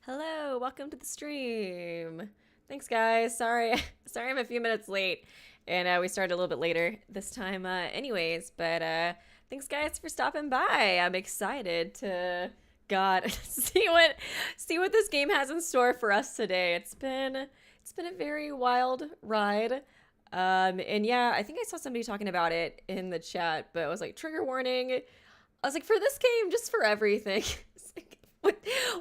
Hello, welcome to the stream. Thanks, guys. Sorry, sorry, I'm a few minutes late, and we started a little bit later this time. Anyways, but thanks, guys, for stopping by. I'm excited to God see what this game has in store for us today. It's been a very wild ride. And yeah, I think I saw somebody talking about it in the chat, but it was like trigger warning. I was like, for this game, just for everything. It's like,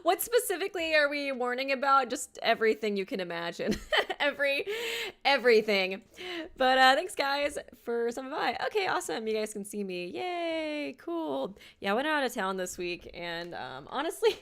what specifically are we warning about? Just everything you can imagine. Everything. But thanks, guys, for stopping by. Okay, awesome. You guys can see me. Yay, cool. Yeah, I went out of town this week, and honestly,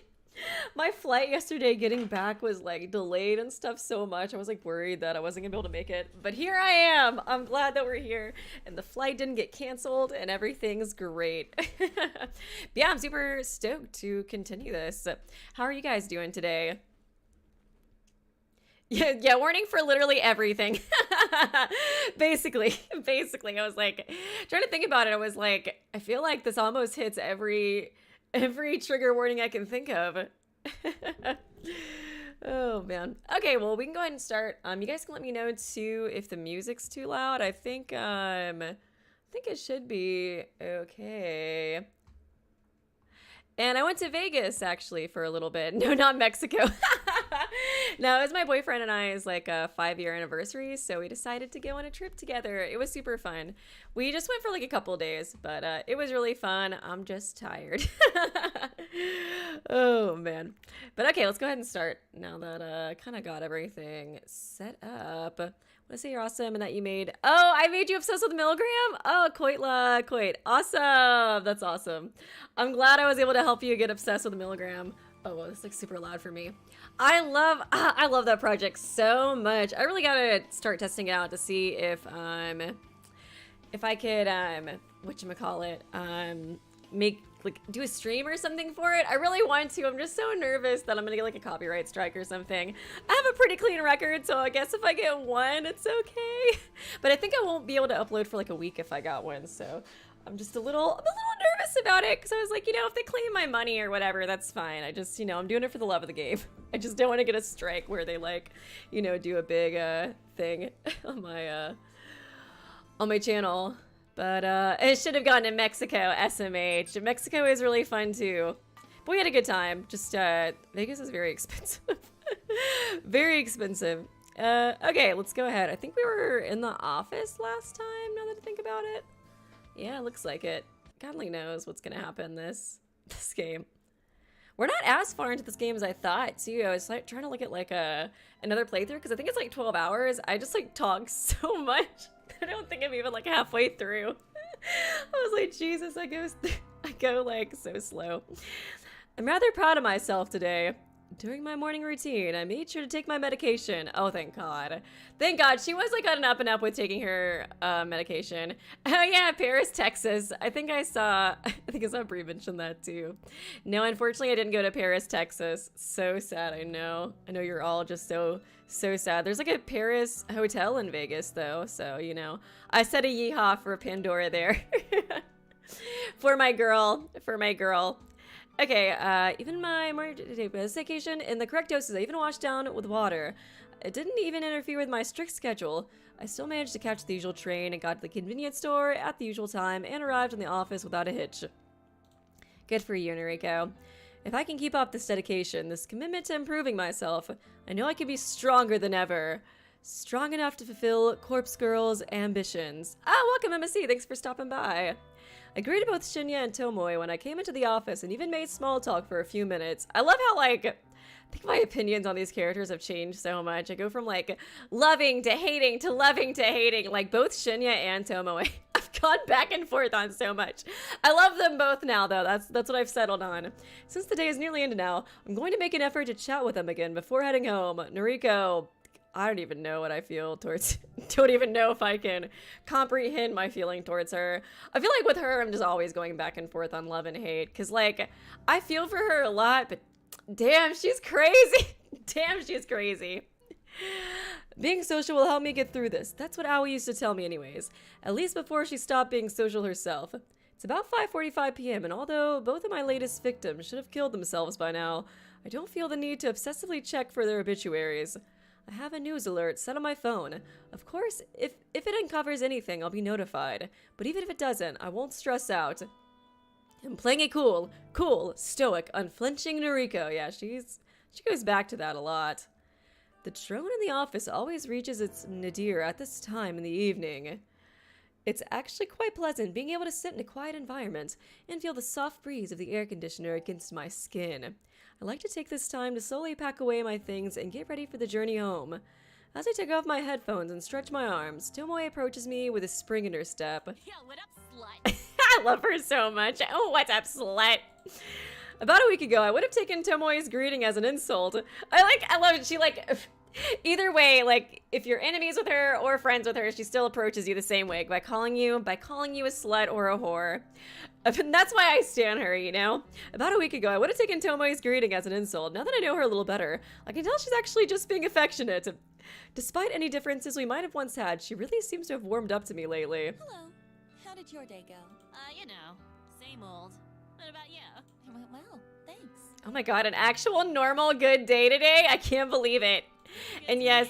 my flight yesterday getting back was like delayed and stuff so much. I was like worried that I wasn't gonna be able to make it. But here I am. I'm glad that we're here. And the flight didn't get canceled and everything's great. But yeah, I'm super stoked to continue this. How are you guys doing today? Yeah, warning for literally everything. Basically, I was like trying to think about it. I was like, I feel like this almost hits every trigger warning I can think of. Oh man. Okay, well we can go ahead and start. You guys can let me know too if the music's too loud. I think it should be okay. And I went to Vegas actually for a little bit. No, not Mexico. No, it was my boyfriend and I's like a 5-year anniversary, so we decided to go on a trip together. It was super fun. We just went for like a couple days, but it was really fun. I'm just tired. Oh man. But okay, let's go ahead and start now that kind of got everything set up. Want to say you're awesome and that you made. Oh, I made you obsessed with the milligram. Oh, Coit. Awesome. That's awesome. I'm glad I was able to help you get obsessed with the milligram. Oh, well, it's like super loud for me. I love that project so much. I really gotta start testing it out to see if I could whatchamacallit, make like do a stream or something for it. I really want to. I'm just so nervous that I'm gonna get like a copyright strike or something. I have a pretty clean record, so I guess if I get one, it's okay. But I think I won't be able to upload for like a week if I got one, so I'm just a little nervous about it because I was like, if they claim my money or whatever, that's fine. I just, I'm doing it for the love of the game. I just don't want to get a strike where they like, do a big thing on my channel. But it should have gone to Mexico, SMH. Mexico is really fun too. But we had a good time. Just Vegas is very expensive. Very expensive. Okay, let's go ahead. I think we were in the office last time, now that I think about it. Yeah, it looks like it. God only knows what's gonna happen this game. We're not as far into this game as I thought, too. I was like trying to look at like another playthrough because I think it's like 12 hours. I just like talk so much. I don't think I'm even like halfway through. I was like, Jesus, I go like so slow. I'm rather proud of myself today. During my morning routine, I made sure to take my medication. Oh, thank God. Thank God. She was like on an up and up with taking her medication. Oh yeah, Paris, Texas. I think I saw Brie mention that too. No, unfortunately I didn't go to Paris, Texas. So sad, I know. I know you're all just so sad. There's like a Paris hotel in Vegas though, so I said a yeehaw for Pandora there. For my girl. Okay, even my medication in the correct doses, I even washed down with water. It didn't even interfere with my strict schedule. I still managed to catch the usual train and got to the convenience store at the usual time and arrived in the office without a hitch. Good for you, Noriko. If I can keep up this dedication, this commitment to improving myself, I know I can be stronger than ever. Strong enough to fulfill Corpse Girl's ambitions. Welcome, MSC. Thanks for stopping by. I greeted both Shinya and Tomoe when I came into the office and even made small talk for a few minutes. I love how, I think my opinions on these characters have changed so much. I go from, loving to hating to loving to hating. Like, both Shinya and Tomoe. I've gone back and forth on so much. I love them both now, though. That's what I've settled on. Since the day is nearly ended now, I'm going to make an effort to chat with them again before heading home. Noriko, I don't even know what I feel towards don't even know if I can comprehend my feeling towards her. I feel like with her, I'm just always going back and forth on love and hate. Because, I feel for her a lot, but damn, she's crazy. Damn, she's crazy. Being social will help me get through this. That's what Aoi used to tell me anyways. At least before she stopped being social herself. It's about 5:45 p.m., and although both of my latest victims should have killed themselves by now, I don't feel the need to obsessively check for their obituaries. I have a news alert set on my phone. Of course, if it uncovers anything, I'll be notified. But even if it doesn't, I won't stress out. I'm playing it cool, stoic, unflinching Noriko. Yeah, she goes back to that a lot. The drone in the office always reaches its nadir at this time in the evening. It's actually quite pleasant being able to sit in a quiet environment and feel the soft breeze of the air conditioner against my skin. I like to take this time to slowly pack away my things and get ready for the journey home. As I take off my headphones and stretch my arms, Tomoe approaches me with a spring in her step. Yo, what up, slut? I love her so much. Oh, what's up, slut? About a week ago, I would have taken Tomoe's greeting as an insult. I love it. She, either way, if you're enemies with her or friends with her, she still approaches you the same way by calling you a slut or a whore. And that's why I stan her, you know? About a week ago, I would have taken Tomoe's greeting as an insult. Now that I know her a little better, I can tell she's actually just being affectionate. Despite any differences we might have once had, she really seems to have warmed up to me lately. Hello. How did your day go? You know, same old. What about you? It went well, thanks. Oh my god, an actual normal good day today? I can't believe it. Good And yes,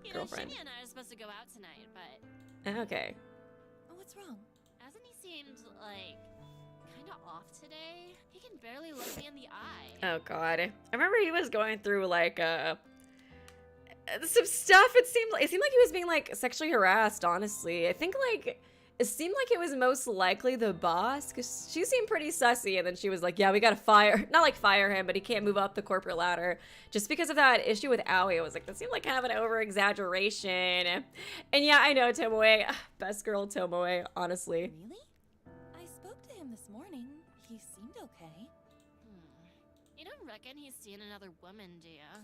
you girlfriend. know, Shinya and I are supposed to go out tonight, but Okay. what's wrong? Hasn't he seemed kind of off today? He can barely look me in the eye. Oh god. I remember he was going through some stuff. It seemed like he was being sexually harassed, honestly. I think it seemed like it was most likely the boss, because she seemed pretty sussy, and then she was like, yeah, we gotta fire him, but he can't move up the corporate ladder. Just because of that issue with Aoi, it was that seemed like kind of an over-exaggeration. And yeah, I know, Tomoe. Best girl Tomoe, honestly. Really? I spoke to him this morning. He seemed okay. You don't reckon he's seen another woman, do ya?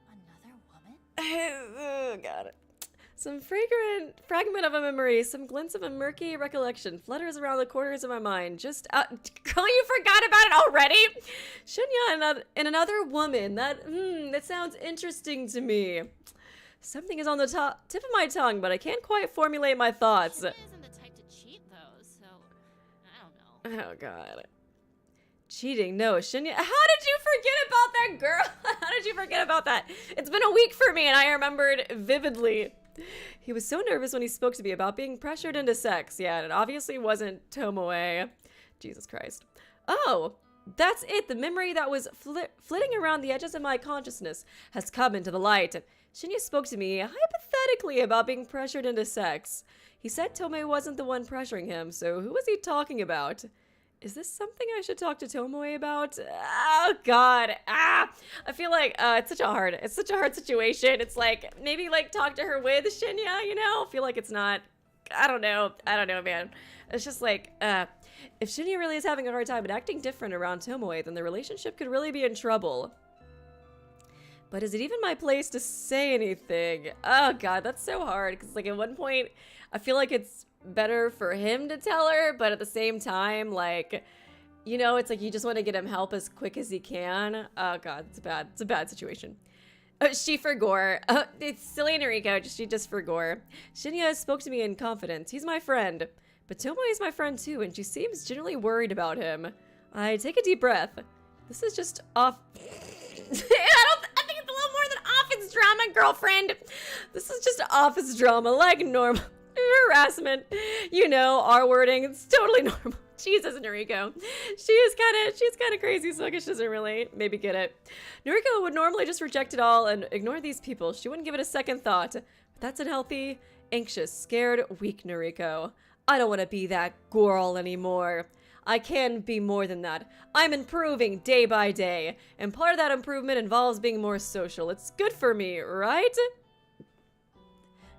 Another woman? Oh god. Some fragrant fragment of a memory, some glints of a murky recollection flutters around the corners of my mind. Girl, you forgot about it already? Shinya and another woman. That sounds interesting to me. Something is on the tip of my tongue, but I can't quite formulate my thoughts. Shinya isn't the type to cheat, though, so I don't know. Oh god. Cheating? No, Shinya. How did you forget about that, girl? How did you forget about that? It's been a week for me, and I remembered vividly. He was so nervous when he spoke to me about being pressured into sex. Yeah, and it obviously wasn't Tomoe. Jesus Christ. Oh, that's it. The memory that was flitting around the edges of my consciousness has come into the light. Shinya spoke to me hypothetically about being pressured into sex. He said Tomoe wasn't the one pressuring him, so who was he talking about? Is this something I should talk to Tomoe about? Oh god. I feel like it's such a hard situation. It's maybe talk to her with Shinya, you know? I feel like it's not. I don't know, man. It's just if Shinya really is having a hard time and acting different around Tomoe, then the relationship could really be in trouble. But is it even my place to say anything? Oh god, that's so hard. Because at one point, I feel like it's better for him to tell her, but at the same time, you know, it's you just want to get him help as quick as he can. Oh god, it's a bad situation. She forgore. It's silly Noriko, she just forgore. Shinya spoke to me in confidence. He's my friend. But Tomoe is my friend too, and she seems generally worried about him. I take a deep breath. This is just off. I think it's a little more than office drama, girlfriend. This is just office drama, like normal. Harassment, you know, our wording, it's totally normal. Jesus, Noriko. She's kind of crazy, so I guess she doesn't really maybe get it. Noriko would normally just reject it all and ignore these people. She wouldn't give it a second thought. But that's unhealthy, anxious, scared, weak Noriko. I don't want to be that girl anymore. I can be more than that. I'm improving day by day, and part of that improvement involves being more social. It's good for me, right?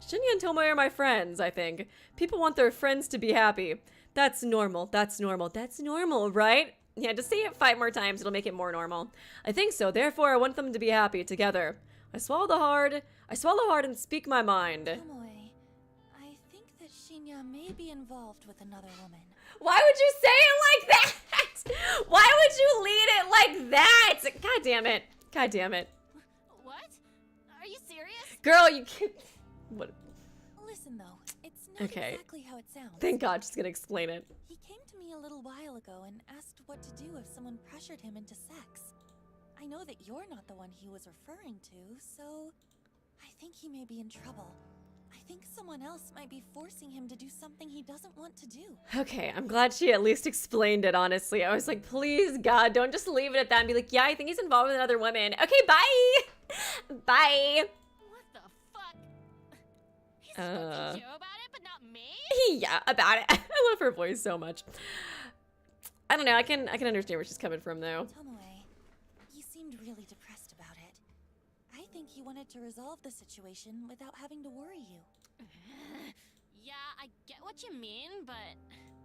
Shinya and Tomoe are my friends, I think. People want their friends to be happy. That's normal, right? Yeah, just say it 5 more times, it'll make it more normal. I think so, therefore I want them to be happy together. I swallow hard and speak my mind. Tomoe, I think that Shinya may be involved with another woman. Why would you say it like that? Why would you lead it like that? God damn it. What? Are you serious? Girl, you can't. What? Listen though, it's Not Okay. exactly how it sounds. Thank God she's gonna explain it. He came to me a little while ago and asked what to do if someone pressured him into sex. I know that you're not the one he was referring to, so I think he may be in trouble. I think someone else might be forcing him to do something he doesn't want to do. Okay, I'm glad she at least explained it, honestly. I was like, please, God, don't just leave it at that and be like, yeah, I think he's involved with another woman. Okay, bye! Bye! What the fuck? He's supposed to you about it, but not me? Yeah, about it. I love her voice so much. I don't know, I can understand where she's coming from, though. Tomoe, you seemed really depressed about it. I think he wanted to resolve the situation without having to worry you. Yeah, I get what you mean, but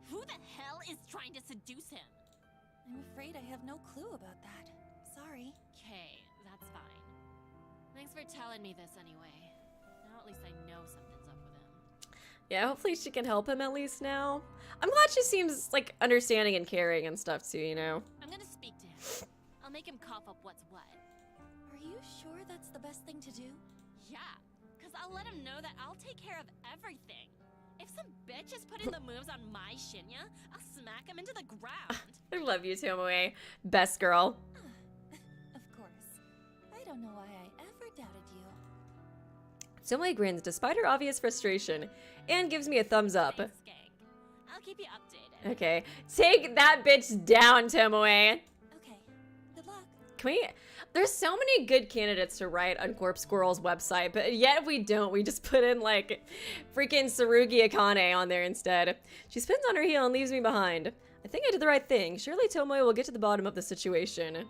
who the hell is trying to seduce him? I'm afraid I have no clue about that. Sorry. Okay, that's fine. Thanks for telling me this anyway. Now at least I know something's up with him. Yeah, hopefully she can help him at least now. I'm glad she seems, like, understanding and caring and stuff, too, you know? I'm gonna speak to him. I'll make him cough up what's what. Are you sure that's the best thing to do? Yeah, because I'll let him know that I'll take care of everything. If some bitch is putting the moves on my Shinya, I'll smack him into the ground. I love you, Tomoe. Best girl. Of course. I don't know why I ever doubted you. Tomoe grins despite her obvious frustration and gives me a thumbs up. Thanks, gang. I'll keep you updated. Okay. Take that bitch down, Tomoe. Okay. Good luck. Can we... There's so many good candidates to write on Corpse Squirrel's website, but yet if we don't, we just put in, like, freaking Tsurugi Akane on there instead. She spins on her heel and leaves me behind. I think I did the right thing. Surely Tomoe will get to the bottom of the situation.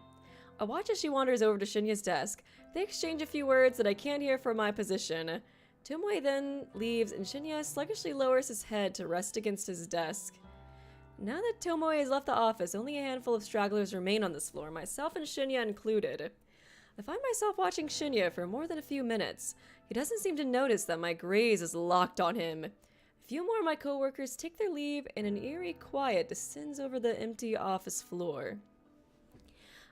I watch as she wanders over to Shinya's desk. They exchange a few words that I can't hear from my position. Tomoe then leaves, and Shinya sluggishly lowers his head to rest against his desk. Now that Tomoe has left the office, only a handful of stragglers remain on this floor, myself and Shinya included. I find myself watching Shinya for more than a few minutes. He doesn't seem to notice that my gaze is locked on him. A few more of my coworkers take their leave, and an eerie quiet descends over the empty office floor.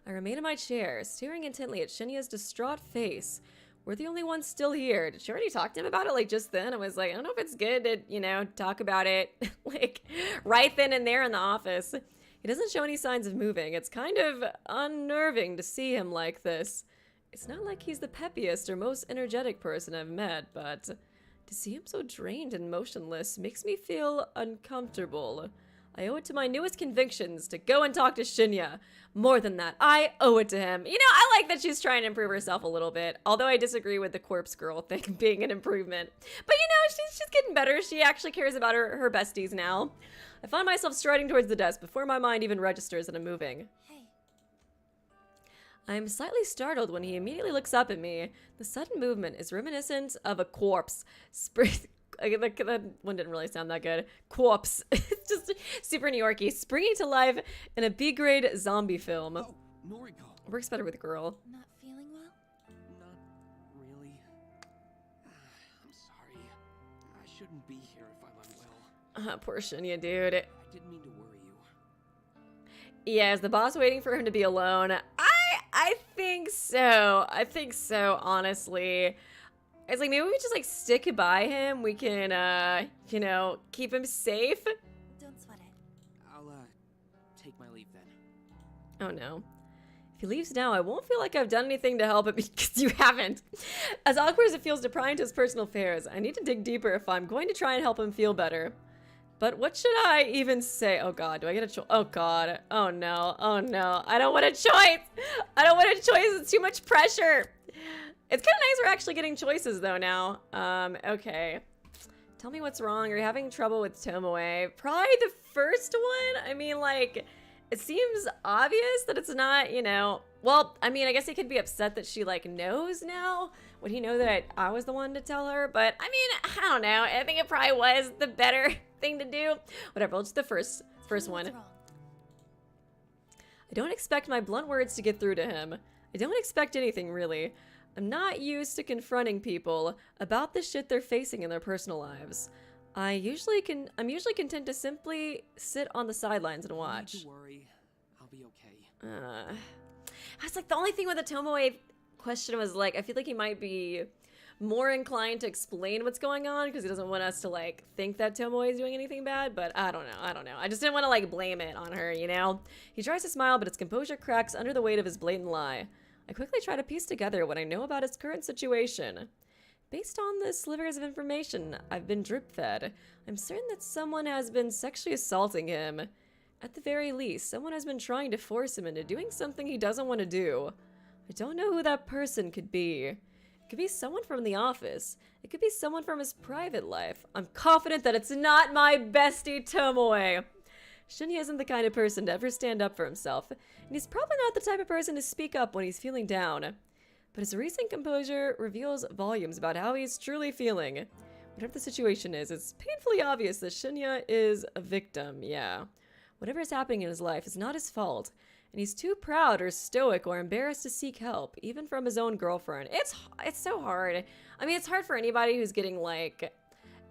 I remain in my chair, staring intently at Shinya's distraught face. We're the only ones still here. Did she already talk to him about it, like, just then? I was like, I don't know if it's good to, you know, talk about it, like, right then and there in the office. He doesn't show any signs of moving. It's kind of unnerving to see him like this. It's not like he's the peppiest or most energetic person I've met, but to see him so drained and motionless makes me feel uncomfortable. I owe it to my newest convictions to go and talk to Shinya. More than that, I owe it to him. You know, I like that she's trying to improve herself a little bit, although I disagree with the corpse girl thing being an improvement. But you know, she's getting better. She actually cares about her besties now. I find myself striding towards the desk before my mind even registers that I'm moving. Hey. I'm slightly startled when he immediately looks up at me. The sudden movement is reminiscent of a corpse. That one didn't really sound that good. Corpse. It's just super New Yorkie. Springing to life in a B-grade zombie film. Oh, Noriko. Works better with a girl. Not feeling well? Not really. I'm sorry. I shouldn't be here if I'm unwell. Poor Shinya, dude. I didn't mean to worry you. Yeah, is the boss waiting for him to be alone? I think so. I think so, honestly. It's like, maybe we just, like, stick by him. We can, you know, keep him safe. Don't sweat it. I'll, take my leave then. Oh, no. If he leaves now, I won't feel like I've done anything to help it because you haven't. As awkward as it feels to pry into his personal affairs, I need to dig deeper if I'm going to try and help him feel better. But what should I even say? Oh, God. Do I get a choice? Oh, God. Oh, no. Oh, no. I don't want a choice. I don't want a choice. It's too much pressure. It's kind of nice we're actually getting choices, though, now. Okay. Tell me what's wrong. Are you having trouble with Tomoe? Probably the first one? I mean, like, it seems obvious that it's not, you know... Well, I mean, I guess he could be upset that she, like, knows now. Would he know that I was the one to tell her? But, I mean, I don't know. I think it probably was the better thing to do. Whatever, let's do the first one. What's wrong? I don't expect my blunt words to get through to him. I don't expect anything, really. I'm not used to confronting people about the shit they're facing in their personal lives. I'm usually content to simply sit on the sidelines and watch. Don't worry. I'll be okay. I was like, the only thing with the Tomoe question was, like, I feel like he might be more inclined to explain what's going on because he doesn't want us to like think that Tomoe is doing anything bad, but I don't know. I just didn't want to like blame it on her, you know? He tries to smile, but his composure cracks under the weight of his blatant lie. I quickly try to piece together what I know about his current situation. Based on the slivers of information I've been drip-fed, I'm certain that someone has been sexually assaulting him. At the very least, someone has been trying to force him into doing something he doesn't want to do. I don't know who that person could be. It could be someone from the office. It could be someone from his private life. I'm confident that it's not my bestie Tomoe. Shinya isn't the kind of person to ever stand up for himself, and he's probably not the type of person to speak up when he's feeling down. But his recent composure reveals volumes about how he's truly feeling. Whatever the situation is, it's painfully obvious that Shinya is a victim, yeah. Whatever is happening in his life is not his fault, and he's too proud or stoic or embarrassed to seek help, even from his own girlfriend. It's so hard. I mean, it's hard for anybody who's getting, like,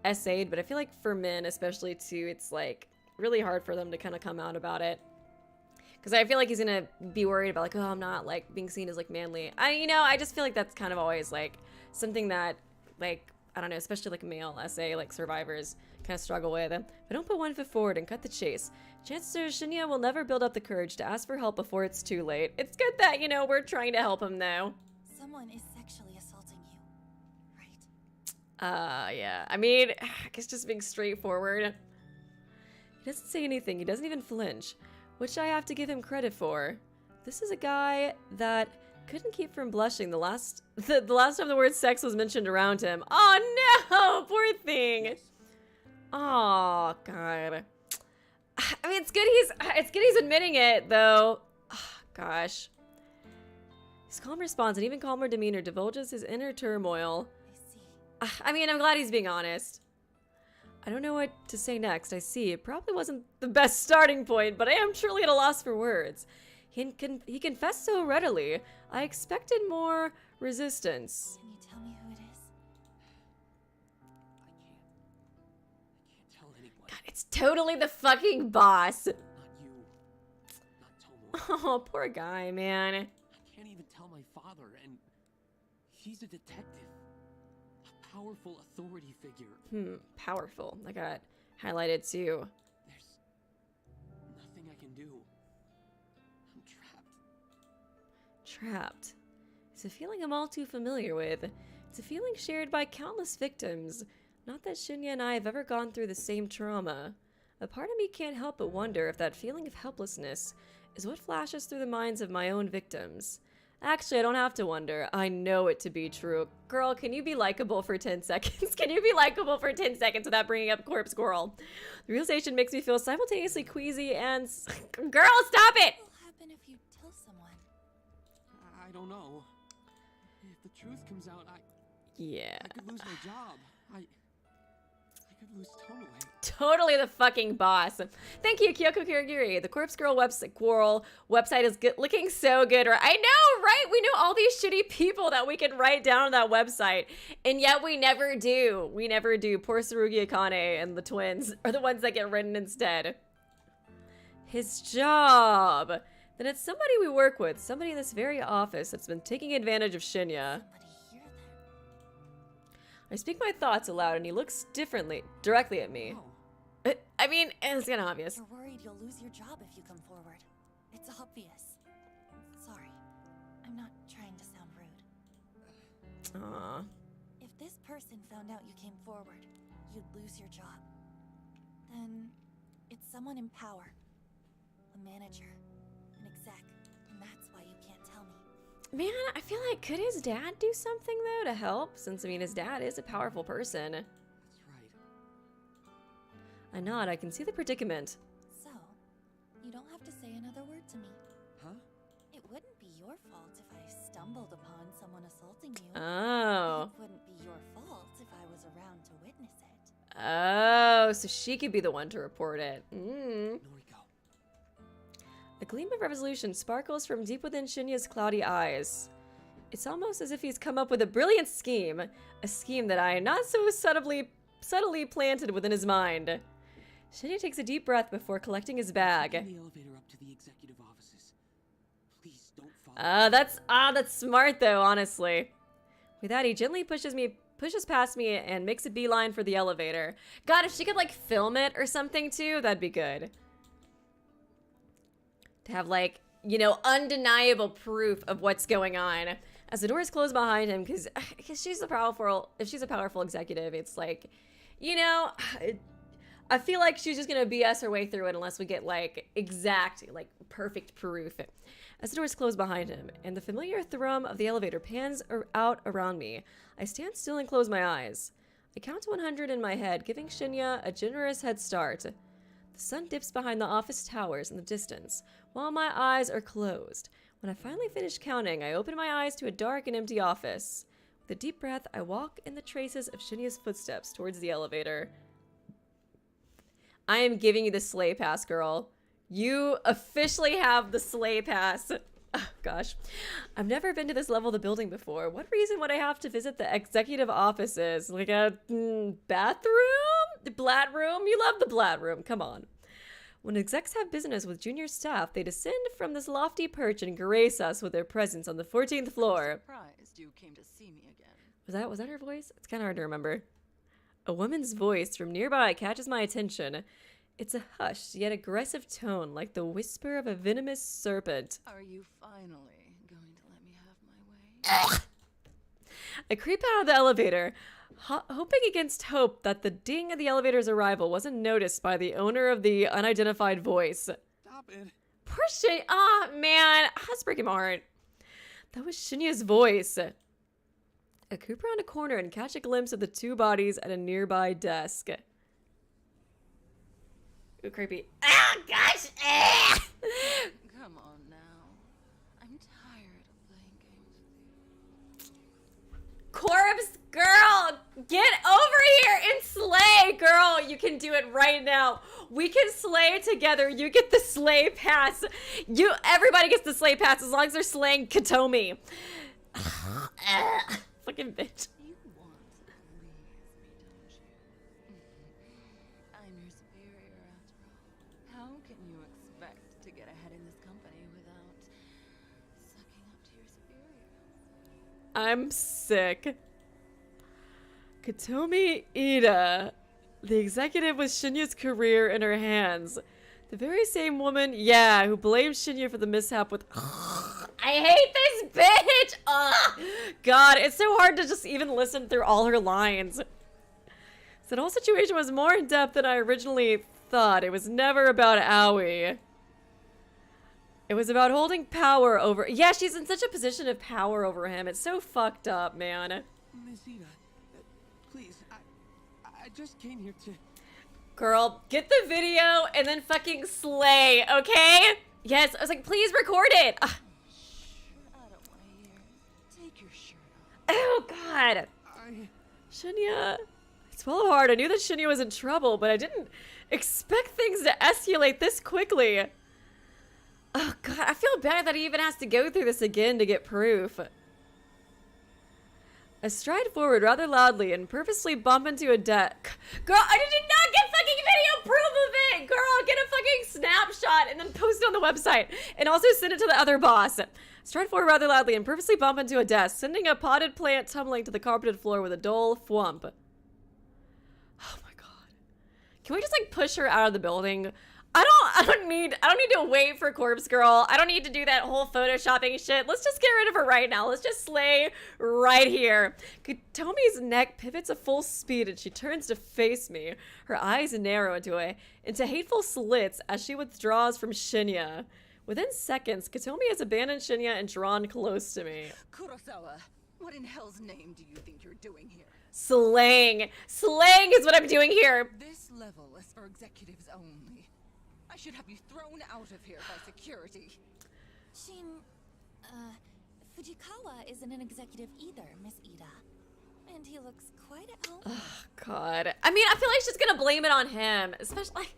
essayed, but I feel like for men especially, too, it's, like, really hard for them to kind of come out about it. Because I feel like he's going to be worried about, like, oh, I'm not, like, being seen as, like, manly. I just feel like that's kind of always, like, something that, like, I don't know, especially, like, male essay, like, survivors kind of struggle with. But don't put one foot forward and cut the chase. Chances are Shinya will never build up the courage to ask for help before it's too late. It's good that, you know, we're trying to help him, though. Someone is sexually assaulting you, right? Yeah. I mean, I guess just being straightforward. He doesn't say anything. He doesn't even flinch, which I have to give him credit for. This is a guy that couldn't keep from blushing the last time the word sex was mentioned around him. Oh no, poor thing. Oh god. I mean, it's good he's admitting it though. Oh, gosh. His calm response and even calmer demeanor divulges his inner turmoil. I see. I mean, I'm glad he's being honest. I don't know what to say next. I see. It probably wasn't the best starting point, but I am truly at a loss for words. He confessed so readily. I expected more resistance. Can you tell me who it is? I can't tell anyone. God, it's totally the fucking boss. Not you. Not Tomoe. Oh, poor guy, man. I can't even tell my father, and he's a detective. A powerful authority figure. Powerful. I got highlighted too. There's nothing I can do. I'm trapped. Trapped. It's a feeling I'm all too familiar with. It's a feeling shared by countless victims. Not that Shinya and I have ever gone through the same trauma. A part of me can't help but wonder if that feeling of helplessness is what flashes through the minds of my own victims. Actually, I don't have to wonder. I know it to be true. Girl, can you be likable for 10 seconds? Can you be likable for 10 seconds without bringing up Corpse Squirrel? The realization makes me feel simultaneously queasy and... Girl, stop it! What will happen if you tell someone? I don't know. If the truth comes out, Yeah. I could lose my job. I could lose Tomoe. Totally the fucking boss. Thank you, Kyoko Kirigiri. The Corpse Girl website is looking so good. Right? I know, right? We know all these shitty people that we can write down on that website, and yet we never do. We never do. Poor Tsurugi Akane and the twins are the ones that get written instead. His job. Then it's somebody we work with, somebody in this very office that's been taking advantage of Shinya. Somebody hear them. I speak my thoughts aloud, and he looks directly at me. Oh, I mean, it's kind of obvious. You're worried you'll lose your job if you come forward. It's obvious. Sorry. I'm not trying to sound rude. Aww. If this person found out you came forward, you'd lose your job. Then it's someone in power. A manager. An exec. And that's why you can't tell me. Man, I feel like could his dad do something though to help? Since I mean his dad is a powerful person. that's right. I nod, I can see the predicament. So, you don't have to say another word to me. Huh? It wouldn't be your fault if I stumbled upon someone assaulting you. Oh. It wouldn't be your fault if I was around to witness it. Oh, so she could be the one to report it. Noriko. A gleam of resolution sparkles from deep within Shinya's cloudy eyes. It's almost as if he's come up with a brilliant scheme. A scheme that I not so subtly planted within his mind. Shinya takes a deep breath before collecting his bag. Take the elevator up to the executive offices. Please don't follow. That's smart though, honestly. With that, he gently pushes past me and makes a beeline for the elevator. God, if she could like film it or something too, that'd be good. To have like, you know, undeniable proof of what's going on. As the doors close behind him, because she's a powerful, if she's a powerful executive, it's like, you know, I feel like she's just gonna BS her way through it unless we get like exact, like perfect proof. As the doors close behind him, and the familiar thrum of the elevator pans out around me, I stand still and close my eyes. I count to 100 in my head, giving Shinya a generous head start. The sun dips behind the office towers in the distance, while my eyes are closed. When I finally finish counting, I open my eyes to a dark and empty office. With a deep breath, I walk in the traces of Shinya's footsteps towards the elevator. I am giving you the sleigh pass, girl. You officially have the sleigh pass. Oh, gosh. I've never been to this level of the building before. What reason would I have to visit the executive offices? Like a bathroom? The Blat room? You love the Blat room. Come on. When execs have business with junior staff, they descend from this lofty perch and grace us with their presence on the 14th floor. I'm surprised you came to see me again. Was that her voice? It's kind of hard to remember. A woman's voice from nearby catches my attention. It's a hushed yet aggressive tone, like the whisper of a venomous serpent. Are you finally going to let me have my way? I creep out of the elevator, hoping against hope that the ding of the elevator's arrival wasn't noticed by the owner of the unidentified voice. Stop it. Poor Shinya. Ah, man. That's breaking my heart. That was Shinya's voice. I creep around a corner and catch a glimpse of the two bodies at a nearby desk. Ooh, creepy. Ah, gosh! Ah! Come on now. I'm tired of playing games with you. Corpse girl, get over here and slay, girl. You can do it right now. We can slay together. You get the slay pass. Everybody gets the slay pass as long as they're slaying Katomi. Fucking bitch. You want to please me, don't you? I'm your superior after all. How can you expect to get ahead in this company without sucking up to your superior? I'm sick. Katomi Ida, the executive with Shinya's career in her hands. The very same woman, yeah, who blamed Shinya for the mishap with... I hate this bitch! Ugh. God, it's so hard to just even listen through all her lines. That whole situation was more in depth than I originally thought. It was never about Aoi. It was about holding power over... Yeah, she's in such a position of power over him. It's so fucked up, man. Miss Ida, please, I just came here to... Girl, get the video and then fucking slay, okay? Yes, I was like, please record it. Ugh. I don't want to hear. Take your shirt off. Oh, God. Shinya. I swallow hard. I knew that Shinya was in trouble, but I didn't expect things to escalate this quickly. Oh, God. I feel bad that he even has to go through this again to get proof. I stride forward rather loudly and purposely bump into a deck. Girl, I did not get fucking video proof of it! Girl, get a fucking snapshot and then post it on the website. And also send it to the other boss. Stride forward rather loudly and purposely bump into a desk, sending a potted plant tumbling to the carpeted floor with a dull thwump. Oh my God. Can we just like push her out of the building? I don't need to wait for Corpse Girl. I don't need to do that whole photoshopping shit. Let's just get rid of her right now. Let's just slay right here. Katomi's neck pivots at full speed and she turns to face me. Her eyes narrow into hateful slits as she withdraws from Shinya. Within seconds, Katomi has abandoned Shinya and drawn close to me. Kurosawa, what in hell's name do you think you're doing here? Slaying. Slaying is what I'm doing here. This level is for executives only. I should have you thrown out of here by security. Fujikawa isn't an executive either, Miss Ida. And he looks quite at home. Oh, God. I mean, I feel like she's gonna blame it on him. Especially,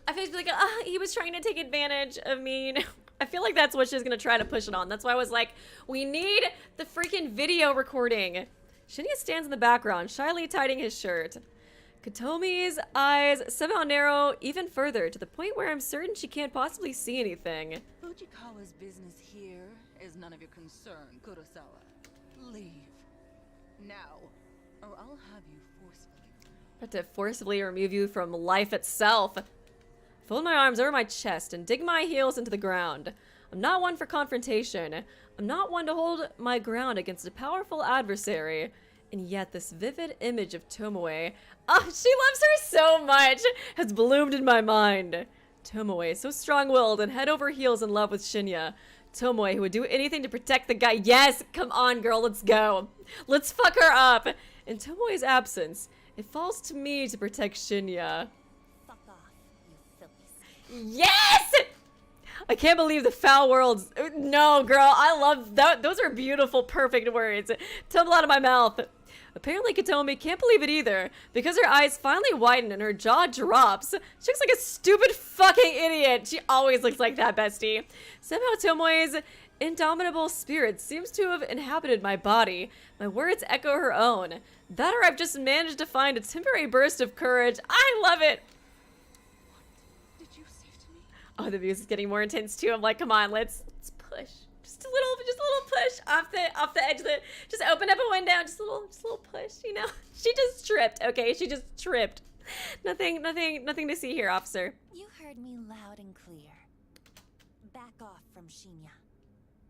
I feel like, he was trying to take advantage of me. I feel like that's what she's gonna try to push it on. That's why I was like, we need the freaking video recording. Shinya stands in the background, shyly tightening his shirt. Katomi's eyes somehow narrow even further, to the point where I'm certain she can't possibly see anything. Fujikawa's business here is none of your concern, Kurosawa. Leave. Now, or I'll have you forcefully. About to forcibly remove you from life itself. Fold my arms over my chest and dig my heels into the ground. I'm not one for confrontation. I'm not one to hold my ground against a powerful adversary. And yet this vivid image of Tomoe, oh, she loves her so much, has bloomed in my mind. Tomoe, so strong-willed and head over heels in love with Shinya. Tomoe, who would do anything to protect the guy. Yes, come on, girl, let's go. Let's fuck her up. In Tomoe's absence, it falls to me to protect Shinya. Fuck off, you filthy. Yes! I can't believe the foul worlds. No, girl, I love that. Those are beautiful, perfect words. Tumble out of my mouth. Apparently, Katomi can't believe it either, because her eyes finally widen and her jaw drops. She looks like a stupid fucking idiot. She always looks like that, bestie. Somehow, Tomoe's indomitable spirit seems to have inhabited my body. My words echo her own. That or I've just managed to find a temporary burst of courage. I love it. Did you say to me? Oh, the music's getting more intense too. I'm like, come on, let's push. Just a little push off the edge of the, just open up a window, just a little push, you know? She just tripped, okay? She just tripped. Nothing to see here, officer. You heard me loud and clear. Back off from Shinya.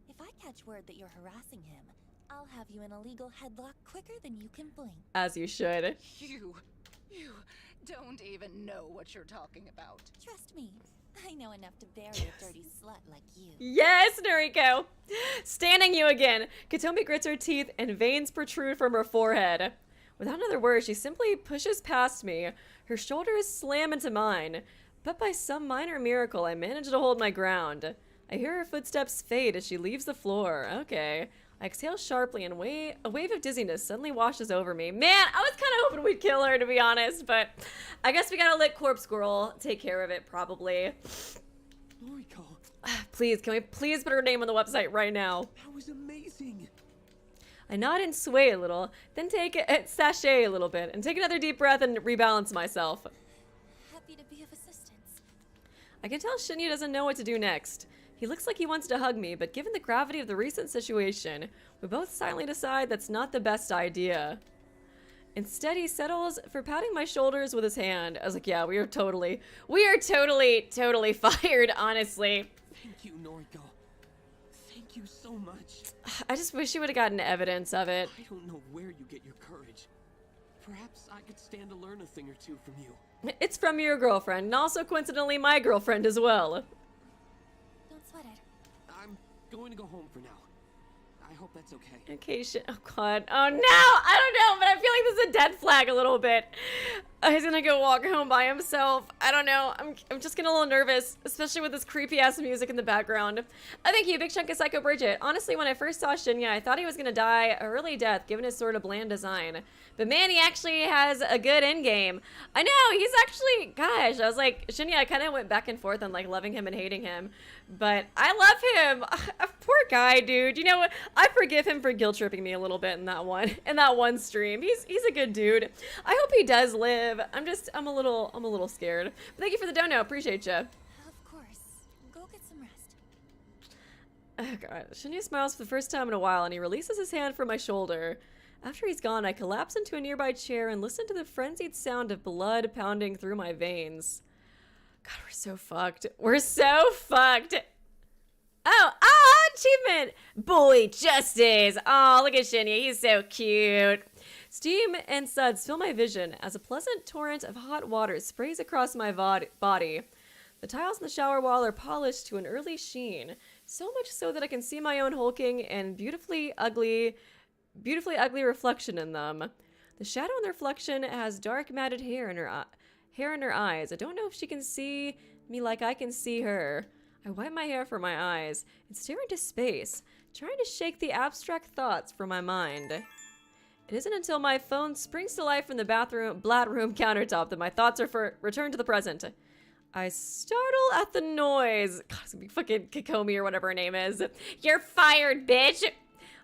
If I catch word that you're harassing him, I'll have you in a legal headlock quicker than you can blink. As you should. You don't even know what you're talking about. Trust me, I know enough to bury a dirty slut like you. Yes, Noriko! Standing you again. Katomi grits her teeth and veins protrude from her forehead. Without another word, she simply pushes past me. Her shoulders slam into mine. But by some minor miracle, I manage to hold my ground. I hear her footsteps fade as she leaves the floor. Okay. I exhale sharply and a wave of dizziness suddenly washes over me. Man, I was kind of hoping we'd kill her, to be honest, but I guess we gotta let Corpse Girl take care of it, probably. Noriko, Please, can we please put her name on the website right now? that was amazing. I nod and sway a little, then sashay a little bit, and take another deep breath and rebalance myself. Happy to be of assistance. I can tell Shinya doesn't know what to do next. He looks like he wants to hug me, but given the gravity of the recent situation, we both silently decide that's not the best idea. Instead, he settles for patting my shoulders with his hand. I was like, yeah, we are totally fired, honestly. Thank you, Noriko. Thank you so much. I just wish you would have gotten evidence of it. I don't know where you get your courage. Perhaps I could stand to learn a thing or two from you. It's from your girlfriend, and also coincidentally my girlfriend as well. Don't sweat it. I'm going to go home for now. I hope that's okay. Okay, shit. Oh, God. Oh, no! I don't know, but I feel like this is a dead flag a little bit. He's gonna go walk home by himself. I don't know. I'm just getting a little nervous, especially with this creepy-ass music in the background. Thank you, Big Chunk of Psycho Bridget. Honestly, when I first saw Shinya, I thought he was gonna die a early death, given his sort of bland design. But man, he actually has a good endgame. I know, he's actually, gosh, I was like, Shinya, I kind of went back and forth on like loving him and hating him. But I love him. Poor guy, dude. You know what? I forgive him for guilt tripping me a little bit in that one stream. He's a good dude. I hope he does live. I'm a little scared. But thank you for the dono. Appreciate you. Of course. Go get some rest. Oh god. Shinya smiles for the first time in a while and he releases his hand from my shoulder. After he's gone, I collapse into a nearby chair and listen to the frenzied sound of blood pounding through my veins. God, we're so fucked. We're so fucked. Oh, achievement! Boy, justice! Oh, look at Shinya. He's so cute. Steam and suds fill my vision as a pleasant torrent of hot water sprays across my body. The tiles in the shower wall are polished to an early sheen, so much so that I can see my own hulking and beautifully ugly reflection in them. The shadow in the reflection has dark matted hair in her eyes. I don't know if she can see me like I can see her. I wipe my hair from my eyes and stare into space, trying to shake the abstract thoughts from my mind. It isn't until my phone springs to life from the bathroom countertop that my thoughts are return to the present. I startle at the noise. God, it's gonna be fucking Kikomi or whatever her name is. You're fired, bitch!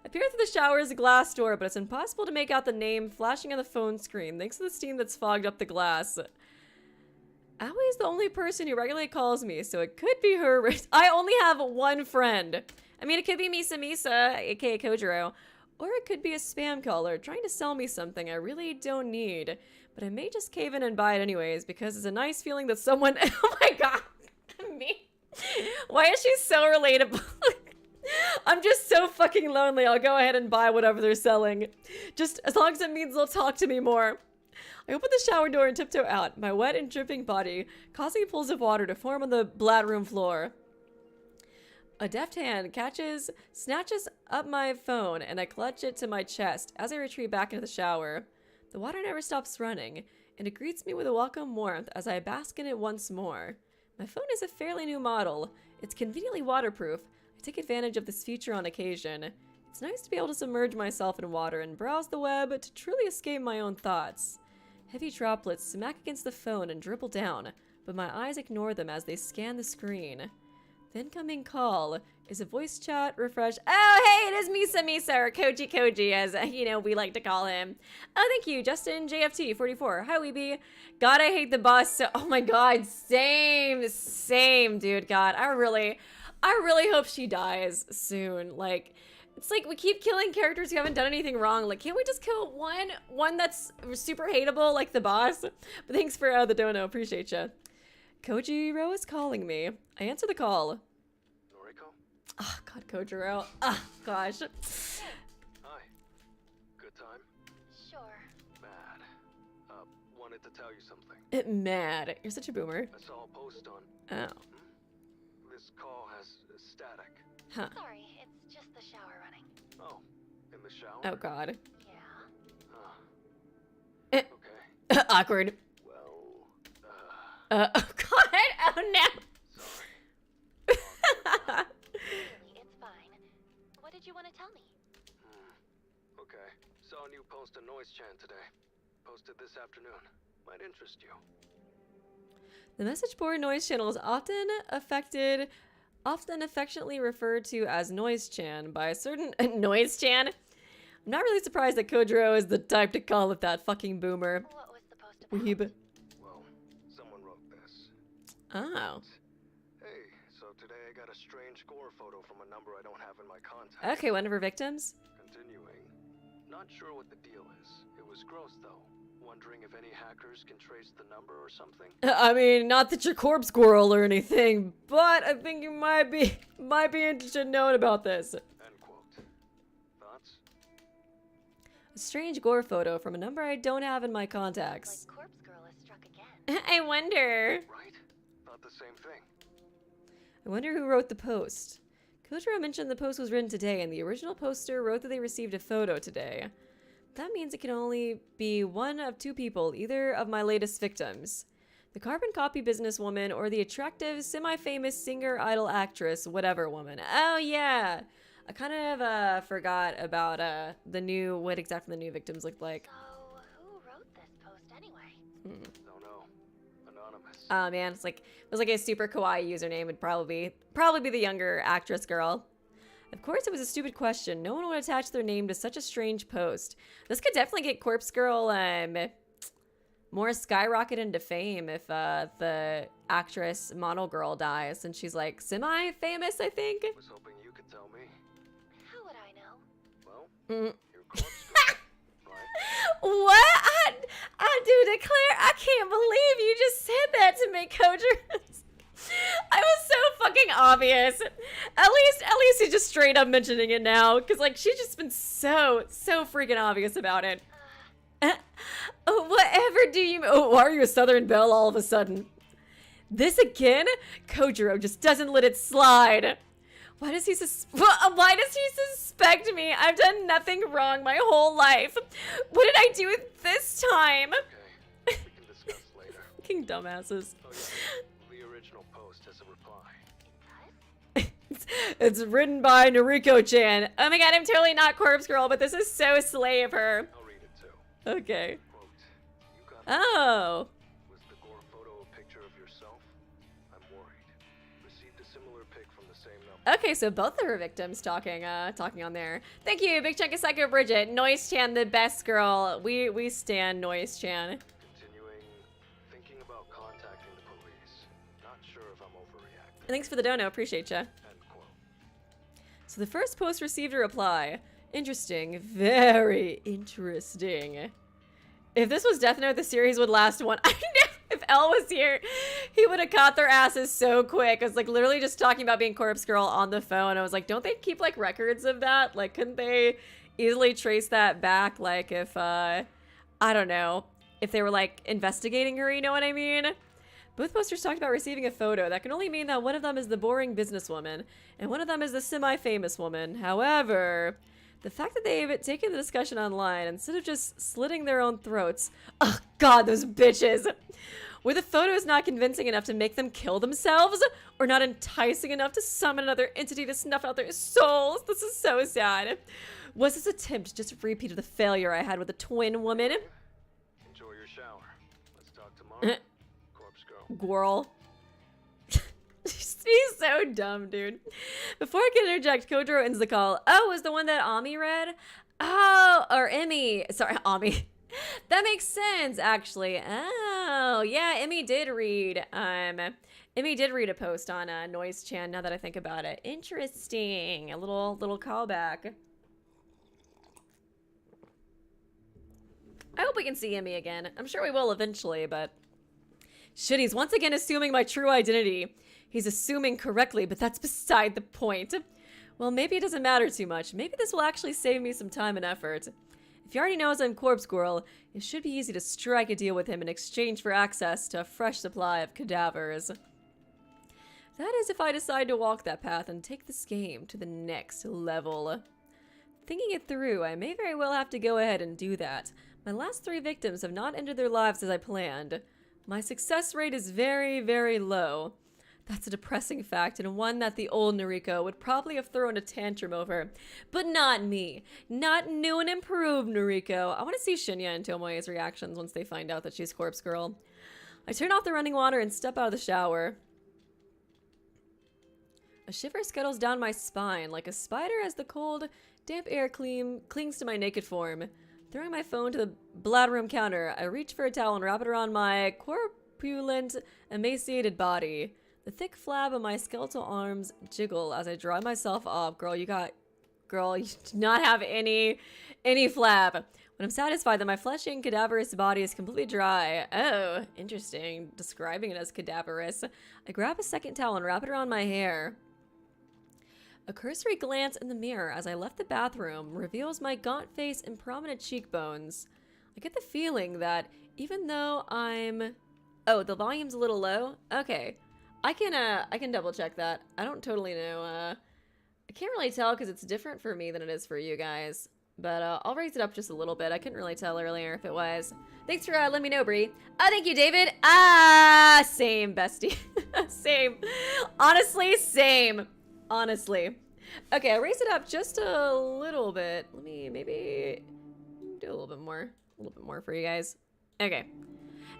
I peer through the shower's glass door, but it's impossible to make out the name flashing on the phone screen thanks to the steam that's fogged up the glass. Aoi is the only person who regularly calls me, so it could be her. I only have one friend. I mean, it could be Misa, aka Kojiro, Or it could be a spam caller trying to sell me something I really don't need. But I may just cave in and buy it anyways because it's a nice feeling that someone... Oh my god! Me? Why is she so relatable? I'm just so fucking lonely. I'll go ahead and buy whatever they're selling. Just as long as it means they'll talk to me more. I open the shower door and tiptoe out, my wet and dripping body causing pools of water to form on the bladroom floor. A deft hand snatches up my phone, and I clutch it to my chest as I retreat back into the shower. The water never stops running, and it greets me with a welcome warmth as I bask in it once more. My phone is a fairly new model. It's conveniently waterproof. I take advantage of this feature on occasion. It's nice to be able to submerge myself in water and browse the web to truly escape my own thoughts. Heavy droplets smack against the phone and dribble down, but my eyes ignore them as they scan the screen. The incoming call is a voice chat refresh. Oh, hey, it is Misa, or Koji, as we like to call him. Oh, thank you, Justin JFT44. Hi, Weeby. God, I hate the boss. So, oh my God, same, dude. God, I really hope she dies soon. Like, it's like we keep killing characters who haven't done anything wrong. Like, can't we just kill one that's super hateable, like the boss? But thanks for the dono. Appreciate ya. Kojiro is calling me. I answer the call. Noriko? Oh, God, Kojiro. Oh, gosh. Hi. Good time? Sure. Bad. Wanted to tell you something. Mad. You're such a boomer. I saw a post on... Oh. This call has static. Huh. Sorry, it's just the shower running. Oh, in the shower? Oh, God. Yeah. Huh. Okay. Awkward. Well, Oh, God. Oh, no. sorry. Really, it's fine. What did you want to tell me? Okay. Saw a new post on Noise Chan today. Posted this afternoon. Might interest you. The message board noise channel is often affectionately referred to as Noise Chan by a certain Noise Chan. I'm not really surprised that Kojiro is the type to call it that fucking boomer. What was the post about? Weeb. Well, someone wrote this. Oh. Hey, so today I got a strange gore photo from a number I don't have in my contacts. Okay, one of her victims. Continuing. Not sure what the deal is. It was gross though. Wondering if any hackers can trace the number or something. I mean, not that you're corpse squirrel or anything, but I think you might be interested in knowing about this. End quote. Thoughts? A strange gore photo from a number I don't have in my contacts. Like Corpse Girl is struck again. I wonder. Right? Thought the same thing. I wonder who wrote the post. Kojiro mentioned the post was written today, and the original poster wrote that they received a photo today. That means it can only be one of two people, either of my latest victims. The carbon copy businesswoman or the attractive, semi-famous singer, idol, actress, whatever woman. Oh, yeah. I kind of forgot about what exactly the new victims looked like. So, who wrote this post anyway? Don't know. Anonymous. Oh, man, it was like a super kawaii username. It'd probably be the younger actress girl. Of course, it was a stupid question. No one would attach their name to such a strange post. This could definitely get Corpse Girl more skyrocket into fame if the actress Model Girl dies, and she's like semi-famous, I think. Was hoping you could tell me. How would I know? Well, Mm. you're corpse girl, right? What? I do declare, I can't believe you just said that to me, Kojiro. I was so fucking obvious. At least he's just straight up mentioning it now, because like she's just been so freaking obvious about it. Whatever do you? Oh, why are you a Southern Belle all of a sudden? This again? Kojiro just doesn't let it slide. Why does he suspect me? I've done nothing wrong my whole life. What did I do this time? Okay, we can discuss later. Fucking dumbasses. Oh yeah, the original post has a reply. It's written by Noriko-chan. Oh my god, I'm totally not Corpse Girl, but this is so slay of her. I'll read it too. Okay. Quote, you got Oh. Was the gore photo a picture of yourself? I'm worried. Received a similar pic from the same number. Okay, so both of her victims talking on there. Thank you, Big Chunk of Psycho Bridget. Noise-chan, the best girl. We stan Noise-chan. Continuing, thinking about contacting the police. Not sure if I'm overreacting. Thanks for the dono, appreciate ya. End quote. So the first post received a reply. Interesting. Very interesting. If this was Death Note, the series would last one. I know if Elle was here, he would have caught their asses so quick. I was like literally just talking about being Corpse Girl on the phone. I was like, don't they keep like records of that? Like, couldn't they easily trace that back? Like if, I don't know, if they were like investigating her, you know what I mean? Both posters talked about receiving a photo. That can only mean that one of them is the boring businesswoman and one of them is the semi-famous woman. However, the fact that they've taken the discussion online instead of just slitting their own throats. Oh god, those bitches. Were the photos not convincing enough to make them kill themselves? Or not enticing enough to summon another entity to snuff out their souls? This is so sad. Was this attempt just a repeat of the failure I had with the twin woman? Enjoy your shower. Let's talk tomorrow. Corpse Girl. Girl. He's so dumb, dude. Before I can interject, Kojiro ends the call. Oh, was the one that Ami read? Oh, or Emmy. Sorry, Ami. That makes sense, actually. Oh, yeah, Emmy did read. Emmy did read a post on Noise Chan. Now that I think about it, interesting. A little callback. I hope we can see Emmy again. I'm sure we will eventually, but shit, he's once again assuming my true identity. He's assuming correctly, but that's beside the point. Well, maybe it doesn't matter too much. Maybe this will actually save me some time and effort. If he already knows I'm Corpse Girl, it should be easy to strike a deal with him in exchange for access to a fresh supply of cadavers. That is if I decide to walk that path and take this game to the next level. Thinking it through, I may very well have to go ahead and do that. My last 3 victims have not ended their lives as I planned. My success rate is very, very low. That's a depressing fact, and one that the old Noriko would probably have thrown a tantrum over. But not me. Not new and improved Noriko. I want to see Shinya and Tomoe's reactions once they find out that she's Corpse Girl. I turn off the running water and step out of the shower. A shiver scuttles down my spine like a spider as the cold, damp air clings to my naked form. Throwing my phone to the bloodroom counter, I reach for a towel and wrap it around my corpulent, emaciated body. The thick flab of my skeletal arms jiggle as I dry myself off. Girl, you do not have any flab. When I'm satisfied that my fleshy and cadaverous body is completely dry. Oh, interesting. Describing it as cadaverous. I grab a second towel and wrap it around my hair. A cursory glance in the mirror as I left the bathroom reveals my gaunt face and prominent cheekbones. I get the feeling that even though I'm... Oh, the volume's a little low? Okay. I can double check that. I don't totally know. I can't really tell because it's different for me than it is for you guys. But I'll raise it up just a little bit. I couldn't really tell earlier if it was. Thanks for letting me know, Bree. Oh, thank you, David. Ah, same, bestie. Same. Honestly, same. Honestly. Okay, I'll raise it up just a little bit. Let me maybe do a little bit more. A little bit more for you guys. Okay.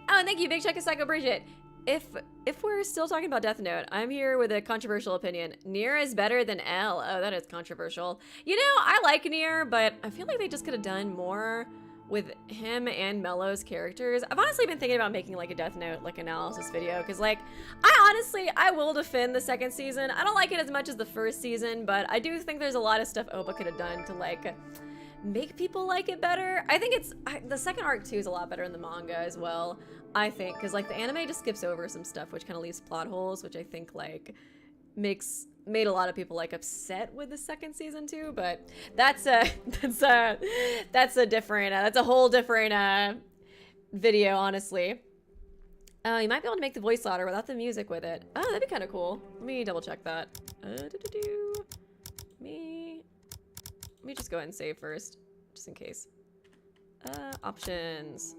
Oh, and thank you, Big Check of Psycho Bridget. If we're still talking about Death Note, I'm here with a controversial opinion. Nier is better than L. Oh, that is controversial. You know, I like Nier, but I feel like they just could have done more with him and Mello's characters. I've honestly been thinking about making like a Death Note like analysis video because like I will defend the second season. I don't like it as much as the first season, but I do think there's a lot of stuff Oba could have done to like make people like it better. I think the second arc too is a lot better in the manga as well. I think because like the anime just skips over some stuff which kind of leaves plot holes, which I think like made a lot of people like upset with the second season too. But that's a whole different video, honestly. You might be able to make the voice louder without the music with it. Oh, that'd be kind of cool. Let me double check that. Let me just go ahead and save first, just in case. Options.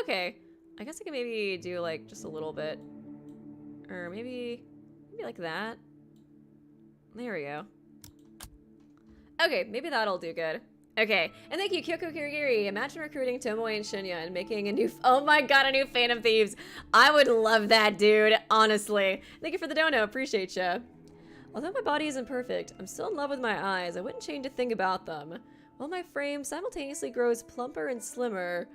Okay, I guess I can maybe do like just a little bit, or maybe like that. There we go. Okay, maybe that'll do good. Okay, and thank you, Kyoko Kirigiri. Imagine recruiting Tomoe and Shinya and making a new, oh my god, a new Phantom Thieves. I would love that, dude, honestly. Thank you for the dono, appreciate ya. Although my body isn't perfect, I'm still in love with my eyes. I wouldn't change a thing about them. While my frame simultaneously grows plumper and slimmer,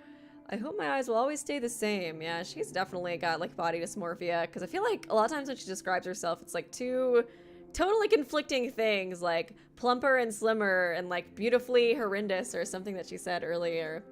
I hope my eyes will always stay the same. Yeah, she's definitely got like body dysmorphia, because I feel like a lot of times when she describes herself, it's like too totally conflicting things, like plumper and slimmer and like beautifully horrendous or something that she said earlier.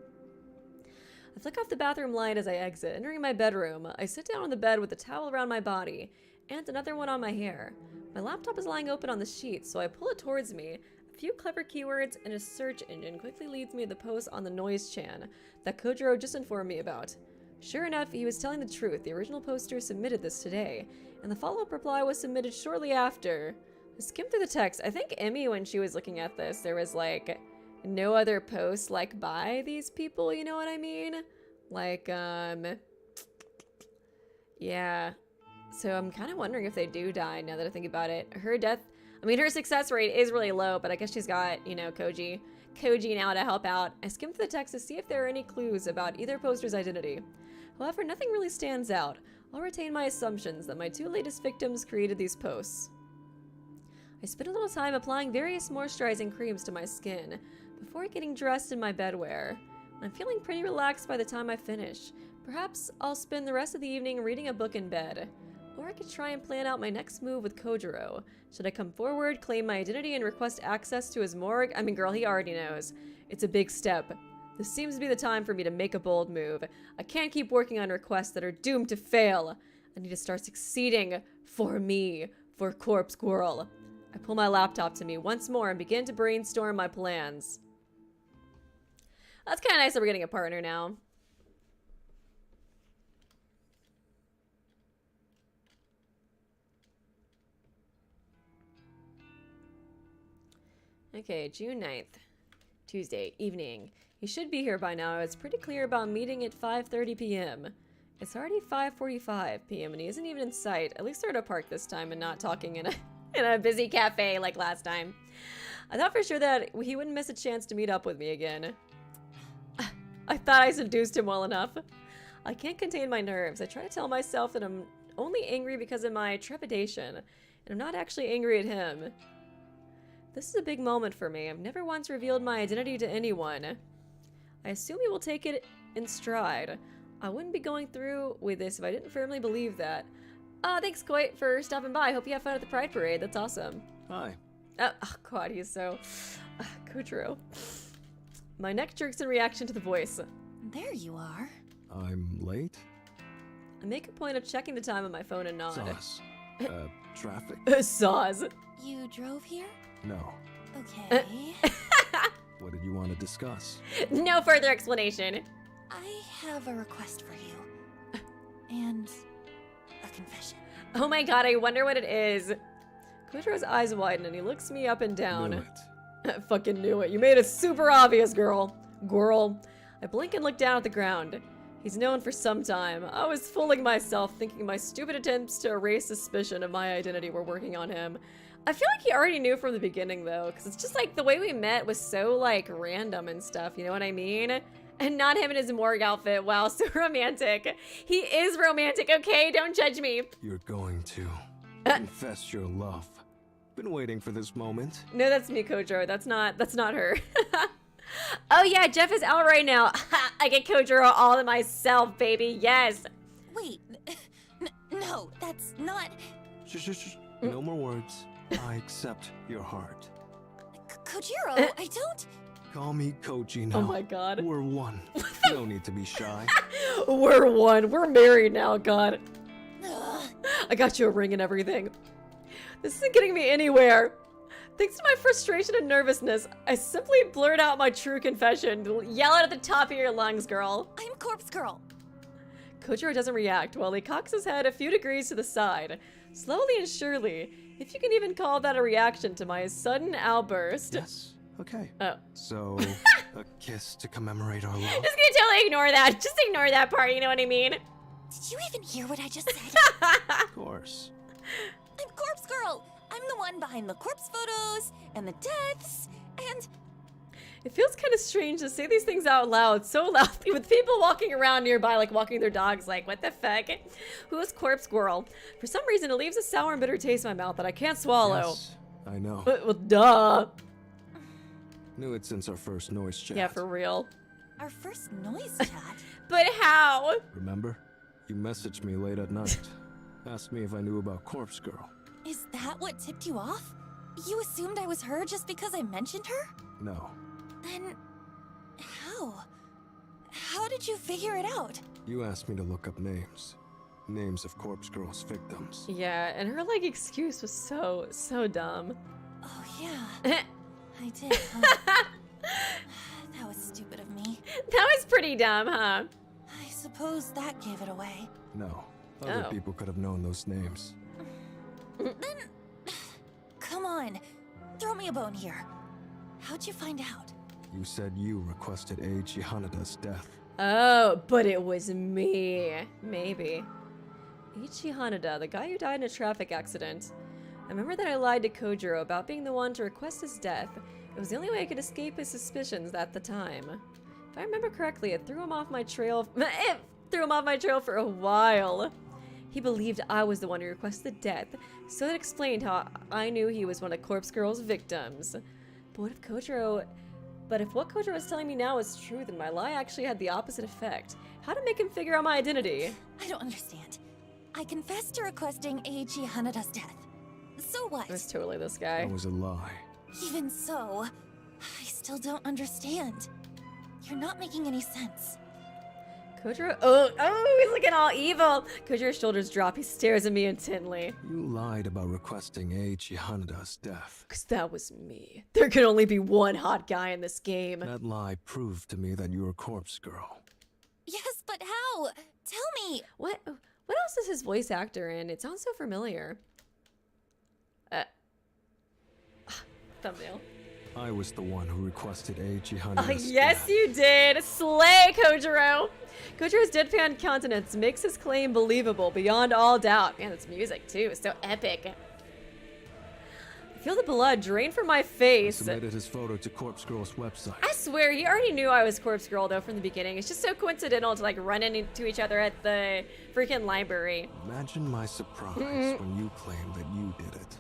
I flick off the bathroom light as I exit. Entering my bedroom, I sit down on the bed with a towel around my body and another one on my hair. My laptop is lying open on the sheet, so I pull it towards me. A few clever keywords and a search engine quickly leads me to the post on the Newz chan that Kojiro just informed me about. Sure enough, he was telling the truth. The original poster submitted this today, and the follow-up reply was submitted shortly after. I skimmed through the text. I think Emmy, when she was looking at this, there was like no other posts like by these people, you know what I mean? Like, yeah. So I'm kind of wondering if they do die now that I think about it. Her death, I mean, her success rate is really low, but I guess she's got, you know, Koji now to help out. I skimmed through the text to see if there are any clues about either poster's identity. However, nothing really stands out. I'll retain my assumptions that my two latest victims created these posts. I spent a little time applying various moisturizing creams to my skin before getting dressed in my bedwear. I'm feeling pretty relaxed by the time I finish. Perhaps I'll spend the rest of the evening reading a book in bed. Or I could try and plan out my next move with Kojiro. Should I come forward, claim my identity, and request access to his morgue? I mean, girl, he already knows. It's a big step. This seems to be the time for me to make a bold move. I can't keep working on requests that are doomed to fail. I need to start succeeding for me, for Corpse Squirrel. I pull my laptop to me once more and begin to brainstorm my plans. That's kind of nice that we're getting a partner now. Okay, June 9th. Tuesday, evening. He should be here by now. It's pretty clear about meeting at 5:30 p.m. It's already 5:45 p.m. and he isn't even in sight. At least they're at a park this time and not talking in a busy cafe like last time. I thought for sure that he wouldn't miss a chance to meet up with me again. I thought I seduced him well enough. I can't contain my nerves. I try to tell myself that I'm only angry because of my trepidation, and I'm not actually angry at him. This is a big moment for me. I've never once revealed my identity to anyone. I assume he will take it in stride. I wouldn't be going through with this if I didn't firmly believe that. Thanks, Coit, for stopping by. Hope you have fun at the Pride Parade. That's awesome. Hi. Oh, God, he's so... Kojiro. My neck jerks in reaction to the voice. There you are. I'm late? I make a point of checking the time on my phone and nod. Sauce. Traffic? Saws. You drove here? No. Okay. What did you want to discuss? No further explanation. I have a request for you. And a confession. Oh my god, I wonder what it is. Kojiro's eyes widen and he looks me up and down. Knew it. Fucking knew it. You made it super obvious, girl. Girl. I blink and look down at the ground. He's known for some time. I was fooling myself, thinking my stupid attempts to erase suspicion of my identity were working on him. I feel like he already knew from the beginning, though, because it's just like the way we met was so, like, random and stuff, you know what I mean? And not him in his morgue outfit. Wow, so romantic. He is romantic, okay? Don't judge me. You're going to confess your love. Been waiting for this moment. No, that's me, Kojiro. That's not her. Oh yeah, Jeff is out right now. I get Kojiro all to myself, baby. Yes. Wait. No, that's not... Shh. No more words. I accept your heart. Kojiro, I don't... Call me Koji now. Oh my god. We're one. No need to be shy. We're one. We're married now, God. Ugh. I got you a ring and everything. This isn't getting me anywhere. Thanks to my frustration and nervousness, I simply blurt out my true confession. Yell it at the top of your lungs, girl. I'm Corpse Girl. Kojiro doesn't react while he cocks his head a few degrees to the side. Slowly and surely, if you can even call that a reaction to my sudden outburst. Yes. Okay. Oh. So, a kiss to commemorate our love. Just gonna totally ignore that. Just ignore that part, you know what I mean? Did you even hear what I just said? Of course. I'm Corpse Girl. I'm the one behind the corpse photos and the deaths and... It feels kind of strange to say these things out loud, so loudly, with people walking around nearby, like walking their dogs, like, what the fuck? Who's Corpse Squirrel? For some reason, it leaves a sour and bitter taste in my mouth that I can't swallow. Yes, I know. Well, duh. Knew it since our first noise chat. Yeah, for real. Our first noise chat? But how? Remember? You messaged me late at night. Asked me if I knew about Corpse Girl. Is that what tipped you off? You assumed I was her just because I mentioned her? No. Then... how? How did you figure it out? You asked me to look up names. Names of Corpse Girl's victims. Yeah, and her like excuse was so dumb. Oh yeah, I did, huh? That was stupid of me. That was pretty dumb, huh? I suppose that gave it away. No. Other Oh. people could have known those names. Then... come on, throw me a bone here. How'd you find out? You said you requested Eiichi Hanada's death. Oh, but it was me. Maybe. Eiichi Hanada, the guy who died in a traffic accident. I remember that I lied to Kojiro about being the one to request his death. It was the only way I could escape his suspicions at the time. If I remember correctly, it threw him off my trail. It threw him off my trail for a while. He believed I was the one who requested death, so that explained how I knew he was one of Corpse Girl's victims. But if what Kojiro is telling me now is true, then my lie actually had the opposite effect. How to make him figure out my identity? I don't understand. I confessed to requesting Eiichi Hanada's death. So what? It was totally this guy. That was a lie. Even so, I still don't understand. You're not making any sense. Kojiro, oh, he's looking all evil. Kojiro's shoulders drop. He stares at me intently. You lied about requesting Eiichi Hanada's death. Cause that was me. There can only be one hot guy in this game. That lie proved to me that you were Corpse Girl. Yes, but how? Tell me! What else is his voice actor in? It sounds so familiar. Thumbnail. I was the one who requested Eiichi Oh, Hanada's yes, death. you did. Slay, Kojiro. Kojiro's deadpan countenance makes his claim believable beyond all doubt. Man, this music too is so epic. I feel the blood drain from my face. Submitted his photo to Corpse Girl's website. I swear, he already knew I was Corpse Girl though from the beginning. It's just so coincidental to like run into each other at the freaking library. Imagine my surprise when you claimed that you did it.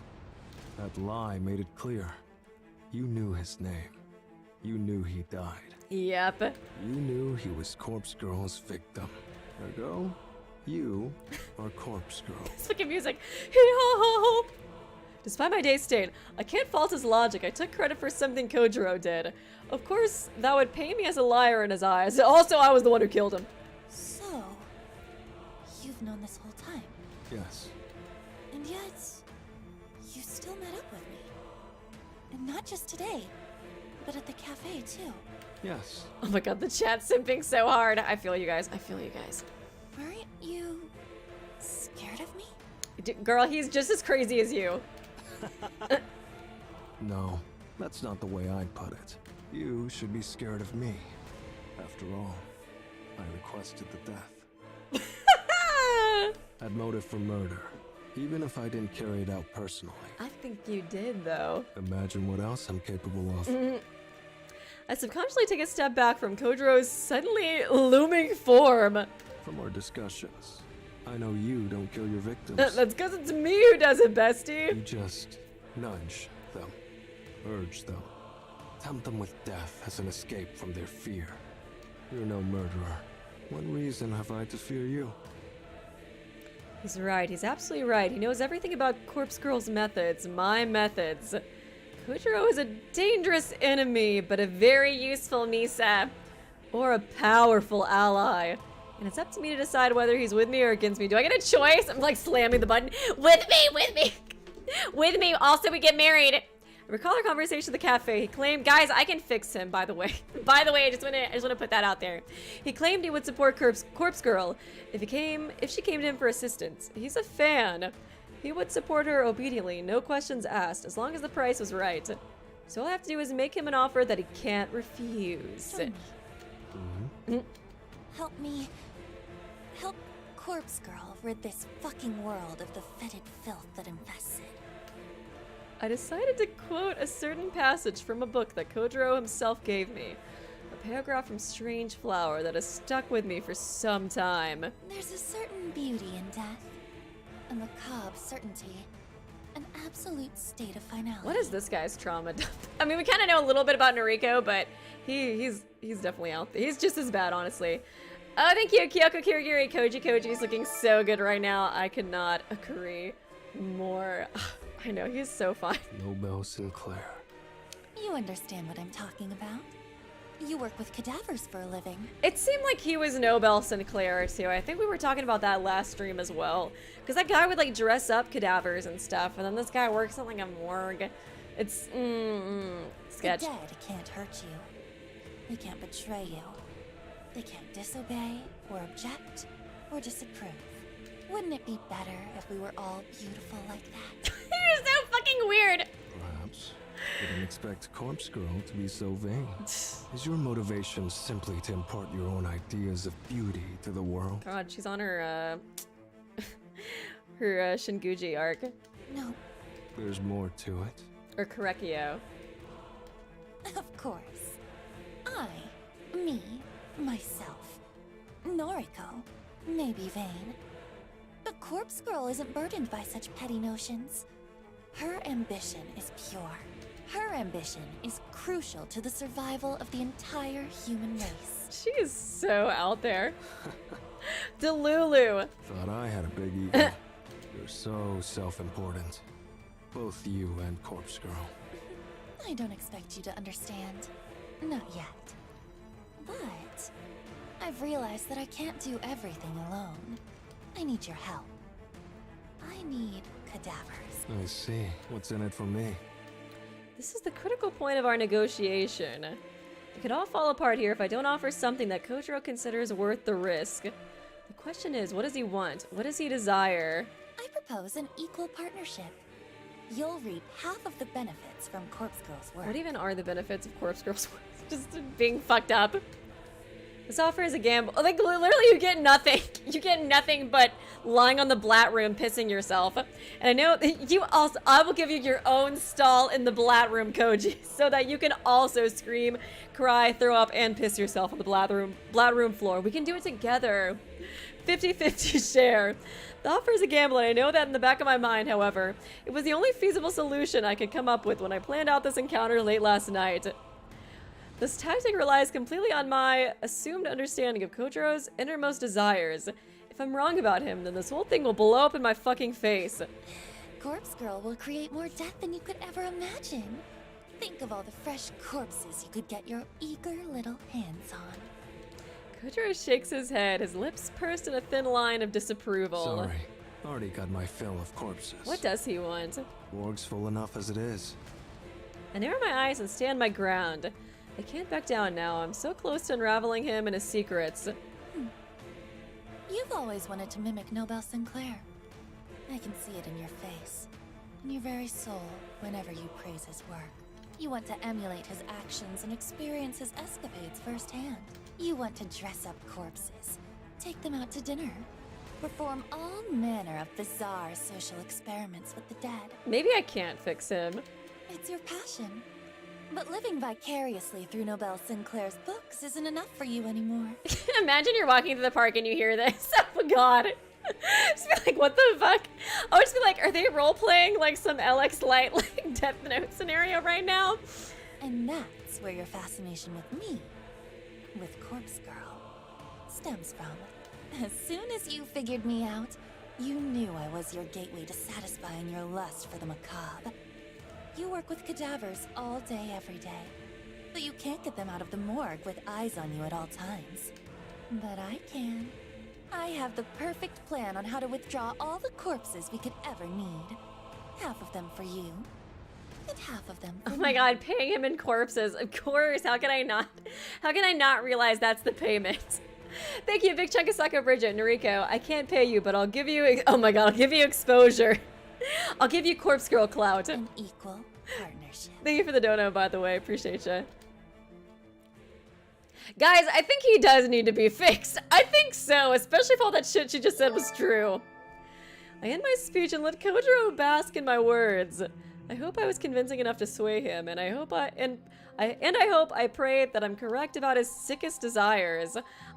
That lie made it clear. You knew his name. You knew he died. Yep. You knew he was Corpse Girl's victim. Ergo, you are Corpse Girl. This fucking music. Despite my day's state, I can't fault his logic. I took credit for something Kojiro did. Of course, that would paint me as a liar in his eyes. Also, I was the one who killed him. So, you've known this whole time. Yes. And yet, you still met up with me. And not just today, but at the cafe too. Yes. Oh my god, the chat's simping so hard. I feel you guys. I feel you guys. Weren't you scared of me? Girl, he's just as crazy as you. No, that's not the way I'd put it. You should be scared of me. After all, I requested the death. Had motive for murder, even if I didn't carry it out personally. I think you did, though. Imagine what else I'm capable of. I subconsciously take a step back from Kojiro's suddenly looming form. From our discussions, I know you don't kill your victims. That's because it's me who does it, You bestie. just nudge them, urge them, tempt them with death as an escape from their fear. You're no murderer. What reason have I to fear you? He's right. He's absolutely right. He knows everything about Corpse Girl's methods, my methods. Kojiro is a dangerous enemy, but a very useful Misa. Or a powerful ally. And it's up to me to decide whether he's with me or against me. Do I get a choice? I'm like slamming the button. With me, with me. With me. Also, we get married. I recall our conversation at the cafe. He claimed, guys, I can fix him, by the way. By the way, I just want to put that out there. He claimed he would support Corpse Girl if she came to him for assistance. He's a fan. He would support her obediently, no questions asked, as long as the price was right. So all I have to do is make him an offer that he can't refuse. Help me. Help Corpse Girl rid this fucking world of the fetid filth that infests it. I decided to quote a certain passage from a book that Kojiro himself gave me. A paragraph from Strange Flower that has stuck with me for some time. There's a certain beauty in death, a macabre certainty, an absolute state of finality. What is this guy's trauma? I mean, we kind of know a little bit about Noriko, but he's definitely out there. He's just as bad, honestly. Oh, thank you, Kyoko Kirigiri. Koji is looking so good right now. I could not agree more. I know, he's so fun. Nobel Sinclair. You understand what I'm talking about. You work with cadavers for a living. It seemed like he was Nobel Sinclair too. I think we were talking about that last stream as well. Because that guy would like dress up cadavers and stuff, and then this guy works at like a morgue. It's sketch. The dead can't hurt you. They can't betray you. They can't disobey or object or disapprove. Wouldn't it be better if we were all beautiful like that? You're so fucking weird. Perhaps. Didn't expect Corpse Girl to be so vain. Is your motivation simply to impart your own ideas of beauty to the world? God, she's on her her Shinguji arc. No, There's more to it. Or Korekio. of course. Me, myself, Noriko, may be vain. But Corpse Girl isn't burdened by such petty notions. Her ambition is pure. Her ambition is crucial to the survival of the entire human race. She is so out there. Delulu. Thought I had a big ego. You're so self-important. Both you and Corpse Girl. I don't expect you to understand. Not yet. But I've realized that I can't do everything alone. I need your help. I need cadavers. I see. What's in it for me? This is the critical point of our negotiation. It could all fall apart here if I don't offer something that Kojiro considers worth the risk. The question is, what does he want? What does he desire? I propose an equal partnership. You'll reap half of the benefits from Corpse Girl's work. What even are the benefits of Corpse Girl's work? Just being fucked up. This offer is a gamble. Like, literally, you get nothing. You get nothing but lying on the Blat room, pissing yourself. And I know that you also, I will give you your own stall in the Blat room, Koji, so that you can also scream, cry, throw up, and piss yourself on the Blat room floor. We can do it together. 50-50 share. The offer is a gamble, and I know that in the back of my mind, however. It was the only feasible solution I could come up with when I planned out this encounter late last night. This tactic relies completely on my assumed understanding of Kojiro's innermost desires. If I'm wrong about him, then this whole thing will blow up in my fucking face. Corpse Girl will create more death than you could ever imagine. Think of all the fresh corpses you could get your eager little hands on. Kojiro shakes his head, his lips pursed in a thin line of disapproval. Sorry. Already got my fill of corpses. What does he want? Morgue's full enough as it is. I narrow my eyes and stand my ground. I can't back down now. I'm so close to unraveling him and his secrets. You've always wanted to mimic Nobel Sinclair. I can see it in your face, in your very soul, whenever you praise his work. You want to emulate his actions and experience his escapades firsthand. You want to dress up corpses, take them out to dinner, perform all manner of bizarre social experiments with the dead. Maybe I can't fix him. It's your passion. But living vicariously through Nobel Sinclair's books isn't enough for you anymore. Imagine you're walking through the park and you hear this. Oh my god. Just be like, what the fuck? I would just be like, are they role-playing like some LX Light like Death Note scenario right now? And that's where your fascination with me, with Corpse Girl, stems from. As soon as you figured me out, you knew I was your gateway to satisfying your lust for the macabre. You work with cadavers all day, every day. But you can't get them out of the morgue with eyes on you at all times. But I can. I have the perfect plan on how to withdraw all the corpses we could ever need. Half of them for you, and half of them for Oh my me. god, paying him in corpses. Of course, how can I not realize that's the payment? Thank you, Big Chunk of Saka Bridget, Noriko. I can't pay you, but I'll give you, oh my god, I'll give you exposure. I'll give you Corpse Girl clout. An equal partnership. Thank you for the dono, by the way. Appreciate you. Guys, I think he does need to be fixed. I think so, especially if all that shit she just said was true. I end my speech and let Kojiro bask in my words. I hope I was convincing enough to sway him, and I hope I pray that I'm correct about his sickest desires.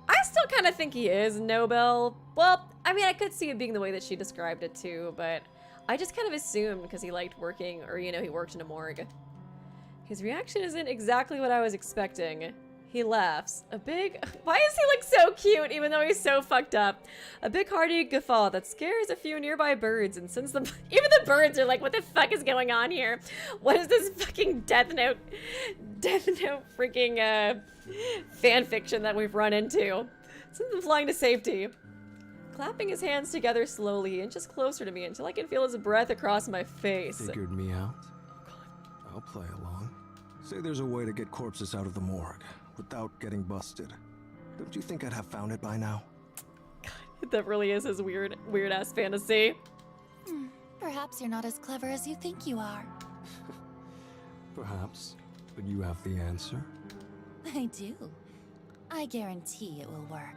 I still kind of think he is Nobel. Well, I mean, I could see it being the way that she described it too, but I just kind of assumed because he liked working, or you know, he worked in a morgue. His reaction isn't exactly what I was expecting. He laughs. Why is he like so cute even though he's so fucked up? A big hearty guffaw that scares a few nearby birds and sends them, even the birds are like, what the fuck is going on here? What is this fucking Death Note freaking fan fiction that we've run into? Sends them flying to safety. Clapping his hands together slowly, he inches closer to me until I can feel his breath across my face. Figured me out? I'll play along. Say there's a way to get corpses out of the morgue without getting busted. Don't you think I'd have found it by now? God, that really is his weird ass fantasy. Perhaps you're not as clever as you think you are. Perhaps, but you have the answer. I do. I guarantee it will work.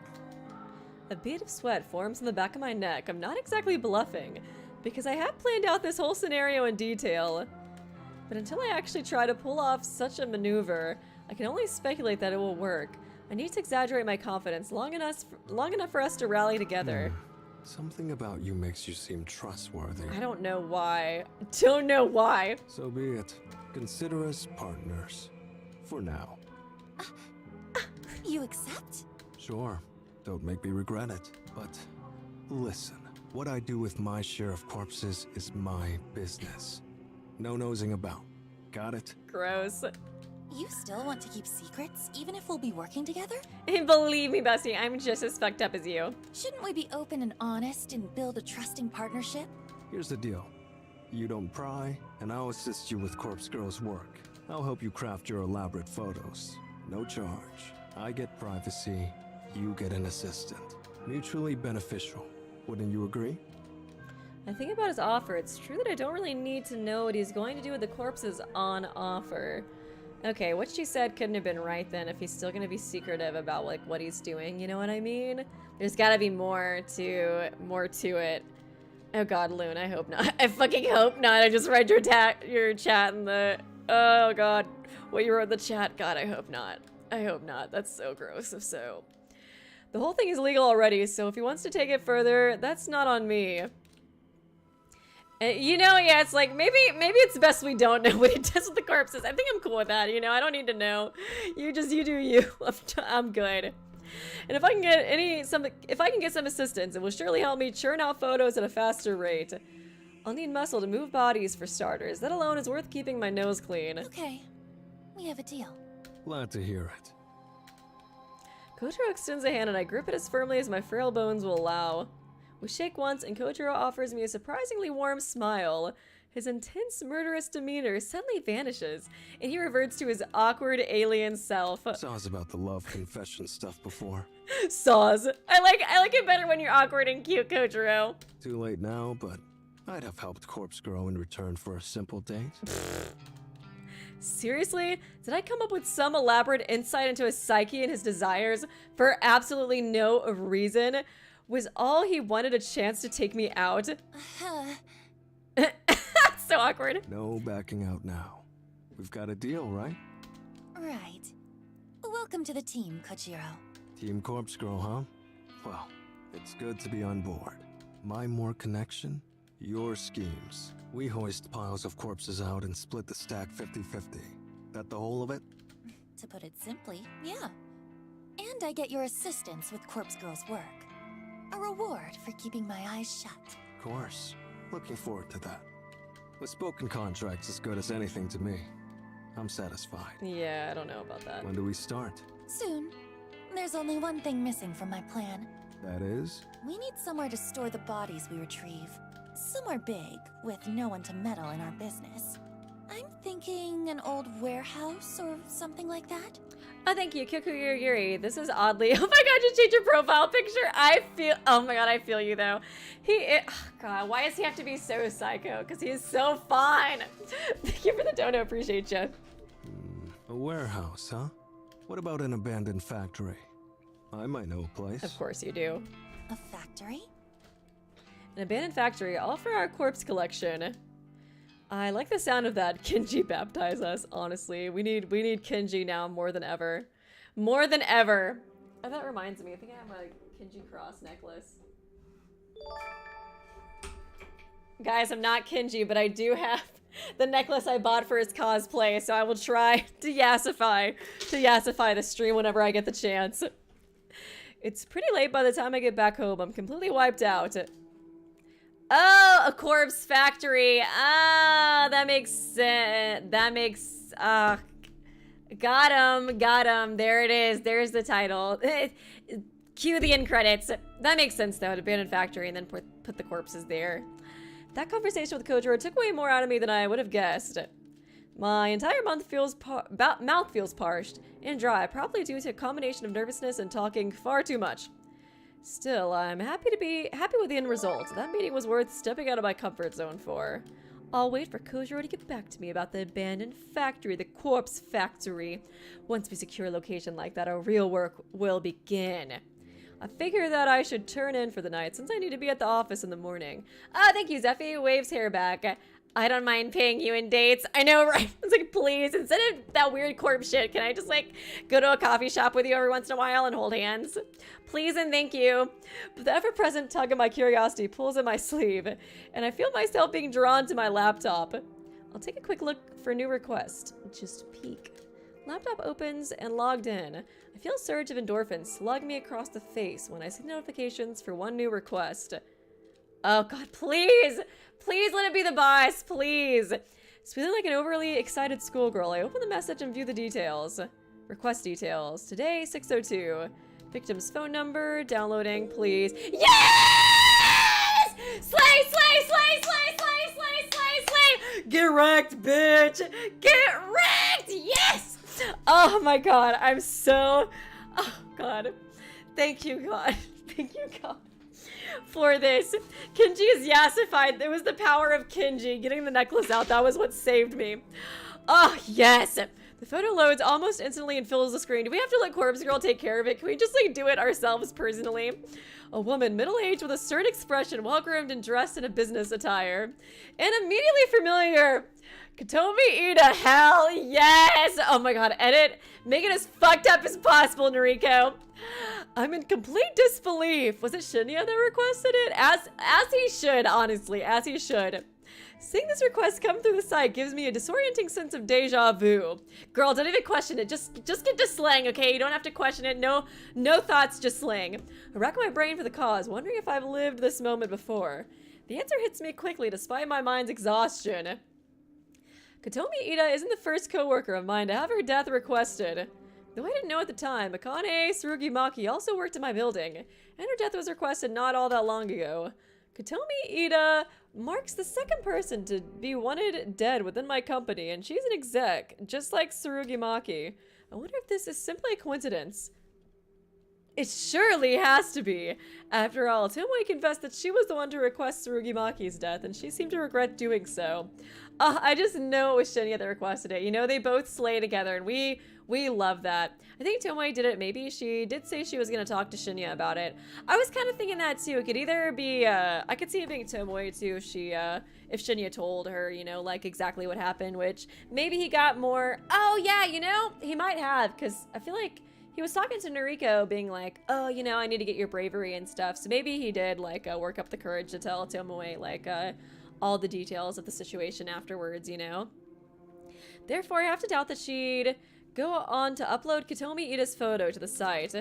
A bead of sweat forms in the back of my neck. I'm not exactly bluffing, because I have planned out this whole scenario in detail. But until I actually try to pull off such a maneuver, I can only speculate that it will work. I need to exaggerate my confidence long enough for us to rally together. Something about you makes you seem trustworthy. I don't know why. Don't know why. So be it. Consider us partners. For now. You accept? Sure. Don't make me regret it. But listen, what I do with my share of corpses is my business. No nosing about. Got it? Gross. You still want to keep secrets, even if we'll be working together? And believe me, Bessie, I'm just as fucked up as you. Shouldn't we be open and honest and build a trusting partnership? Here's the deal. You don't pry, and I'll assist you with Corpse Girl's work. I'll help you craft your elaborate photos. No charge. I get privacy, you get an assistant. Mutually beneficial. Wouldn't you agree? I think about his offer. It's true that I don't really need to know what he's going to do with the corpses on offer. Okay, what she said couldn't have been right then if he's still going to be secretive about like what he's doing, you know what I mean? There's got to be more to it. Oh god, Loon, I hope not. I fucking hope not. I just read your chat in the... Oh god, what you wrote in the chat. God, I hope not. I hope not. That's so gross if so. The whole thing is legal already, so if he wants to take it further, that's not on me. You know, yeah, it's like, maybe it's best we don't know what he does with the corpses. I think I'm cool with that, you know? I don't need to know. You do you. I'm good. And if I can get some assistance, it will surely help me churn out photos at a faster rate. I'll need muscle to move bodies for starters. That alone is worth keeping my nose clean. Okay, we have a deal. Glad to hear it. Kojiro extends a hand and I grip it as firmly as my frail bones will allow. We shake once and Kojiro offers me a surprisingly warm smile. His intense, murderous demeanor suddenly vanishes, and he reverts to his awkward alien self. Saws about the love confession stuff before. Saws. I like it better when you're awkward and cute, Kojiro. Too late now, but I'd have helped Corpse Girl in return for a simple date. Seriously? Did I come up with some elaborate insight into his psyche and his desires for absolutely no reason? Was all he wanted a chance to take me out? So awkward. No backing out now. We've got a deal, right? Right. Welcome to the team, Kojiro. Team Corpse Girl, huh? Well, it's good to be on board. My more connection, your schemes. We hoist piles of corpses out and split the stack 50-50. That the whole of it? To put it simply, yeah. And I get your assistance with Corpse Girl's work. A reward for keeping my eyes shut. Of course. Looking forward to that. A spoken contract's as good as anything to me. I'm satisfied. Yeah, I don't know about that. When do we start? Soon. There's only one thing missing from my plan. That is? We need somewhere to store the bodies we retrieve. Somewhere big, with no one to meddle in our business. I'm thinking an old warehouse or something like that. Oh, thank you, Yuri. This is oddly... Oh my god, you changed your profile picture. Oh my god, I feel you though. Oh god, why does he have to be so psycho? Because he is so fine. Thank you for the dono, appreciate you. A warehouse, huh? What about an abandoned factory? I might know a place. Of course you do. A factory? An abandoned factory, all for our corpse collection. I like the sound of that. Kenji baptize us, honestly. We need Kenji now more than ever. More than ever. Oh, that reminds me. I think I have a Kenji cross necklace. Guys, I'm not Kenji, but I do have the necklace I bought for his cosplay, so I will try to yassify the stream whenever I get the chance. It's pretty late by the time I get back home. I'm completely wiped out. Oh, a corpse factory. Ah, that makes sense. Got him. There it is. There's the title. Cue the end credits. That makes sense, though. An abandoned factory and then put the corpses there. That conversation with Kojiro took way more out of me than I would have guessed. My entire mouth feels parched and dry, probably due to a combination of nervousness and talking far too much. Still, I'm happy with the end result. That meeting was worth stepping out of my comfort zone for. I'll wait for Kojiro to get back to me about the abandoned factory, the corpse factory. Once we secure a location like that, our real work will begin. I figure that I should turn in for the night since I need to be at the office in the morning. Thank you, Zeffy. Waves hair back. I don't mind paying you in dates. I know, right? It's like, please, instead of that weird corpse shit, can I just, like, go to a coffee shop with you every once in a while and hold hands? Please and thank you. But the ever-present tug of my curiosity pulls at my sleeve, and I feel myself being drawn to my laptop. I'll take a quick look for new request. Just peek. Laptop opens and logged in. I feel a surge of endorphins slug me across the face when I see notifications for one new request. Oh god, please! Please let it be the boss, please! Feeling like an overly excited schoolgirl, I open the message and view the details. Request details. Today, 6:02. Victim's phone number. Downloading, please. Yes! Slay, slay, slay, slay, slay, slay, slay, slay! Get wrecked, bitch! Get wrecked! Yes! Oh my god, I'm so... Oh god. Thank you, God. Thank you, God, for this. Kinji is yassified. It was the power of Kinji getting the necklace out. That was what saved me. Oh, yes. The photo loads almost instantly and fills the screen. Do we have to let Corpse Girl take care of it? Can we just, like, do it ourselves personally? A woman, middle-aged with a stern expression, well-groomed and dressed in a business attire. And immediately familiar. Kotomi Ida, hell yes! Oh my god, edit. Make it as fucked up as possible, Noriko. I'm in complete disbelief. Was it Shinya that requested it? As he should, honestly, as he should. Seeing this request come through the site gives me a disorienting sense of deja vu. Girl, don't even question it. Just get to slang, okay? You don't have to question it. No thoughts, just slang. I rack my brain for the cause, wondering if I've lived this moment before. The answer hits me quickly despite my mind's exhaustion. Kotomi Ida isn't the first co-worker of mine to have her death requested. Though I didn't know at the time, Akane Tsurugimaki also worked in my building, and her death was requested not all that long ago. Kotomi Ida marks the second person to be wanted dead within my company, and she's an exec, just like Tsurugimaki. I wonder if this is simply a coincidence. It surely has to be. After all, Tomoe confessed that she was the one to request Tsurugimaki's death, and she seemed to regret doing so. I just know it was Shinya that requested it. You know, they both slay together, and we love that. I think Tomoe did it. Maybe she did say she was going to talk to Shinya about it. I was kind of thinking that, too. It could either be, I could see it being Tomoe, too, if Shinya told her, you know, like, exactly what happened, which maybe he got more... Oh, yeah, you know, he might have, because I feel like he was talking to Noriko, being like, oh, you know, I need to get your bravery and stuff. So maybe he did, like, work up the courage to tell Tomoe, like, all the details of the situation afterwards, you know? Therefore, I have to doubt that she'd go on to upload Kotomi Ida's photo to the site.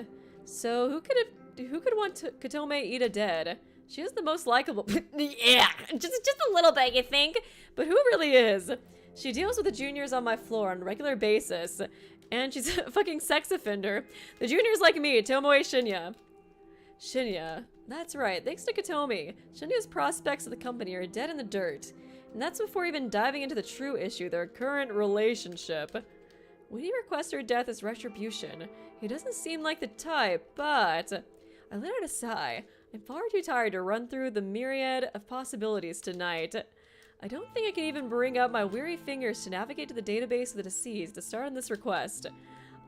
So who could want Kotomi Ida dead? She is the most likable. Yeah, just a little bit, you think? But who really is? She deals with the juniors on my floor on a regular basis. And she's a fucking sex offender. The juniors like me, Tomoe Shinya. Shinya. That's right, thanks to Kotomi, Shinya's prospects of the company are dead in the dirt. And that's before even diving into the true issue, their current relationship. When he requests her death as retribution, he doesn't seem like the type, but... I let out a sigh. I'm far too tired to run through the myriad of possibilities tonight. I don't think I can even bring up my weary fingers to navigate to the database of the deceased to start on this request.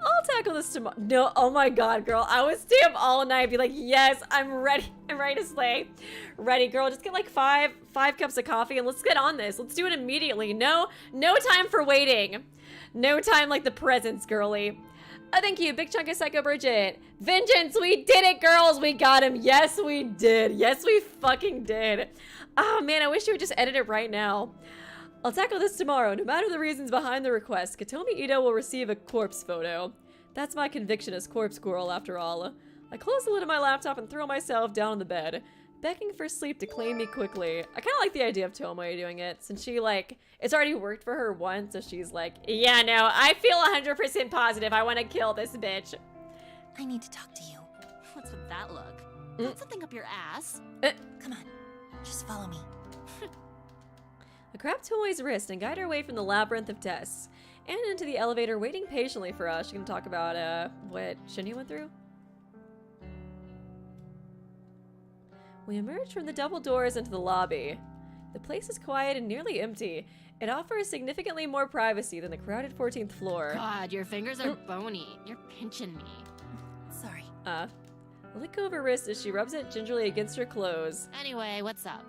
I'll tackle this tomorrow. No, oh my god, girl. I would stay up all night, be like, yes, I'm ready. I'm ready to slay. Ready, girl. Just get like five cups of coffee and let's get on this. Let's do it immediately. No time for waiting. No time like the presents, girly. Oh, thank you. Big chunk of Psycho Bridget. Vengeance, we did it, girls. We got him. Yes, we did. Yes, we fucking did. Oh, man, I wish you would just edit it right now. I'll tackle this tomorrow. No matter the reasons behind the request, Katomi Ito will receive a corpse photo. That's my conviction as corpse girl, after all. I close the lid of my laptop and throw myself down on the bed, begging for sleep to claim me quickly. I kind of like the idea of Tomoe doing it, since she, like, it's already worked for her once, so she's like, yeah, no, I feel 100% positive I want to kill this bitch. I need to talk to you. What's with that look? Got something up your ass? Come on, just follow me. I grab Tomoe's wrist and guide her away from the labyrinth of desks, and into the elevator waiting patiently for us. She's gonna talk about, what Shinya went through? We emerge from the double doors into the lobby. The place is quiet and nearly empty. It offers significantly more privacy than the crowded 14th floor. God, your fingers are bony. You're pinching me. Sorry. I lick over her wrist as she rubs it gingerly against her clothes. Anyway, what's up?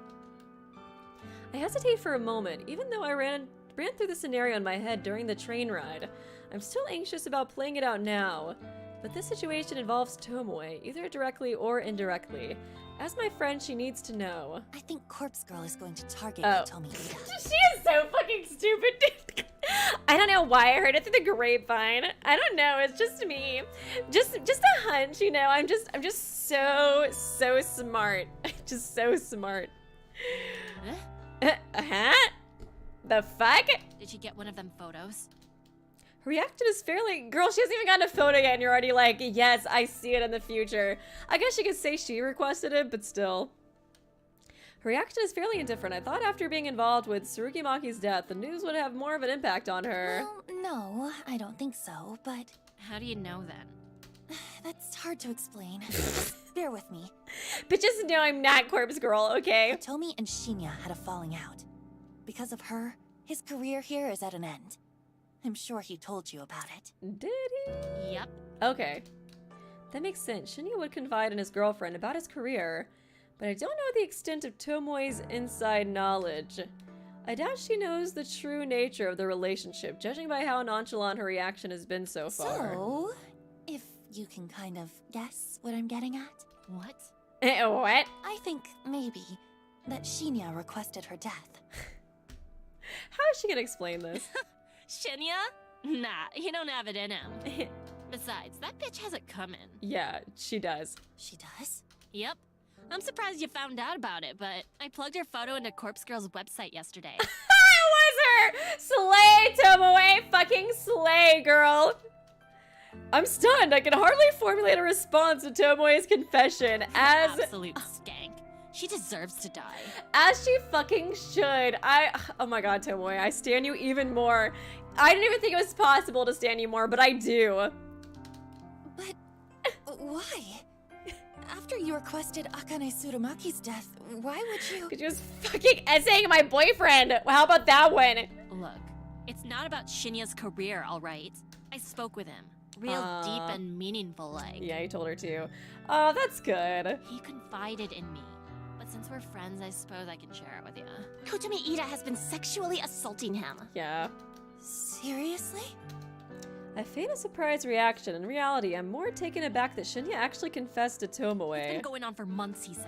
I hesitate for a moment, even though I ran through the scenario in my head during the train ride. I'm still anxious about playing it out now, but this situation involves Tomoe, either directly or indirectly. As my friend, she needs to know. I think Corpse Girl is going to target Tomoe Ida. She is so fucking stupid. I don't know why I heard it through the grapevine. I don't know. It's just me. Just a hunch, you know. I'm just so smart. Just so smart. Huh? The fuck? Did you get one of them photos? Her reaction is fairly... Girl, she hasn't even gotten a photo yet and you're already like, yes, I see it in the future. I guess you could say she requested it, but still. Her reaction is fairly indifferent. I thought after being involved with Tsurugimaki's death, the news would have more of an impact on her. Well, no, I don't think so, but... How do you know then? That's hard to explain. Just bear with me. But just know I'm not Corpse Girl, okay? Tomoe and Shinya had a falling out. Because of her, his career here is at an end. I'm sure he told you about it. Did he? Yep. Okay. That makes sense. Shinya would confide in his girlfriend about his career, but I don't know the extent of Tomoe's inside knowledge. I doubt she knows the true nature of the relationship, judging by how nonchalant her reaction has been so far. So, if you can kind of guess what I'm getting at? What? What? I think, maybe, that Shinya requested her death. How is she gonna explain this? Shinya? Nah, he don't have it in him. Besides, that bitch has it coming. Yeah, she does. She does? Yep. I'm surprised you found out about it, but I plugged her photo into Corpse Girl's website yesterday. It was her! Slay, Tomoe! Fucking slay, girl! I'm stunned. I can hardly formulate a response to Tomoe's confession as... Absolute skank. She deserves to die. As she fucking should. Oh my god, Tomoe, I stan you even more. I didn't even think it was possible to stan you more, but I do. But why? After you requested Akane Tsurumaki's death, why would you? Because you was fucking essaying my boyfriend. Well, how about that one? Look, it's not about Shinya's career, alright? I spoke with him. Real deep and meaningful like. Yeah, he told her to. Oh, that's good. He confided in me. But since we're friends, I suppose I can share it with you. Kotomi Ida has been sexually assaulting him. Yeah. Seriously? I feign a surprised reaction. In reality, I'm more taken aback that Shinya actually confessed to Tomoe. It's been going on for months, he says.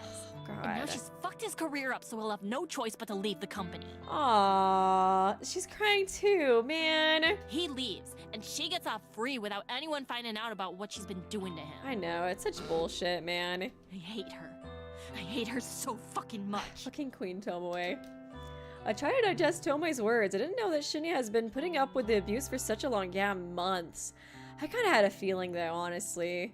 God. And now she's fucked his career up, so he'll have no choice but to leave the company. Aww, she's crying too, man. He leaves, and she gets off free without anyone finding out about what she's been doing to him. I know, it's such bullshit, man. I hate her. I hate her so fucking much. Fucking Queen Tomoe. I try to digest Tomoe's words. I didn't know that Shinya has been putting up with the abuse for such a long, months. I kind of had a feeling though, honestly.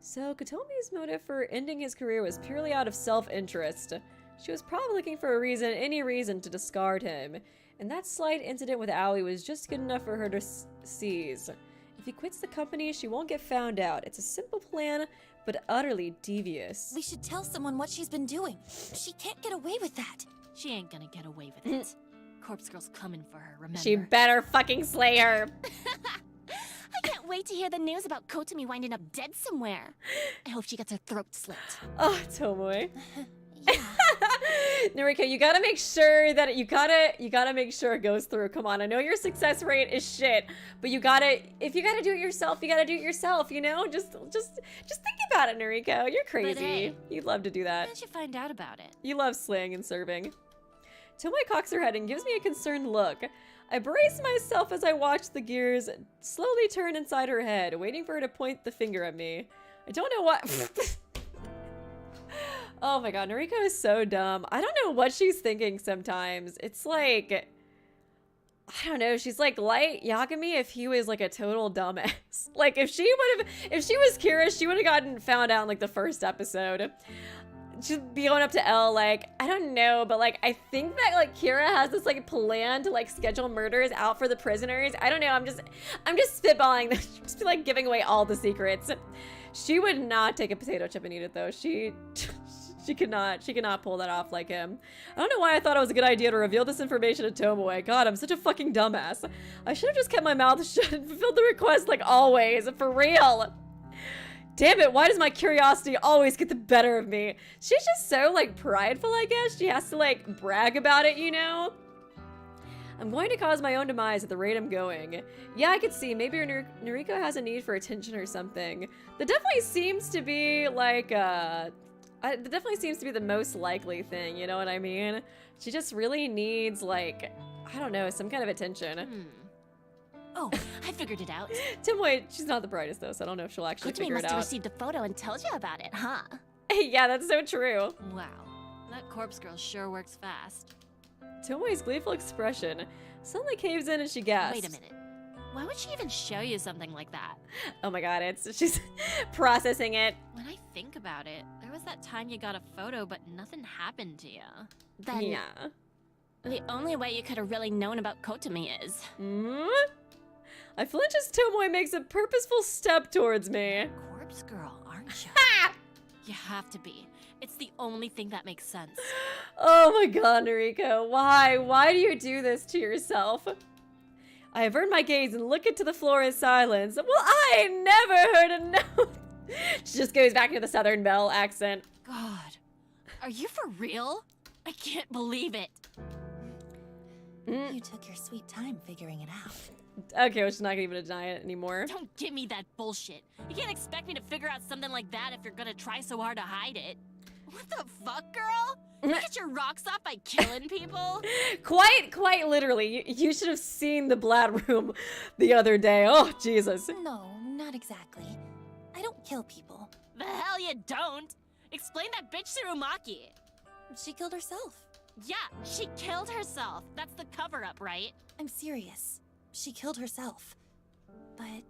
So, Kotomi's motive for ending his career was purely out of self-interest. She was probably looking for a reason, any reason, to discard him. And that slight incident with Aoi was just good enough for her to seize. If he quits the company, she won't get found out. It's a simple plan, but utterly devious. We should tell someone what she's been doing. She can't get away with that. She ain't gonna get away with it. Corpse Girl's coming for her, remember? She better fucking slay her. I can't wait to hear the news about Kotomi winding up dead somewhere. I hope she gets her throat slit. Oh, Tomoe. Yeah. Noriko, you gotta make sure that you gotta make sure it goes through. Come on, I know your success rate is shit, but if you gotta do it yourself, you gotta do it yourself, you know? Just think about it, Noriko. You're crazy. hey, You'd love to do that. How'd you find out about it? You love slaying and serving. Tomoe cocks her head and gives me a concerned look. I brace myself as I watch the gears slowly turn inside her head, waiting for her to point the finger at me. I don't know what... Oh my god, Noriko is so dumb. I don't know what she's thinking sometimes. It's like... I don't know, she's like light Yagami if he was like a total dumbass. Like if she was Kira, she would have gotten found out in like the first episode. She'd be going up to L like, I don't know, but like I think that like Kira has this like plan to like schedule murders out for the prisoners. I don't know, I'm just spitballing this, just like giving away all the secrets. She would not take a potato chip and eat it though. She could not pull that off like him. I don't know why I thought it was a good idea to reveal this information to Tomoe. God, I'm such a fucking dumbass. I should have just kept my mouth shut and fulfilled the request like always, for real. Damn it, why does my curiosity always get the better of me? She's just so like prideful, I guess. She has to like brag about it, you know? I'm going to cause my own demise at the rate I'm going. Yeah, I could see. Maybe Noriko has a need for attention or something. That definitely seems to be like, that definitely seems to be the most likely thing, you know what I mean? She just really needs, like, I don't know, some kind of attention. Oh, I figured it out. Tomoe, she's not the brightest though, so I don't know if she'll actually figure it must have out. received a photo and told you about it, huh? Yeah, that's so true. Wow, that corpse girl sure works fast. Tomoe's gleeful expression suddenly caves in and she gasps. Wait a minute. Why would she even show you something like that? Oh my god, she's processing it. When I think about it, there was that time you got a photo but nothing happened to you. Then Yeah. the only way you could have really known about Kotomi is... I flinch as Tomoe makes a purposeful step towards me. Corpse girl, aren't you? Ha! You have to be. It's the only thing that makes sense. Oh my god, Noriko, why? Why do you do this to yourself? I avert my gaze and look into the floor in silence. Well, I never heard a note. She just goes back into the Southern Belle accent. God, are you for real? I can't believe it. You took your sweet time figuring it out. Okay, well, she's not gonna even deny it anymore. Don't give me that bullshit. You can't expect me to figure out something like that if you're gonna try so hard to hide it. What the fuck, girl? You get your rocks off by killing people? Quite literally. You should have seen the Blad room the other day. Oh, Jesus. No, not exactly. I don't kill people. The hell you don't. Explain that bitch Tsurumaki. She killed herself. Yeah, she killed herself. That's the cover-up, right? I'm serious. She killed herself. But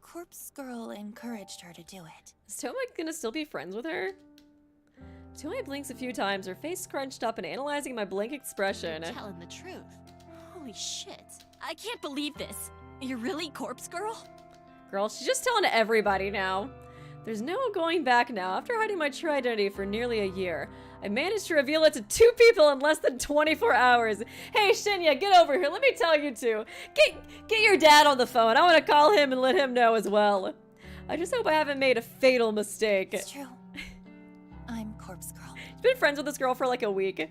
Corpse Girl encouraged her to do it. Is Tomoe gonna still be friends with her? Tomoe blinks a few times, her face scrunched up and analyzing my blank expression. You're telling the truth. Holy shit. I can't believe this. You're really Corpse Girl? Girl, she's just telling everybody now. There's no going back now. After hiding my true identity for nearly a year, I managed to reveal it to 2 people in less than 24 hours. Hey, Shinya, get over here. Let me tell you two. Get your dad on the phone. I want to call him and let him know as well. I just hope I haven't made a fatal mistake. It's true. I'm Corpse Girl. She's been friends with this girl for like a week.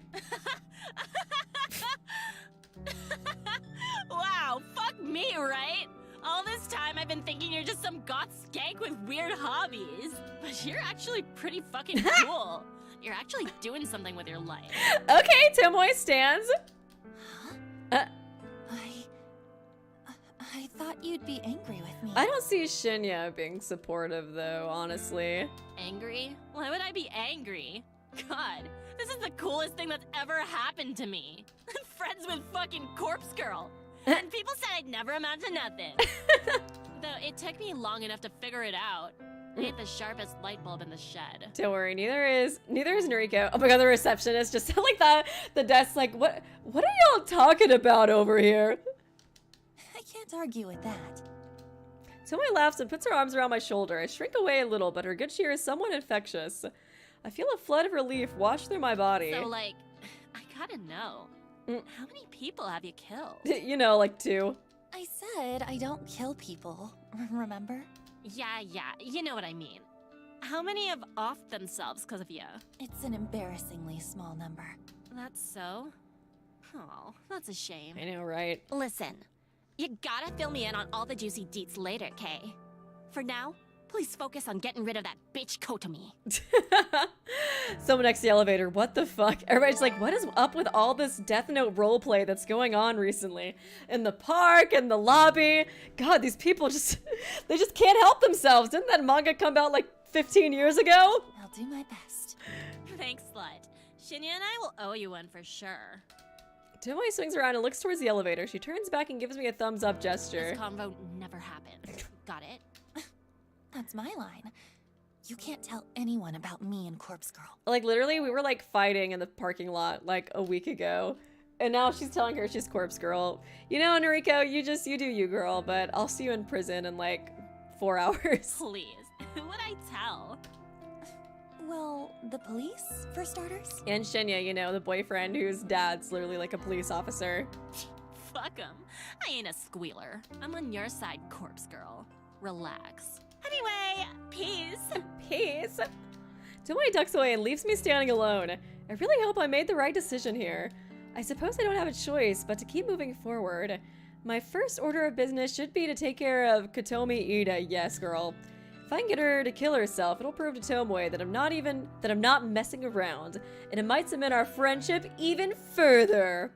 Wow, fuck me, right? All this time I've been thinking you're just some goth skank with weird hobbies. But you're actually pretty fucking cool. You're actually doing something with your life. Okay, Tomoe stands. Huh? I thought you'd be angry with me. I don't see Shinya being supportive though, honestly. Angry? Why would I be angry? God, this is the coolest thing that's ever happened to me. Friends with fucking Corpse Girl. And people said I'd never amount to nothing. Though it took me long enough to figure it out. I ain't the sharpest light bulb in the shed. Don't worry, neither is Noriko. Oh my god, the receptionist just like the desk like, what are y'all talking about over here? I can't argue with that. Tomoe laughs and puts her arms around my shoulder. I shrink away a little, but her good cheer is somewhat infectious. I feel a flood of relief wash through my body. So like, I gotta know. How many people have you killed? You know, like 2. I said I don't kill people, remember? Yeah, you know what I mean. How many have offed themselves because of you? It's an embarrassingly small number. That's so? Oh, that's a shame. I know, right? Listen, you gotta fill me in on all the juicy deets later, Kay. For now, Please focus on getting rid of that bitch Kotomi. Someone next to the elevator. What the fuck? Everybody's like, what is up with all this Death Note roleplay that's going on recently? In the park, in the lobby. God, these people just, they just can't help themselves. Didn't that manga come out like 15 years ago? I'll do my best. Thanks, slut. Shinya and I will owe you one for sure. Tomoe swings around and looks towards the elevator. She turns back and gives me a thumbs up gesture. This convo never happened. Got it? That's my line. You can't tell anyone about me and Corpse Girl. Like, literally, we were, like, fighting in the parking lot, like, a week ago. And now she's telling her she's Corpse Girl. You know, Noriko, you do you, girl, but I'll see you in prison in, like, 4 hours. Please. Who would I tell? Well, the police, for starters? And Shinya, you know, the boyfriend whose dad's literally, like, a police officer. Fuck him. I ain't a squealer. I'm on your side, Corpse Girl. Relax. Anyway, peace. Peace. Tomoe ducks away and leaves me standing alone. I really hope I made the right decision here. I suppose I don't have a choice but to keep moving forward. My first order of business should be to take care of Kotomi Ida, yes girl. If I can get her to kill herself, it'll prove to Tomoe that I'm not messing around, and it might cement our friendship even further.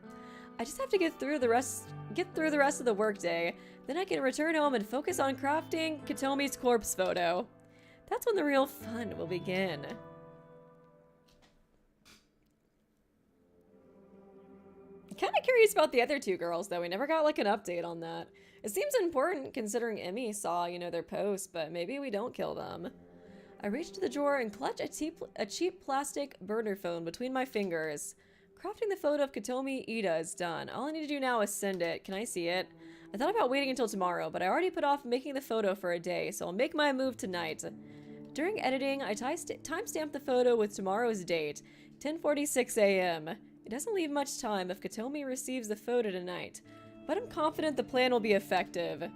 I just have to get through the rest of the workday. Then I can return home and focus on crafting Kotomi's corpse photo. That's when the real fun will begin. I'm kind of curious about the other two girls, though. We never got, like, an update on that. It seems important considering Emmy saw, you know, their post, but maybe we don't kill them. I reach to the drawer and clutch a cheap plastic burner phone between my fingers. Crafting the photo of Kotomi Ida is done. All I need to do now is send it. Can I see it? I thought about waiting until tomorrow, but I already put off making the photo for a day, so I'll make my move tonight. During editing, I timestamp the photo with tomorrow's date, 10:46 a.m. It doesn't leave much time if Kotomi receives the photo tonight, but I'm confident the plan will be effective.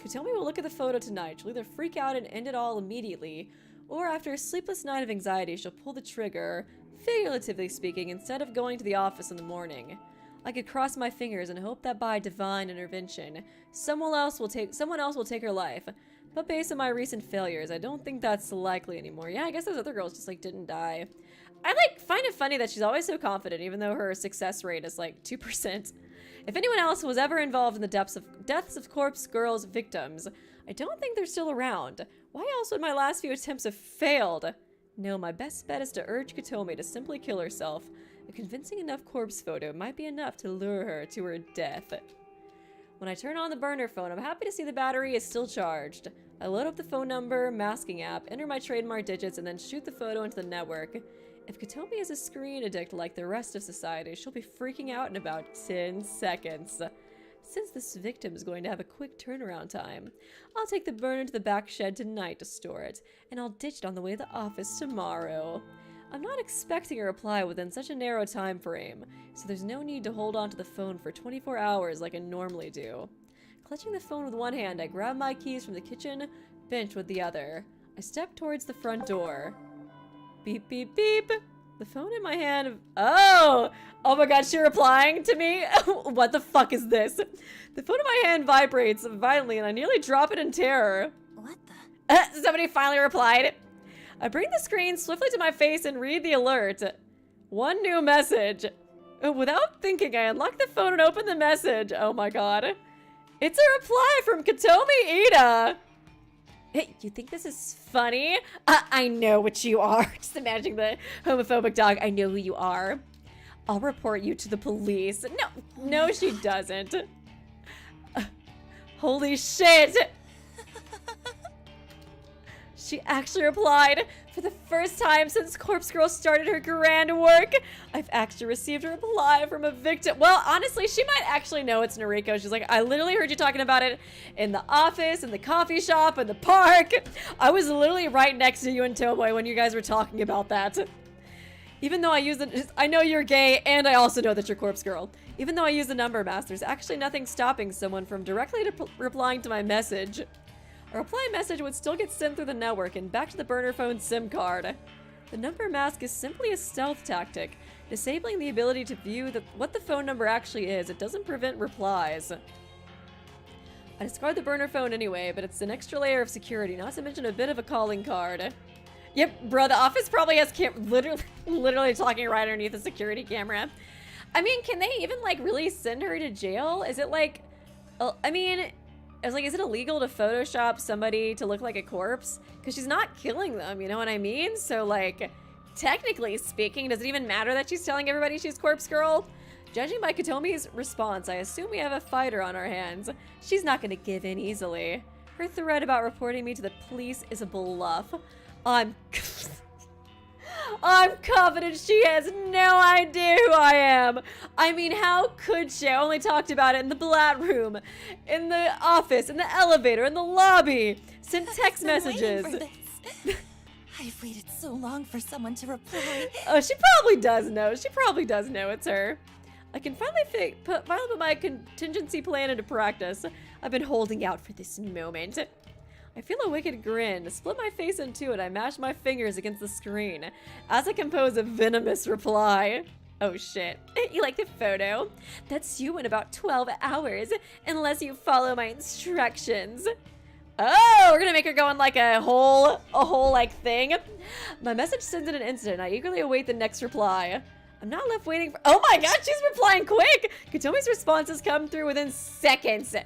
Kotomi will look at the photo tonight. She'll either freak out and end it all immediately, or after a sleepless night of anxiety, she'll pull the trigger, figuratively speaking, instead of going to the office in the morning. I could cross my fingers and hope that by divine intervention, someone else will take her life. But based on my recent failures, I don't think that's likely anymore. Yeah, I guess those other girls just, like, didn't die. I, like, find it funny that she's always so confident, even though her success rate is, like, 2%. If anyone else was ever involved in the deaths of Corpse Girl's victims, I don't think they're still around. Why else would my last few attempts have failed? No, my best bet is to urge Kotomi to simply kill herself. A convincing enough corpse photo might be enough to lure her to her death. When I turn on the burner phone, I'm happy to see the battery is still charged. I load up the phone number, masking app, enter my trademark digits, and then shoot the photo into the network. If Kotomi is a screen addict like the rest of society, she'll be freaking out in about 10 seconds. Since this victim is going to have a quick turnaround time, I'll take the burner to the back shed tonight to store it, and I'll ditch it on the way to the office tomorrow. I'm not expecting a reply within such a narrow time frame, so there's no need to hold on to the phone for 24 hours like I normally do. Clutching the phone with one hand, I grab my keys from the kitchen bench with the other. I step towards the front door. Beep, beep, beep. The phone in my hand. Oh my god, she replying to me? What the fuck is this? The phone in my hand vibrates violently and I nearly drop it in terror. What the? Somebody finally replied. I bring the screen swiftly to my face and read the alert. One new message. Without thinking, I unlock the phone and open the message. Oh my god. It's a reply from Kotomi Ida. Hey, you think this is funny? I know what you are. Just imagining the homophobic dog. I know who you are. I'll report you to the police. No, she doesn't. Holy shit. She actually replied. For the first time since Corpse Girl started her grand work, I've actually received a reply from a victim. Well, honestly, she might actually know it's Noriko. She's like, I literally heard you talking about it in the office, in the coffee shop, in the park. I was literally right next to you and Tomoe when you guys were talking about that. Even though I know you're gay, and I also know that you're Corpse Girl. Even though I use the number mask, there's actually nothing stopping someone from directly replying to my message. A reply message would still get sent through the network and back to the burner phone SIM card. The number mask is simply a stealth tactic, disabling the ability to view what the phone number actually is. It doesn't prevent replies. I discard the burner phone anyway, but it's an extra layer of security, not to mention a bit of a calling card. Yep, bro, the office probably has literally talking right underneath the security camera. I mean, can they even, like, really send her to jail? Is it, like... I mean, is it illegal to Photoshop somebody to look like a corpse? Because she's not killing them, you know what I mean? So, like, technically speaking, does it even matter that she's telling everybody she's Corpse Girl? Judging by Katomi's response, I assume we have a fighter on our hands. She's not going to give in easily. Her threat about reporting me to the police is a bluff. I'm confident she has no idea who I am. I mean, how could she? I only talked about it in the Blat room, in the office, in the elevator, in the lobby. Sent text messages. I've waited so long for someone to reply. Oh, she probably does know. She probably does know it's her. I can finally put my contingency plan into practice. I've been holding out for this moment. I feel a wicked grin. Split my face in two and I mash my fingers against the screen as I compose a venomous reply. Oh shit. You like the photo? That's you in about 12 hours, unless you follow my instructions. Oh, we're gonna make her go on like a whole like thing. My message sends in an instant. I eagerly await the next reply. I'm not left waiting for— oh my god, she's replying quick! Katomi's responses come through within seconds.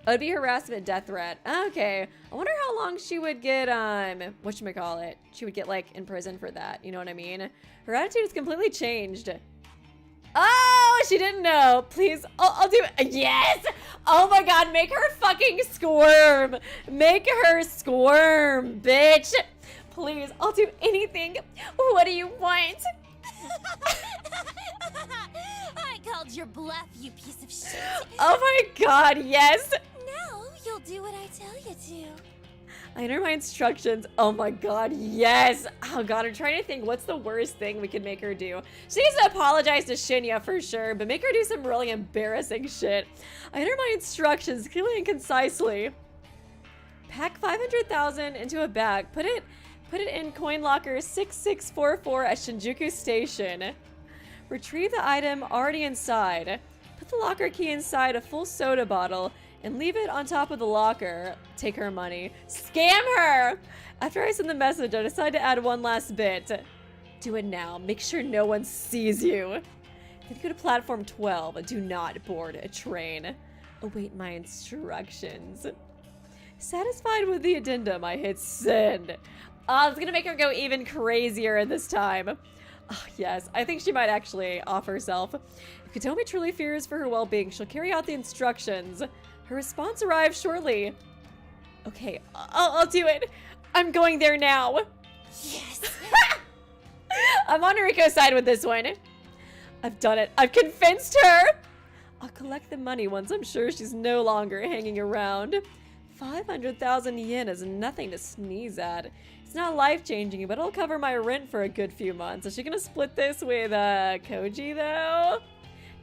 Oh, it'd be harassment, death threat. Okay. I wonder how long she would get, whatchamacallit? She would get, like, in prison for that. You know what I mean? Her attitude has completely changed. Oh, she didn't know. Please, I'll do it. Yes! Oh my god, make her fucking squirm. Make her squirm, bitch. Please, I'll do anything. What do you want? I called your bluff, you piece of shit. Oh my god, yes. Now you'll do what I tell you to. I enter my instructions. Oh my god, yes. Oh god, I'm trying to think what's the worst thing we could make her do. She needs to apologize to Shinya for sure, but make her do some really embarrassing shit. I enter my instructions clearly and concisely. Pack 500,000 into a bag. Put it in coin locker 6644 at Shinjuku Station. Retrieve the item already inside. Put the locker key inside a full soda bottle and leave it on top of the locker. Take her money. Scam her! After I send the message, I decide to add one last bit. Do it now. Make sure no one sees you. Then go to platform 12. Do not board a train. Await my instructions. Satisfied with the addendum, I hit send. It's gonna make her go even crazier this time. Oh, yes, I think she might actually off herself. If Katomi truly fears for her well-being, she'll carry out the instructions. Her response arrives shortly. Okay, I'll do it. I'm going there now. Yes. I'm on Noriko's side with this one. I've done it. I've convinced her. I'll collect the money once I'm sure she's no longer hanging around. 500,000 yen is nothing to sneeze at. It's not life-changing, but it'll cover my rent for a good few months. Is she gonna split this with Koji, though?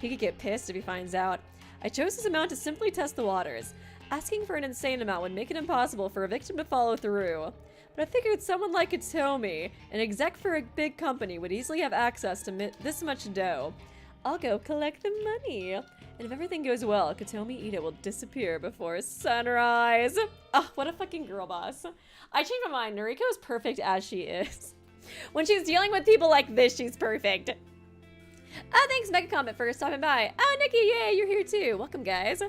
He could get pissed if he finds out. I chose this amount to simply test the waters. Asking for an insane amount would make it impossible for a victim to follow through. But I figured someone like Tomoe, an exec for a big company, would easily have access to this much dough. I'll go collect the money. And if everything goes well, Katomi Ida will disappear before sunrise. Oh, what a fucking girl boss. I changed my mind. Noriko is perfect as she is. When she's dealing with people like this, she's perfect. Oh, thanks, Mega Comment, for stopping by. Oh, Nikki, yay, you're here too. Welcome, guys.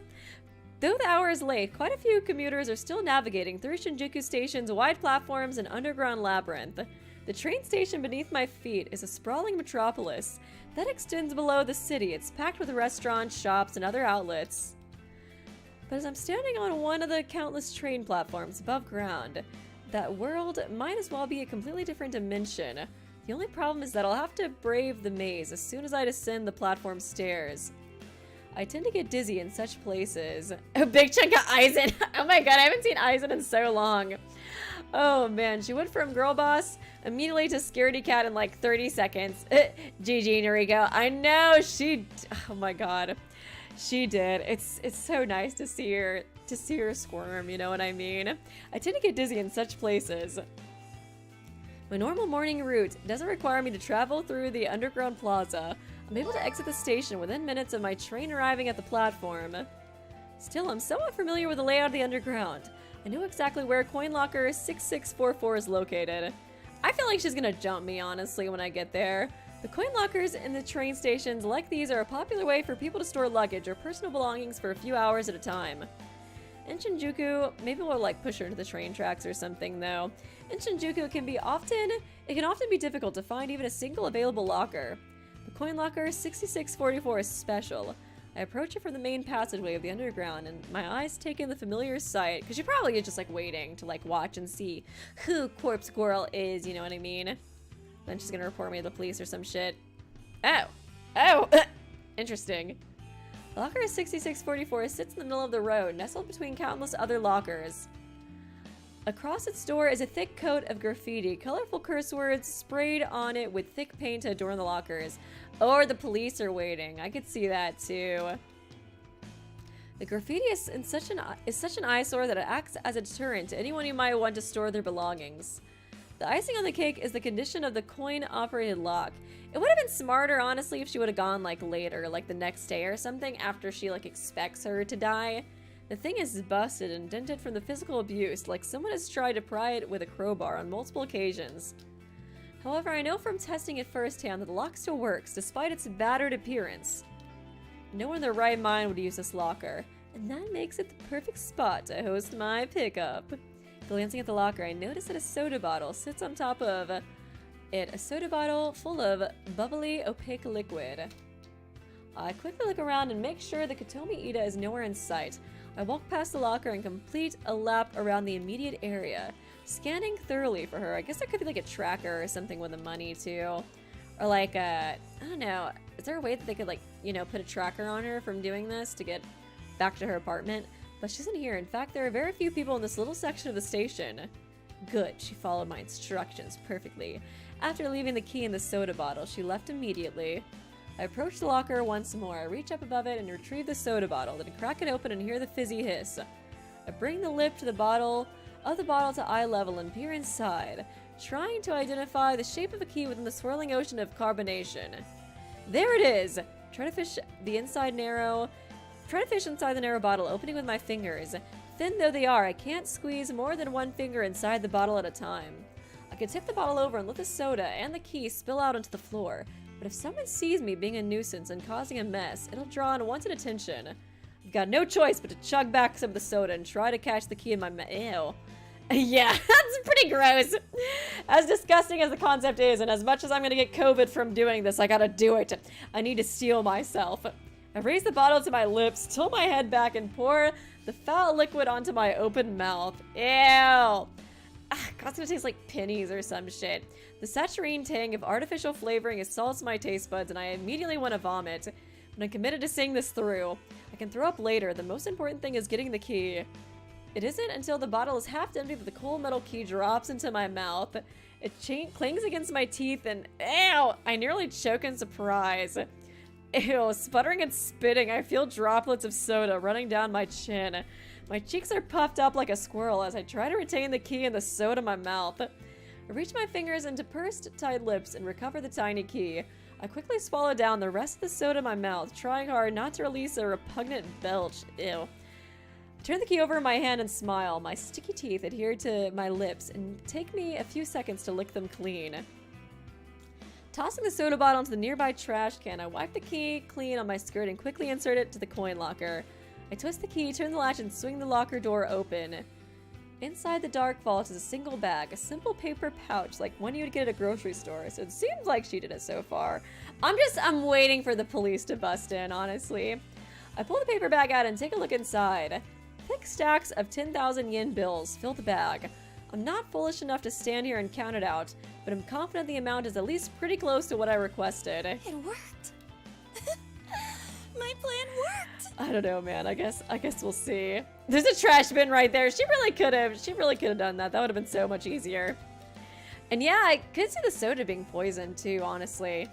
Though the hour is late, quite a few commuters are still navigating through Shinjuku Station's wide platforms and underground labyrinth. The train station beneath my feet is a sprawling metropolis that extends below the city. It's packed with restaurants, shops, and other outlets. But as I'm standing on one of the countless train platforms above ground, that world might as well be a completely different dimension. The only problem is that I'll have to brave the maze as soon as I descend the platform stairs. I tend to get dizzy in such places. A big chunk of Aizen. Oh my god, I haven't seen Aizen in so long. Oh man, she went from girl boss immediately to scaredy cat in like 30 seconds. GG, Noriko. I know she. Oh my god, she did. It's so nice to see her squirm. You know what I mean? I tend to get dizzy in such places. My normal morning route doesn't require me to travel through the underground plaza. I'm able to exit the station within minutes of my train arriving at the platform. Still, I'm somewhat familiar with the layout of the underground. I know exactly where coin locker 6644 is located. I feel like she's gonna jump me, honestly, when I get there. The coin lockers in the train stations like these are a popular way for people to store luggage or personal belongings for a few hours at a time. In Shinjuku, maybe we'll like push her into the train tracks or something though. In Shinjuku, it can often be difficult to find even a single available locker. The coin locker 6644 is special. I approach it from the main passageway of the underground, and my eyes take in the familiar sight, because she probably is just like waiting to like watch and see who Corpse Girl is, you know what I mean? Then she's gonna report me to the police or some shit. Oh! Interesting. Locker 6644 sits in the middle of the road, nestled between countless other lockers. Across its door is a thick coat of graffiti, colorful curse words sprayed on it with thick paint to adorn the lockers. Or the police are waiting. I could see that too. The graffiti is such an eyesore that it acts as a deterrent to anyone who might want to store their belongings. The icing on the cake is the condition of the coin-operated lock. It would have been smarter, honestly, if she would have gone like later, like the next day or something, after she like expects her to die. The thing is busted and dented from the physical abuse, like someone has tried to pry it with a crowbar on multiple occasions. However, I know from testing it firsthand that the lock still works, despite its battered appearance. No one in their right mind would use this locker, and that makes it the perfect spot to host my pickup. Glancing at the locker, I notice that a soda bottle sits on top of it, a soda bottle full of bubbly, opaque liquid. I quickly look around and make sure that Katomi Ida is nowhere in sight. I walk past the locker and complete a lap around the immediate area, scanning thoroughly for her. I guess there could be like a tracker or something with the money too. Or like I don't know, is there a way that they could like, you know, put a tracker on her from doing this to get back to her apartment? But she isn't here. In fact, there are very few people in this little section of the station. Good, she followed my instructions perfectly. After leaving the key in the soda bottle, she left immediately. I approach the locker once more. I reach up above it and retrieve the soda bottle, then crack it open and hear the fizzy hiss. I bring the lip to the bottle to eye level and peer inside, trying to identify the shape of a key within the swirling ocean of carbonation. There it is! Try to fish inside the narrow bottle, opening with my fingers. Thin though they are, I can't squeeze more than one finger inside the bottle at a time. I can tip the bottle over and let the soda and the key spill out onto the floor. But if someone sees me being a nuisance and causing a mess, it'll draw unwanted attention. I've got no choice but to chug back some of the soda and try to catch the key in my ew. Yeah, that's pretty gross. As disgusting as the concept is, and as much as I'm gonna get COVID from doing this, I gotta do it. I need to steel myself. I raise the bottle to my lips, tilt my head back, and pour the foul liquid onto my open mouth. Ew. God's gonna taste like pennies or some shit. The saccharine tang of artificial flavoring assaults my taste buds, and I immediately want to vomit. But I'm committed to seeing this through. I can throw up later. The most important thing is getting the key. It isn't until the bottle is half empty that the cold metal key drops into my mouth. It clings against my teeth, and ew! I nearly choke in surprise. Ew, sputtering and spitting, I feel droplets of soda running down my chin. My cheeks are puffed up like a squirrel as I try to retain the key and the soda in my mouth. I reach my fingers into pursed, tight lips and recover the tiny key. I quickly swallow down the rest of the soda in my mouth, trying hard not to release a repugnant belch. Ew. I turn the key over in my hand and smile. My sticky teeth adhere to my lips and take me a few seconds to lick them clean. Tossing the soda bottle into the nearby trash can, I wipe the key clean on my skirt and quickly insert it to the coin locker. I twist the key, turn the latch, and swing the locker door open. Inside the dark vault is a single bag, a simple paper pouch like one you would get at a grocery store, so it seems like she did it so far. I'm waiting for the police to bust in, honestly. I pull the paper bag out and take a look inside. Thick stacks of 10,000 yen bills fill the bag. I'm not foolish enough to stand here and count it out, but I'm confident the amount is at least pretty close to what I requested. It worked. My plan worked. I don't know, man. I guess we'll see. There's a trash bin right there. She really could have done that. That would have been so much easier. And yeah, I could see the soda being poisoned too, honestly.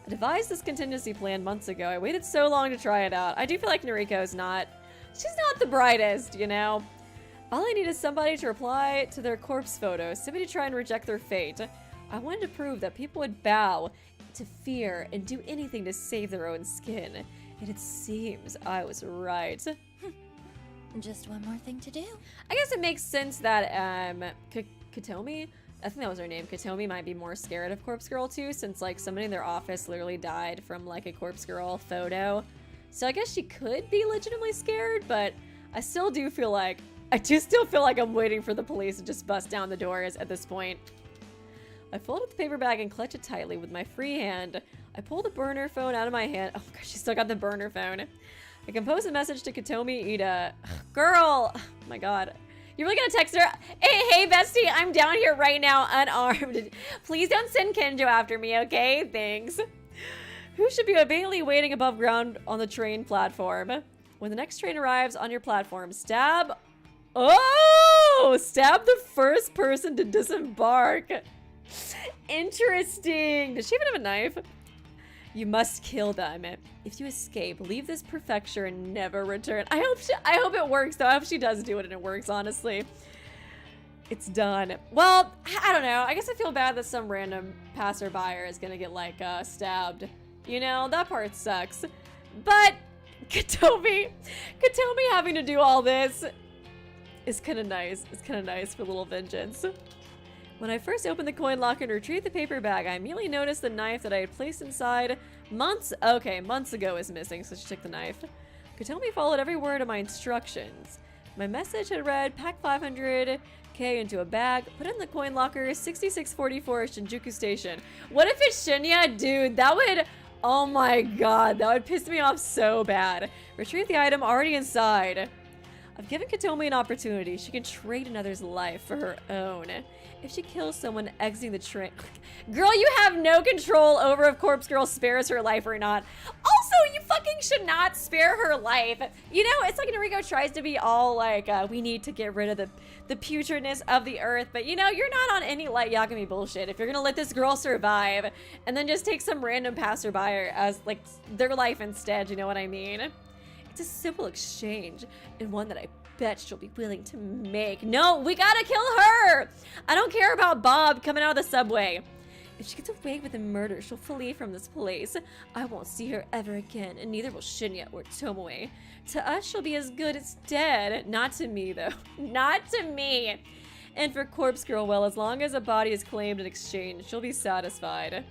I devised this contingency plan months ago. I waited so long to try it out. I do feel like Noriko's she's not the brightest, you know? All I need is somebody to reply to their corpse photos, simply to try and reject their fate. I wanted to prove that people would bow to fear and do anything to save their own skin. Yet it seems I was right. Just one more thing to do. I guess it makes sense that Katomi, I think that was her name, Katomi might be more scared of Corpse Girl too, since like somebody in their office literally died from like a Corpse Girl photo. So I guess she could be legitimately scared, but I still do feel like, I'm waiting for the police to just bust down the doors at this point. I fold up the paper bag and clutch it tightly with my free hand. I pull the burner phone out of my hand. Oh gosh, she still got the burner phone. I compose a message to Katomi Ida. Girl! Oh my god. You're really gonna text her? Hey, bestie, I'm down here right now, unarmed. Please don't send Kenjo after me, okay? Thanks. Who should be obediently waiting above ground on the train platform? When the next train arrives on your platform, stab... Oh! Stab the first person to disembark. Interesting. Does she even have a knife? You must kill them. If you escape, leave this prefecture and never return. I hope it works though. I hope she does do it and it works, honestly. It's done. Well, I don't know. I guess I feel bad that some random passerby is gonna get like stabbed. You know, that part sucks. But Katomi having to do all this is kind of nice. It's kind of nice for a little vengeance. When I first opened the coin locker and retrieved the paper bag, I immediately noticed the knife that I had placed inside months ago is missing, so she took the knife. Katomi followed every word of my instructions. My message had read, pack 500K into a bag, put it in the coin locker, 6644 Shinjuku Station. What if it's Shinya? Dude, that would, oh my god, that would piss me off so bad. Retrieve the item already inside. I've given Katomi an opportunity. She can trade another's life for her own. If she kills someone exiting the train... Girl, you have no control over if Corpse Girl spares her life or not. Also, you fucking should not spare her life. You know, it's like Noriko tries to be all like, we need to get rid of the putridness of the earth. But, you know, you're not on any light Yakami bullshit. If you're gonna let this girl survive and then just take some random passerby as, like, their life instead, you know what I mean? It's a simple exchange, and one that I bet she'll be willing to make. No, we gotta kill her! I don't care about Bob coming out of the subway. If she gets away with a murder, she'll flee from this place. I won't see her ever again, and neither will Shinya or Tomoe. To us, she'll be as good as dead. Not to me, though. Not to me. And for Corpse Girl, well, as long as a body is claimed in exchange, she'll be satisfied.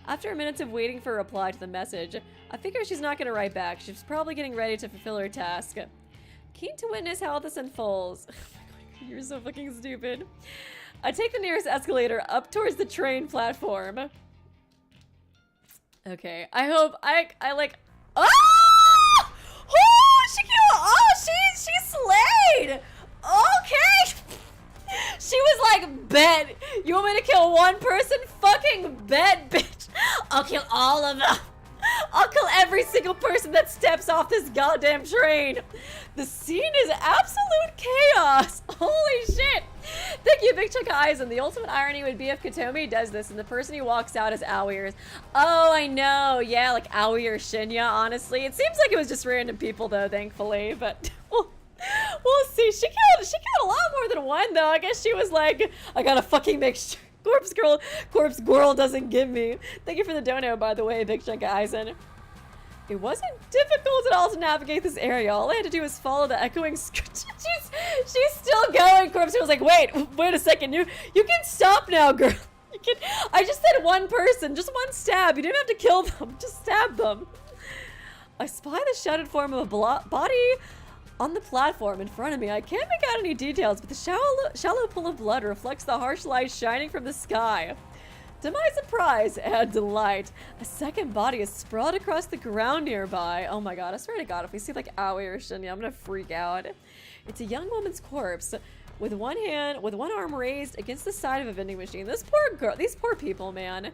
After a minute of waiting for a reply to the message, I figure she's not going to write back. She's probably getting ready to fulfill her task. Keen to witness how this unfolds. Oh my god, you're so fucking stupid. I take the nearest escalator up towards the train platform. Okay, I hope I like... Oh! Oh! She killed... Oh, she slayed! Okay! She was like, bet. You want me to kill one person? Fucking bet, bitch. I'll kill all of them. I'll kill every single person that steps off this goddamn train. The scene is absolute chaos. Holy shit. Thank you, Big Chunk of Eyes. And the ultimate irony would be if Katomi does this and the person who walks out is Aoi. Oh, I know. Yeah, like Aoi or Shinya, honestly. It seems like it was just random people, though, thankfully. But we'll see. She killed a lot more than one, though. I guess she was like, I gotta fucking make sure Corpse Girl doesn't give me. Thank you for the dono, by the way, Big Chunk of Eisen. It wasn't difficult at all to navigate this area. All I had to do was follow the echoing she's still going. Corpse Girl's like, wait a second. You can stop now, girl. I just said one person, just one stab. You didn't have to kill them, just stab them. I spy the shadowed form of a body on the platform in front of me. I can't make out any details, but the shallow pool of blood reflects the harsh light shining from the sky. To my surprise and delight, a second body is sprawled across the ground nearby. Oh my god, I swear to god, if we see like Aoi or Shinya, I'm gonna freak out. It's a young woman's corpse with one arm raised against the side of a vending machine. This poor girl, these poor people, man.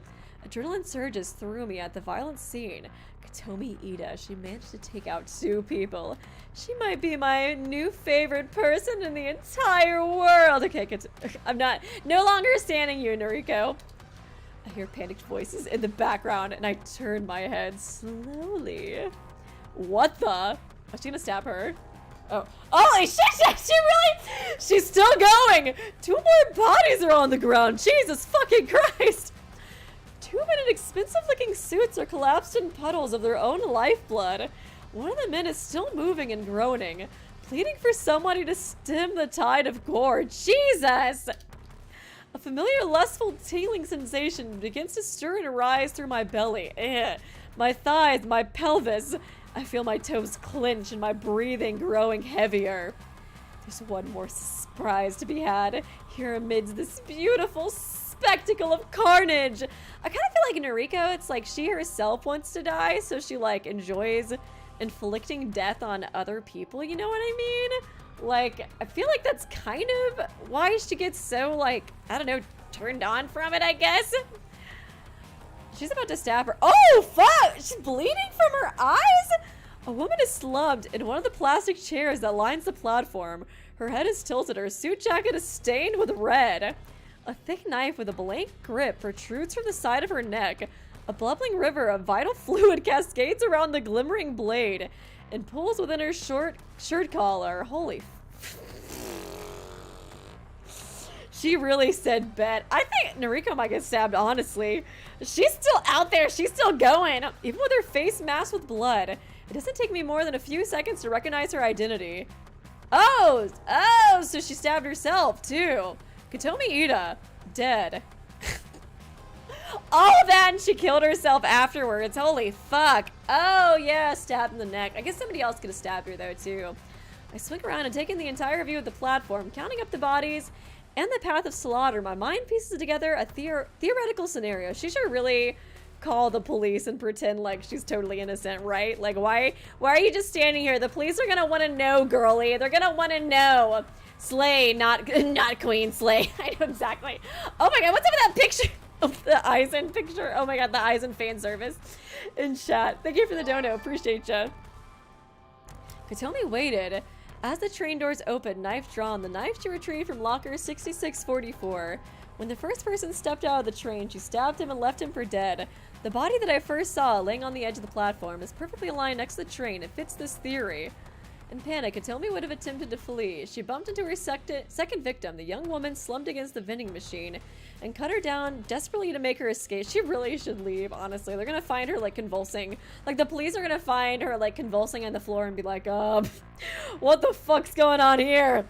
Adrenaline surges through me at the violent scene. Katomi Ida, she managed to take out 2 people. She might be my new favorite person in the entire world. Okay, I'm no longer standing you, Noriko. I hear panicked voices in the background and I turn my head slowly. What the? Is she gonna stab her? Oh, holy shit, she's still going. 2 more bodies are on the ground. Jesus fucking Christ. 2 men in expensive looking suits are collapsed in puddles of their own lifeblood. One of the men is still moving and groaning, pleading for somebody to stem the tide of gore. Jesus! A familiar lustful tingling sensation begins to stir and rise through my belly. My thighs, my pelvis. I feel my toes clench and my breathing growing heavier. There's one more surprise to be had here amidst this beautiful spectacle of carnage. I kind of feel like in Noriko, it's like she herself wants to die, so she like enjoys inflicting death on other people, you know what I mean? Like, I feel like that's kind of why she gets so, like, I don't know, turned on from it, I guess. She's about to stab her. Oh, fuck! She's bleeding from her eyes? A woman is slumped in one of the plastic chairs that lines the platform. Her head is tilted. Her suit jacket is stained with red. A thick knife with a blank grip protrudes from the side of her neck. A bubbling river of vital fluid cascades around the glimmering blade and pulls within her short shirt collar. Holy She really said bet. I think Noriko might get stabbed, honestly. She's still out there. She's still going. Even with her face masked with blood. It doesn't take me more than a few seconds to recognize her identity. Oh, so she stabbed herself, too. Katomi Ida, dead. Oh, then she killed herself afterwards. Holy fuck. Oh, yeah, stabbed in the neck. I guess somebody else could have stabbed her, though, too. I swing around and take in the entire view of the platform, counting up the bodies and the path of slaughter. My mind pieces together a theoretical scenario. She should really call the police and pretend like she's totally innocent, right? Like, why are you just standing here? The police are gonna want to know, girlie. They're gonna want to know. Slay, not Queen, slay. I know exactly. Oh my god, what's up with that picture of the Aizen picture? Oh my god, the Aizen fan service in chat. Thank you for the dono, appreciate ya. Katomi waited. As the train doors opened, knife drawn, the knife she retrieved from locker 6644. When the first person stepped out of the train, she stabbed him and left him for dead. The body that I first saw laying on the edge of the platform is perfectly aligned next to the train. It fits this theory. In panic, Katomi would have attempted to flee. She bumped into her second victim, the young woman slumped against the vending machine, and cut her down desperately to make her escape. She really should leave, honestly. They're gonna find her, like, convulsing. Like, the police are gonna find her, like, convulsing on the floor and be like, what the fuck's going on here?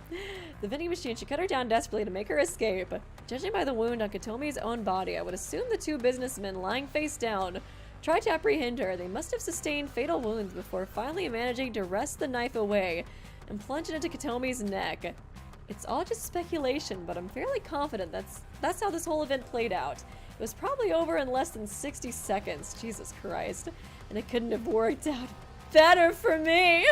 The vending machine, she cut her down desperately to make her escape. Judging by the wound on Katomi's own body, I would assume the two businessmen lying face down tried to apprehend her. They must have sustained fatal wounds before finally managing to wrest the knife away and plunge it into Katomi's neck. It's all just speculation, but I'm fairly confident that's how this whole event played out. It was probably over in less than 60 seconds. Jesus Christ. And it couldn't have worked out better for me.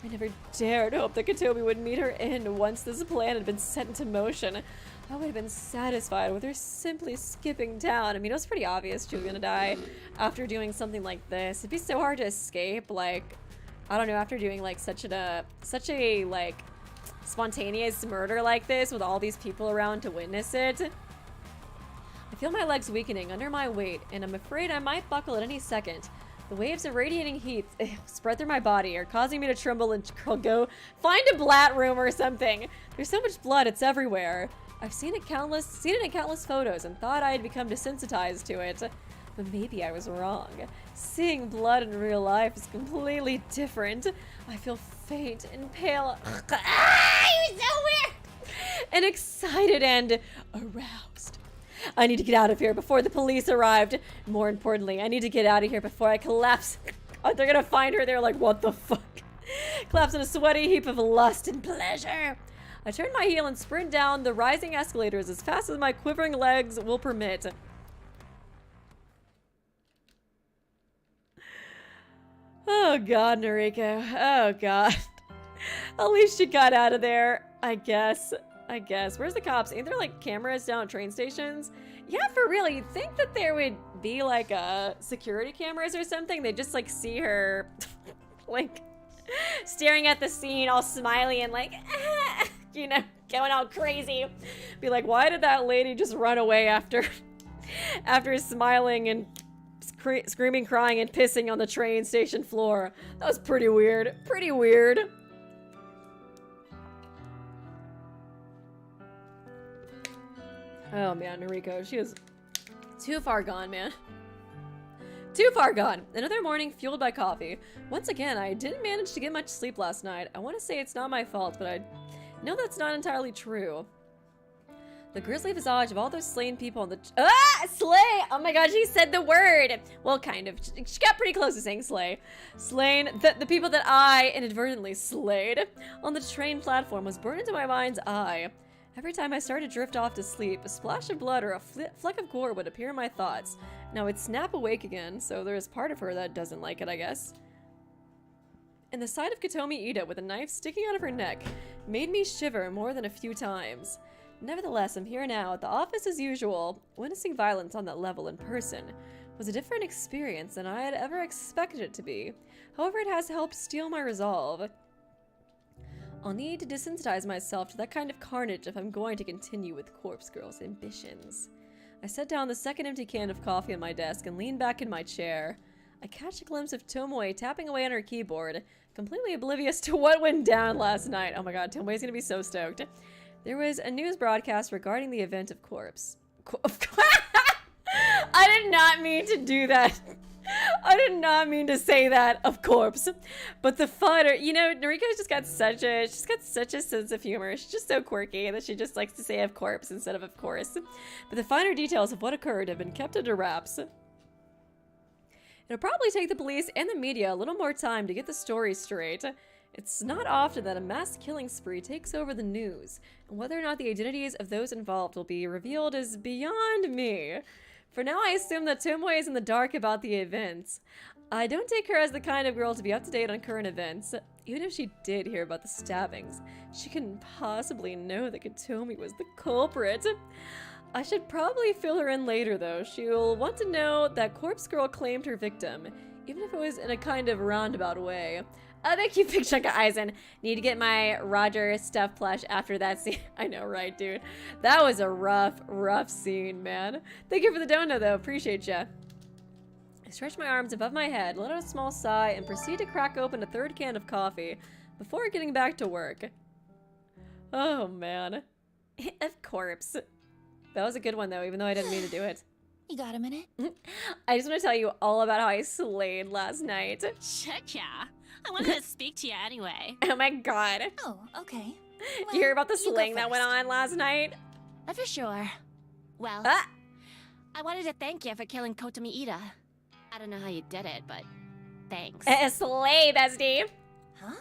I never dared hope that Katomi would meet her end once this plan had been set into motion. I would have been satisfied with her simply skipping town. I mean, it was pretty obvious she was gonna die after doing something like this. It'd be so hard to escape, like, I don't know, after doing like such a like spontaneous murder like this with all these people around to witness it. I feel my legs weakening under my weight, and I'm afraid I might buckle at any second. The waves of radiating heat spread through my body are causing me to tremble and go find a blat room or something. There's so much blood, it's everywhere. I've seen it in countless photos and thought I had become desensitized to it. But maybe I was wrong. Seeing blood in real life is completely different. I feel faint and pale. It was so weird! And excited and aroused. I need to get out of here before the police arrived. More importantly, I need to get out of here before I collapse. Oh, they're gonna find her. They're like, what the fuck? Collapse in a sweaty heap of lust and pleasure. I turn my heel and sprint down the rising escalators as fast as my quivering legs will permit. Oh god, Noriko. Oh god. At least she got out of there, I guess. Where's the cops? Ain't there like cameras down at train stations? Yeah, for real. You'd think that there would be like security cameras or something. They just like see her like staring at the scene all smiley and like, you know, going all crazy. Be like, why did that lady just run away after smiling and screaming, crying, and pissing on the train station floor? That was pretty weird. Pretty weird. Oh man, Noriko, she is too far gone, man. Too far gone. Another morning fueled by coffee. Once again, I didn't manage to get much sleep last night. I want to say it's not my fault, but I know that's not entirely true. The grisly visage of all those slain people on the... Slay! Oh my god, she said the word! Well, kind of. She got pretty close to saying slay. Slain, the people that I inadvertently slayed on the train platform was burned into my mind's eye. Every time I started to drift off to sleep, a splash of blood or a fleck of gore would appear in my thoughts. Now I'd snap awake again, so there is part of her that doesn't like it, I guess. And the sight of Tomoe Ida with a knife sticking out of her neck made me shiver more than a few times. Nevertheless, I'm here now at the office as usual. Witnessing violence on that level in person was a different experience than I had ever expected it to be. However, it has helped steel my resolve. I'll need to desensitize myself to that kind of carnage if I'm going to continue with Corpse Girl's ambitions. I set down the second empty can of coffee on my desk and lean back in my chair. I catch a glimpse of Tomoe tapping away on her keyboard, completely oblivious to what went down last night. Oh my god, Tomoe's gonna be so stoked. There was a news broadcast regarding the event of Corpse. I did not mean to do that. I did not mean to say that, of corpse. But the fighter, you know, Noriko's just got such a sense of humor. She's just so quirky that she just likes to say of corpse instead of course. But the finer details of what occurred have been kept under wraps. It'll probably take the police and the media a little more time to get the story straight. It's not often that a mass killing spree takes over the news, and whether or not the identities of those involved will be revealed is beyond me. For now, I assume that Tomoe is in the dark about the events. I don't take her as the kind of girl to be up to date on current events. Even if she did hear about the stabbings, she couldn't possibly know that Tomoe was the culprit. I should probably fill her in later, though. She'll want to know that Corpse Girl claimed her victim, even if it was in a kind of roundabout way. Oh, thank you, Big Chunk of Eisen. Need to get my Roger stuff plush after that scene. I know, right, dude? That was a rough scene, man. Thank you for the donut, though. Appreciate ya. I stretch my arms above my head, let out a small sigh, and proceed to crack open a third can of coffee before getting back to work. Oh, man. Of course. That was a good one, though, even though I didn't mean to do it. You got a minute? I just want to tell you all about how I slayed last night. Shit, yeah. I wanted to speak to you anyway. Oh my god. Oh, okay. Did you hear about the you go slaying that went first. on last night? For sure. Well, Ah! I wanted to thank you for killing Tomoe Ida. I don't know how you did it, but thanks. Slay, bestie. Huh?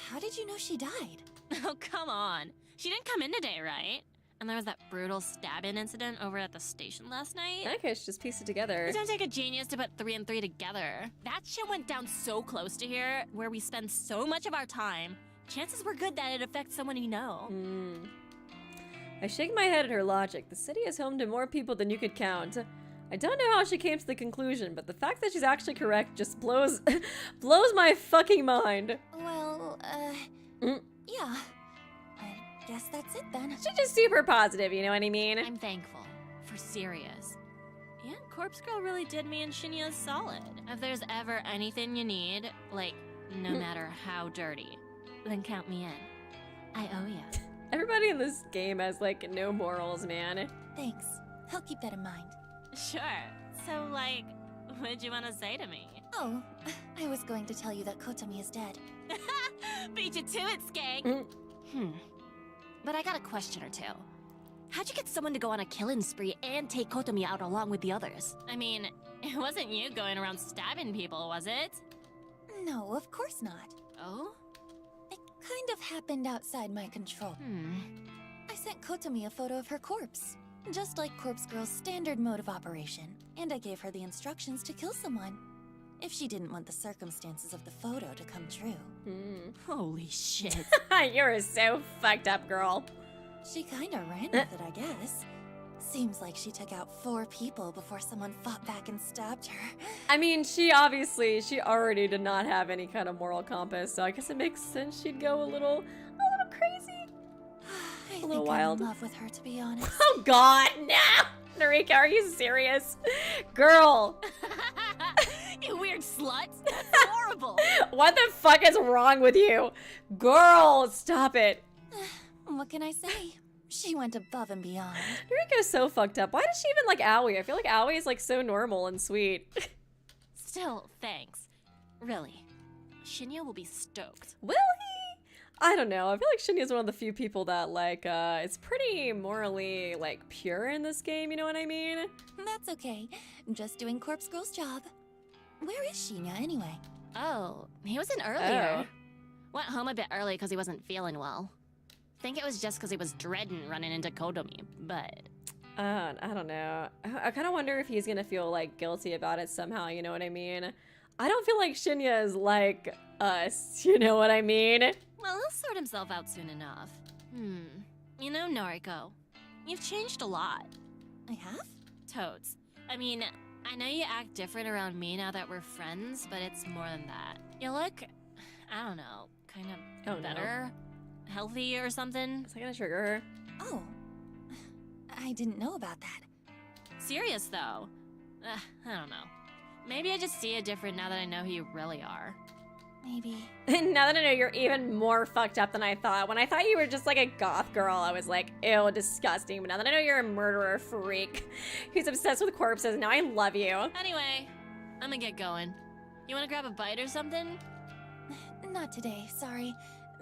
How did you know she died? Oh, come on. She didn't come in today, right? And there was that brutal stabbing incident over at the station last night. Okay, let's just piece it together. It don't take a genius to put 3 and 3 together. That shit went down so close to here, where we spend so much of our time. Chances were good that it affects someone you know. I shake my head at her logic. The city is home to more people than you could count. I don't know how she came to the conclusion, but the fact that she's actually correct just blows my fucking mind. Well, yeah. I guess that's it then. She's just super positive, you know what I mean? I'm thankful. For serious. Yeah, Corpse Girl really did me and Shinya solid. If there's ever anything you need, like, no matter how dirty, then count me in. I owe ya. Everybody in this game has, like, no morals, man. Thanks. I'll keep that in mind. Sure. So, like, what'd you want to say to me? Oh, I was going to tell you that Tomoe is dead. Beat you to it, skank! But I got a question or two. How'd you get someone to go on a killing spree and take Tomoe out along with the others? I mean, it wasn't you going around stabbing people, was it? No, of course not. Oh? It kind of happened outside my control. I sent Tomoe a photo of her corpse, just like Corpse Girl's standard mode of operation, and I gave her the instructions to kill someone, if she didn't want the circumstances of the photo to come true. Holy shit. You're so fucked up, girl. She kinda ran with it, I guess. Seems like she took out 4 people before someone fought back and stabbed her. I mean, she already did not have any kind of moral compass, so I guess it makes sense she'd go a little crazy. I little think wild. I'm in love with her, to be honest. Oh god, no! Narika, are you serious? Girl! You weird slut! That's horrible! What the fuck is wrong with you? Girl, stop it. What can I say? She went above and beyond. Narika's so fucked up. Why does she even like Aoi? I feel like Aoi is like so normal and sweet. Still, thanks. Really. Shinya will be stoked. Will he? I don't know. I feel like Shinya's one of the few people that, like, it's pretty morally, like, pure in this game, you know what I mean? That's okay. Just doing Corpse Girl's job. Where is Shinya anyway? Oh, he was in earlier. Oh. Went home a bit early because he wasn't feeling well. Think it was just because he was dreading running into Kodomi, but... I don't know. I kind of wonder if he's gonna feel, like, guilty about it somehow, you know what I mean? I don't feel like Shinya is like us, you know what I mean? Well, he'll sort himself out soon enough. You know, Noriko, you've changed a lot. I have? Toads. I mean, I know you act different around me now that we're friends, but it's more than that. You look, I don't know, kind of better? Healthy or something? Is that gonna trigger her? Oh. I didn't know about that. Serious, though. I don't know. Maybe I just see it different now that I know who you really are. Maybe. Now that I know you're even more fucked up than I thought. When I thought you were just like a goth girl, I was like, ew, disgusting. But now that I know you're a murderer freak who's obsessed with corpses, now I love you. Anyway, I'm gonna get going. You wanna grab a bite or something? Not today, sorry.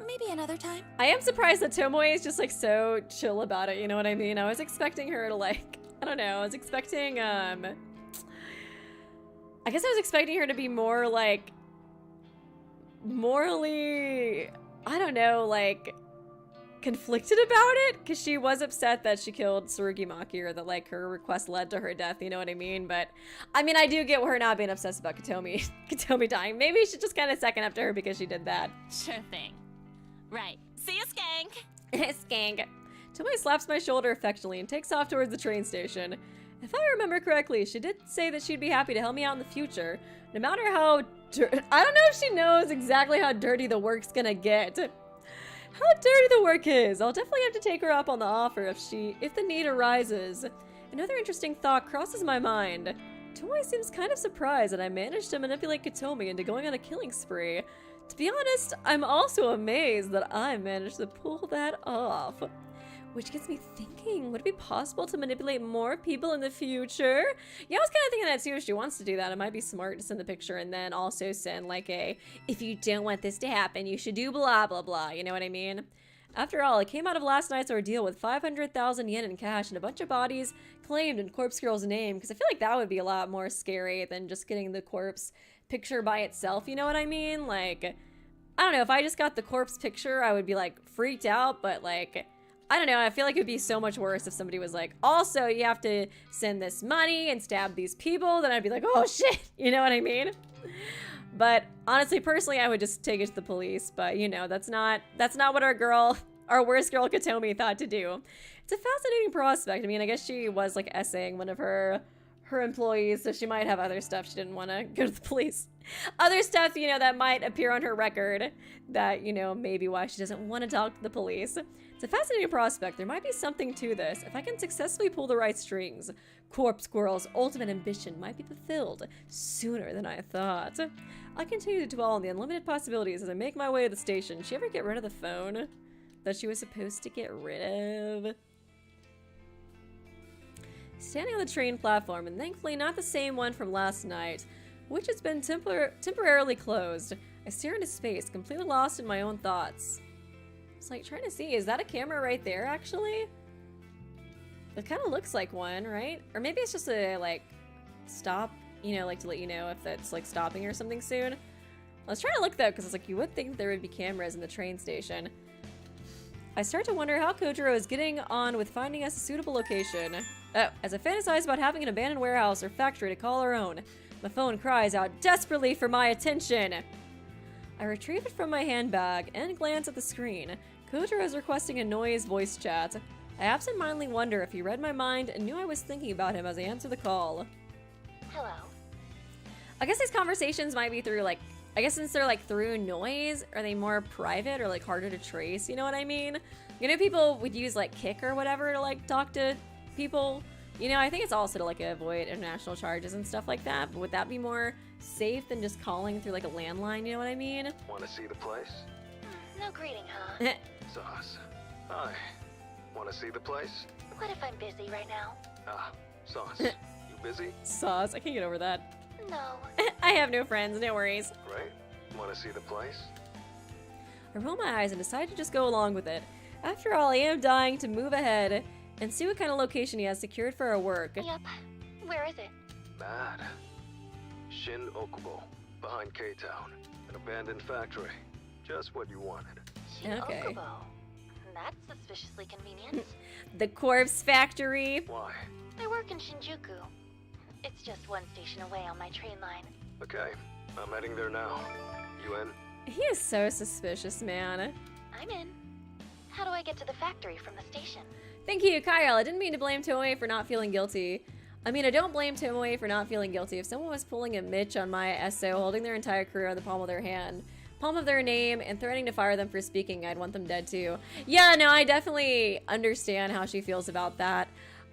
Maybe another time. I am surprised that Tomoe is just like so chill about it, you know what I mean? I was expecting her to like, I don't know, I was expecting, I guess I was expecting her to be more like, morally, I don't know, like, conflicted about it, because she was upset that she killed Tsurugimaki, or that, like, her request led to her death, you know what I mean? But, I mean, I do get her not being obsessed about Kotomi dying. Maybe you should just kind of second up to her because she did that. Sure thing. Right. See you, Skank! Skank. Tomoe slaps my shoulder affectionately and takes off towards the train station. If I remember correctly, she did say that she'd be happy to help me out in the future, no matter how I don't know if she knows exactly how dirty the work's gonna get. How dirty the work is. I'll definitely have to take her up on the offer if the need arises. Another interesting thought crosses my mind. Tomoe seems kind of surprised that I managed to manipulate Kotomi into going on a killing spree. To be honest, I'm also amazed that I managed to pull that off. Which gets me thinking, would it be possible to manipulate more people in the future? Yeah, I was kind of thinking that too. If she wants to do that, it might be smart to send the picture and then also send like a, if you don't want this to happen, you should do blah, blah, blah. You know what I mean? After all, I came out of last night's ordeal with 500,000 yen in cash and a bunch of bodies claimed in Corpse Girl's name, because I feel like that would be a lot more scary than just getting the corpse picture by itself. You know what I mean? Like, I don't know. If I just got the corpse picture, I would be like freaked out, but like, I don't know, I feel like it would be so much worse if somebody was like, also, you have to send this money and stab these people, then I'd be like, oh shit, you know what I mean? But honestly, personally, I would just take it to the police, but you know, that's not what our worst girl Kotomi thought to do. It's a fascinating prospect. I mean, I guess she was like essaying one of her employees, so she might have other stuff she didn't want to go to the police. Other stuff, you know, that might appear on her record that, you know, maybe why she doesn't want to talk to the police. It's a fascinating prospect. There might be something to this. If I can successfully pull the right strings, Corpse Girl's ultimate ambition might be fulfilled sooner than I thought. I continue to dwell on the unlimited possibilities as I make my way to the station. Did she ever get rid of the phone that she was supposed to get rid of? Standing on the train platform, and thankfully not the same one from last night, which has been temporarily closed, I stare into space, completely lost in my own thoughts. It's like trying to see, is that a camera right there actually? It kind of looks like one, right? Or maybe it's just a like stop, you know, like to let you know if that's like stopping or something soon. I was trying to look though, because it's like you would think there would be cameras in the train station. I start to wonder how Kojiro is getting on with finding us a suitable location. Oh, as I fantasize about having an abandoned warehouse or factory to call our own, my phone cries out desperately for my attention. I retrieve it from my handbag and glance at the screen. Kojiro is requesting a noise voice chat. I absentmindedly wonder if he read my mind and knew I was thinking about him as I answer the call. Hello. I guess these conversations might be through like, I guess since they're like through noise, are they more private or like harder to trace? You know what I mean? You know, people would use like Kik or whatever to like talk to people. You know, I think it's also to like avoid international charges and stuff like that. But would that be more safe than just calling through like a landline? You know what I mean? Want to see the place? No greeting, huh? Sauce. Hi. Want to see the place? What if I'm busy right now? Ah, Sauce. You busy? Sauce. I can't get over that. No. I have no friends, no worries. Right? Want to see the place? I roll my eyes and decide to just go along with it. After all, I am dying to move ahead and see what kind of location he has secured for our work. Yep. Where is it? Bad. Shin Okubo, behind K-Town. An abandoned factory. Just what you wanted. Okay. Okubo. That's suspiciously convenient. The corpse factory. Why? I work in Shinjuku. It's just one station away on my train line. Okay, I'm heading there now. You in? He is so suspicious, man. I'm in. How do I get to the factory from the station? Thank you, Kyle. I didn't mean to blame Tomoe for not feeling guilty. I mean, I don't blame Tomoe for not feeling guilty. If someone was pulling a Mitch on my SO, holding their entire career on the palm of their hand, palm of their name, and threatening to fire them for speaking, I'd want them dead too. Yeah, no, I definitely understand how she feels about that.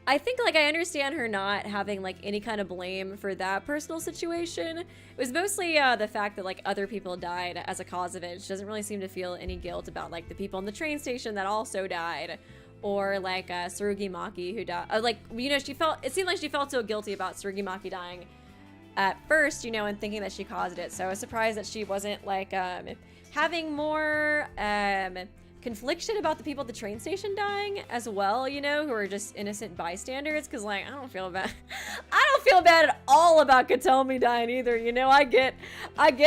I think, like, I understand her not having, like, any kind of blame for that personal situation. It was mostly the fact that, like, other people died as a cause of it. She doesn't really seem to feel any guilt about, like, the people in the train station that also died. Or, like, Tsurugi Maki who died. Like, you know, it seemed like she felt so guilty about Tsurugi Maki dying at first, you know, and thinking that she caused it. So I was surprised that she wasn't, like, having more, confliction about the people at the train station dying as well, you know, who are just innocent bystanders, because, like, I don't feel bad at all about Katomi dying either, you know. I get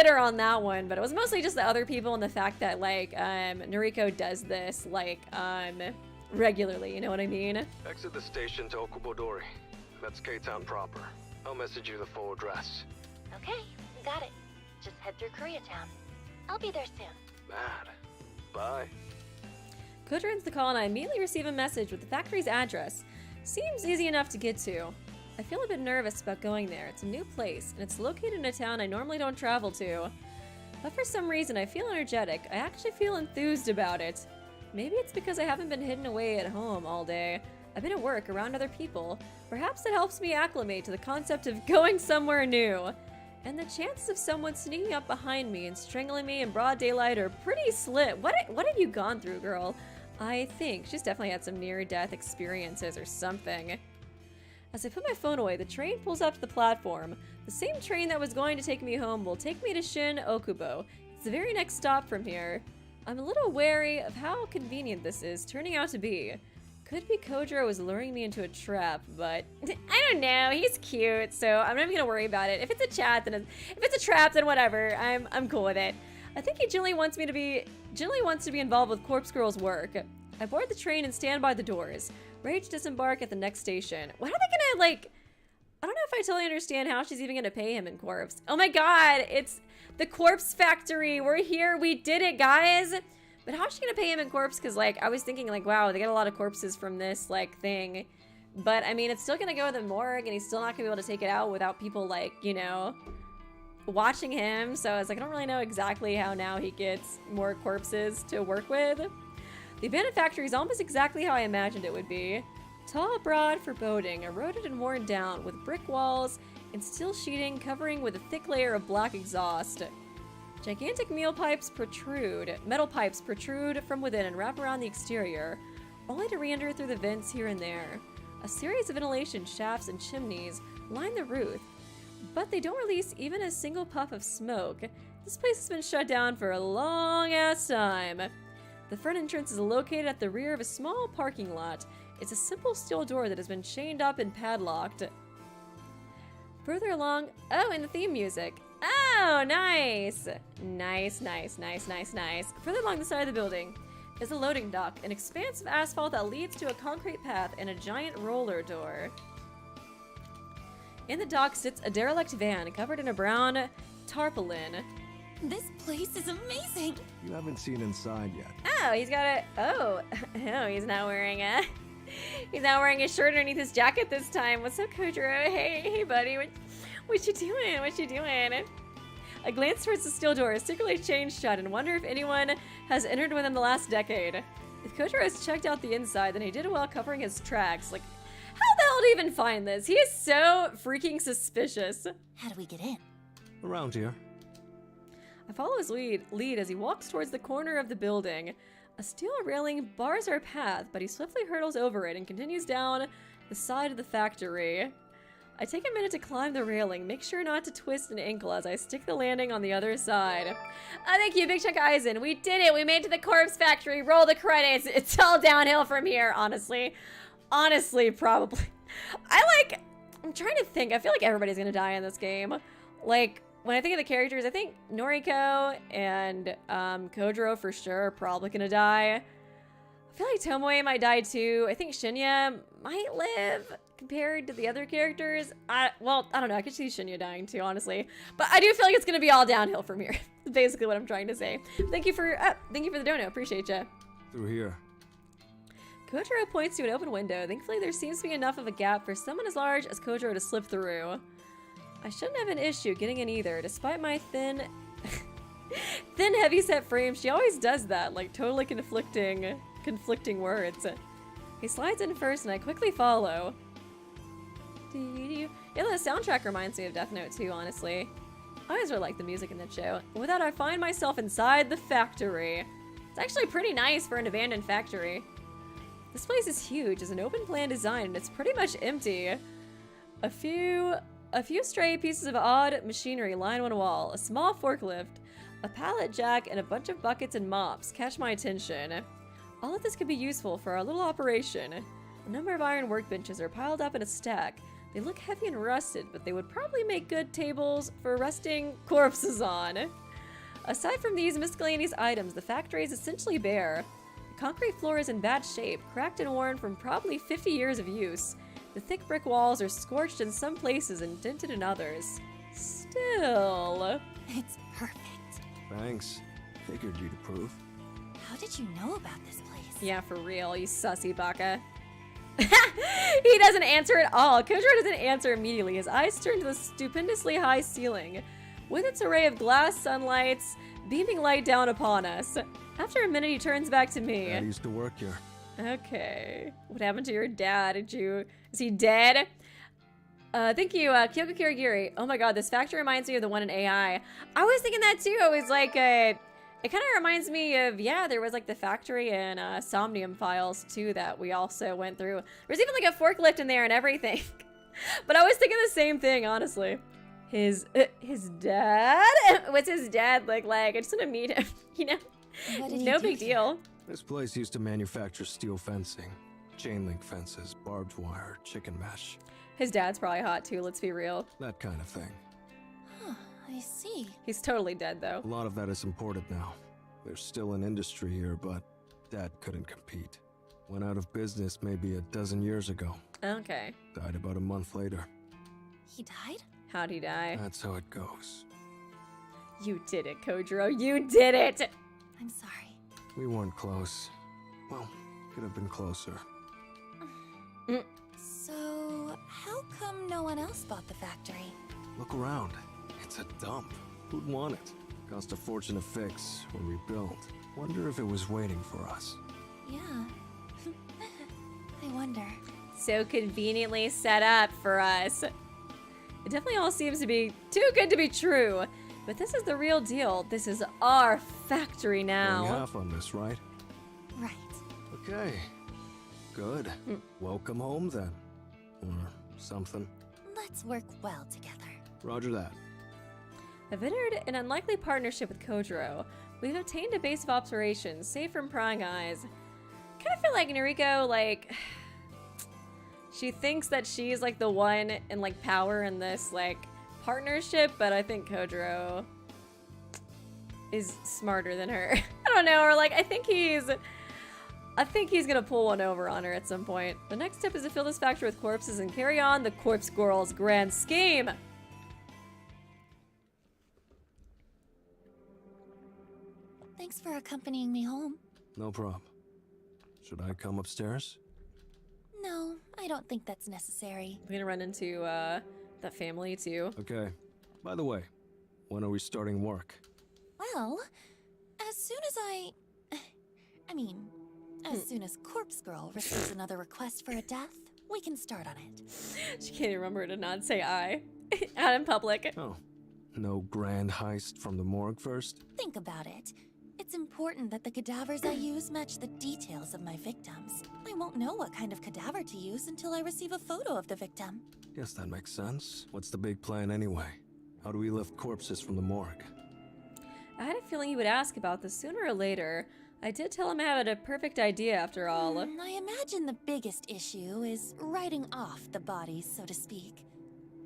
her on that one, but it was mostly just the other people and the fact that, like, Noriko does this, like, regularly, you know what I mean? Exit the station to Okubodori. That's K-Town proper. I'll message you the full address. Okay, got it. Just head through Koreatown. I'll be there soon. Bad. Bye. Kojiro ends the call and I immediately receive a message with the factory's address. Seems easy enough to get to. I feel a bit nervous about going there. It's a new place, and it's located in a town I normally don't travel to. But for some reason, I feel energetic. I actually feel enthused about it. Maybe it's because I haven't been hidden away at home all day. I've been at work around other people. Perhaps it helps me acclimate to the concept of going somewhere new. And the chances of someone sneaking up behind me and strangling me in broad daylight are pretty slim. What have you gone through, girl? I think she's definitely had some near-death experiences or something. As I put my phone away, the train pulls up to the platform. The same train that was going to take me home will take me to Shin Okubo. It's the very next stop from here. I'm a little wary of how convenient this is turning out to be. Could be Kojiro was luring me into a trap, but I don't know. He's cute, so I'm not even gonna worry about it. If it's a chat, then if it's a trap, then whatever. I'm cool with it. I think he generally wants to be involved with Corpse Girl's work. I board the train and stand by the doors, ready to disembark at the next station. What are they gonna, like? I don't know if I totally understand how she's even gonna pay him in corpse. Oh my god, it's the corpse factory. We're here. We did it, guys. But how's she gonna pay him in corpse? Because, like, I was thinking, like, wow, they get a lot of corpses from this, like, thing. But, I mean, it's still gonna go to the morgue, and he's still not gonna be able to take it out without people, like, you know, watching him. So it's like, I don't really know exactly how now he gets more corpses to work with. The abandoned factory is almost exactly how I imagined it would be. Tall, broad, foreboding, eroded and worn down, with brick walls and steel sheeting covering with a thick layer of black exhaust. Gigantic metal pipes protrude from within and wrap around the exterior, only to re-enter through the vents here and there. A series of ventilation shafts and chimneys line the roof, but they don't release even a single puff of smoke. This place has been shut down for a long-ass time. The front entrance is located at the rear of a small parking lot. It's a simple steel door that has been chained up and padlocked. Further along, oh, and the theme music. Oh, nice! Nice. Further along the side of the building is a loading dock, an expanse of asphalt that leads to a concrete path and a giant roller door. In the dock sits a derelict van covered in a brown tarpaulin. This place is amazing! You haven't seen inside yet. Oh, he's got a... Oh, he's not wearing a... He's not wearing a shirt underneath his jacket this time. What's up, Kojiro? Hey, buddy. What you doing? I glance towards the steel door, secretly chained shut, and wonder if anyone has entered within the last decade. If Kojiro has checked out the inside, then he did well covering his tracks. Like, how the hell did he even find this? He is so freaking suspicious. How do we get in? Around here. I follow his lead as he walks towards the corner of the building. A steel railing bars our path, but he swiftly hurtles over it and continues down the side of the factory. I take a minute to climb the railing. Make sure not to twist an ankle as I stick the landing on the other side. Thank you, Big Chunk Eisen. We did it. We made it to the corpse factory. Roll the credits. It's all downhill from here, honestly. Honestly, probably. I'm trying to think. I feel like everybody's gonna die in this game. Like, when I think of the characters, I think Noriko and Kojiro for sure are probably gonna die. I feel like Tomoe might die too. I think Shinya might live compared to the other characters. Well, I don't know. I could see Shinya dying too, honestly. But I do feel like it's gonna be all downhill from here. That's basically what I'm trying to say. Thank you for the dono. Appreciate ya. Through here. Kojiro points to an open window. Thankfully, there seems to be enough of a gap for someone as large as Kojiro to slip through. I shouldn't have an issue getting in either. Despite my thin, heavy-set frame, she always does that, like totally conflicting words. He slides in first, and I quickly follow. Yeah, the soundtrack reminds me of Death Note too, honestly. I always really like the music in that show. With that, I find myself inside the factory. It's actually pretty nice for an abandoned factory. This place is huge. It's an open plan design, and it's pretty much empty. A few stray pieces of odd machinery line one wall. A small forklift, a pallet jack, and a bunch of buckets and mops catch my attention. All of this could be useful for our little operation. A number of iron workbenches are piled up in a stack. They look heavy and rusted, but they would probably make good tables for resting corpses on. Aside from these miscellaneous items, the factory is essentially bare. The concrete floor is in bad shape, cracked and worn from probably 50 years of use. The thick brick walls are scorched in some places and dented in others. Still... It's perfect. Thanks. Figured you'd approve. How did you know about this place? Yeah, for real, you sussy baka. He doesn't answer at all. Kojiro doesn't answer immediately. His eyes turn to the stupendously high ceiling, with its array of glass sunlights beaming light down upon us. After a minute, he turns back to me. Dad used to work here. Okay. What happened to your dad? Is he dead? Thank you, Kyoko Kirigiri. Oh my god, this factory reminds me of the one in AI. I was thinking that too. It was like it kind of reminds me of, yeah, there was like the factory in Somnium Files too that we also went through. There's even like a forklift in there and everything. But I was thinking the same thing, honestly. His dad? What's his dad look like? I just want to meet him, you know? No big deal. This place used to manufacture steel fencing, chain link fences, barbed wire, chicken mesh. His dad's probably hot too, let's be real. That kind of thing. Huh, I see. He's totally dead though. A lot of that is imported now. There's still an industry here, but Dad couldn't compete. Went out of business maybe a dozen years ago. Okay. Died about a month later. He died? How'd he die? That's how it goes. You did it, Kojiro. You did it! I'm sorry. We weren't close. Well, could have been closer. So, how come no one else bought the factory? Look around. It's a dump. Who'd want it? Cost a fortune to fix or rebuild. Wonder if it was waiting for us. Yeah. I wonder. So conveniently set up for us. It definitely all seems to be too good to be true. But this is the real deal. This is our factory now. Going half on this, right? Right. Okay. Good. Welcome home then. Or something. Let's work well together. Roger that. I've entered an unlikely partnership with Kojiro. We've obtained a base of operations, safe from prying eyes. I kind of feel like Noriko, like, she thinks that she's like the one in like power in this like partnership, but I think Kojiro is smarter than her. I don't know, or like I think he's gonna pull one over on her at some point. The next step is to fill this factory with corpses and carry on the Corpse Girl's grand scheme. Thanks for accompanying me home. No problem. Should I come upstairs? No, I don't think that's necessary. We're gonna run into that family too. Okay. By the way, when are we starting work? Well, as soon as as soon as Corpse Girl receives another request for a death, we can start on it. She can't even remember to not say I out in public. Oh. No grand heist from the morgue first? Think about it. It's It's important that the cadavers I use match the details of my victims. I won't know what kind of cadaver to use until I receive a photo of the victim. Guess that makes sense. What's the big plan anyway? How do we lift corpses from the morgue? I had a feeling you would ask about this sooner or later. I did tell him I had a perfect idea after all. I imagine the biggest issue is writing off the bodies, so to speak.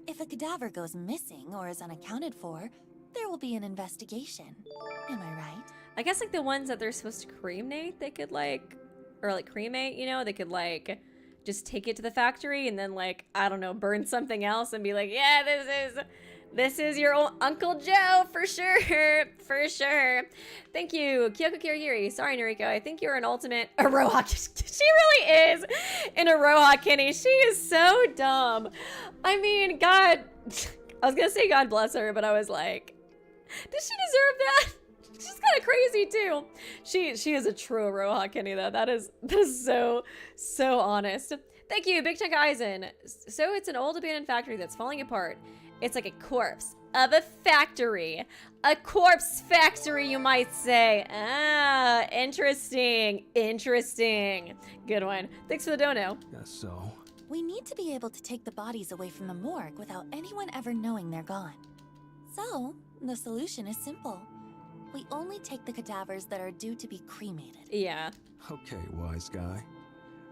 If a cadaver goes missing or is unaccounted for, there will be an investigation. Am I right? I guess like the ones that they're supposed to cremate, they could like, or like cremate, you know, they could like just take it to the factory and then like, I don't know, burn something else and be like, yeah, this is your old Uncle Joe for sure, for sure. Thank you, Kyoko Kirihiri. Sorry, Noriko, I think you're an ultimate Aroha. She really is an Aroha Kenny. She is so dumb. I mean, God, I was gonna say God bless her, but I was like, does she deserve that? She's kind of crazy too. She is a true Aroha Kenny though. That is so honest. Thank you, Big Chunk Eisen. So it's an old abandoned factory that's falling apart. It's like a corpse of a factory. A corpse factory, you might say. Ah, interesting. Interesting. Good one. Thanks for the dono. Guess so. We need to be able to take the bodies away from the morgue without anyone ever knowing they're gone. So, the solution is simple. We only take the cadavers that are due to be cremated. Yeah. Okay, wise guy.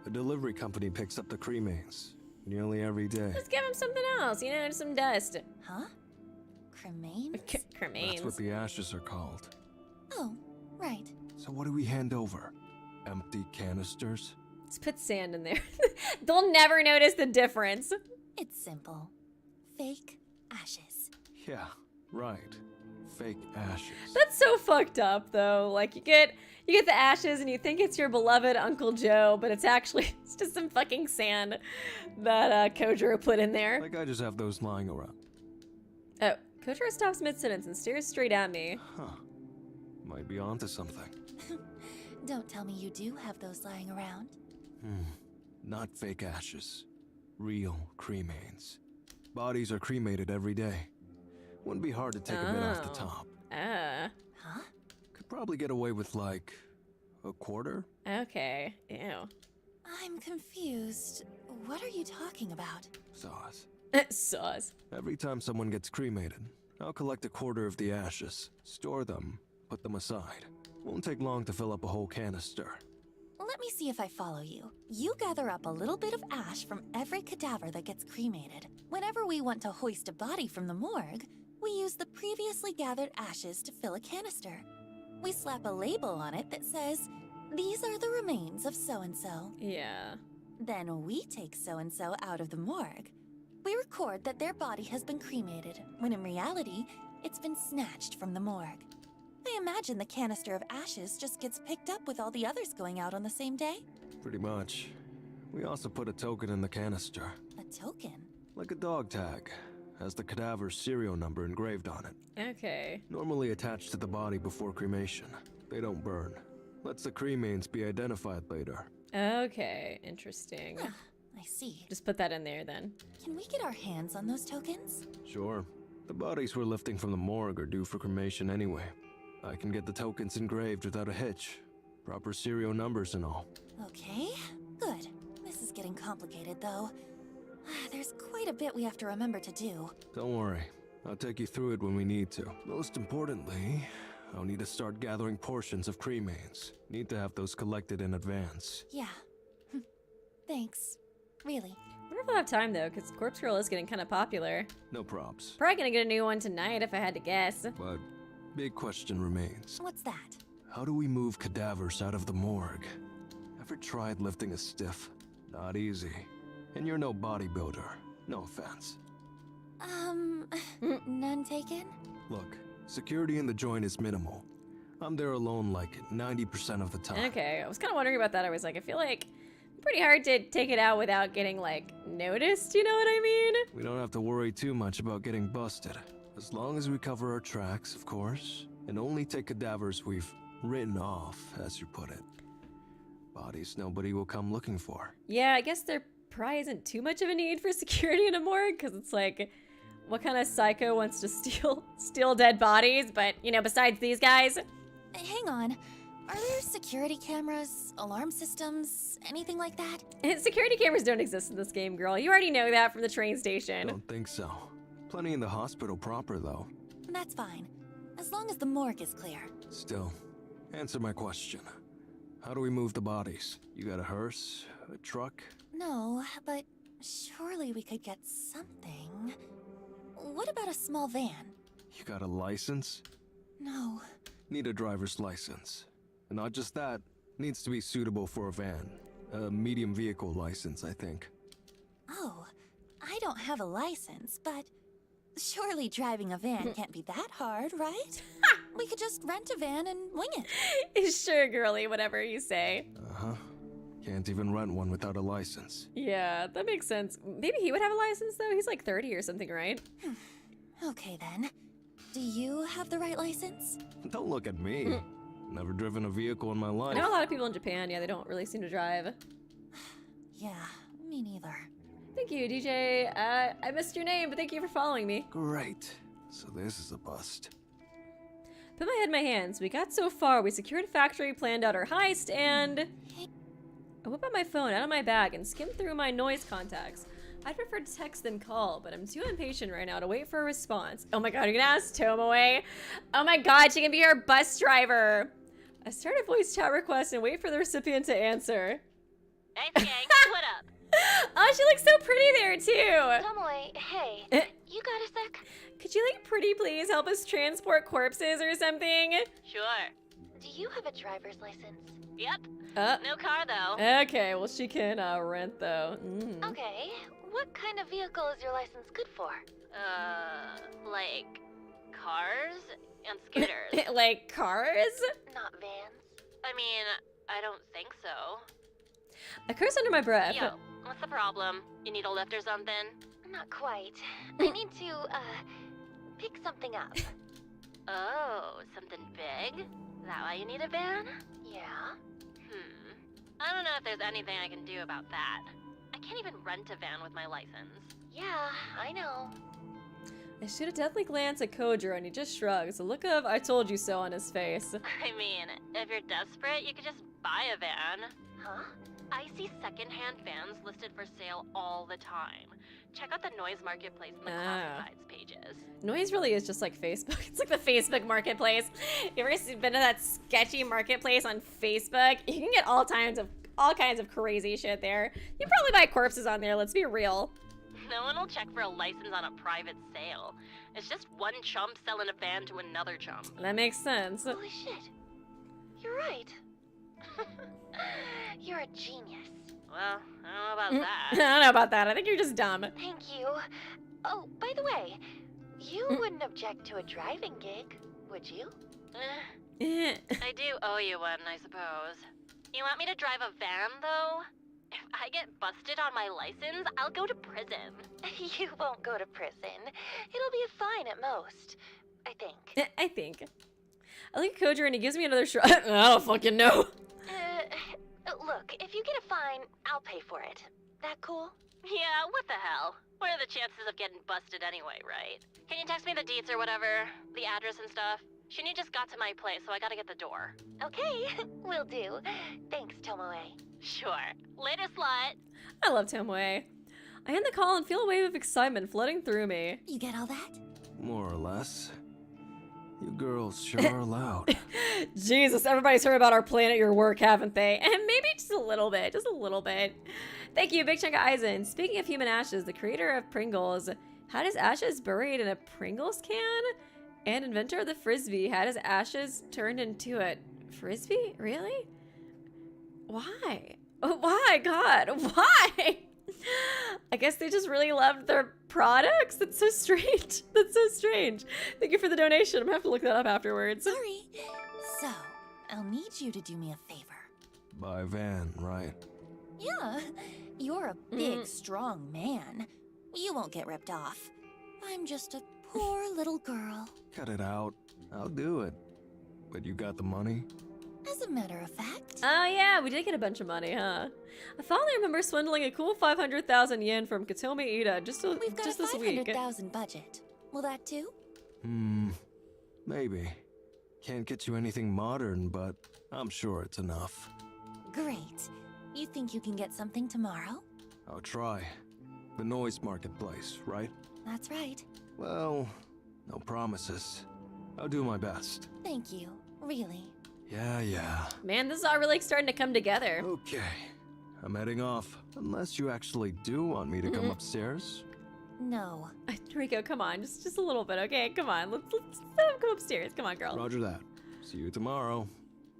A delivery company picks up the cremains nearly every day. Let's give him something else, you know, just some dust. Huh? Cremains? Cremains. That's what the ashes are called. Oh, right. So what do we hand over? Empty canisters? Let's put sand in there. They'll never notice the difference. It's simple. Fake ashes. Yeah, right. Fake ashes. That's so fucked up, though. Like, you get the ashes and you think it's your beloved Uncle Joe, but it's just some fucking sand that Kojiro put in there. Like I just have those lying around. Oh, Kojiro stops mid-sentence and stares straight at me. Huh. Might be onto something. Don't tell me you do have those lying around. Not fake ashes. Real cremains. Bodies are cremated every day. Wouldn't be hard to take a bit off the top. Huh? Could probably get away with like a quarter. Okay. Ew. I'm confused. What are you talking about? Sauce. Sauce. Every time someone gets cremated, I'll collect a quarter of the ashes, store them, put them aside. Won't take long to fill up a whole canister. Let me see if I follow you. You gather up a little bit of ash from every cadaver that gets cremated. Whenever we want to hoist a body from the morgue, we use the previously gathered ashes to fill a canister. We slap a label on it that says, "These are the remains of so-and-so." Yeah. Then we take so-and-so out of the morgue. We record that their body has been cremated, when in reality, it's been snatched from the morgue. I imagine the canister of ashes just gets picked up with all the others going out on the same day. Pretty much. We also put a token in the canister. A token? Like a dog tag. Has the cadaver's serial number engraved on it. Okay. Normally attached to the body before cremation. They don't burn. Lets the cremains be identified later. Okay. Interesting. I see. Just put that in there then. Can we get our hands on those tokens? Sure. The bodies we're lifting from the morgue are due for cremation anyway. I can get the tokens engraved without a hitch. Proper serial numbers and all. Okay, good. This is getting complicated, though. There's quite a bit we have to remember to do. Don't worry. I'll take you through it when we need to. Most importantly, I'll need to start gathering portions of cremains. Need to have those collected in advance. Yeah. Thanks. Really. I wonder if I'll have time though, because Corpse Girl is getting kind of popular. No props. Probably gonna get a new one tonight if I had to guess. But big question remains. What's that? How do we move cadavers out of the morgue? Ever tried lifting a stiff? Not easy. And you're no bodybuilder. No offense. None taken? Look, security in the joint is minimal. I'm there alone like 90% of the time. Okay, I was kind of wondering about that. I was like, I feel like pretty hard to take it out without getting like noticed, you know what I mean? We don't have to worry too much about getting busted. As long as we cover our tracks, of course, and only take cadavers we've written off, as you put it. Bodies nobody will come looking for. Yeah, I guess there probably isn't too much of a need for security in a morgue, because it's like, what kind of psycho wants to steal dead bodies? But, you know, besides these guys, Hang on. Are there security cameras, alarm systems, anything like that? Security cameras don't exist in this game, girl. You already know that from the train station. Don't think so. Plenty in the hospital proper, though. That's fine. As long as the morgue is clear. Still, answer my question. How do we move the bodies? You got a hearse? A truck? No, but surely we could get something. What about a small van? You got a license? No. Need a driver's license. And not just that, needs to be suitable for a van. A medium vehicle license, I think. Oh, I don't have a license, but surely driving a van can't be that hard, right? We could just rent a van and wing it. Sure, girly, whatever you say. Uh-huh. Can't even rent one without a license. Yeah, that makes sense. Maybe he would have a license, though. He's like 30 or something, right? Okay, then. Do you have the right license? Don't look at me. Never driven a vehicle in my I life. know a lot of people in Japan, yeah, they don't really seem to drive. Yeah, me neither. Thank you, DJ. I missed your name, but thank you for following me. Great. So this is a bust. Put my head in my hands. We got so far. We secured a factory, planned out our heist, and I whip out my phone out of my bag and skim through my noise contacts. I'd prefer to text than call, but I'm too impatient right now to wait for a response. Oh my god, you're gonna ask Tomoe? Oh my god, she can be our bus driver. I start a voice chat request and wait for the recipient to answer. Hey, gang, what up? Oh, she looks so pretty there, too. Tomoe, hey, you got a sec? Could you, like, pretty please help us transport corpses or something? Sure. Do you have a driver's license? Yep. Uh, No car, though. okay, well, she can rent, though. Okay, what kind of vehicle is your license good for? Like cars and scooters. Like cars? Not vans. I mean, I don't think so. I curse under my breath. Yo, what's the problem? You need a lift or something? Not quite. I need to, pick something up. Oh, something big? That why you need a van? Yeah? I don't know if there's anything I can do about that. I can't even rent a van with my license. Yeah, I know. I shoot a deathly glance at Kojiro and he just shrugs, a look of I told you so on his face. I mean, if you're desperate, you could just buy a van. Huh? I see secondhand vans listed for sale all the time. Check out the Noise Marketplace and the classifieds pages. Noise really is just like Facebook. It's like the Facebook marketplace. You ever been to that sketchy marketplace on Facebook? You can get all kinds of crazy shit there. You probably buy corpses on there, let's be real. No one will check for a license on a private sale. It's just one chump selling a van to another chump. That makes sense. Holy shit. You're right. You're a genius. Well, I don't know about I that. don't know about that. I think you're just dumb. Thank you. Oh, by the way, you wouldn't object to a driving gig, would you? I do owe you one, I suppose. You want me to drive a van, though? If I get busted on my license, I'll go to prison. You won't go to prison. It'll be a fine at most, I think. I think. I look at Kojiro and he gives me another shrug. I don't fucking know. Look, if you get a fine, I'll pay for it. That cool? Yeah, what the hell? What are the chances of getting busted anyway, right? Can you text me the deets or whatever? The address and stuff? Shinya just got to my place, so I gotta get the door. Okay, will do. Thanks, Tomoe. Sure. Later, slut. I love Tomoe. I end the call and feel a wave of excitement flooding through me. You get all that? More or less. You girls sure are loud. Jesus, everybody's heard about our plan at your work, haven't they? And maybe just a little bit, just a little bit. Thank you, Big Chunk of Eisen. Speaking of human ashes, the creator of Pringles had his ashes buried in a Pringles can? And inventor of the Frisbee had his ashes turned into a Frisbee? Really? Why? Why, God? Why? I guess they just really loved their products? That's so strange. That's so strange. Thank you for the donation. I'm gonna have to look that up afterwards. Sorry. So, I'll need you to do me a favor. By van, right? Yeah, you're a big, strong man. You won't get ripped off. I'm just a poor little girl. Cut it out. I'll do it. But you got the money? As a matter of fact. Oh yeah, we did get a bunch of money, huh? I finally remember swindling a cool 500,000 yen from Katome Ida just We've got this a week. 500,000 budget. Will that do? Maybe. Can't get you anything modern, but I'm sure it's enough. Great. You think you can get something tomorrow? I'll try. The noise marketplace, right? That's right. Well, no promises. I'll do my best. Thank you. Really. Yeah. Man, this is all really starting to come together. Okay. I'm heading off. Unless you actually do want me to come upstairs. No. Rico, come on, just a little bit, okay? Come on, let's let him come upstairs. Come on, girl. Roger that. See you tomorrow.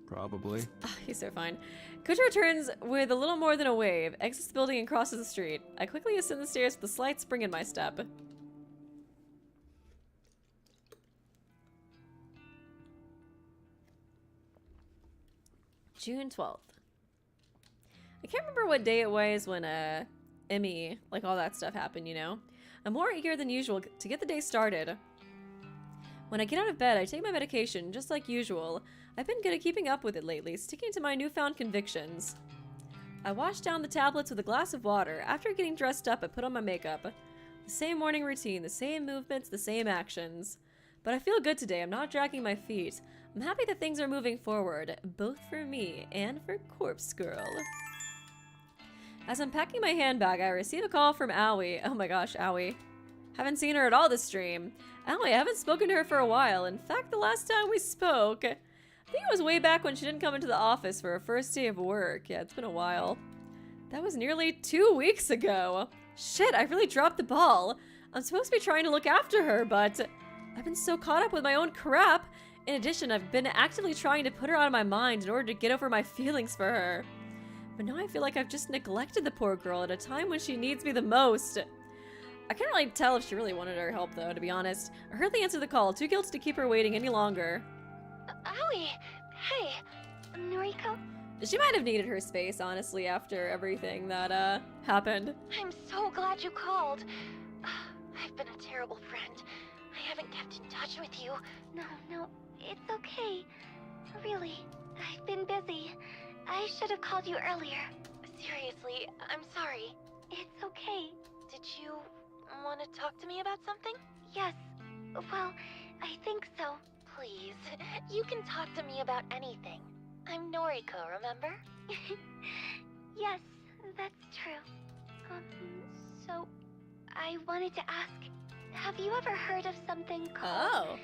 Probably. Oh, he's so fine. Kojiro returns with a little more than a wave, exits the building and crosses the street. I quickly ascend the stairs with a slight spring in my step. June 12th. I can't remember what day it was when, Emmy, like all that stuff happened, you know? I'm more eager than usual to get the day started. When I get out of bed, I take my medication, just like usual. I've been good at keeping up with it lately, sticking to my newfound convictions. I wash down the tablets with a glass of water. After getting dressed up, I put on my makeup. The same morning routine, the same movements, the same actions. But I feel good today. I'm not dragging my feet. I'm happy that things are moving forward, both for me and for Corpse Girl. As I'm packing my handbag, I receive a call from Aoi. Oh my gosh, Aoi. Haven't seen her at all this stream. Aoi, I haven't spoken to her for a while. In fact, the last time we spoke, I think it was way back when she didn't come into the office for her first day of work. Yeah, it's been a while. That was nearly 2 weeks ago. Shit, I really dropped the ball. I'm supposed to be trying to look after her, but I've been so caught up with my own crap. In addition, I've been actively trying to put her out of my mind in order to get over my feelings for her. But now I feel like I've just neglected the poor girl at a time when she needs me the most. I can't really tell if she really wanted our help, though, to be honest. I hurriedly answered the call, too guilty to keep her waiting any longer. Aoi! Hey! Noriko? She might have needed her space, honestly, after everything that, happened. I'm so glad you called. I've been a terrible friend. I haven't kept in touch with you. No, it's okay. Really, I've been busy. I should have called you earlier. Seriously, I'm sorry. It's okay. Did you want to talk to me about something? Yes. Well, I think so. Please, you can talk to me about anything. I'm Noriko, remember? Yes, that's true. So, I wanted to ask, have you ever heard of something called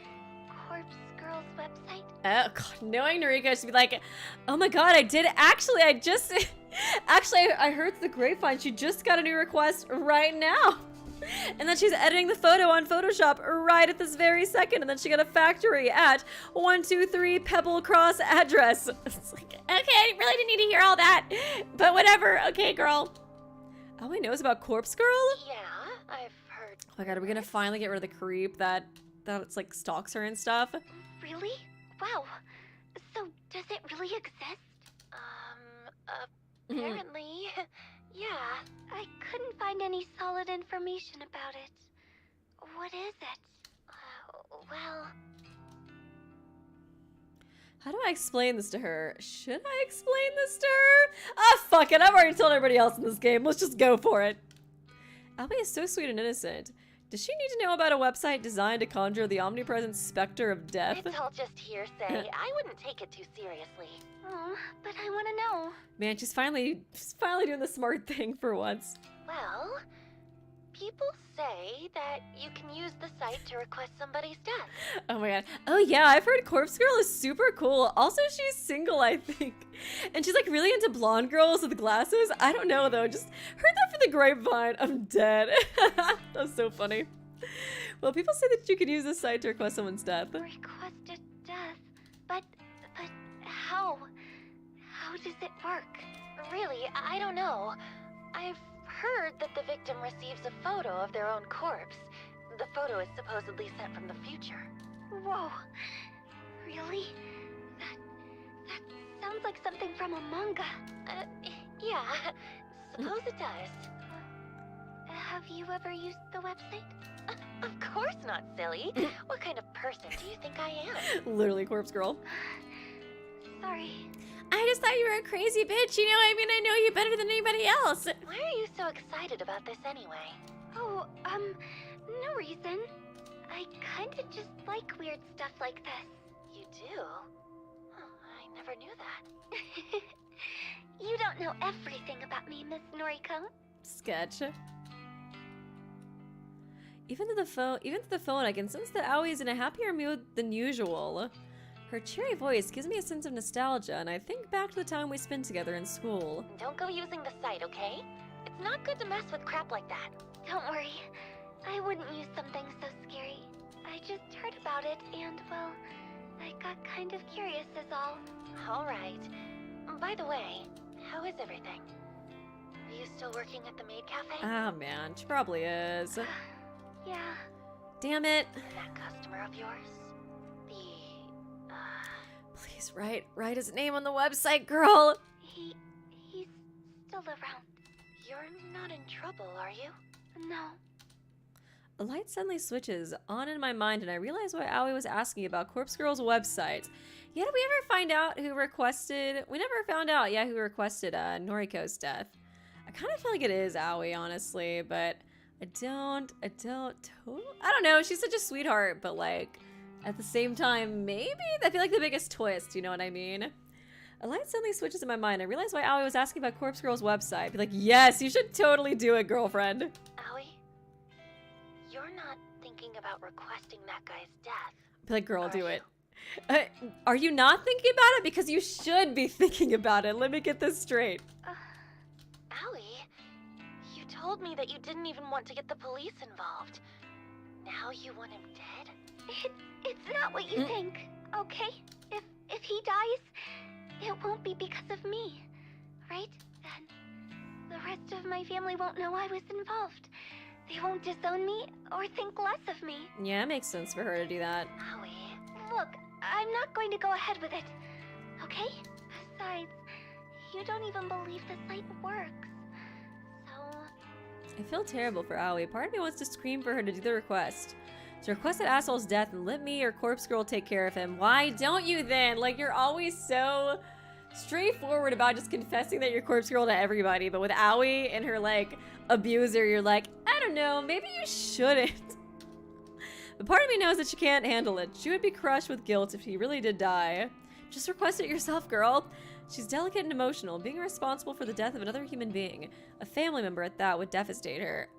Corpse Girl's website? Oh, God, knowing Noriko, she'd be like, oh my God, I did actually, I heard the grapevine, she just got a new request right now. And then she's editing the photo on Photoshop right at this very second, and then she got a factory at 123 Pebble Cross address. It's like, okay, I really didn't need to hear all that, but whatever, okay, girl. Aoi knows about Corpse Girl? Yeah, I've heard. Oh my God, are we gonna finally get rid of the creep that it's like stalks her and stuff? Really? Wow. So, does it really exist? Apparently. Yeah, I couldn't find any solid information about it. What is it? Well... How do I explain this to her? Should I explain this to her? Ah, fuck it. I've already told everybody else in this game. Let's just go for it. Aoi is so sweet and innocent. Does she need to know about a website designed to conjure the omnipresent specter of death? It's all just hearsay. I wouldn't take it too seriously. Oh, but I want to know. Man, she's finally doing the smart thing for once. Well, people say that you can use the site to request somebody's death. Oh my God. Oh yeah, I've heard Corpse Girl is super cool. Also, she's single, I think. And she's like really into blonde girls with glasses. I don't know though, just heard that for the grapevine. I'm dead. That's so funny. Well, people say that you can use this site to request someone's death. Request a death? But how? How does it work? Really, I don't know. I've heard that the victim receives a photo of their own corpse. The photo is supposedly sent from the future. Whoa. Really? That sounds like something from a manga. Yeah. Suppose it does. Have you ever used the website? Of course not, silly. What kind of person do you think I am? Literally Corpse Girl. Sorry. I just thought you were a crazy bitch. You know, I mean, I know you better than anybody else. Why are you so excited about this anyway? Oh, no reason. I kinda just like weird stuff like this. You do? Huh, I never knew that. You don't know everything about me, Miss Noriko. Sketch. Even through the phone, I can sense that Aoi is in a happier mood than usual. Her cheery voice gives me a sense of nostalgia, and I think back to the time we spent together in school. Don't go using the site, okay? It's not good to mess with crap like that. Don't worry. I wouldn't use something so scary. I just heard about it, and, well, I got kind of curious is all. Alright. By the way, how is everything? Are you still working at the maid cafe? Ah, man, she probably is. Yeah. Damn it. That customer of yours? Please write his name on the website, girl. He's still around. You're not in trouble, are you? No. A light suddenly switches on in my mind, and I realize why Aoi was asking about Corpse Girl's website. Yeah, did we ever find out who requested? We never found out, yeah, who requested Noriko's death. I kind of feel like it is Aoi, honestly, but I don't know. She's such a sweetheart, but like, at the same time, maybe? I feel like the biggest twist, you know what I mean? A light suddenly switches in my mind. I realize why Aoi was asking about Corpse Girl's website. Be like, yes, you should totally do it, girlfriend. Aoi, you're not thinking about requesting that guy's death. Be like, girl, do it. Are you not thinking about it? Because you should be thinking about it. Let me get this straight. Aoi, you told me that you didn't even want to get the police involved. Now you want him dead? It's not what you think, okay? If he dies, it won't be because of me, right? Then the rest of my family won't know I was involved. They won't disown me or think less of me. Yeah, it makes sense for her to do that. Aoi, look, I'm not going to go ahead with it, okay? Besides, you don't even believe the site works. So... I feel terrible for Aoi. Part of me wants to scream for her to do the request. To request that asshole's death and let me or Corpse Girl take care of him. Why don't you then? Like, you're always so straightforward about just confessing that you're Corpse Girl to everybody. But with Aoi and her, like, abuser, you're like, I don't know, maybe you shouldn't. But part of me knows that she can't handle it. She would be crushed with guilt if he really did die. Just request it yourself, girl. She's delicate and emotional. Being responsible for the death of another human being, a family member at that, would devastate her.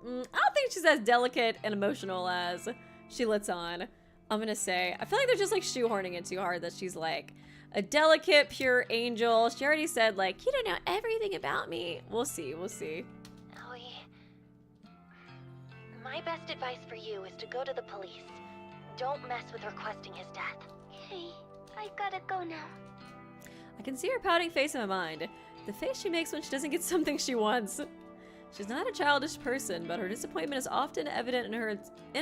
I don't think she's as delicate and emotional as she lets on. I'm gonna say, I feel like they're just like shoehorning it too hard that she's like a delicate, pure angel. She already said like, you don't know everything about me. We'll see, we'll see. Aoi, my best advice for you is to go to the police. Don't mess with requesting his death. Okay, I gotta go now. I can see her pouting face in my mind. The face she makes when she doesn't get something she wants. She's not a childish person, but her disappointment is often evident in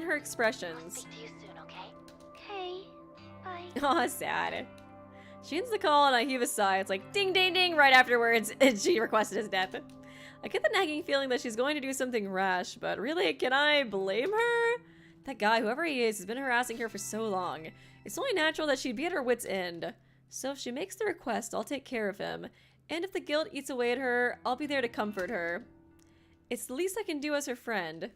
her I'll expressions. speak to you soon, okay? Okay, bye. Aw, sad. She ends the call and I heave a sigh. It's like ding ding ding right afterwards, and she requested his death. I get the nagging feeling that she's going to do something rash, but really, can I blame her? That guy, whoever he is, has been harassing her for so long. It's only natural that she'd be at her wit's end. So if she makes the request, I'll take care of him. And if the guilt eats away at her, I'll be there to comfort her. It's the least I can do as her friend.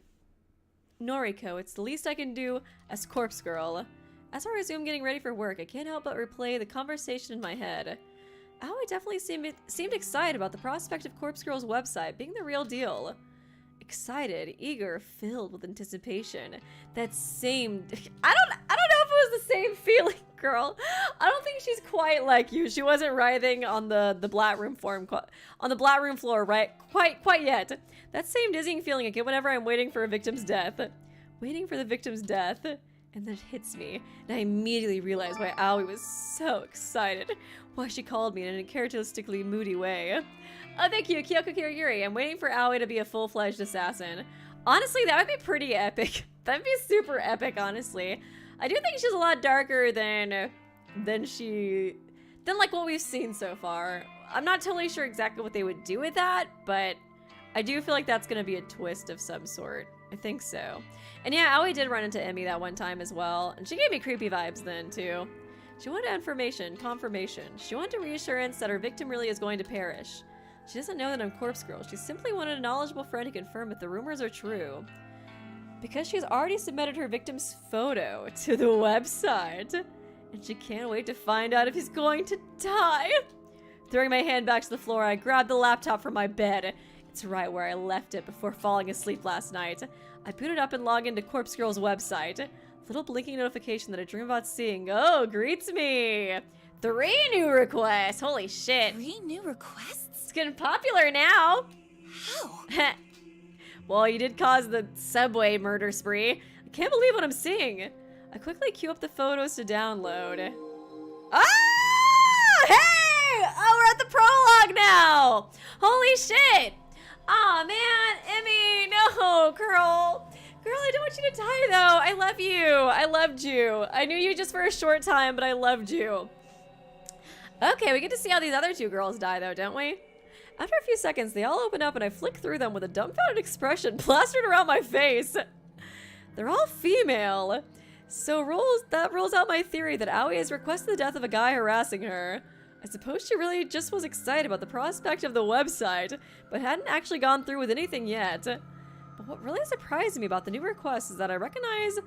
Noriko, it's the least I can do as Corpse Girl. As I resume getting ready for work, I can't help but replay the conversation in my head. Aoi definitely seemed excited about the prospect of Corpse Girl's website being the real deal. Excited, eager, filled with anticipation. That same... I don't know if it was the same feeling, girl. I don't think she's quite like you. She wasn't writhing on the Black Room floor, right? Quite yet. That same dizzying feeling I get whenever I'm waiting for a victim's death. Waiting for the victim's death. And then it hits me, and I immediately realize why Aoi was so excited. Why she called me in a characteristically moody way. Oh, thank you, Kyoko Kirigiri. I'm waiting for Aoi to be a full-fledged assassin. Honestly, that would be pretty epic. That'd be super epic, honestly. I do think she's a lot darker than like what we've seen so far. I'm not totally sure exactly what they would do with that, but I do feel like that's gonna be a twist of some sort. I think so. And yeah, Aoi did run into Emmy that one time as well, and she gave me creepy vibes then too. She wanted confirmation. She wanted reassurance that her victim really is going to perish. She doesn't know that I'm Corpse Girl. She simply wanted a knowledgeable friend to confirm if the rumors are true. because she's already submitted her victim's photo to the website. And she can't wait to find out if he's going to die. Throwing my hand back to the floor, I grab the laptop from my bed. It's right where I left it before falling asleep last night. I boot it up and log into Corpse Girl's website. Little blinking notification that I dream about seeing. Oh, greets me. 3 new requests. Holy shit. 3 new requests? It's getting popular now. How? Well, you did cause the subway murder spree. I can't believe what I'm seeing. I quickly queue up the photos to download. Ah! Hey! Oh, we're at the prologue now! Holy shit! Aw, man, Emmy, no, girl. Girl, I don't want you to die, though. I love you. I loved you. I knew you just for a short time, but I loved you. Okay, we get to see how these other 2 girls die, though, don't we? After a few seconds, they all open up and I flick through them with a dumbfounded expression plastered around my face. They're all female. So that rules out my theory that Aoi has requested the death of a guy harassing her. I suppose she really just was excited about the prospect of the website, but hadn't actually gone through with anything yet. But what really surprised me about the new request is that I recognize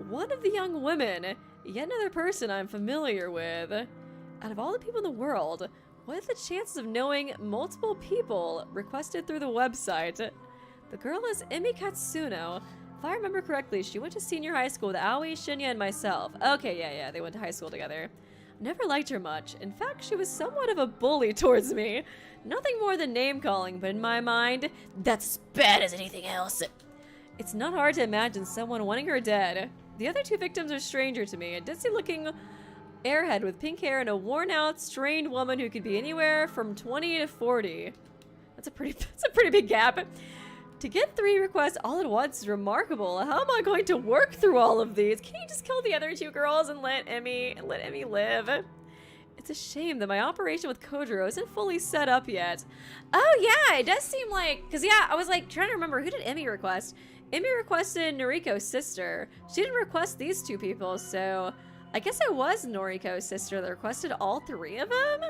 one of the young women, yet another person I'm familiar with. Out of all the people in the world, what are the chances of knowing multiple people requested through the website? The girl is Emi Katsuno. If I remember correctly, she went to senior high school with Aoi, Shinya, and myself. Okay, yeah, they went to high school together. Never liked her much. In fact, she was somewhat of a bully towards me. Nothing more than name-calling, but in my mind, that's as bad as anything else. It's not hard to imagine someone wanting her dead. The other 2 victims are stranger to me. A ditzy-looking airhead with pink hair and a worn-out, strained woman who could be anywhere from 20 to 40. That's a pretty big gap. To get 3 requests all at once is remarkable. How am I going to work through all of these? Can't you just kill the other 2 girls and let Emmy live? It's a shame that my operation with Kojiro isn't fully set up yet. Oh yeah, it does seem like, cause yeah, I was like trying to remember, who did Emmy request? Emmy requested Noriko's sister. She didn't request these 2 people, so I guess it was Noriko's sister that requested all 3 of them?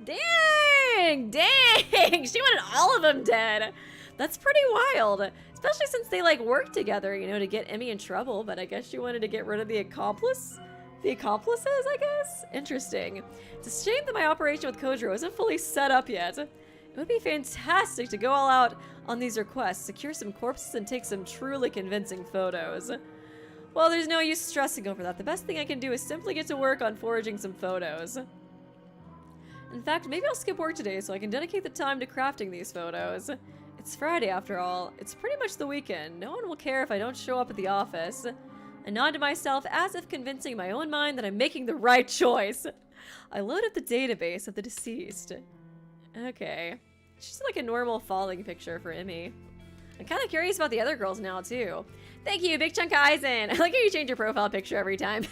Dang, she wanted all of them dead. That's pretty wild, especially since they like work together, you know, to get Emmy in trouble, but I guess she wanted to get rid of the accomplices, I guess? Interesting. It's a shame that my operation with Kojiro isn't fully set up yet. It would be fantastic to go all out on these requests, secure some corpses, and take some truly convincing photos. Well, there's no use stressing over that. The best thing I can do is simply get to work on foraging some photos. In fact, maybe I'll skip work today so I can dedicate the time to crafting these photos. It's Friday after all. It's pretty much the weekend. No one will care if I don't show up at the office. I nod to myself as if convincing my own mind that I'm making the right choice. I load up the database of the deceased. Okay. She's like a normal falling picture for Emmy. I'm kind of curious about the other girls now too. Thank you, Big Chunk Eisen. I like how you change your profile picture every time.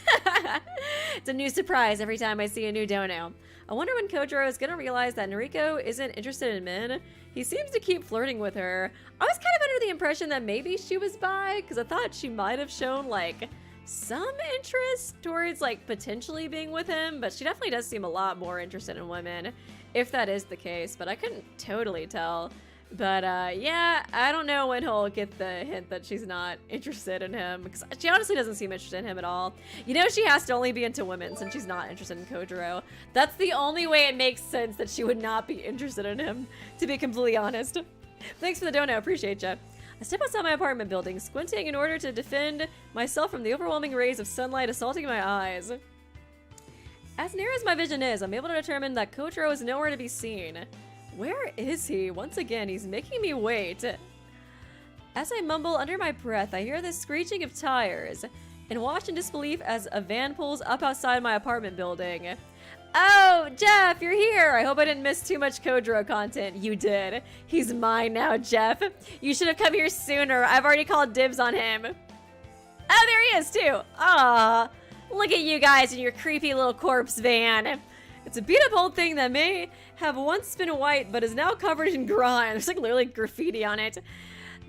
It's a new surprise every time I see a new dono. I wonder when Kojiro is gonna realize that Noriko isn't interested in men. He seems to keep flirting with her. I was kind of under the impression that maybe she was bi, because I thought she might have shown like some interest towards like potentially being with him, but she definitely does seem a lot more interested in women, if that is the case, but I couldn't totally tell. But yeah, I don't know when he'll get the hint that she's not interested in him, because she honestly doesn't seem interested in him at all. You know, she has to only be into women since she's not interested in Kojiro. That's the only way it makes sense that she would not be interested in him, to be completely honest. Thanks for the dono, appreciate ya. I step outside my apartment building, squinting in order to defend myself from the overwhelming rays of sunlight assaulting my eyes. As near as my vision is, I'm able to determine that Kojiro is nowhere to be seen. Where is he? Once again, he's making me wait. As I mumble under my breath, I hear the screeching of tires and watch in disbelief as a van pulls up outside my apartment building. Oh, Jeff, you're here. I hope I didn't miss too much Kojiro content. You did. He's mine now, Jeff. You should have come here sooner. I've already called dibs on him. Oh, there he is, too. Aw, look at you guys in your creepy little corpse van. It's a beat-up old thing that may have once been white, but is now covered in grime. There's like literally graffiti on it.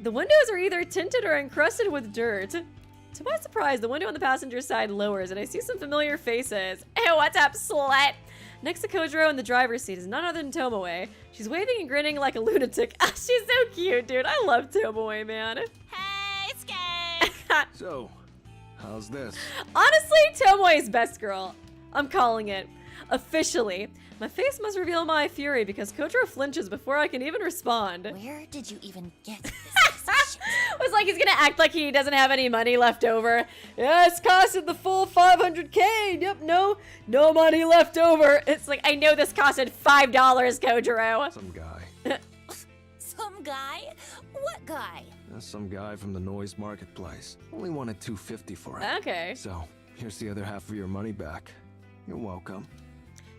The windows are either tinted or encrusted with dirt. To my surprise, the window on the passenger side lowers, and I see some familiar faces. Hey, what's up, slut? Next to Kojiro in the driver's seat is none other than Tomoe. She's waving and grinning like a lunatic. She's so cute, dude. I love Tomoe, man. Hey, Skate! So, how's this? Honestly, Tomoe's best girl. I'm calling it. Officially. My face must reveal my fury because Kojiro flinches before I can even respond. Where did you even get this piece of shit? Was like he's gonna act like he doesn't have any money left over. Yeah, it's costed the full 500K. Yep, no money left over. It's like, I know this costed $5, Kojiro. Some guy. Some guy? What guy? Some guy from the noise marketplace. Only wanted $250 for it. Okay. So, here's the other half of your money back. You're welcome.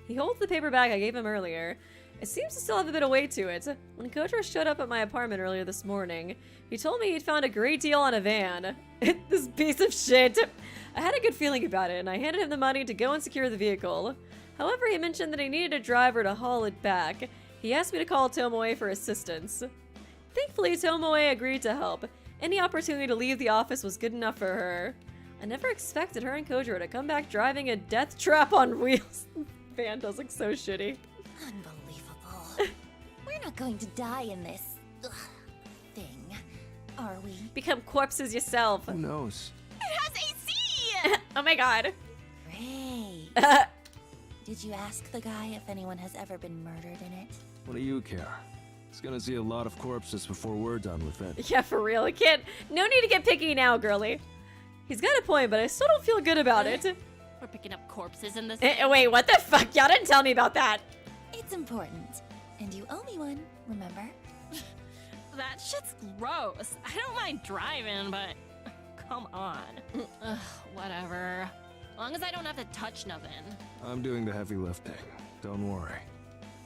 He holds the paper bag I gave him earlier. It seems to still have a bit of weight to it. When Kojiro showed up at my apartment earlier this morning, he told me he'd found a great deal on a van. This piece of shit. I had a good feeling about it, and I handed him the money to go and secure the vehicle. However, he mentioned that he needed a driver to haul it back. He asked me to call Tomoe for assistance. Thankfully, Tomoe agreed to help. Any opportunity to leave the office was good enough for her. I never expected her and Kojiro to come back driving a death trap on wheels. Van does look so shitty. Unbelievable. We're not going to die in this thing, are we? Become corpses yourself. Who knows? It has AC! Oh my god. Great. Did you ask the guy if anyone has ever been murdered in it? What do you care? He's gonna see a lot of corpses before we're done with it. Yeah, for real. No need to get picky now, girly. He's got a point, but I still don't feel good about it. We're picking up corpses in this. Wait, what the fuck? Y'all didn't tell me about that. It's important. And you owe me one, remember? That shit's gross. I don't mind driving, but come on. Ugh, whatever. As long as I don't have to touch nothing. I'm doing the heavy lifting. Don't worry.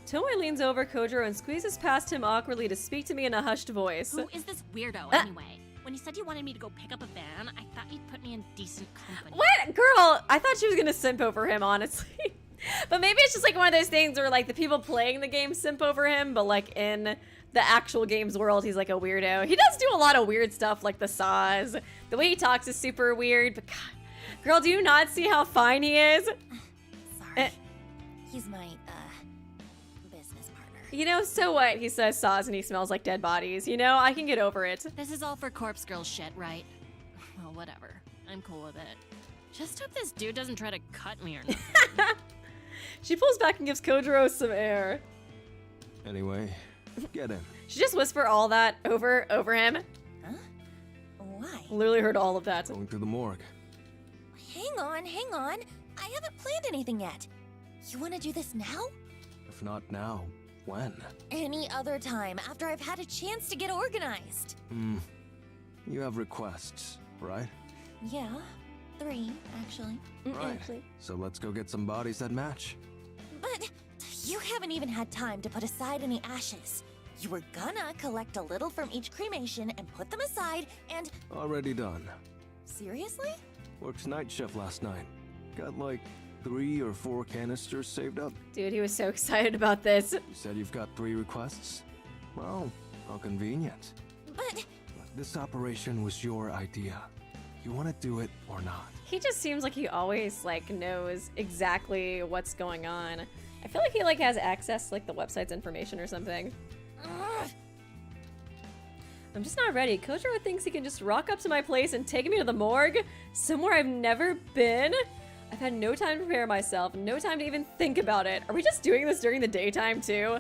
Tomoe leans over Kojiro and squeezes past him awkwardly to speak to me in a hushed voice. Who is this weirdo anyway? When you said you wanted me to go pick up a van, I thought you'd put me in decent company. What? Girl, I thought she was gonna simp over him, honestly. But maybe it's just like one of those things where like the people playing the game simp over him, but like in the actual game's world, he's like a weirdo. He does do a lot of weird stuff like the saws. The way he talks is super weird, but God, girl, do you not see how fine he is? Sorry. He's my, business partner. You know, so what? He says saws and he smells like dead bodies. You know, I can get over it. This is all for corpse girl shit, right? Well, whatever. I'm cool with it. Just hope this dude doesn't try to cut me or nothing. She pulls back and gives Kojiro some air. Anyway, get in. She just whisper all that over him. Huh? Why? Literally heard all of that. Going to the morgue. Hang on. I haven't planned anything yet. You want to do this now? If not now, when? Any other time, after I've had a chance to get organized. You have requests, right? Yeah, 3, actually. Right. Actually. So let's go get some bodies that match. But you haven't even had time to put aside any ashes. You were gonna collect a little from each cremation and put them aside and... Already done. Seriously? Worked night shift last night. Got like 3 or 4 canisters saved up. Dude, he was so excited about this. You said you've got 3 requests? Well, how convenient. But... This operation was your idea. You want to do it or not? He just seems like he always like knows exactly what's going on. I feel like he like has access to like the website's information or something. I'm just not ready. Kojiro thinks he can just rock up to my place and take me to the morgue, somewhere I've never been. I've had no time to prepare myself, no time to even think about it. Are we just doing this during the daytime too?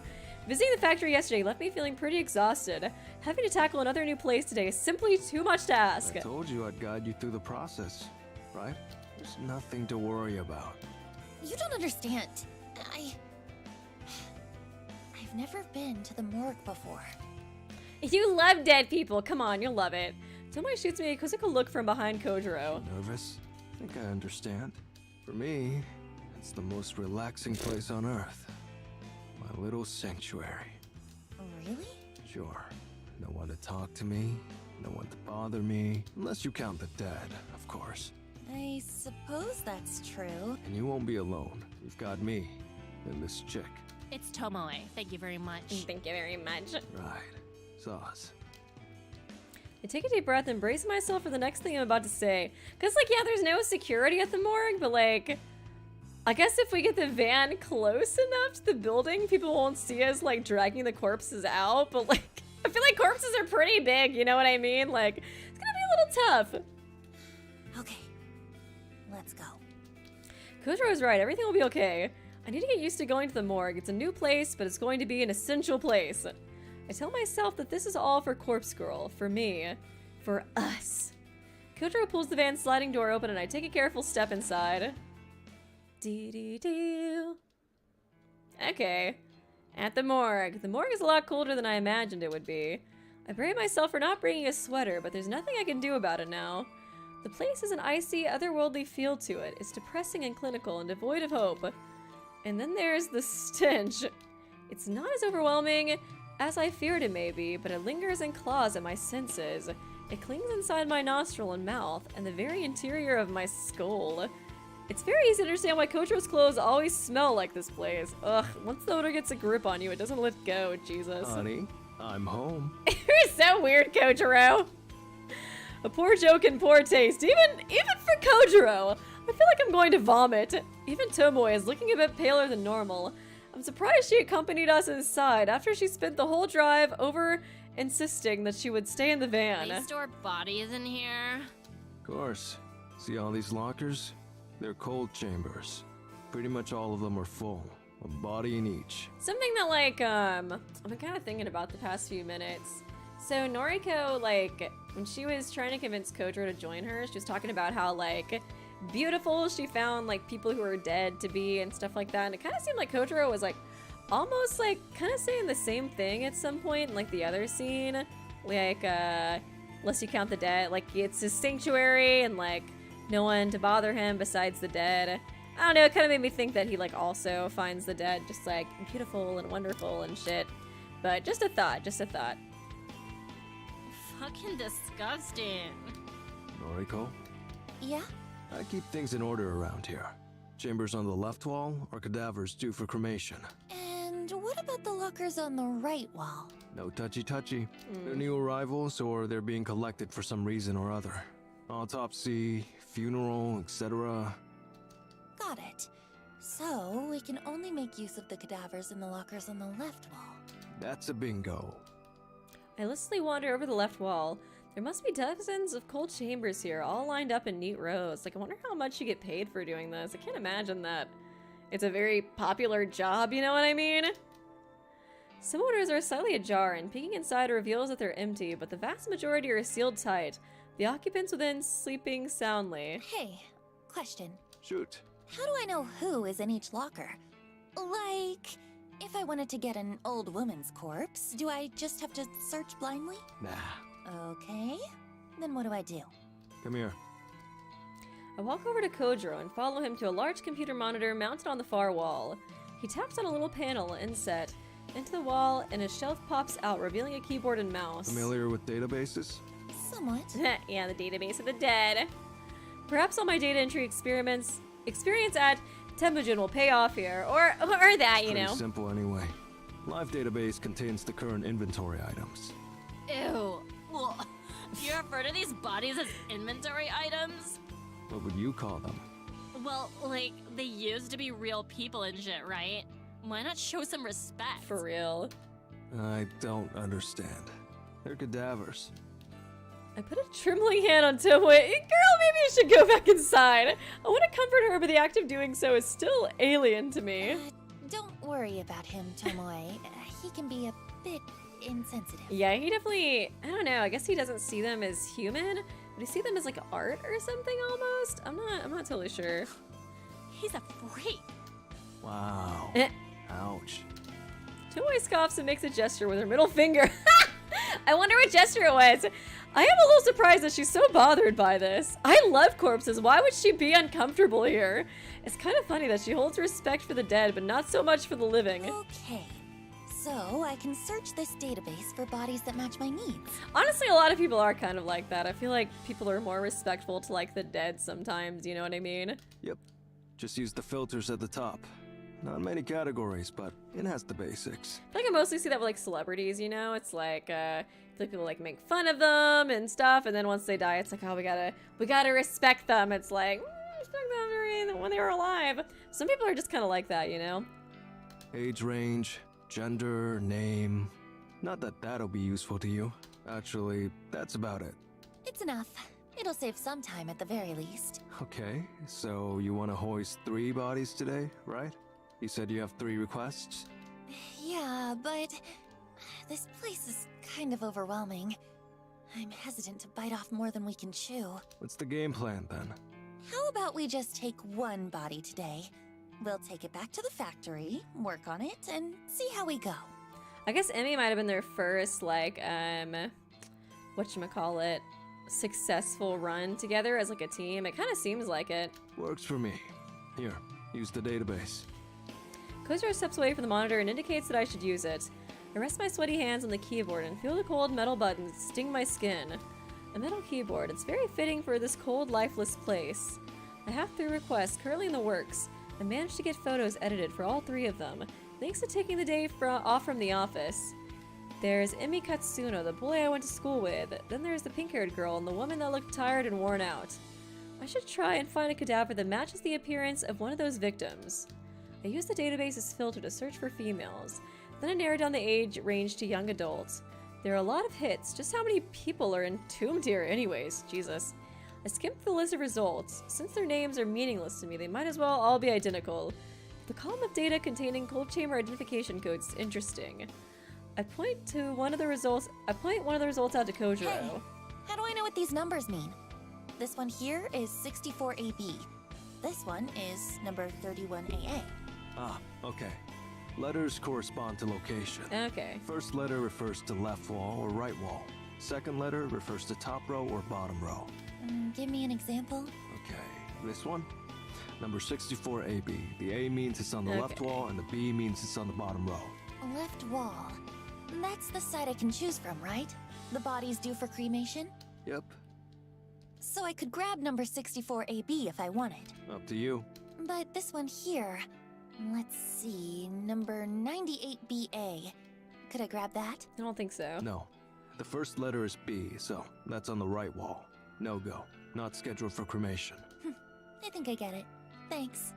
Visiting the factory yesterday left me feeling pretty exhausted. Having to tackle another new place today is simply too much to ask. I told you I'd guide you through the process, right? There's nothing to worry about. You don't understand. I've never been to the morgue before. You love dead people. Come on, you'll love it. Tomoe shoots me a quizzical look from behind Kojiro. Nervous? I think I understand. For me, it's the most relaxing place on Earth. My little sanctuary. Really? Sure. No one to talk to me, no one to bother me, unless you count the dead, of course. I suppose that's true. And you won't be alone. You've got me and this chick. It's Tomoe. Thank you very much. Thank you very much. Right. Sauce. I take a deep breath and brace myself for the next thing I'm about to say. Cause like, yeah, there's no security at the morgue, but like, I guess if we get the van close enough to the building, people won't see us like dragging the corpses out. But like, I feel like corpses are pretty big, you know what I mean? Like, it's gonna be a little tough. Okay, let's go. Kojiro is right. Everything will be okay. I need to get used to going to the morgue. It's a new place, but it's going to be an essential place. I tell myself that this is all for Corpse Girl, for me, for us. Kojiro pulls the van's sliding door open and I take a careful step inside. Dee-dee-dee. Okay. At the morgue. The morgue is a lot colder than I imagined it would be. I brave myself for not bringing a sweater, but there's nothing I can do about it now. The place has an icy, otherworldly feel to it. It's depressing and clinical and devoid of hope. And then there's the stench. It's not as overwhelming as I feared it may be, but it lingers and claws at my senses. It clings inside my nostril and mouth, and the very interior of my skull. It's very easy to understand why Kojiro's clothes always smell like this place. Ugh, once the odor gets a grip on you, it doesn't let go, Jesus. Honey, I'm home. You're so weird, Kojiro. A poor joke and poor taste, even for Kojiro. I feel like I'm going to vomit. Even Tomoe is looking a bit paler than normal. I'm surprised she accompanied us inside after she spent the whole drive over insisting that she would stay in the van. They store bodies in here. Of course. See all these lockers? They're cold chambers. Pretty much all of them are full. A body in each. Something that, like, I've been kind of thinking about the past few minutes. So Noriko, like, when she was trying to convince Kojiro to join her, she was talking about how, like, beautiful she found, like, people who are dead to be and stuff like that. And it kind of seemed like Kojiro was, like, almost, like, kind of saying the same thing at some point in, like, the other scene. Like, unless you count the dead. Like, it's his sanctuary and, like, no one to bother him besides the dead. I don't know, it kind of made me think that he, like, also finds the dead just, like, beautiful and wonderful and shit. But just a thought, just a thought. Fucking disgusting. Noriko, Yeah? I keep things in order around here. Chambers on the left wall are cadavers due for cremation. And what about the lockers on the right wall? No touchy-touchy. They're new arrivals or they're being collected for some reason or other. Autopsy, funeral, etc. Got it. So, we can only make use of the cadavers in the lockers on the left wall. That's a bingo. I listlessly wander over the left wall. There must be dozens of cold chambers here, all lined up in neat rows. Like, I wonder how much you get paid for doing this. I can't imagine that it's a very popular job, you know what I mean? Some windows are slightly ajar, and peeking inside reveals that they're empty, but the vast majority are sealed tight, the occupants within sleeping soundly. Hey, question. Shoot. How do I know who is in each locker? Like, if I wanted to get an old woman's corpse, do I just have to search blindly? Nah. Okay, then what do I do? Come here. I walk over to Kojiro and follow him to a large computer monitor mounted on the far wall. He taps on a little panel inset into the wall, and a shelf pops out, revealing a keyboard and mouse. Familiar with databases? Somewhat. Yeah, the database of the dead. Perhaps all my data entry experience at Temujin will pay off here, or that, you Pretty know. simple anyway. Live database contains the current inventory items. Ew. Ugh. You refer to these bodies as inventory items? What would you call them? Well, like, they used to be real people and shit, right? Why not show some respect? For real. I don't understand. They're cadavers. I put a trembling hand on Tomoe. Girl, maybe you should go back inside. I want to comfort her, but the act of doing so is still alien to me. Don't worry about him, Tomoe. He can be a bit insensitive. Yeah, he definitely, I don't know, I guess he doesn't see them as human, but he see them as like art or something almost. I'm not totally sure. He's a freak. Wow. Ouch. Tomoe scoffs and makes a gesture with her middle finger. I wonder what gesture it was. I am a little surprised that she's so bothered by this. I love corpses. Why would she be uncomfortable here? It's kind of funny that she holds respect for the dead, but not so much for the living. Okay, so I can search this database for bodies that match my needs. Honestly, a lot of people are kind of like that. I feel like people are more respectful to like the dead sometimes, you know what I mean? Yep. Just use the filters at the top. Not many categories, but it has the basics. I feel like I mostly see that with like celebrities, you know? It's like, I feel like people like make fun of them and stuff, and then once they die, it's like, oh, we gotta respect them. It's like, respect them when they were alive. Some people are just kind of like that, you know? Age range, gender, name. Not that that'll be useful to you. Actually, that's about it. It's enough. It'll save some time at the very least. Okay, so you want to hoist 3 bodies today, right? You said you have 3 requests? Yeah, but this place is kind of overwhelming. I'm hesitant to bite off more than we can chew. What's the game plan then? How about we just take 1 body today? We'll take it back to the factory, work on it, and see how we go. I guess Emmy might have been their first, like, whatchamacallit, successful run together as, like, a team. It kind of seems like it. Works for me. Here, use the database. Kojiro steps away from the monitor and indicates that I should use it. I rest my sweaty hands on the keyboard and feel the cold metal buttons sting my skin. A metal keyboard. It's very fitting for this cold, lifeless place. I have 3 requests currently in the works. I managed to get photos edited for all 3 of them, thanks to taking the day off from the office. There's Emi Katsuno, the boy I went to school with. Then there's the pink-haired girl and the woman that looked tired and worn out. I should try and find a cadaver that matches the appearance of one of those victims. I used the database as filter to search for females. Then I narrowed down the age range to young adults. There are a lot of hits. Just how many people are entombed here anyways? Jesus. I skimmed the list of results. Since their names are meaningless to me, they might as well all be identical. The column of data containing cold chamber identification codes is interesting. I point one of the results out to Kojiro. Hey, how do I know what these numbers mean? This one here is 64AB. This one is number 31AA. Ah, okay. Letters correspond to location. Okay. First letter refers to left wall or right wall. Second letter refers to top row or bottom row. Give me an example. Okay, this one? Number 64AB. The A means it's on the left wall and the B means it's on the bottom row. Left wall. That's the side I can choose from, right? The body's due for cremation? Yep, So I could grab number 64AB if I wanted. up to you. But this one here, let's see, number 98BA. Could I grab that? I don't think so. No. The first letter is B, so that's on the right wall. No go. Not scheduled for cremation. I think I get it. Thanks.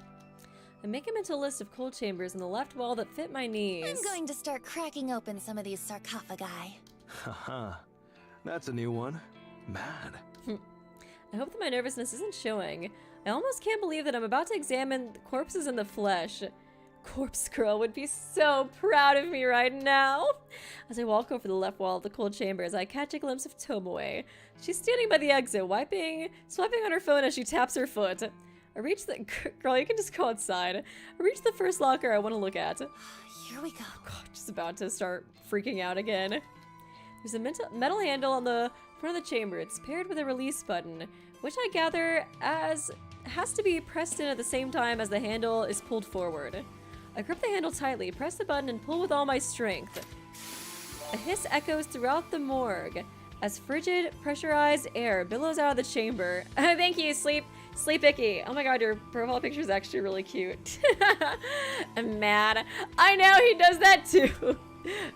I make a mental list of cold chambers in the left wall that fit my needs. I'm going to start cracking open some of these sarcophagi. Haha. That's a new one. Mad. I hope that my nervousness isn't showing. I almost can't believe that I'm about to examine the corpses in the flesh. Corpse Girl would be so proud of me right now. As I walk over the left wall of the cold chambers, I catch a glimpse of Tomoe. She's standing by the exit, swiping on her phone as she taps her foot. I reach the... Girl, you can just go outside. I reach the first locker I want to look at. Here we go. God, just about to start freaking out again. There's a metal handle on the front of the chamber. It's paired with a release button, which I gather has to be pressed in at the same time as the handle is pulled forward. I grip the handle tightly, press the button, and pull with all my strength. A hiss echoes throughout the morgue as frigid, pressurized air billows out of the chamber. Thank you, Sleep Icky. Oh my god, your profile picture is actually really cute. I'm mad. I know he does that too.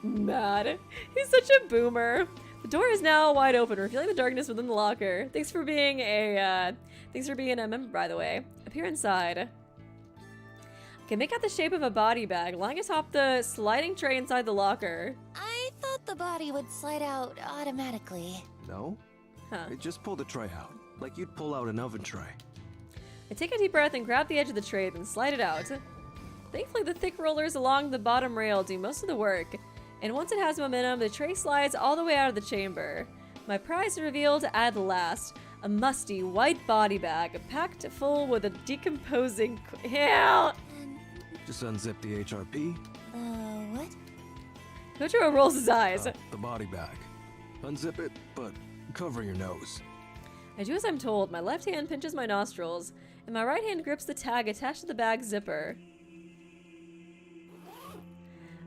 Mad. He's such a boomer. The door is now wide open, revealing the darkness within the locker. Thanks for being a member, by the way. Appear inside. Okay, make out the shape of a body bag lying atop the sliding tray inside the locker. I thought the body would slide out automatically. No? Huh. Just pull the tray out, like you'd pull out an oven tray. I take a deep breath and grab the edge of the tray, then slide it out. Thankfully, the thick rollers along the bottom rail do most of the work, and once it has momentum, the tray slides all the way out of the chamber. My prize is revealed at last. A musty, white body bag, packed full with a decomposing... Hell! Just unzip the HRP. What? Kojiro rolls his eyes. The body bag. Unzip it, but cover your nose. I do as I'm told. My left hand pinches my nostrils, and my right hand grips the tag attached to the bag zipper.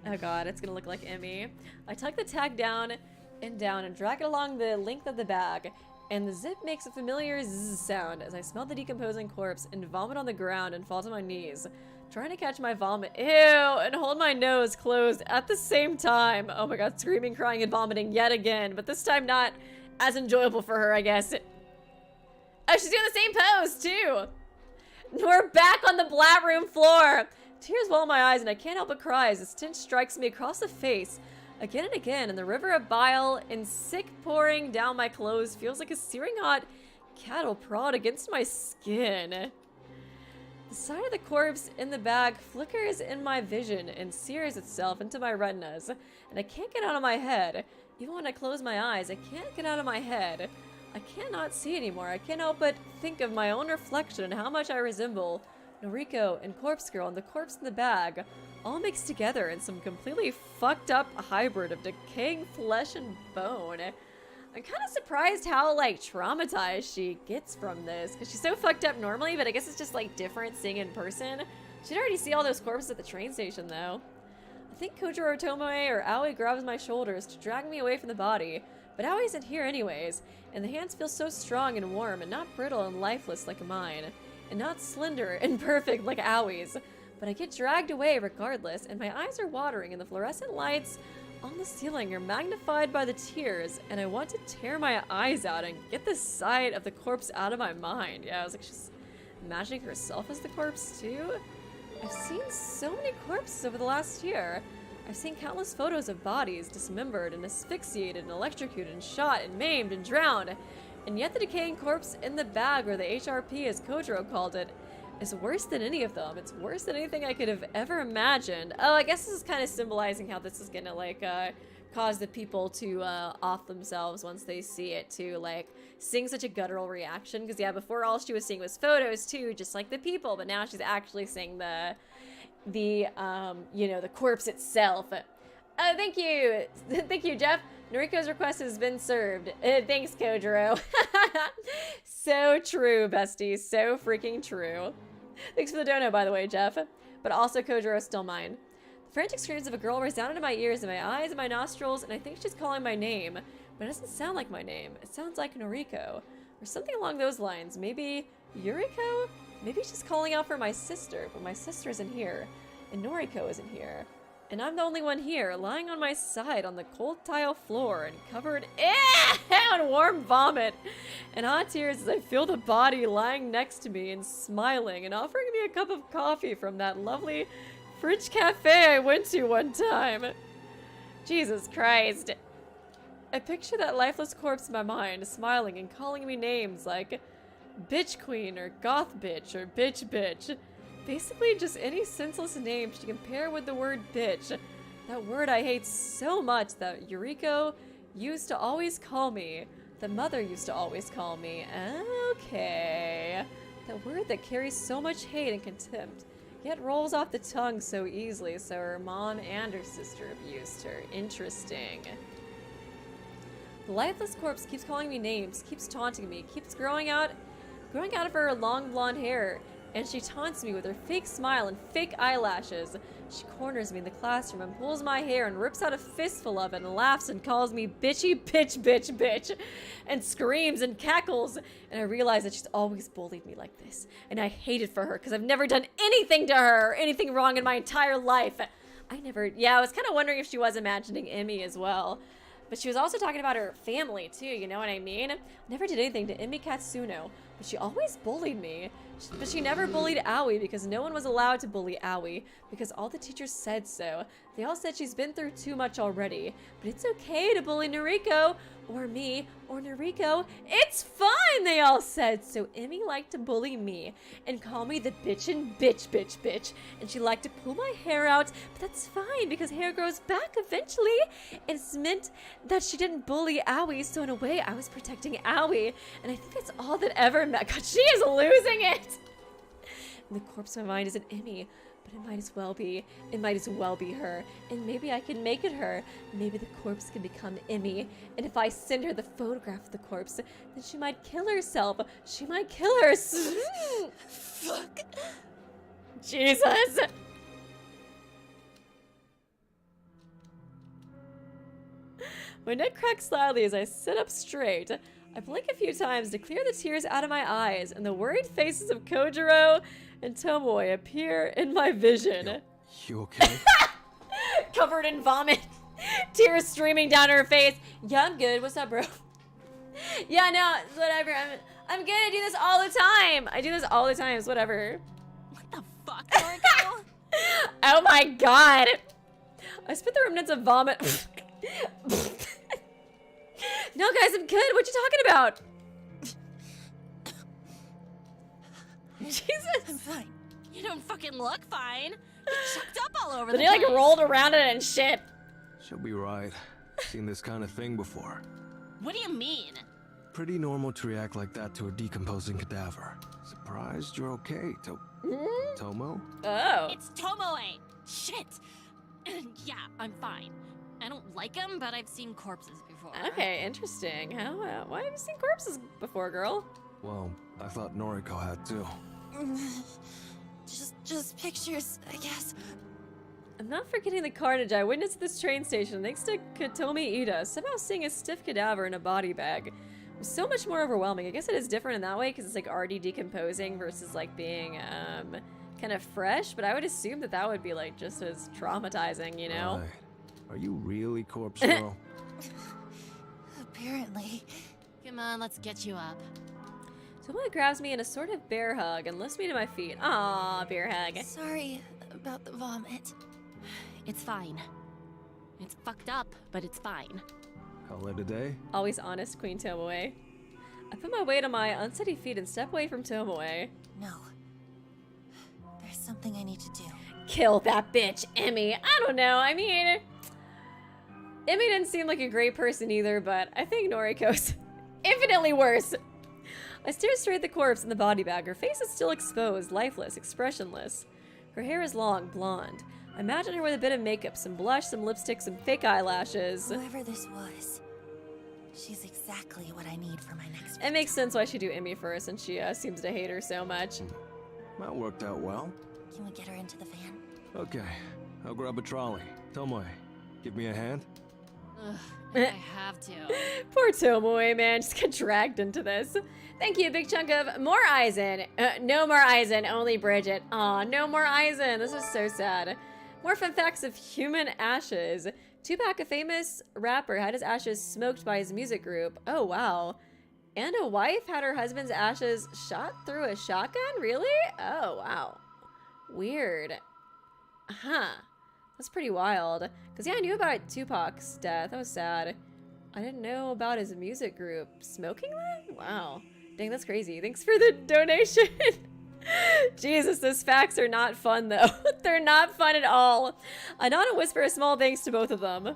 Oh god, it's gonna look like Emmy. I tug the tag down and drag it along the length of the bag, and the zip makes a familiar zzz sound as I smell the decomposing corpse and vomit on the ground and fall to my knees, trying to catch my vomit. Ew! And hold my nose closed at the same time. Oh my god, screaming, crying, and vomiting yet again, but this time not as enjoyable for her, I guess. Oh, she's doing the same pose, too! We're back on the Blat Room floor! Tears well in my eyes, and I can't help but cry as the stench strikes me across the face again and again, and the river of bile and sick pouring down my clothes feels like a searing hot cattle prod against my skin. The side of the corpse in the bag flickers in my vision and sears itself into my retinas, and I can't get out of my head. Even when I close my eyes, I can't get out of my head. I cannot see anymore. I can't help but think of my own reflection and how much I resemble Noriko and Corpse Girl and the corpse in the bag, all mixed together in some completely fucked up hybrid of decaying flesh and bone. I'm kind of surprised how, like, traumatized she gets from this, because she's so fucked up normally, but I guess it's just, like, different seeing in person. She'd already see all those corpses at the train station, though. I think Kojiro, Tomoe, or Aoi grabs my shoulders to drag me away from the body, but Aoi isn't here anyways, and the hands feel so strong and warm, and not brittle and lifeless like mine, and not slender and perfect like Aoi's. But I get dragged away regardless, and my eyes are watering, and the fluorescent lights on the ceiling are magnified by the tears, and I want to tear my eyes out and get the sight of the corpse out of my mind. Yeah, I was like, she's imagining herself as the corpse too? I've seen so many corpses over the last year. I've seen countless photos of bodies dismembered and asphyxiated and electrocuted and shot and maimed and drowned. And yet the decaying corpse in the bag, or the HRP as Kojiro called it, is worse than any of them. It's worse than anything I could have ever imagined. Oh, I guess this is kind of symbolizing how this is gonna, like, cause the people to off themselves once they see it, to, like, sing such a guttural reaction. Because, yeah, before all she was seeing was photos, too, just like the people. But now she's actually seeing the you know, the corpse itself. Oh, thank you. Thank you, Jeff. Noriko's request has been served. Thanks, Kojiro. So true, bestie. So freaking true. Thanks for the dono, by the way, Jeff. But also, Kojiro, still mine. The frantic screams of a girl resounded in my ears, in my eyes, and my nostrils, and I think she's calling my name. But it doesn't sound like my name. It sounds like Noriko. Or something along those lines. Maybe Yuriko? Maybe she's calling out for my sister, but my sister isn't here. And Noriko isn't here. And I'm the only one here, lying on my side on the cold tile floor and covered in warm vomit and hot tears as I feel the body lying next to me and smiling and offering me a cup of coffee from that lovely French cafe I went to one time. Jesus Christ. I picture that lifeless corpse in my mind, smiling and calling me names like Bitch Queen or Goth Bitch or Bitch Bitch. Basically just any senseless name she can pair with the word bitch. That word I hate so much that Yuriko used to always call me. That mother used to always call me. Okay. That word that carries so much hate and contempt, yet rolls off the tongue so easily, so her mom and her sister abused her. Interesting. The lifeless corpse keeps calling me names, keeps taunting me, keeps growing out of her long blonde hair. And she taunts me with her fake smile and fake eyelashes. She corners me in the classroom and pulls my hair and rips out a fistful of it and laughs and calls me bitchy bitch bitch bitch and screams and cackles. And I realize that she's always bullied me like this. And I hate it for her because I've never done anything to her or anything wrong in my entire life. I was kind of wondering if she was imagining Emmy as well. But she was also talking about her family too, you know what I mean? Never did anything to Emmy Katsuno, but she always bullied me. But she never bullied Aoi because no one was allowed to bully Aoi because all the teachers said so. They all said she's been through too much already. But it's okay to bully Noriko, or me, or Noriko. It's fine, they all said. So Emmy liked to bully me and call me the bitchin' bitch. And she liked to pull my hair out, but that's fine because hair grows back eventually. It's meant that she didn't bully Aoi, so in a way I was protecting Aoi. And I think that's all that ever mattered. God, she is losing it! And the corpse in my mind isn't Emmy, but it might as well be. It might as well be her. And maybe I can make it her. Maybe the corpse can become Emmy. And if I send her the photograph of the corpse, then she might kill herself. She might kill herself. Fuck. Jesus. My neck cracks slightly as I sit up straight. I blink a few times to clear the tears out of my eyes, and the worried faces of Kojiro and Tomoe appear in my vision. You okay? Covered in vomit, tears streaming down her face. Yeah, I'm good. What's up, bro? Yeah, no, it's whatever. I'm good. I do this all the time. It's whatever. What the fuck, Noriko? Oh my god. I spit the remnants of vomit. No, guys, I'm good. What you talking about? Jesus. I'm fine. You don't fucking look fine. You're chucked up all over But the he place. like rolled around it and shit. She'll be right. Seen this kind of thing before. What do you mean? Pretty normal to react like that to a decomposing cadaver. Surprised you're okay, Tomoe? Oh. It's Tomoe. Shit. Yeah, I'm fine. I don't like him, but I've seen corpses before. Okay, interesting. How? Why have you seen corpses before, girl? Well, I thought Noriko had too. Just pictures, I guess. I'm not forgetting the carnage I witnessed at this train station thanks to Katomi Ida. Somehow seeing a stiff cadaver in a body bag was so much more overwhelming. I guess it is different in that way because it's like already decomposing versus like being kind of fresh, but I would assume that that would be like just as traumatizing, you know? Right. Are you really Corpse Girl? Apparently. Come on, let's get you up. Tomoe grabs me in a sort of bear hug and lifts me to my feet. Aw, bear hug. Sorry about the vomit. It's fine. It's fucked up, but it's fine. Call it a day? Always honest, Queen Tomoe. I put my weight on my unsteady feet and step away from Tomoe. No. There's something I need to do. Kill that bitch, Emmy. I don't know. I mean, Emmy didn't seem like a great person either, but I think Noriko's infinitely worse. I stare straight at the corpse in the body bag. Her face is still exposed, lifeless, expressionless. Her hair is long, blonde. I imagine her with a bit of makeup, some blush, some lipstick, some fake eyelashes. Whoever this was, she's exactly what I need for my next It makes sense why she'd do Emmy first, and she seems to hate her so much. That worked out well. Can we get her into the van? Okay, I'll grab a trolley. Tomoe, give me a hand. Ugh, I have to. Poor Tomoe, man, just got dragged into this. Thank you, big chunk of more Aizen. No more Aizen, only Bridget. Aw, no more Aizen. This is so sad. More fun facts of human ashes. Tupac, a famous rapper, had his ashes smoked by his music group. Oh, wow. And a wife had her husband's ashes shot through a shotgun? Really? Oh, wow. Weird. Huh. That's pretty wild. Because, yeah, I knew about Tupac's death. That was sad. I didn't know about his music group smoking that? Wow. Dang, that's crazy. Thanks for the donation. Jesus, those facts are not fun, though. They're not fun at all. I nod and whisper a small thanks to both of them.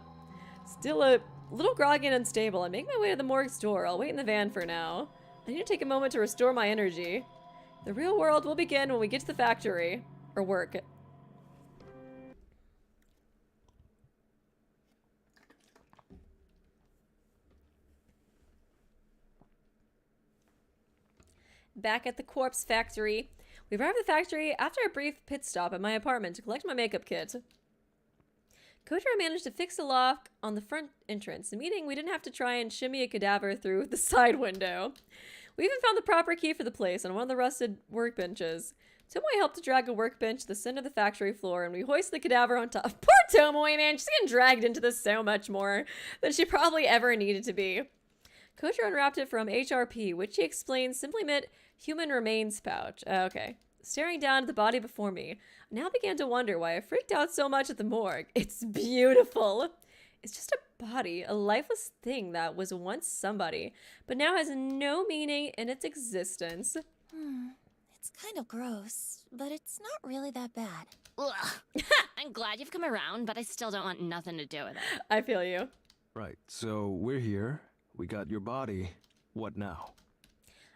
Still a little groggy and unstable. I make my way to the morgue's door. I'll wait in the van for now. I need to take a moment to restore my energy. The real world will begin when we get to the factory. Or work. Back at the corpse factory. We arrived at the factory after a brief pit stop at my apartment to collect my makeup kit. Kojiro managed to fix a lock on the front entrance, meaning we didn't have to try and shimmy a cadaver through the side window. We even found the proper key for the place on one of the rusted workbenches. Tomoe helped to drag a workbench to the center of the factory floor, and we hoisted the cadaver on top. Poor Tomoe, man. She's getting dragged into this so much more than she probably ever needed to be. Kojiro unwrapped it from HRP, which he explained simply meant human remains pouch. Okay. Staring down at the body before me, I now began to wonder why I freaked out so much at the morgue. It's beautiful. It's just a body, a lifeless thing that was once somebody, but now has no meaning in its existence. It's kind of gross, but it's not really that bad. Ugh. I'm glad you've come around, but I still don't want nothing to do with it. I feel you. Right, so we're here. We got your body. What now?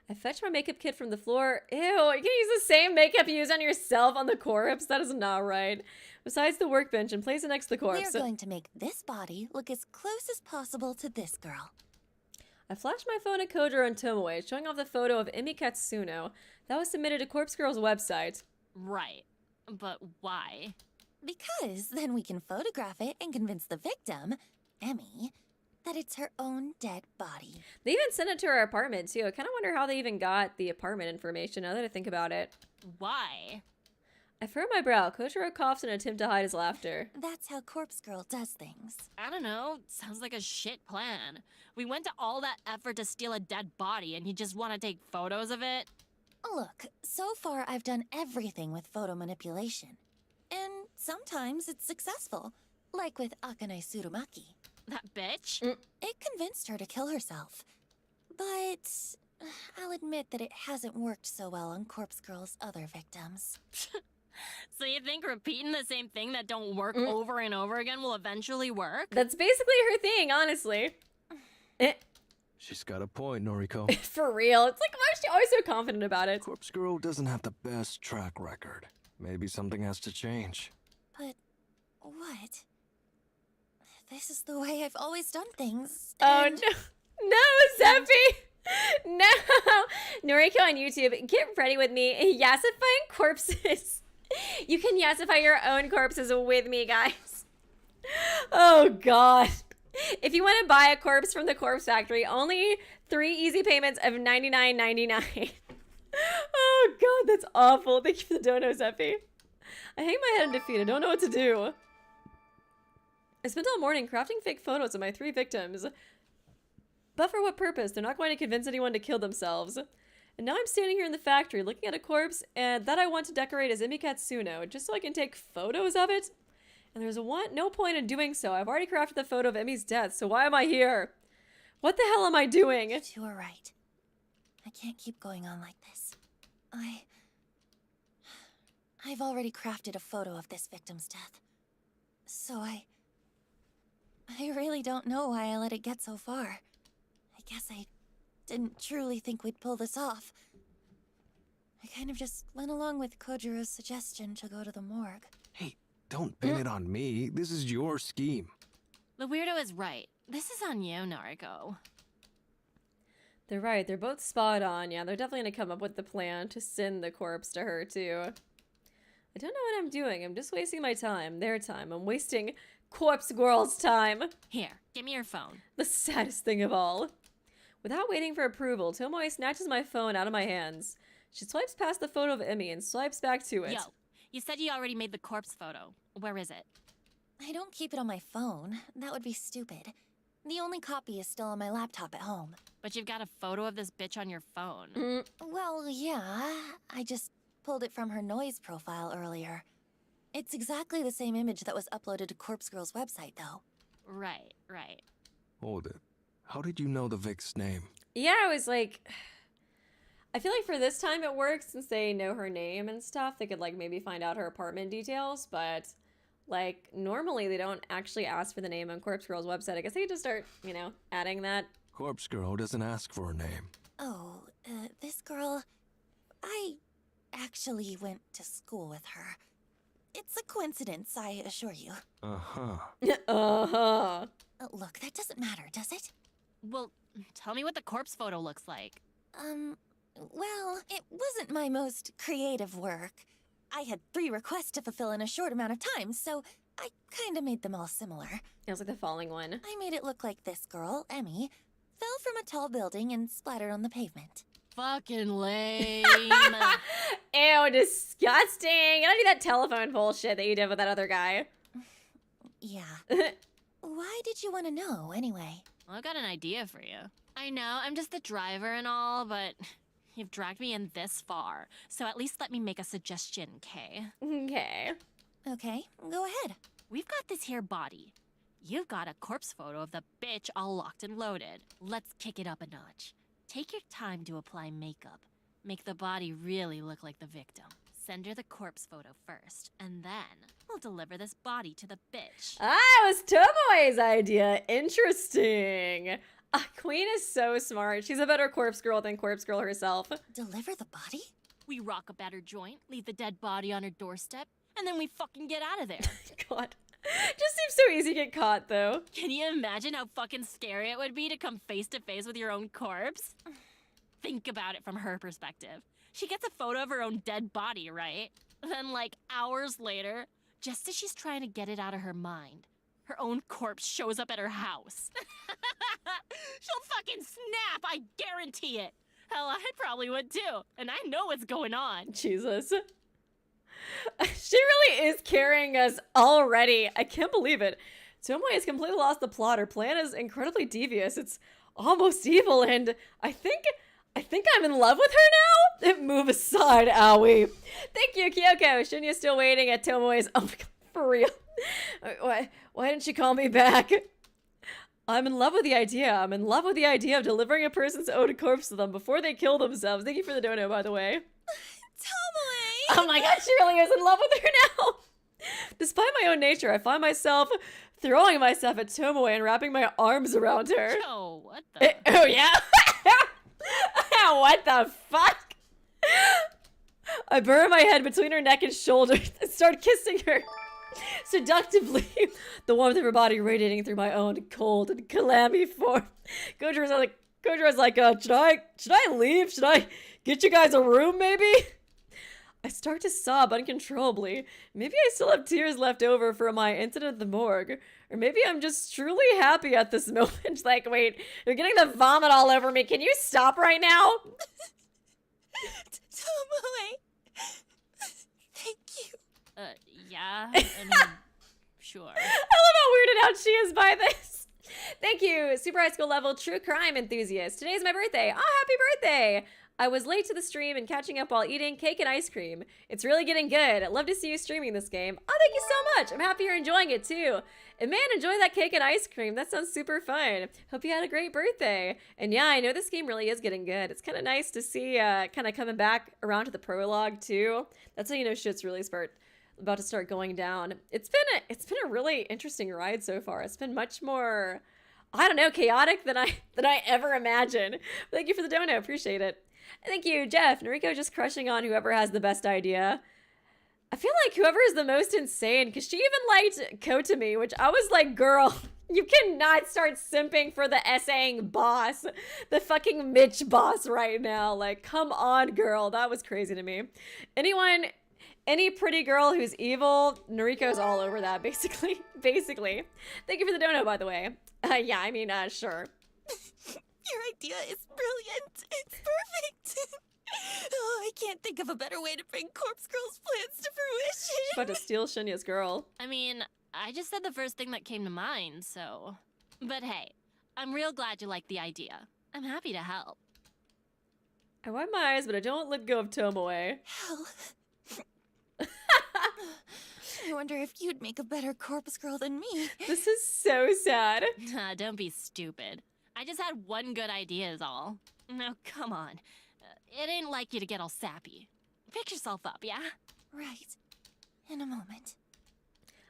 I fetched my makeup kit from the floor. Ew, you can use the same makeup you use on yourself on the corpse? That is not right. Besides the workbench and place it next to the corpse. We're going to make this body look as close as possible to this girl. I flashed my phone at Kojiro and Tomoe, showing off the photo of Emi Katsuno that was submitted to Corpse Girl's website. Right. But why? Because then we can photograph it and convince the victim, Emmy, that it's her own dead body. They even sent it to her apartment, too. I kind of wonder how they even got the apartment information, now that I think about it. Why? I furrowed my brow. Kojiro coughs in an attempt to hide his laughter. That's how Corpse Girl does things. I don't know. Sounds like a shit plan. We went to all that effort to steal a dead body, and you just want to take photos of it? Look, so far I've done everything with photo manipulation. And sometimes it's successful, like with Akane Tsurumaki. That bitch? It convinced her to kill herself. But I'll admit that it hasn't worked so well on Corpse Girl's other victims. So you think repeating the same thing that don't work over and over again will eventually work? That's basically her thing, honestly. She's got a point, Noriko. For real. It's like, why is she always so confident about it? Corpse Girl doesn't have the best track record. Maybe something has to change. But what? This is the way I've always done things. Oh, and- no. No, Zeppi! No! Noriko on YouTube, get ready with me. Yassifying corpses. You can yassify your own corpses with me, guys. Oh, God. If you want to buy a corpse from the Corpse Factory, only 3 easy payments of $99.99. Oh, God, that's awful. Thank you for the dono, Zeppi. I hang my head in defeat. I don't know what to do. I spent all morning crafting fake photos of my 3 victims. But for what purpose? They're not going to convince anyone to kill themselves. And now I'm standing here in the factory looking at a corpse and that I want to decorate as Emi Katsuno just so I can take photos of it. And there's no point in doing so. I've already crafted the photo of Emi's death, so why am I here? What the hell am I doing? You are right. I can't keep going on like this. I've already crafted a photo of this victim's death. So I really don't know why I let it get so far. I guess I didn't truly think we'd pull this off. I kind of just went along with Kojiro's suggestion to go to the morgue. Hey, don't pin it on me. This is your scheme. The weirdo is right. This is on you, Noriko. They're right. They're both spot on. Yeah, they're definitely going to come up with the plan to send the corpse to her, too. I don't know what I'm doing. I'm just wasting my time. Their time. I'm wasting Corpse Girl's time. Here, give me your phone. The saddest thing of all. Without waiting for approval, Tomoe snatches my phone out of my hands. She swipes past the photo of Emi and swipes back to it. Yo, you said you already made the corpse photo. Where is it? I don't keep it on my phone. That would be stupid. The only copy is still on my laptop at home. But you've got a photo of this bitch on your phone. Well, yeah. I just pulled it from her noise profile earlier. It's exactly the same image that was uploaded to Corpse Girl's website, though. Right. Hold it. How did you know the Vic's name? Yeah, I was like... I feel like for this time it works since they know her name and stuff. They could, like, maybe find out her apartment details, but... Like, normally they don't actually ask for the name on Corpse Girl's website. I guess they could just start, you know, adding that. Corpse Girl doesn't ask for a name. Oh, this girl... I actually went to school with her. It's a coincidence, I assure you. Uh-huh. Look, that doesn't matter, does it? Well, tell me what the corpse photo looks like. Well, it wasn't my most creative work. I had 3 requests to fulfill in a short amount of time, so I kinda made them all similar. It was like the following one. I made it look like this girl, Emmy, fell from a tall building and splattered on the pavement. Fucking lame. Ew, disgusting. I don't do that telephone bullshit that you did with that other guy. Yeah. Why did you want to know, anyway? Well, I've got an idea for you. I know, I'm just the driver and all, but you've dragged me in this far, so at least let me make a suggestion, Kay? Okay. Okay, go ahead. We've got this here body. You've got a corpse photo of the bitch all locked and loaded. Let's kick it up a notch. Take your time to apply makeup. Make the body really look like the victim. Send her the corpse photo first, and then we'll deliver this body to the bitch. Ah, it was Tomoe's idea. Interesting. Queen is so smart. She's a better corpse girl than Corpse Girl herself. Deliver the body? We rock a better joint, leave the dead body on her doorstep, and then we fucking get out of there. God. Just seems so easy to get caught, though. Can you imagine how fucking scary it would be to come face to face with your own corpse? Think about it from her perspective. She gets a photo of her own dead body, right? Then, like, hours later, just as she's trying to get it out of her mind, her own corpse shows up at her house. She'll fucking snap, I guarantee it. Hell, I probably would too, and I know what's going on. Jesus. She really is carrying us already. I can't believe it. Tomoe has completely lost the plot. Her plan is incredibly devious. It's almost evil, and I think I'm in love with her now? Move aside, owie. Thank you, Kyoko. Shinya's still waiting at Tomoe's... Oh my god, for real. Why didn't she call me back? I'm in love with the idea. I'm in love with the idea of delivering a person's own corpse to them before they kill themselves. Thank you for the dono, by the way. Tomoe! Oh my god, she really is in love with her now. Despite my own nature, I find myself throwing myself at Tomoe and wrapping my arms around her. Oh, what the? Oh yeah? What the fuck? I bury my head between her neck and shoulders and start kissing her seductively, the warmth of her body radiating through my own cold and clammy form. Kojiro's like, should I leave? Should I get you guys a room, maybe? I start to sob uncontrollably. Maybe I still have tears left over from my incident at the morgue. Or maybe I'm just truly happy at this moment. Like, wait, you're getting the vomit all over me. Can you stop right now? Tomoe! Thank you. Yeah, I mean, sure. I love how weirded out she is by this. Thank you, Super High School Level True Crime Enthusiast. Today's my birthday. Oh, happy birthday! I was late to the stream and catching up while eating cake and ice cream. It's really getting good. I'd love to see you streaming this game. Oh, thank you so much. I'm happy you're enjoying it too. And man, enjoy that cake and ice cream. That sounds super fun. Hope you had a great birthday. And yeah, I know this game really is getting good. It's kind of nice to see kind of coming back around to the prologue too. That's how you know shit's really about to start going down. It's been a really interesting ride so far. It's been much more, I don't know, chaotic than I ever imagined. Thank you for the dono. Appreciate it. And thank you, Jeff. Noriko just crushing on whoever has the best idea. I feel like whoever is the most insane, because she even liked Kotami, which I was like, girl, you cannot start simping for the essaying boss, the fucking Mitch boss right now. Like, come on, girl. That was crazy to me. Any pretty girl who's evil, Noriko's all over that, basically. Basically. Thank you for the dono, by the way. Yeah, I mean, sure. Your idea is brilliant. It's perfect. Oh, I can't think of a better way to bring Corpse Girl's plans to fruition. She's about to steal Shinya's girl. I mean, I just said the first thing that came to mind, so... But hey, I'm real glad you like the idea. I'm happy to help. I wipe my eyes, but I don't let go of Tomoe. Hell. I wonder if you'd make a better Corpse Girl than me. This is so sad. Don't be stupid. I just had one good idea is all. Now, come on. It ain't like you to get all sappy. Pick yourself up, yeah? Right. In a moment.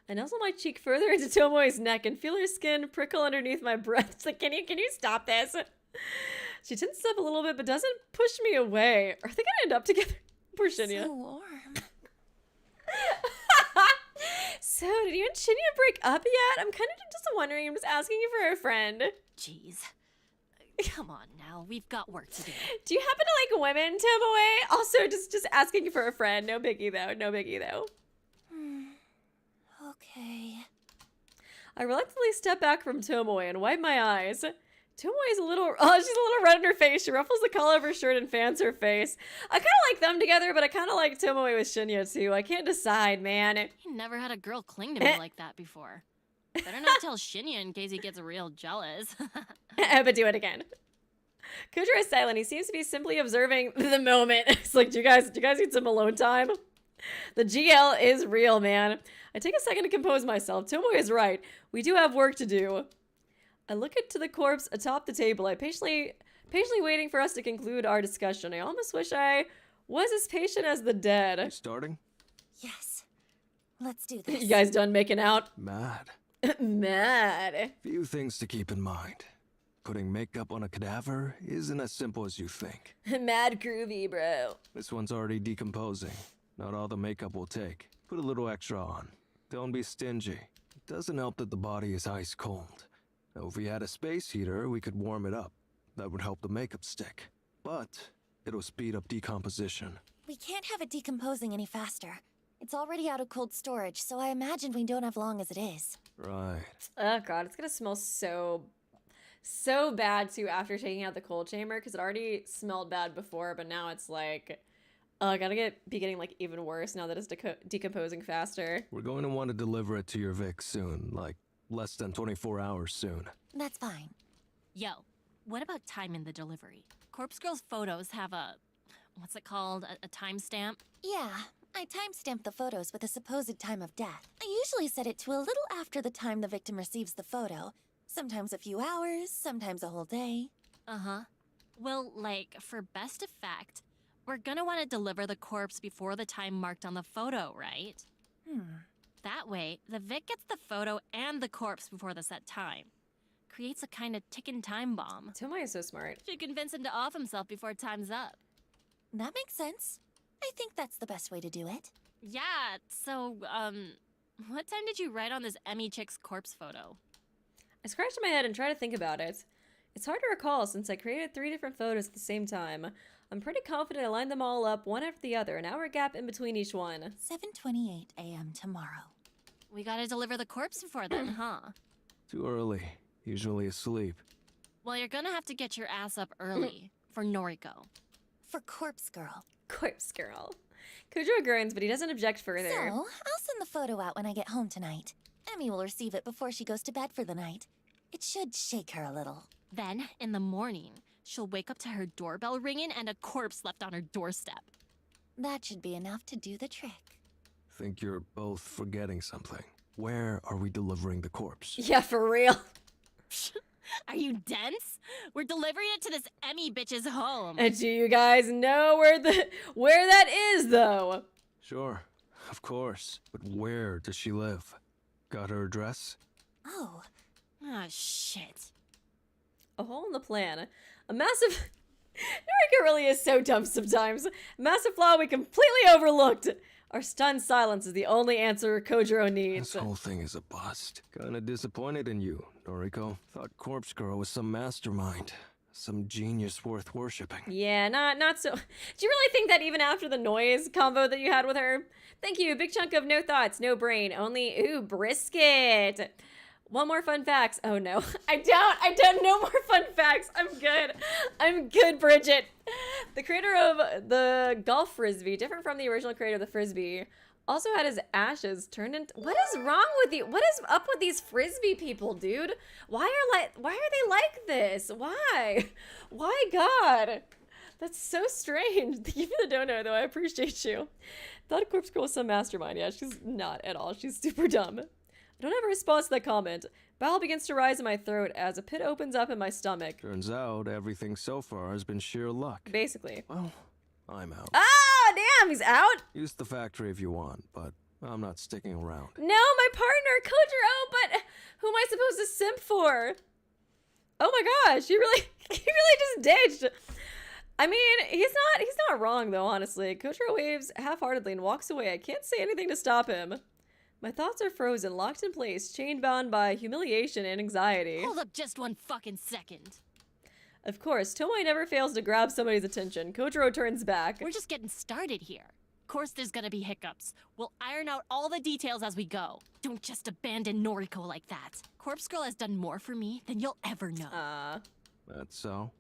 I nuzzle my cheek further into Tomoe's neck and feel her skin prickle underneath my breath. It's like, can you stop this? She tenses up a little bit, but doesn't push me away. Are they gonna end up together? Poor Shinya. So warm. So, did you and Shinya break up yet? I'm kind of just wondering. I'm just asking you for a friend. Jeez. Come on now, we've got work to do. Do you happen to like women, Tomoe? Also, just asking for a friend. No biggie though. No biggie though. Okay. I reluctantly step back from Tomoe and wipe my eyes. Tomoe's she's a little red in her face. She ruffles the collar of her shirt and fans her face. I kind of like them together, but I kind of like Tomoe with Shinya too. I can't decide, man. He never had a girl cling to me like that before. Better not tell Shinya in case he gets real jealous. But do it again. Kojiro is silent. He seems to be simply observing the moment. It's like, do you guys need some alone time? The GL is real, man. I take a second to compose myself. Tomoe is right. We do have work to do. I look into the corpse atop the table. I patiently waiting for us to conclude our discussion. I almost wish I was as patient as the dead. You starting? Yes. Let's do this. You guys done making out? Mad. Mad. Few things to keep in mind. Putting makeup on a cadaver isn't as simple as you think. Mad groovy, bro. This one's already decomposing. Not all the makeup will take. Put a little extra on. Don't be stingy. It doesn't help that the body is ice cold. Now, if we had a space heater, we could warm it up. That would help the makeup stick. But it'll speed up decomposition. We can't have it decomposing any faster. It's already out of cold storage, so I imagine we don't have long as it is. Right. Oh god, it's gonna smell so bad too after taking out the cold chamber, because it already smelled bad before, but now it's like, oh, gotta be getting like even worse now that it's decomposing faster. We're going to want to deliver it to your Vic soon, like less than 24 hours soon. That's fine. Yo, what about timing the delivery? Corpse Girl's photos have a, what's it called, a timestamp? Yeah, I timestamped the photos with the supposed time of death. I usually set it to a little after the time the victim receives the photo, Sometimes a few hours, sometimes a whole day. Uh-huh. Well, like, for best effect, we're gonna want to deliver the corpse before the time marked on the photo, right? That way, the Vic gets the photo and the corpse before the set time. Creates a kind of ticking time bomb. Tomoe is so smart. Should convince him to off himself before time's up. That makes sense. I think that's the best way to do it. Yeah, so, what time did you write on this Emmy chick's corpse photo? I scratched my head and tried to think about it. It's hard to recall since I created 3 different photos at the same time. I'm pretty confident I lined them all up one after the other, an hour gap in between each one. 7:28 a.m. tomorrow. We gotta deliver the corpse before then, huh? Too early. Usually asleep. Well, you're gonna have to get your ass up early for Noriko. For Corpse Girl. Corpse girl. Kojiro groans, but he doesn't object further. So, I'll send the photo out when I get home tonight. Emmy will receive it before she goes to bed for the night. It should shake her a little. Then, in the morning, she'll wake up to her doorbell ringing and a corpse left on her doorstep. That should be enough to do the trick. Think you're both forgetting something. Where are we delivering the corpse? Yeah, for real. Are you dense? We're delivering it to this Emmy bitch's home. And do you guys know where that is, though? Sure, of course. But where does she live? Got her address? Oh, Ah, shit. A hole in the plan. A massive... Noriko really is so dumb sometimes. Massive flaw we completely overlooked. Our stunned silence is the only answer Kojiro needs. This whole thing is a bust. Kinda disappointed in you, Noriko. Thought Corpse Girl was some mastermind. Some genius worth worshipping. Yeah, not so... Do you really think that even after the noise combo that you had with her? Thank you. Big chunk of no thoughts, no brain, only, ooh, brisket. One more fun facts. Oh no, I don't, no more fun facts. I'm good, Bridget. The creator of the golf frisbee, different from the original creator of the frisbee, also had his ashes turned into... What is wrong with you? What is up with these frisbee people, dude? Why are they like this? Why, God? That's so strange. Thank you for the dono, though. I appreciate you. Thought Corpse Girl was some mastermind. Yeah, she's not at all. She's super dumb. I don't have a response to that comment. Bowel begins to rise in my throat as a pit opens up in my stomach. Turns out everything so far has been sheer luck. Basically. Well, I'm out. Ah, damn, he's out? Use the factory if you want, but I'm not sticking around. No, my partner, Kojiro, but who am I supposed to simp for? Oh my gosh, he really just ditched. I mean, he's not wrong though, honestly. Kojiro waves half-heartedly and walks away. I can't say anything to stop him. My thoughts are frozen, locked in place, chain bound by humiliation and anxiety. Hold up just one fucking second. Of course, Tomoe never fails to grab somebody's attention. Kojiro turns back. We're just getting started here. Of course there's gonna be hiccups. We'll iron out all the details as we go. Don't just abandon Noriko like that. Corpse Girl has done more for me than you'll ever know. That's so?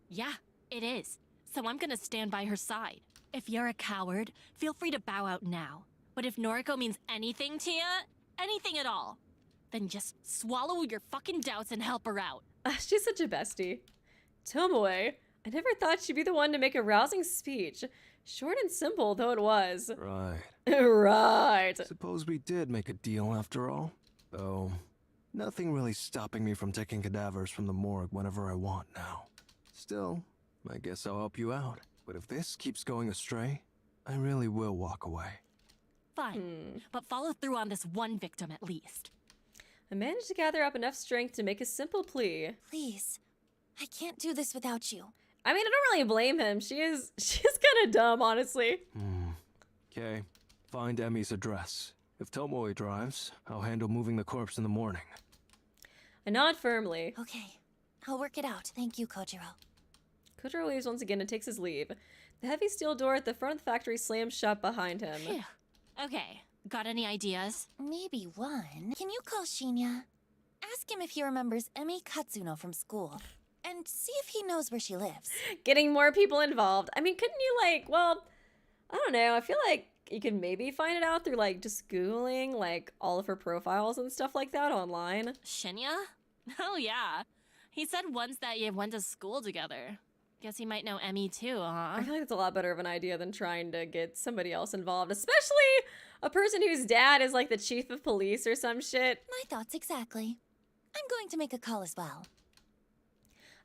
Yeah, it is. So I'm gonna stand by her side. If you're a coward, feel free to bow out now. But if Noriko means anything to you, anything at all, then just swallow your fucking doubts and help her out. She's such a bestie. Tomoe, I never thought she'd be the one to make a rousing speech. Short and simple though it was. Right. Right. Suppose we did make a deal after all. Though, nothing really stopping me from taking cadavers from the morgue whenever I want now. Still, I guess I'll help you out. But if this keeps going astray, I really will walk away. Fine, but follow through on this one victim at least. I managed to gather up enough strength to make a simple plea. please. I can't do this without you. I mean, I don't really blame him. She's kind of dumb, honestly. Okay, find Emmy's address. If Tomoe drives, I'll handle moving the corpse in the morning. I nod firmly. Okay, I'll work it out. Thank you, Kojiro. Kojiro leaves once again and takes his leave. The heavy steel door at the front of the factory slams shut behind him. Phew. Okay, got any ideas? Maybe one. Can you call Shinya? Ask him if he remembers Emi Katsuno from school. And see if he knows where she lives. Getting more people involved. I mean, couldn't you well, I don't know. I feel like you could maybe find it out through just Googling all of her profiles and stuff like that online. Shinya? Oh yeah. He said once that you went to school together. Guess he might know Emmy too, huh? I feel like that's a lot better of an idea than trying to get somebody else involved, especially a person whose dad is the chief of police or some shit. My thoughts exactly. I I'm going to make a call as well.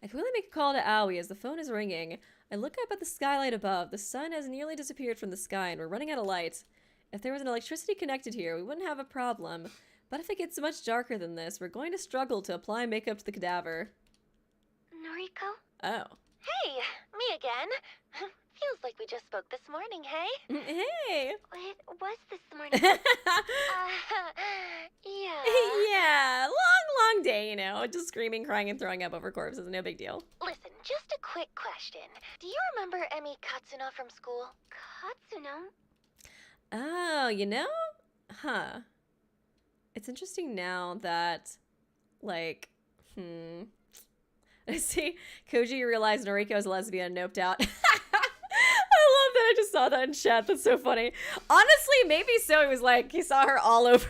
I quickly make a call to Aoi as the phone is ringing. I look up at the skylight above. The sun has nearly disappeared from the sky and we're running out of light. If there was an electricity connected here, we wouldn't have a problem. But if it gets much darker than this, we're going to struggle to apply makeup to the cadaver. Noriko? Oh. Hey, me again. Feels like we just spoke this morning, hey? Hey! It was this morning. Yeah. Yeah, long day, you know. Just screaming, crying, and throwing up over corpses. No big deal. Listen, just a quick question. Do you remember Emi Katsuno from school? Katsuno? Oh, you know? Huh. It's interesting now that, like, I see Koji realized Noriko is a lesbian and noped out. I love that I just saw that in chat. That's so funny. Honestly, maybe so. He was like, he saw her all over.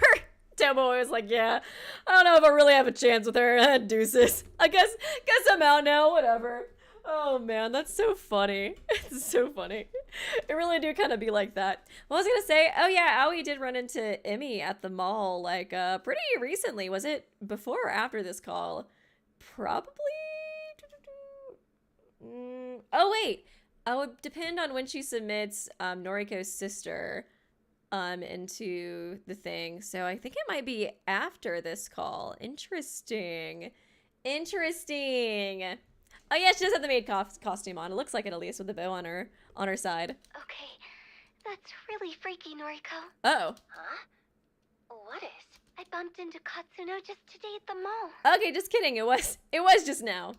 Tomoe was like, yeah, I don't know if I really have a chance with her. Deuces. I guess I'm out now. Whatever. Oh man, that's so funny. It's so funny. It really do kind of be like that. What was I gonna say? Oh yeah, Aoi did run into Emmy at the mall like pretty recently. Was it before or after this call? Probably. Oh wait. It would depend on when she submits Noriko's sister into the thing. So I think it might be after this call. Interesting. Oh yeah, she does have the maid costume on. It looks like it, at least, with the bow on her side. Okay, that's really freaky, Noriko. Oh. Huh? What is? I bumped into Katsuno just today at the mall. Okay, just kidding. It was just now.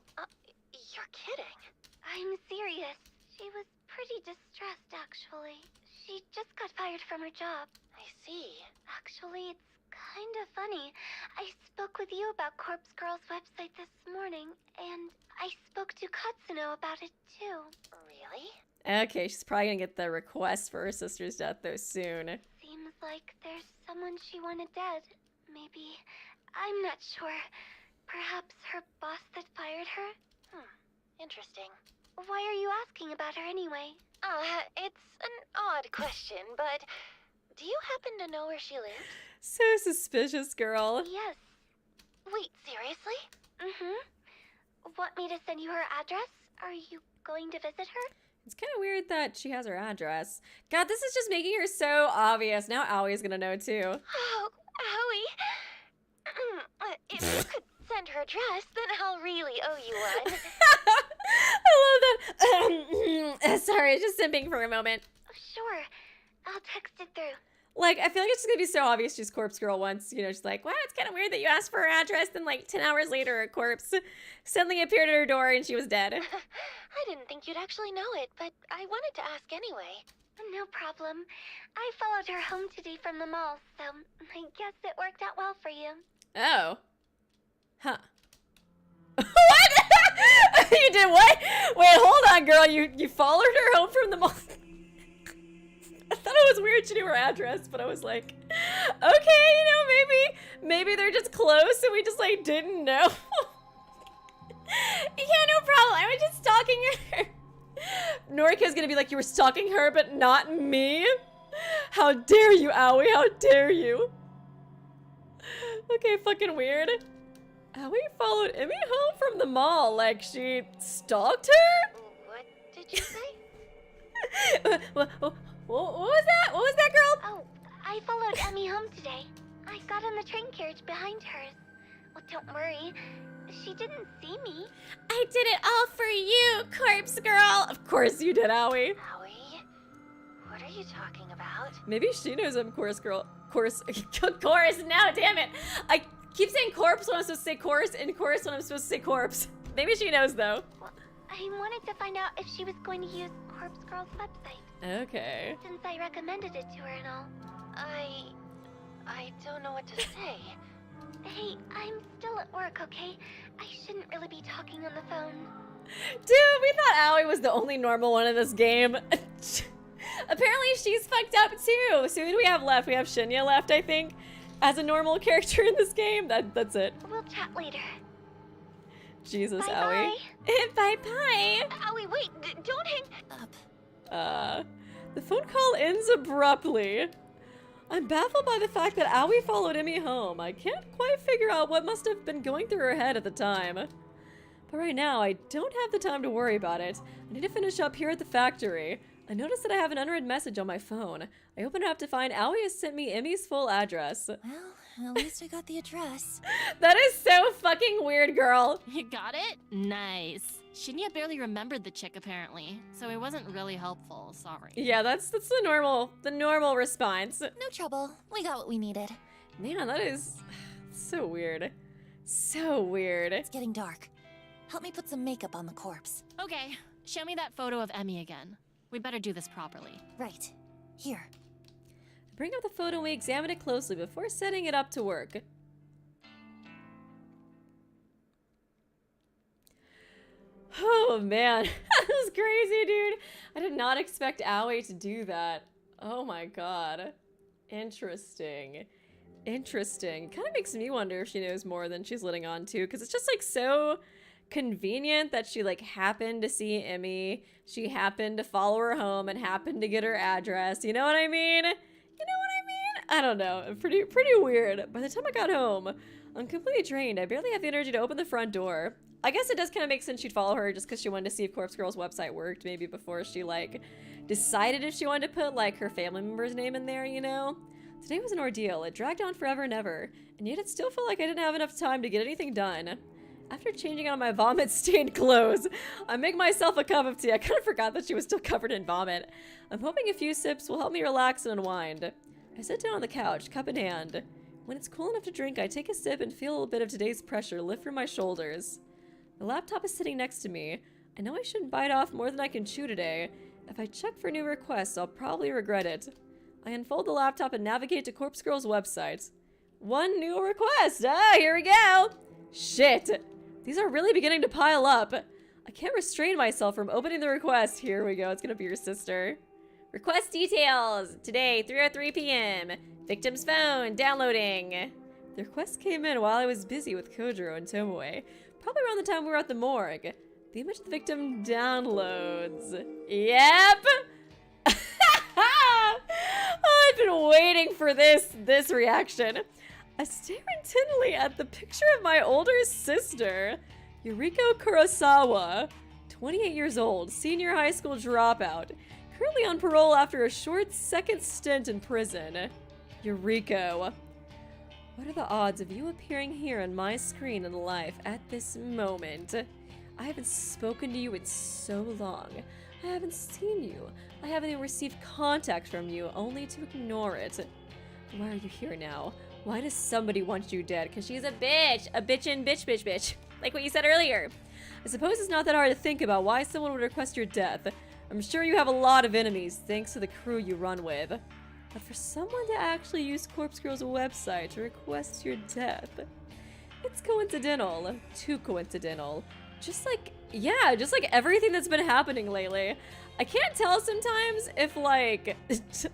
You're kidding. I'm serious. She was pretty distressed, actually. She just got fired from her job. I see. Actually, it's kind of funny. I spoke with you about Corpse Girl's website this morning, and I spoke to Katsuno about it too. Really? Okay, she's probably gonna get the request for her sister's death, though, soon. Seems like there's someone she wanted dead. Maybe. I'm not sure. Perhaps her boss that fired her? Interesting. Why are you asking about her anyway? It's an odd question, but do you happen to know where she lives? So suspicious, girl. Yes. Wait, seriously? Want me to send you her address? Are you going to visit her? It's kind of weird that she has her address. God, this is just making her so obvious. Now Aoi's gonna know, too. Oh, Aoi. If you could send her address, then I'll really owe you one. I love that. Sorry, just simping for a moment. Sure. I'll text it through. Like, I feel like it's just gonna be so obvious she's Corpse Girl once. You know, she's like, wow, it's kind of weird that you asked for her address, then like 10 hours later, a corpse suddenly appeared at her door and she was dead. I didn't think you'd actually know it, but I wanted to ask anyway. No problem. I followed her home today from the mall, so I guess it worked out well for you. Oh. Huh. What? You did what? Wait, hold on, girl. You followed her home from the mall? I thought it was weird she knew her address, but I was like, okay, you know, maybe they're just close and we just like didn't know. Yeah, no problem. I was just stalking her. Noriko's gonna be like, you were stalking her, but not me? How dare you, Aoi? How dare you? Okay, fucking weird. Aoi followed Emmy home from the mall, like she stalked her? What did you say? What was that? What was that, girl? Oh, I followed Emmy home today. I got on the train carriage behind hers. Well, don't worry. She didn't see me. I did it all for you, Corpse Girl. Of course you did, Aoi. Aoi? What are you talking about? Maybe she knows I'm Chorus Girl. Chorus now, damn it. I keep saying corpse when I'm supposed to say chorus and chorus when I'm supposed to say corpse. Maybe she knows, though. Well, I wanted to find out if she was going to use Corpse Girl's website. Okay. Since I recommended it to her and all. I don't know what to say. Hey, I'm still at work, okay? I shouldn't really be talking on the phone. Dude, we thought Aoi was the only normal one in this game. Apparently she's fucked up too. So who do we have left? We have Shinya left, I think, as a normal character in this game. That's it. We'll chat later. Jesus, Bye-bye. Aoi. Bye-bye. Aoi, wait, don't hang up. The phone call ends abruptly. I'm baffled by the fact that Aoi followed Emmy home. I can't quite figure out what must have been going through her head at the time. But right now, I don't have the time to worry about it. I need to finish up here at the factory. I noticed that I have an unread message on my phone. I open it up to find Aoi has sent me Emmy's full address. Well, at least I got the address. That is so fucking weird, girl. You got it? Nice. Shinya barely remembered the chick, apparently, so it wasn't really helpful. Sorry. Yeah, that's the normal response. No trouble. We got what we needed. Man, that is so weird. So weird. It's getting dark. Help me put some makeup on the corpse. Okay, show me that photo of Emmy again. We better do this properly. Right. Here. Bring up the photo and we examine it closely before setting it up to work. Oh man, that was crazy, dude. I did not expect Aoi to do that. Oh my god. Interesting. Interesting. Kind of makes me wonder if she knows more than she's letting on to, because it's just like so convenient that she like happened to see Emmy, she happened to follow her home and happened to get her address. You know what I mean? You know what I mean? I don't know. Pretty weird. By the time I got home, I'm completely drained. I barely have the energy to open the front door. I guess it does kind of make sense she'd follow her just because she wanted to see if Corpse Girl's website worked, maybe before she like decided if she wanted to put like her family member's name in there, you know? Today was an ordeal. It dragged on forever and ever, and yet it still felt like I didn't have enough time to get anything done. After changing out of my vomit-stained clothes, I make myself a cup of tea. I kind of forgot that she was still covered in vomit. I'm hoping a few sips will help me relax and unwind. I sit down on the couch, cup in hand. When it's cool enough to drink, I take a sip and feel a little bit of today's pressure lift from my shoulders. The laptop is sitting next to me. I know I shouldn't bite off more than I can chew today. If I check for new requests, I'll probably regret it. I unfold the laptop and navigate to Corpse Girl's website. One new request! Here we go! Shit! These are really beginning to pile up. I can't restrain myself from opening the request. Here we go. It's gonna be your sister. Request details. Today, 3:03 p.m. Victim's phone. Downloading. The request came in while I was busy with Kojiro and Tomoe. Probably around the time we were at the morgue. The image of the victim downloads. Yep! I've been waiting for this reaction. I stare intently at the picture of my older sister, Yuriko Kurosawa, 28 years old, senior high school dropout, currently on parole after a short second stint in prison. Yuriko. What are the odds of you appearing here on my screen in life at this moment? I haven't spoken to you in so long. I haven't seen you. I haven't even received contact from you, only to ignore it. Why are you here now? Why does somebody want you dead? Because she's a bitch. A bitchin' bitch. Like what you said earlier. I suppose it's not that hard to think about why someone would request your death. I'm sure you have a lot of enemies, thanks to the crew you run with. But for someone to actually use Corpse Girl's website to request your death, it's coincidental. Too coincidental. Just like everything that's been happening lately. I can't tell sometimes if, like,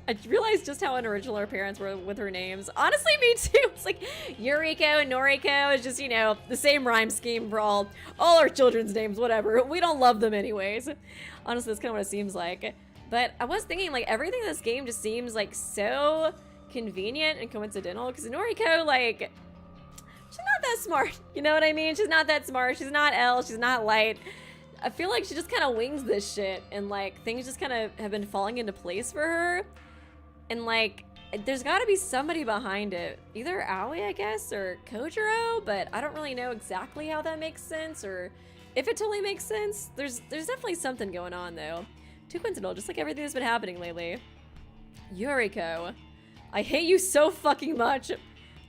I realized just how unoriginal her parents were with her names. Honestly, me too. It's like Yuriko and Noriko is just, you know, the same rhyme scheme for all our children's names, whatever. We don't love them anyways. Honestly, that's kind of what it seems like. But I was thinking, like, everything in this game just seems, like, so convenient and coincidental. Because Noriko, like, she's not that smart. You know what I mean? She's not that smart. She's not L. She's not Light. I feel like she just kind of wings this shit, and like things just kind of have been falling into place for her, and like there's got to be somebody behind it, either Aoi, I guess, or Kojiro, but I don't really know exactly how that makes sense or if it totally makes sense. There's definitely something going on though. Too coincidental, just like everything that's been happening lately. Yuriko, I hate you so fucking much.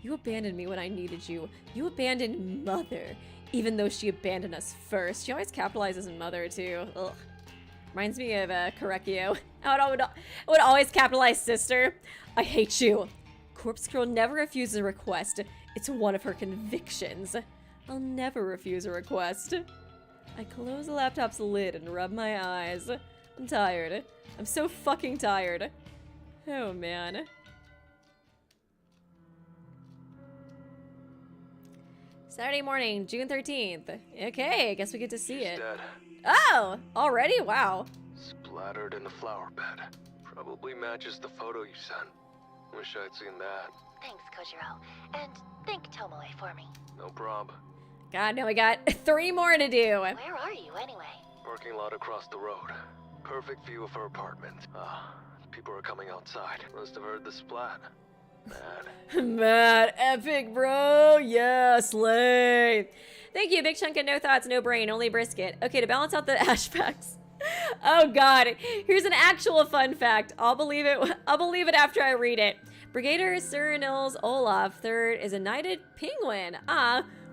You abandoned me when I needed you. You abandoned Mother. Even though she abandoned us first. She always capitalizes in Mother, too. Ugh. Reminds me of Korekio. I would always capitalize Sister. I hate you. Corpse Girl never refuses a request. It's one of her convictions. I'll never refuse a request. I close the laptop's lid and rub my eyes. I'm tired. I'm so fucking tired. Oh, man. Saturday morning, June 13th. Okay, I guess we get to see it. Dead. Oh, already? Wow. Splattered in the flower bed. Probably matches the photo you sent. Wish I'd seen that. Thanks, Kojiro. And thank Tomoe for me. No prob. God, now we got 3 more to do. Where are you, anyway? Parking lot across the road. Perfect view of her apartment. People are coming outside. Must have heard the splat. Mad. Mad, epic, bro. Yeah, slay. Thank you. Big chunk of no thoughts, no brain, only brisket. Okay, to balance out the ash packs. Oh God, here's an actual fun fact. I'll believe it after I read it. Brigadier Sir Nils Olaf III is a knighted penguin.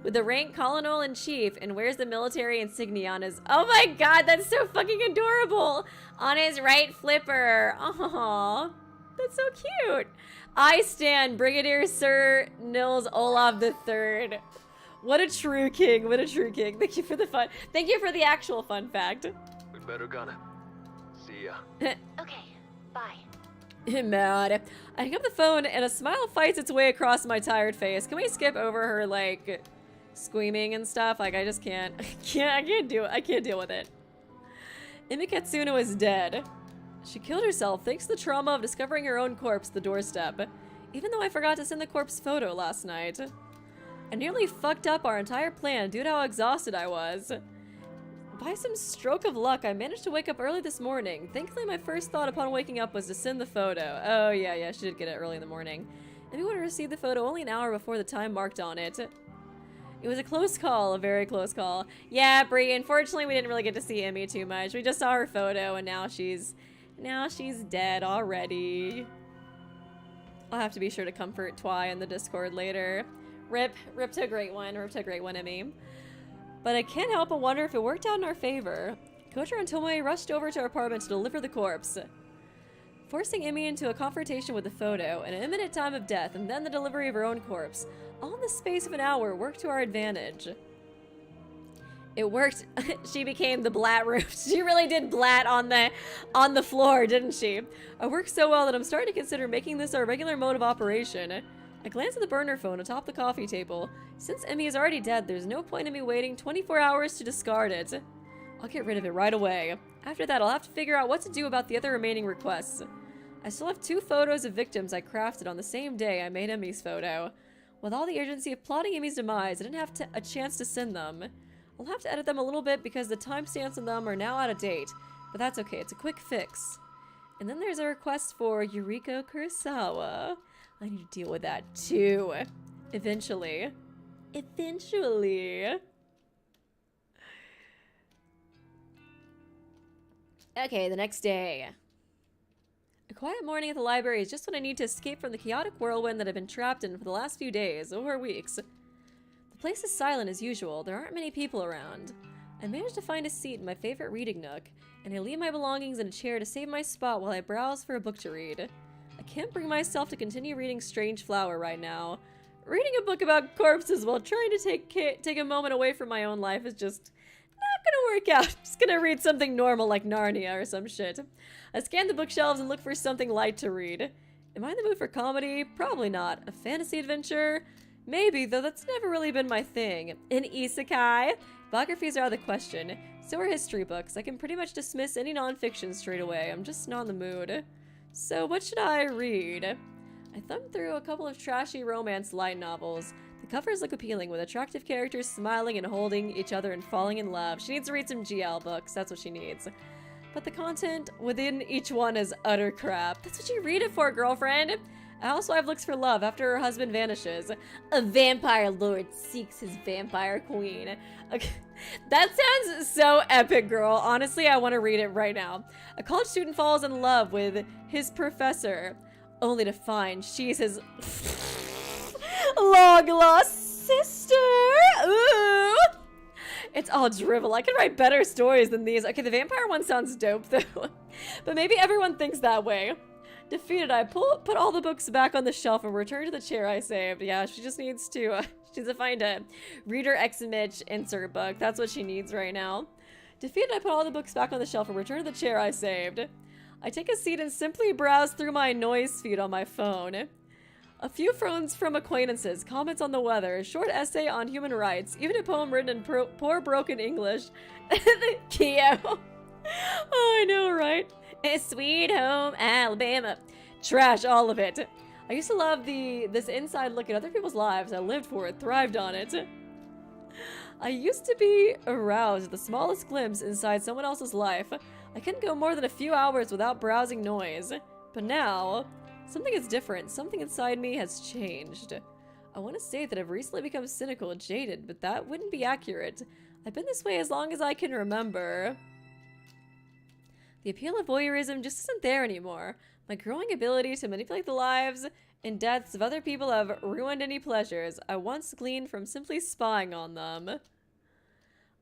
With the rank Colonel in Chief, and wears the military insignia on his— oh my God, that's so fucking adorable! On his right flipper. Aww, that's so cute. I stand Brigadier Sir Nils Olaf III. What a true king, what a true king. Thank you for the fun. Thank you for the actual fun fact. We better gun it. See ya. Okay, bye. Mad. I hang up the phone and a smile fights its way across my tired face. Can we skip over her, like, screaming and stuff? Like, I just can't. I can't do it. I can't deal with it. Emi Katsuno is dead. She killed herself thanks to the trauma of discovering her own corpse at the doorstep. Even though I forgot to send the corpse photo last night. I nearly fucked up our entire plan due to how exhausted I was. By some stroke of luck, I managed to wake up early this morning. Thankfully, my first thought upon waking up was to send the photo. Oh, yeah, she did get it early in the morning. And we would have received the photo only an hour before the time marked on it. It was a close call, a very close call. Yeah, Brie, unfortunately, we didn't really get to see Emmy too much. We just saw her photo, and now she's dead already. I'll have to be sure to comfort Twy in the Discord later. Rip to a great one, Emmy. But I can't help but wonder if it worked out in our favor. Kojiro and Tomoe rushed over to our apartment to deliver the corpse, forcing Emmy into a confrontation with the photo, an imminent time of death, and then the delivery of her own corpse. All in the space of an hour worked to our advantage. It worked. She became the blat room. She really did blat on the floor, didn't she? I worked so well that I'm starting to consider making this our regular mode of operation. I glanced at the burner phone atop the coffee table. Since Emmy is already dead, there's no point in me waiting 24 hours to discard it. I'll get rid of it right away. After that, I'll have to figure out what to do about the other remaining requests. I still have 2 photos of victims I crafted on the same day I made Emmy's photo. With all the urgency of plotting Emmy's demise, I didn't have a chance to send them. I'll have to edit them a little bit because the timestamps on them are now out of date, but that's okay, it's a quick fix. And then there's a request for Yuriko Kurosawa. I need to deal with that too. Eventually. Okay, the next day. A quiet morning at the library is just what I need to escape from the chaotic whirlwind that I've been trapped in for the last few days, or weeks. The place is silent as usual. There aren't many people around. I managed to find a seat in my favorite reading nook, and I leave my belongings in a chair to save my spot while I browse for a book to read. I can't bring myself to continue reading Strange Flower right now. Reading a book about corpses while trying to take a moment away from my own life is just not gonna work out. I'm just gonna read something normal like Narnia or some shit. I scan the bookshelves and look for something light to read. Am I in the mood for comedy? Probably not. A fantasy adventure? Maybe, though that's never really been my thing. An isekai? Biographies are out of the question. So are history books. I can pretty much dismiss any nonfiction straight away. I'm just not in the mood. So what should I read? I thumbed through a couple of trashy romance light novels. The covers look appealing, with attractive characters smiling and holding each other and falling in love. She needs to read some GL books, that's what she needs. But the content within each one is utter crap. That's what you read it for, girlfriend! A housewife looks for love after her husband vanishes. A vampire lord seeks his vampire queen. Okay. That sounds so epic, girl. Honestly, I want to read it right now. A college student falls in love with his professor, only to find she's his long-lost sister. Ooh! It's all drivel. I can write better stories than these. Okay, the vampire one sounds dope, though. But maybe everyone thinks that way. Defeated, I put all the books back on the shelf and return to the chair I saved. Yeah, she just needs to find a Reader X Mitch insert book. That's what she needs right now. Defeated, I put all the books back on the shelf and return to the chair I saved. I take a seat and simply browse through my noise feed on my phone. A few phones from acquaintances, comments on the weather, a short essay on human rights, even a poem written in poor broken English. Keo. Oh, I know, right? Sweet home Alabama. Trash all of it. I used to love this inside look at other people's lives. I lived for it, thrived on it. I used to be aroused at the smallest glimpse inside someone else's life. I couldn't go more than a few hours without browsing noise. But now, something is different. Something inside me has changed. I want to say that I've recently become cynical and jaded, but that wouldn't be accurate. I've been this way as long as I can remember. The appeal of voyeurism just isn't there anymore. My growing ability to manipulate the lives and deaths of other people have ruined any pleasures I once gleaned from simply spying on them.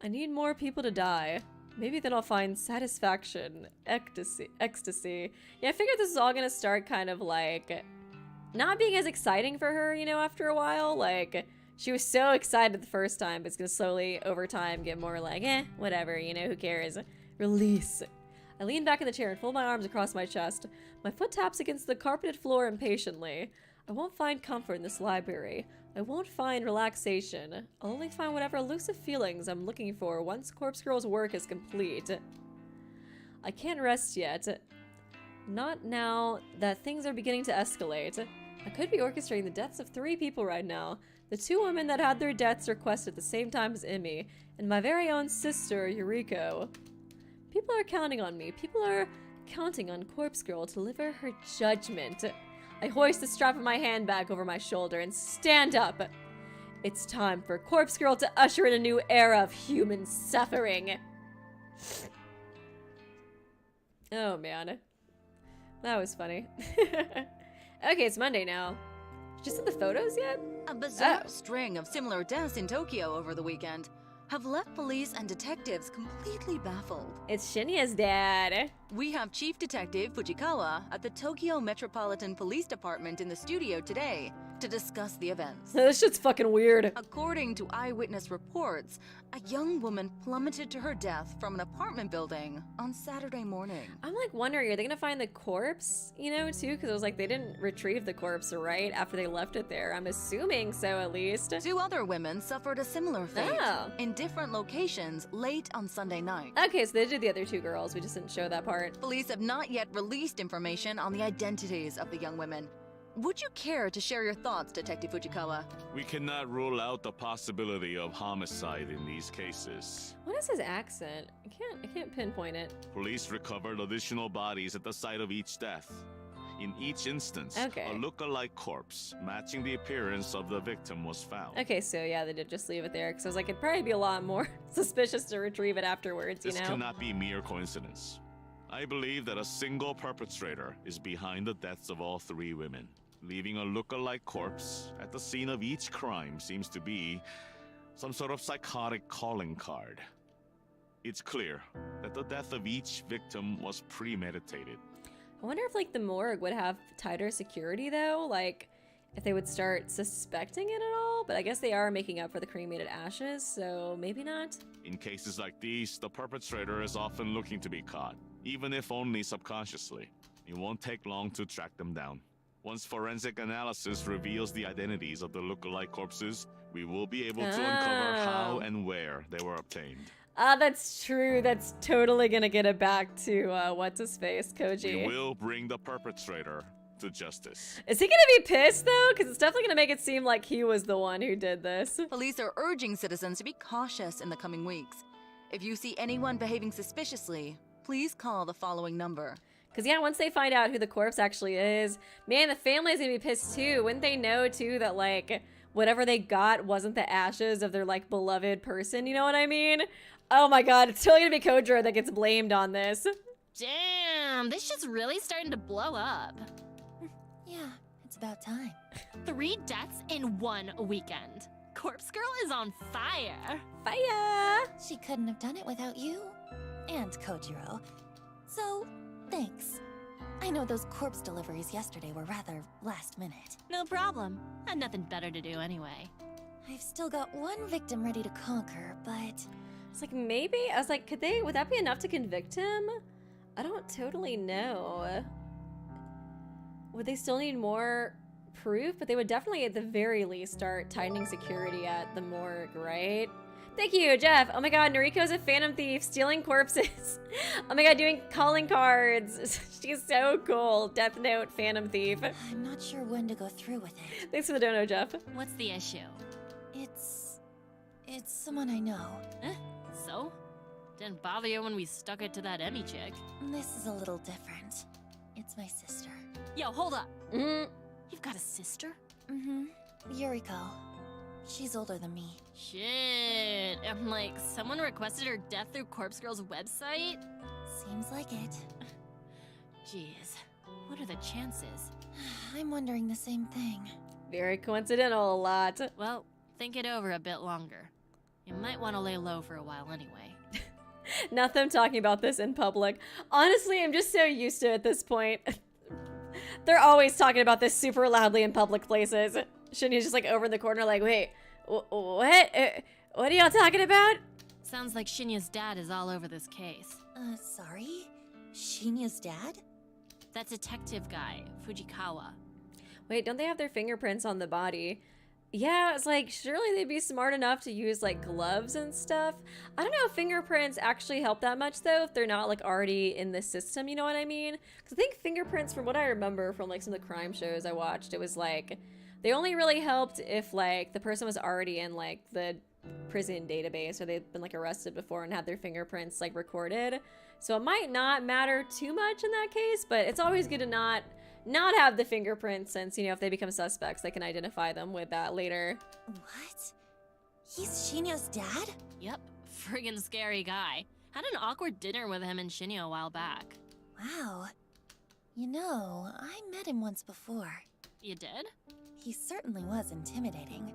I need more people to die. Maybe then I'll find satisfaction, ecstasy. Yeah, I figured this is all gonna start kind of like not being as exciting for her, you know, after a while. Like, she was so excited the first time, but it's gonna slowly, over time, get more like, whatever, you know, who cares? Release. I lean back in the chair and fold my arms across my chest. My foot taps against the carpeted floor impatiently. I won't find comfort in this library. I won't find relaxation. I'll only find whatever elusive feelings I'm looking for once Corpse Girl's work is complete. I can't rest yet. Not now that things are beginning to escalate. I could be orchestrating the deaths of 3 people right now. The 2 women that had their deaths requested at the same time as Emmy, and my very own sister, Yuriko. People are counting on me. People are counting on Corpse Girl to deliver her judgment. I hoist the strap of my handbag over my shoulder and stand up. It's time for Corpse Girl to usher in a new era of human suffering. Oh, man. That was funny. Okay, it's Monday now. Just see the photos yet? A bizarre string of similar deaths in Tokyo over the weekend have left police and detectives completely baffled. It's Shinya's dad. We have Chief Detective Fujikawa at the Tokyo Metropolitan Police Department in the studio today to discuss the events. This shit's fucking weird. According to eyewitness reports, a young woman plummeted to her death from an apartment building on Saturday morning. I'm like wondering, are they gonna find the corpse, you know, too? Because it was like they didn't retrieve the corpse, right, after they left it there. I'm assuming so, at least. 2 other women suffered a similar fate Oh. in different locations late on Sunday night. Okay, so they did the other 2 girls. We just didn't show that part. Police have not yet released information on the identities of the young women. Would you care to share your thoughts, Detective Fujikawa? We cannot rule out the possibility of homicide in these cases. What is his accent? I can't pinpoint it. Police recovered additional bodies at the site of each death. In each instance, Okay. a look-alike corpse matching the appearance of the victim was found. Okay, so yeah, they did just leave it there because I was like, it'd probably be a lot more suspicious to retrieve it afterwards, you This know? cannot be mere coincidence. I believe that a single perpetrator is behind the deaths of all 3 women. Leaving a look-alike corpse at the scene of each crime seems to be some sort of psychotic calling card. It's clear that the death of each victim was premeditated. I wonder if like the morgue would have tighter security though, like if they would start suspecting it at all, but I guess they are making up for the cremated ashes, so maybe not. In cases like these, the perpetrator is often looking to be caught, even if only subconsciously. It won't take long to track them down. Once forensic analysis reveals the identities of the look-alike corpses, we will be able to uncover how and where they were obtained. Ah, that's true. That's totally gonna get it back to, what's-his-face, Koji. We will bring the perpetrator to justice. Is he gonna be pissed, though? Because it's definitely gonna make it seem like he was the one who did this. Police are urging citizens to be cautious in the coming weeks. If you see anyone behaving suspiciously, please call the following number. Because, yeah, once they find out who the corpse actually is, man, the family's gonna be pissed, too. Wouldn't they know, too, that, like, whatever they got wasn't the ashes of their, like, beloved person? You know what I mean? Oh, my God. It's totally gonna be Kojiro that gets blamed on this. Damn, this shit's really starting to blow up. Yeah, it's about time. 3 deaths in 1 weekend. Corpse Girl is on fire. Fire! She couldn't have done it without you. And Kojiro. So, thanks. I know those corpse deliveries yesterday were rather last minute. No problem. Had nothing better to do anyway. I've still got 1 victim ready to conquer, but... It's like, maybe? I was like, would that be enough to convict him? I don't totally know. Would they still need more proof? But they would definitely, at the very least, start tightening security at the morgue, right? Thank you, Jeff. Oh my god, Noriko's a phantom thief, stealing corpses. Oh my god, doing calling cards. She's so cool. Death Note phantom thief. I'm not sure when to go through with it. Thanks for the dono, Jeff. What's the issue? It's someone I know. So? Didn't bother you when we stuck it to that Emmy chick. This is a little different. It's my sister. Yo, hold up. Mm. You've got a sister? Mm-hmm. Yuriko. She's older than me. Shit. I'm like, someone requested her death through Corpse Girl's website? Seems like it. Jeez. What are the chances? I'm wondering the same thing. Very coincidental, a lot. Well, think it over a bit longer. You might want to lay low for a while anyway. Not them talking about this in public. Honestly, I'm just so used to it at this point. They're always talking about this super loudly in public places. Shinya's just like over in the corner like, wait, what? What are y'all talking about? Sounds like Shinya's dad is all over this case. Sorry? Shinya's dad? That detective guy, Fujikawa. Wait, don't they have their fingerprints on the body? Yeah, it's like, surely they'd be smart enough to use like gloves and stuff. I don't know if fingerprints actually help that much though, if they're not like already in the system, you know what I mean? Because I think fingerprints, from what I remember from like some of the crime shows I watched, it was like, they only really helped if like the person was already in like the prison database or they've been like arrested before and had their fingerprints like recorded. So it might not matter too much in that case, but it's always good to not have the fingerprints since, you know, if they become suspects, they can identify them with that later. What? He's Shinya's dad? Yep, friggin' scary guy. Had an awkward dinner with him and Shinya a while back. Wow. You know, I met him once before. You did? He certainly was intimidating.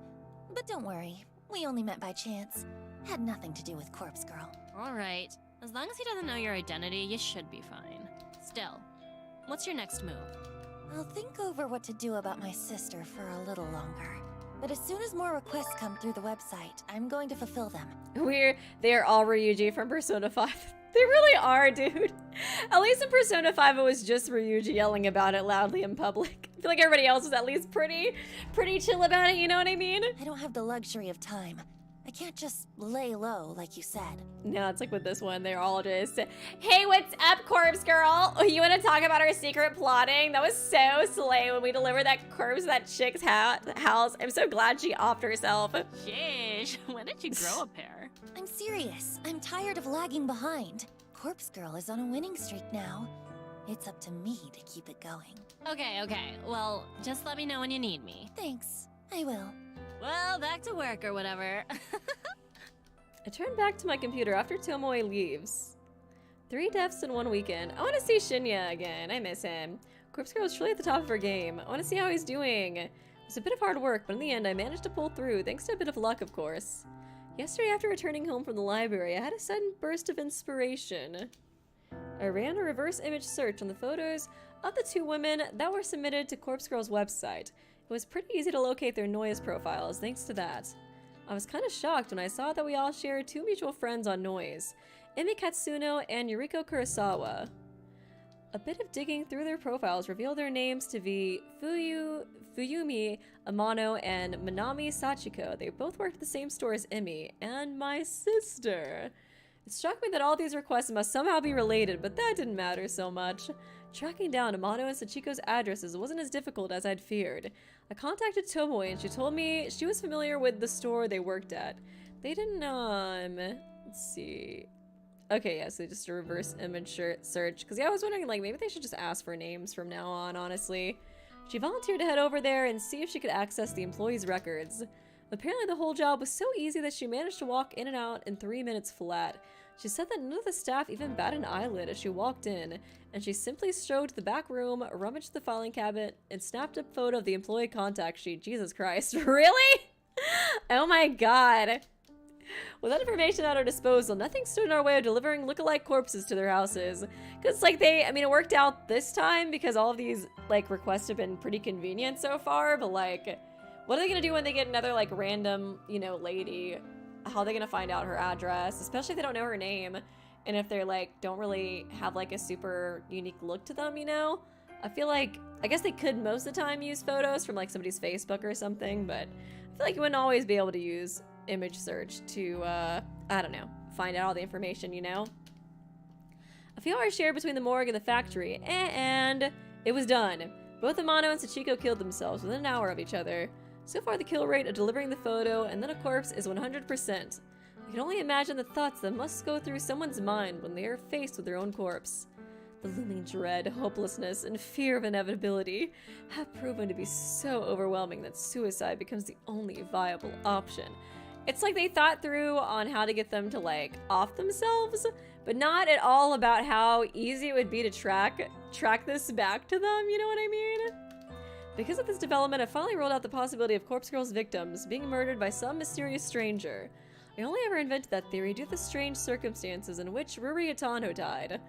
But don't worry, we only met by chance. Had nothing to do with Corpse Girl. Alright, as long as he doesn't know your identity, you should be fine. Still, what's your next move? I'll think over what to do about my sister for a little longer. But as soon as more requests come through the website, I'm going to fulfill them. They are all Ryuji from Persona 5. They really are, dude. At least in Persona 5, it was just Ryuji yelling about it loudly in public. I feel like everybody else was at least pretty chill about it, you know what I mean? I don't have the luxury of time. I can't just lay low like you said. No, it's like with this one, they're all just, hey, what's up, Corpse Girl? Oh, you want to talk about our secret plotting? That was so slay when we delivered that corpse to that chick's house. I'm so glad she offed herself. Sheesh, when did you grow a pair? I'm serious. I'm tired of lagging behind. Corpse Girl is on a winning streak now. It's up to me to keep it going. Okay. Well, just let me know when you need me. Thanks. I will. Well, back to work or whatever. I turned back to my computer after Tomoe leaves. 3 deaths in 1 weekend. I want to see Shinya again. I miss him. Corpse Girl is truly at the top of her game. I want to see how he's doing. It was a bit of hard work, but in the end I managed to pull through, thanks to a bit of luck, of course. Yesterday, after returning home from the library, I had a sudden burst of inspiration. I ran a reverse image search on the photos of the 2 women that were submitted to Corpse Girl's website. It was pretty easy to locate their Newz profiles, thanks to that. I was kind of shocked when I saw that we all shared 2 mutual friends on Newz, Emi Katsuno and Yuriko Kurosawa. A bit of digging through their profiles revealed their names to be Fuyumi Amano and Manami Sachiko. They both worked at the same store as Emi, and my sister. It struck me that all these requests must somehow be related, but that didn't matter so much. Tracking down Amano and Sachiko's addresses wasn't as difficult as I'd feared. I contacted Tomoe and she told me she was familiar with the store they worked at. They didn't, let's see. Okay, yeah, so just a reverse image search. Because yeah, I was wondering, like, maybe they should just ask for names from now on, honestly. She volunteered to head over there and see if she could access the employees' records. Apparently the whole job was so easy that she managed to walk in and out in 3 minutes flat. She said that none of the staff even batted an eyelid as she walked in, and she simply strode to the back room, rummaged the filing cabinet, and snapped a photo of the employee contact sheet. Jesus Christ, really? Oh my god. With that information at our disposal, nothing stood in our way of delivering look-alike corpses to their houses. Because, like, it worked out this time because all of these, like, requests have been pretty convenient so far, but, like, what are they gonna do when they get another, like, random, you know, lady? How are they gonna find out her address, especially if they don't know her name, and if they're, like, don't really have, like, a super unique look to them, you know? I feel like, I guess they could most of the time use photos from, like, somebody's Facebook or something, but I feel like you wouldn't always be able to use image search to, I don't know, find out all the information, you know? A few hours shared between the morgue and the factory, and it was done. Both Amano and Sachiko killed themselves within an hour of each other. So far, the kill rate of delivering the photo and then a corpse is 100%. I can only imagine the thoughts that must go through someone's mind when they are faced with their own corpse. The looming dread, hopelessness, and fear of inevitability have proven to be so overwhelming that suicide becomes the only viable option. It's like they thought through on how to get them to, like, off themselves, but not at all about how easy it would be to track this back to them, you know what I mean? Because of this development, I finally rolled out the possibility of Corpse Girl's victims being murdered by some mysterious stranger. I only ever invented that theory due to the strange circumstances in which Ruri Atano died.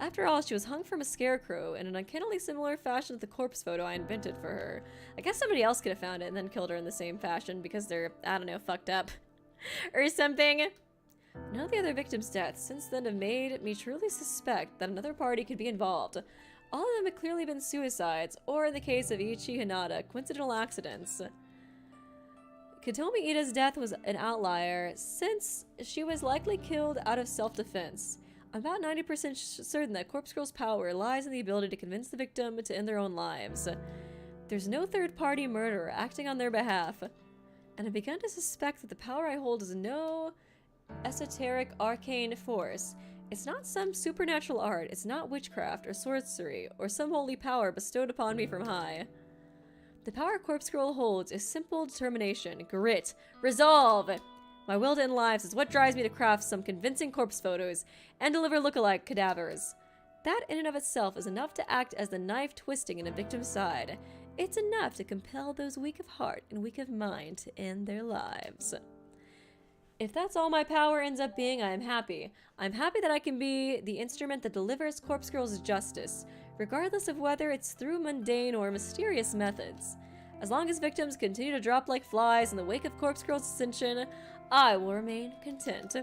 After all, she was hung from a scarecrow in an uncannily similar fashion to the corpse photo I invented for her. I guess somebody else could have found it and then killed her in the same fashion because they're, I don't know, fucked up. Or something. None of the other victims' deaths since then have made me truly suspect that another party could be involved. All of them have clearly been suicides, or in the case of Ichi Hinata, coincidental accidents. Katomi Ida's death was an outlier, since she was likely killed out of self-defense. I'm about 90% certain that Corpse Girl's power lies in the ability to convince the victim to end their own lives. There's no third-party murderer acting on their behalf, and I've begun to suspect that the power I hold is no esoteric arcane force. It's not some supernatural art, it's not witchcraft or sorcery, or some holy power bestowed upon me from high. The power Corpse Girl holds is simple determination, grit, resolve! My will to end lives is what drives me to craft some convincing corpse photos and deliver look-alike cadavers. That in and of itself is enough to act as the knife twisting in a victim's side. It's enough to compel those weak of heart and weak of mind to end their lives. If that's all my power ends up being, I am happy. I'm happy that I can be the instrument that delivers Corpse Girl's justice, regardless of whether it's through mundane or mysterious methods. As long as victims continue to drop like flies in the wake of Corpse Girl's ascension, I will remain content.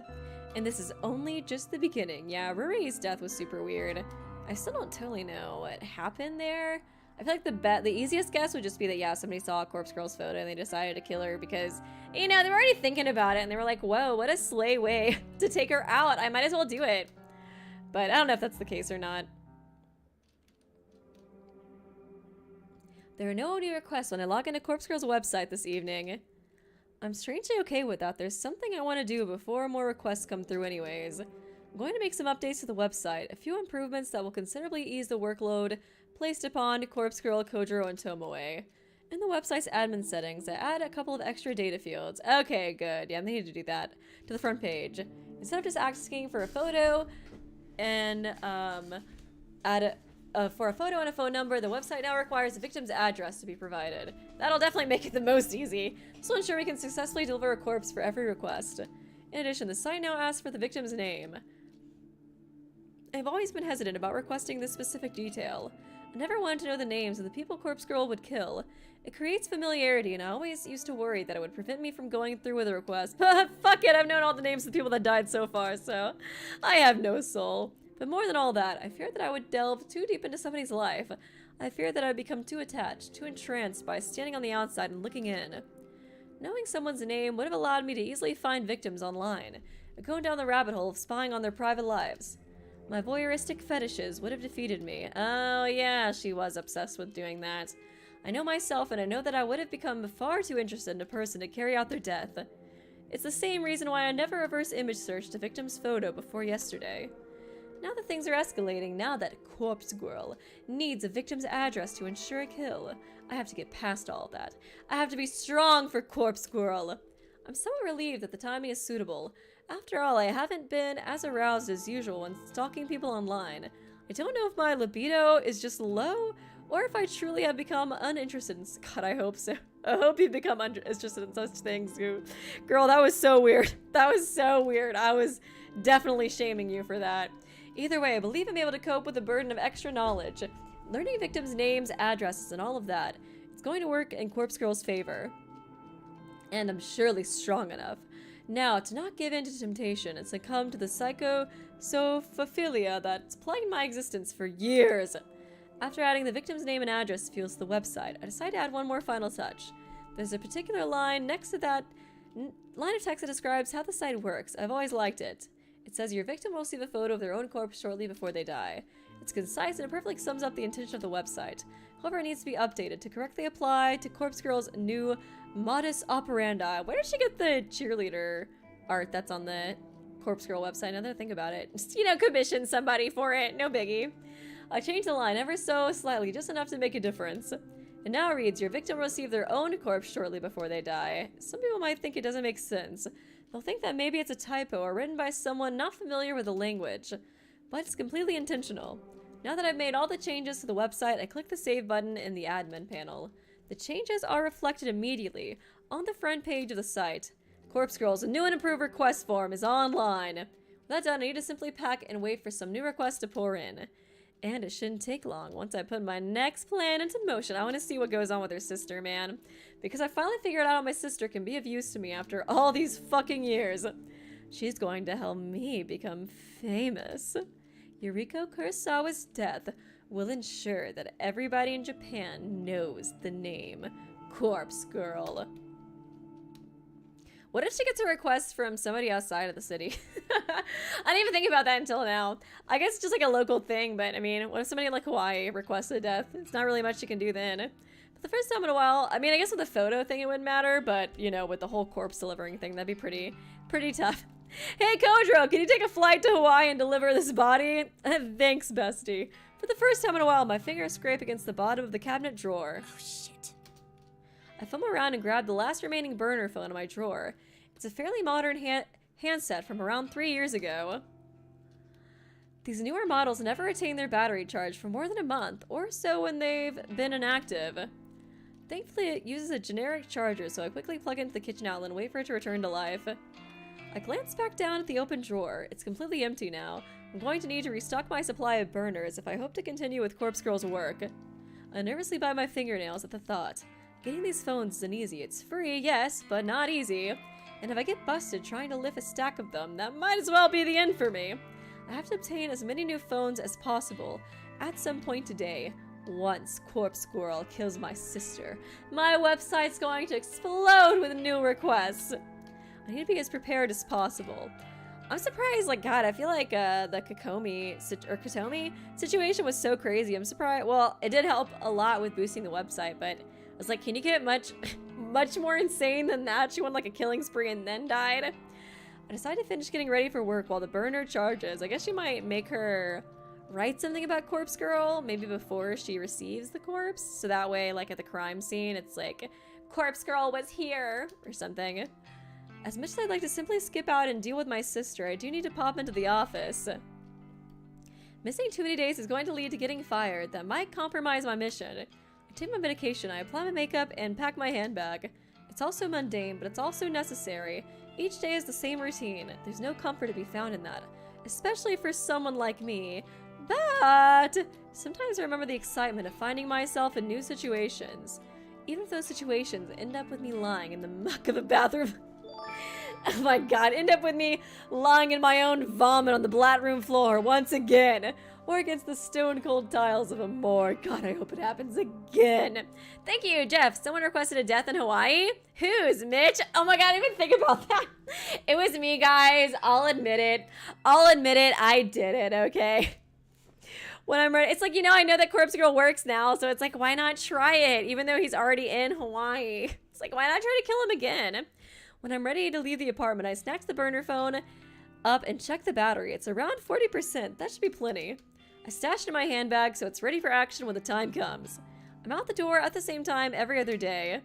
And this is only just the beginning. Yeah, Ruri's death was super weird. I still don't totally know what happened there. I feel like the easiest guess would just be that, yeah, somebody saw a Corpse Girl's photo and they decided to kill her because, you know, they were already thinking about it and they were like, whoa, what a slay way to take her out. I might as well do it. But I don't know if that's the case or not. There are no new requests when I log into Corpse Girl's website this evening. I'm strangely okay with that. There's something I want to do before more requests come through anyways. I'm going to make some updates to the website, a few improvements that will considerably ease the workload placed upon Corpse Girl, Kojiro, and Tomoe. In the website's admin settings, I add a couple of extra data fields. Okay, good. Yeah, they need to do that to the front page. Instead of just asking for a photo and for a photo and a phone number, the website now requires the victim's address to be provided. That'll definitely make it the most easy. This will ensure we can successfully deliver a corpse for every request. In addition, the site now asks for the victim's name. I've always been hesitant about requesting this specific detail. I never wanted to know the names of the people Corpse Girl would kill. It creates familiarity, and I always used to worry that it would prevent me from going through with a request. Fuck it, I've known all the names of the people that died so far, so I have no soul. But more than all that, I feared that I would delve too deep into somebody's life. I feared that I would become too attached, too entranced by standing on the outside and looking in. Knowing someone's name would have allowed me to easily find victims online, going down the rabbit hole of spying on their private lives. My voyeuristic fetishes would have defeated me. Oh yeah, she was obsessed with doing that. I know myself, and I know that I would have become far too interested in a person to carry out their death. It's the same reason why I never reverse image searched a victim's photo before yesterday. Now that things are escalating, now that Corpse Girl needs a victim's address to ensure a kill, I have to get past all of that. I have to be strong for Corpse Girl. I'm somewhat relieved that the timing is suitable. After all, I haven't been as aroused as usual when stalking people online. I don't know if my libido is just low, or if I truly have become uninterested in— God, I hope so. I hope you've become interested in such things. Girl, that was so weird. That was so weird. I was definitely shaming you for that. Either way, I believe I'm able to cope with the burden of extra knowledge. Learning victims' names, addresses, and all of that. It's going to work in Corpse Girl's favor. And I'm surely strong enough. Now, to not give in to temptation and succumb to the psychophilia that's plagued my existence for years. After adding the victim's name and address fields to the website, I decided to add one more final touch. There's a particular line next to that Line of text that describes how the site works. I've always liked it. It says your victim will receive a photo of their own corpse shortly before they die. It's concise and it perfectly sums up the intention of the website. However, it needs to be updated to correctly apply to Corpse Girl's new modus operandi. Where did she get the cheerleader art that's on the Corpse Girl website? Now that I think about it. Just, you know, commission somebody for it. No biggie. I changed the line ever so slightly, just enough to make a difference. It now reads, your victim will receive their own corpse shortly before they die. Some people might think it doesn't make sense. They'll think that maybe it's a typo or written by someone not familiar with the language. But it's completely intentional. Now that I've made all the changes to the website, I click the save button in the admin panel. The changes are reflected immediately on the front page of the site. Corpse Girl's new and improved request form is online. With that done, I need to simply pack and wait for some new requests to pour in. And it shouldn't take long. Once I put my next plan into motion, I want to see what goes on with her sister, man. Because I finally figured out how my sister can be of use to me after all these fucking years. She's going to help me become famous. Yuriko Kurosawa's death will ensure that everybody in Japan knows the name Corpse Girl. What if she gets a request from somebody outside of the city? I didn't even think about that until now. I guess it's just like a local thing, but I mean, what if somebody in like Hawaii requests a death? It's not really much you can do then. But the first time in a while, I mean, I guess with the photo thing it wouldn't matter, but you know, with the whole corpse delivering thing, that'd be pretty tough. Hey Kojiro, can you take a flight to Hawaii and deliver this body? Thanks, bestie. For the first time in a while, my fingers scrape against the bottom of the cabinet drawer. Oh, shit. I fumble around and grab the last remaining burner phone in my drawer. It's a fairly modern handset from around 3 years ago. These newer models never retain their battery charge for more than a month, or so when they've been inactive. Thankfully, it uses a generic charger, so I quickly plug it into the kitchen outlet and wait for it to return to life. I glance back down at the open drawer. It's completely empty now. I'm going to need to restock my supply of burners if I hope to continue with Corpse Girl's work. I nervously bite my fingernails at the thought. Getting these phones isn't easy. It's free, yes, but not easy. And if I get busted trying to lift a stack of them, that might as well be the end for me. I have to obtain as many new phones as possible at some point today. Once Corpse Girl kills my sister, my website's going to explode with new requests. I need to be as prepared as possible. I'm surprised, like, God, I feel like the Katomi situation was so crazy. I'm surprised. Well, it did help a lot with boosting the website, but I was like, can you get much more insane than that? She went like a killing spree and then died. I decided to finish getting ready for work while the burner charges. I guess she might make her write something about Corpse Girl, maybe before she receives the corpse. So that way, like at the crime scene, it's like, Corpse Girl was here, or something. As much as I'd like to simply skip out and deal with my sister, I do need to pop into the office. Missing too many days is going to lead to getting fired. That might compromise my mission. I take my medication, I apply my makeup, and pack my handbag. It's also mundane, but it's also necessary. Each day is the same routine. There's no comfort to be found in that, especially for someone like me. But sometimes I remember the excitement of finding myself in new situations. Even if those situations end up with me lying in the muck of a bathroom. Oh my god, end up with me lying in my own vomit on the black room floor once again. Or against the stone-cold tiles of a morgue. God, I hope it happens again. Thank you, Jeff. Someone requested a death in Hawaii? Who's, Mitch? Oh my god, I didn't even think about that. It was me, guys. I'll admit it. I did it, okay? When I'm ready. It's like, you know, I know that Corpse Girl works now, so it's like, why not try it? Even though he's already in Hawaii. It's like, why not try to kill him again? When I'm ready to leave the apartment, I snatch the burner phone up and check the battery. It's around 40%. That should be plenty. I stash it in my handbag so it's ready for action when the time comes. I'm out the door at the same time every other day.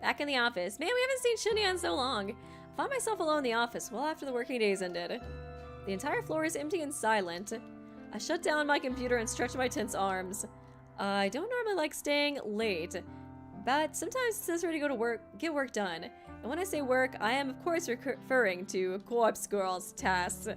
Back in the office. Man, we haven't seen Shinya in so long. I found myself alone in the office well after the working days ended. The entire floor is empty and silent. I shut down my computer and stretch my tense arms. I don't normally like staying late, but sometimes it's necessary to go to work, get work done. And when I say work, I am of course referring to Corpse Girl's tasks.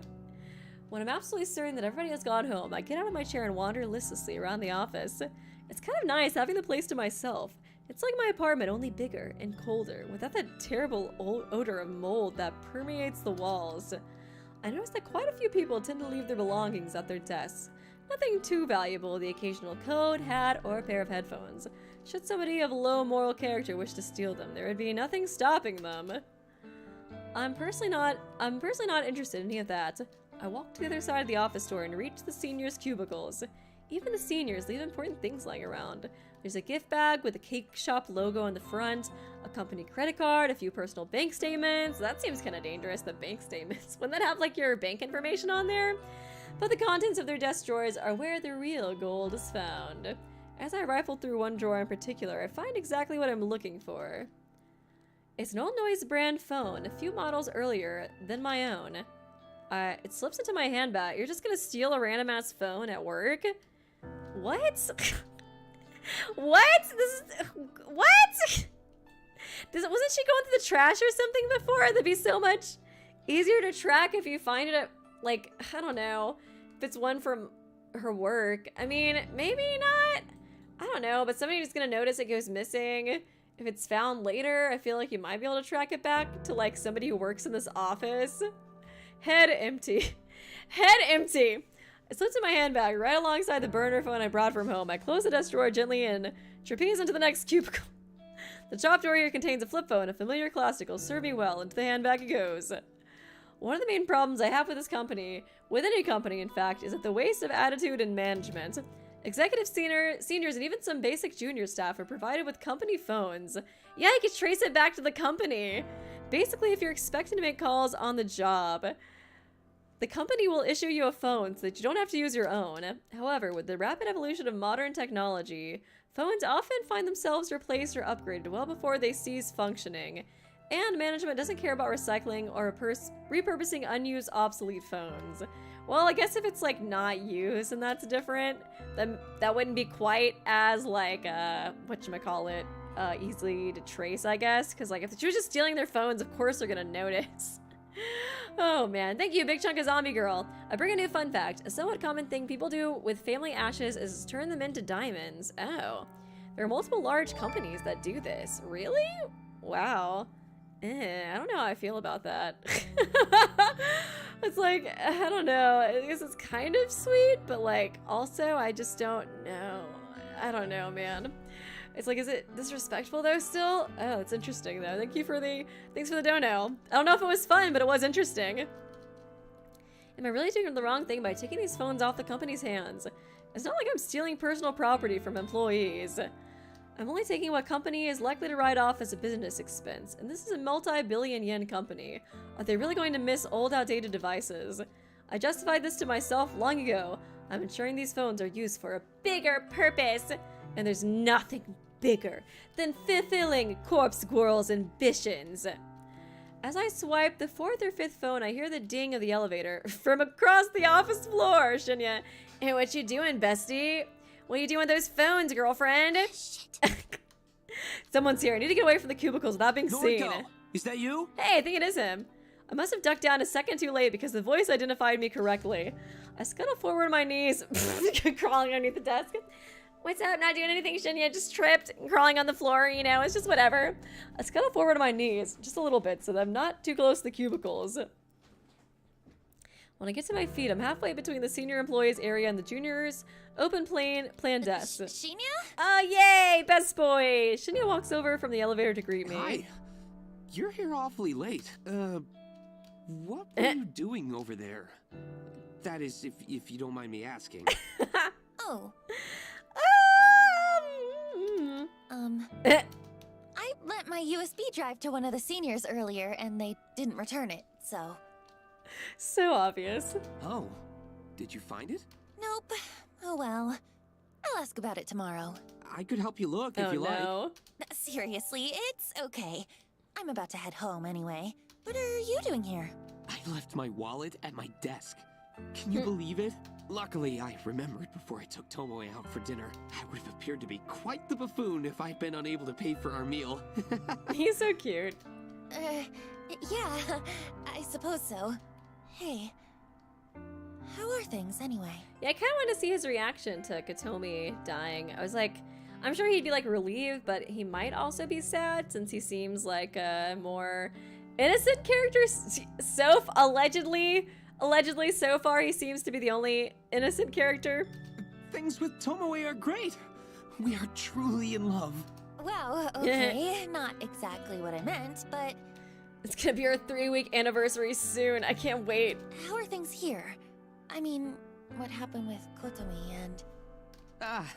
When I'm absolutely certain that everybody has gone home, I get out of my chair and wander listlessly around the office. It's kind of nice having the place to myself. It's like my apartment, only bigger and colder, without that terrible odor of mold that permeates the walls. I noticed that quite a few people tend to leave their belongings at their desks. Nothing too valuable, the occasional coat, hat, or a pair of headphones. Should somebody of low moral character wish to steal them, there would be nothing stopping them. I'm personally not interested in any of that. I walked to the other side of the office door and reached the seniors' cubicles. Even the seniors leave important things lying around. There's a gift bag with a cake shop logo on the front, a company credit card, a few personal bank statements. That seems kind of dangerous, the bank statements. Wouldn't that have like your bank information on there? But the contents of their desk drawers are where the real gold is found. As I rifle through one drawer in particular, I find exactly what I'm looking for. It's an old noise brand phone, a few models earlier than my own. It slips into my handbag. You're just gonna steal a random ass phone at work? What? What? What? Wasn't she going through the trash or something before? That'd be so much easier to track if you find it at, like, I don't know, if it's one from her work. I mean, maybe not. I don't know, but somebody's gonna notice it goes missing. If it's found later, I feel like you might be able to track it back to, like, somebody who works in this office. Head empty. Head empty. It slips in my handbag right alongside the burner phone I brought from home. I close the desk drawer gently and trapeze into the next cubicle. The top drawer here contains a flip phone, a familiar classic. Will serve me well. Into the handbag it goes. One of the main problems I have with this company, with any company in fact, is that the waste of attitude and management. Executive seniors and even some basic junior staff are provided with company phones. Yeah, you can trace it back to the company. Basically, if you're expected to make calls on the job, the company will issue you a phone so that you don't have to use your own. However, with the rapid evolution of modern technology, phones often find themselves replaced or upgraded well before they cease functioning. And management doesn't care about recycling or repurposing unused, obsolete phones. Well, I guess if it's like not used and that's different, then that wouldn't be quite as like, whatchamacallit, easily to trace, I guess. Because like if you're just stealing their phones, of course they're gonna notice. Oh man, thank you, Big Chunk of Zombie Girl. I bring a new fun fact. A somewhat common thing people do with family ashes is turn them into diamonds. Oh, there are multiple large companies that do this. Really? Wow. I don't know how I feel about that. It's like, I don't know. I guess it's kind of sweet, but like, also, I just don't know. I don't know, man. It's like, is it disrespectful though still? Oh, it's interesting though. Thanks for the dono. I don't know if it was fun, but it was interesting. Am I really doing the wrong thing by taking these phones off the company's hands? It's not like I'm stealing personal property from employees. I'm only taking what company is likely to write off as a business expense, and this is a multi-billion yen company. Are they really going to miss old, outdated devices? I justified this to myself long ago. I'm ensuring these phones are used for a bigger purpose, and there's nothing bigger than fulfilling Corpse Squirrel's ambitions. As I swipe the fourth or fifth phone, I hear the ding of the elevator from across the office floor. Shinya, hey, what you doing, bestie? What are you doing with those phones, girlfriend? Shit. Someone's here. I need to get away from the cubicles without being seen. Is that you? Hey, I think it is him. I must have ducked down a second too late because the voice identified me correctly. I scuttle forward on my knees, crawling underneath the desk. What's up? Not doing anything, Shinya. Just tripped and crawling on the floor, you know, it's just whatever. I scuttle forward on my knees, just a little bit, so that I'm not too close to the cubicles. When I get to my feet, I'm halfway between the senior employees area and the juniors' open plan desk. Shinya? Oh, yay! Best boy! Shinya walks over from the elevator to greet me. Hi. You're here awfully late. What were you doing over there? That is, if you don't mind me asking. Oh. I lent my USB drive to one of the seniors earlier, and they didn't return it, so... So obvious. Oh, did you find it? Nope. Oh well. I'll ask about it tomorrow. I could help you look if you like. Seriously, it's okay. I'm about to head home anyway. What are you doing here? I left my wallet at my desk. Can you believe it? Luckily, I remembered before I took Tomoe out for dinner. I would have appeared to be quite the buffoon if I'd been unable to pay for our meal. He's so cute. Yeah, I suppose so. Hey, how are things anyway? Yeah, I kind of wanted to see his reaction to Kotomi dying. I was like, I'm sure he'd be like relieved, but he might also be sad since he seems like a more innocent character. Allegedly so far, he seems to be the only innocent character. Things with Tomoe are great, We are truly in love. Well, okay, not exactly what I meant, but It's gonna be our 3-week anniversary soon. I can't wait. how are things here? I mean, what happened with Kotomi and... Ah,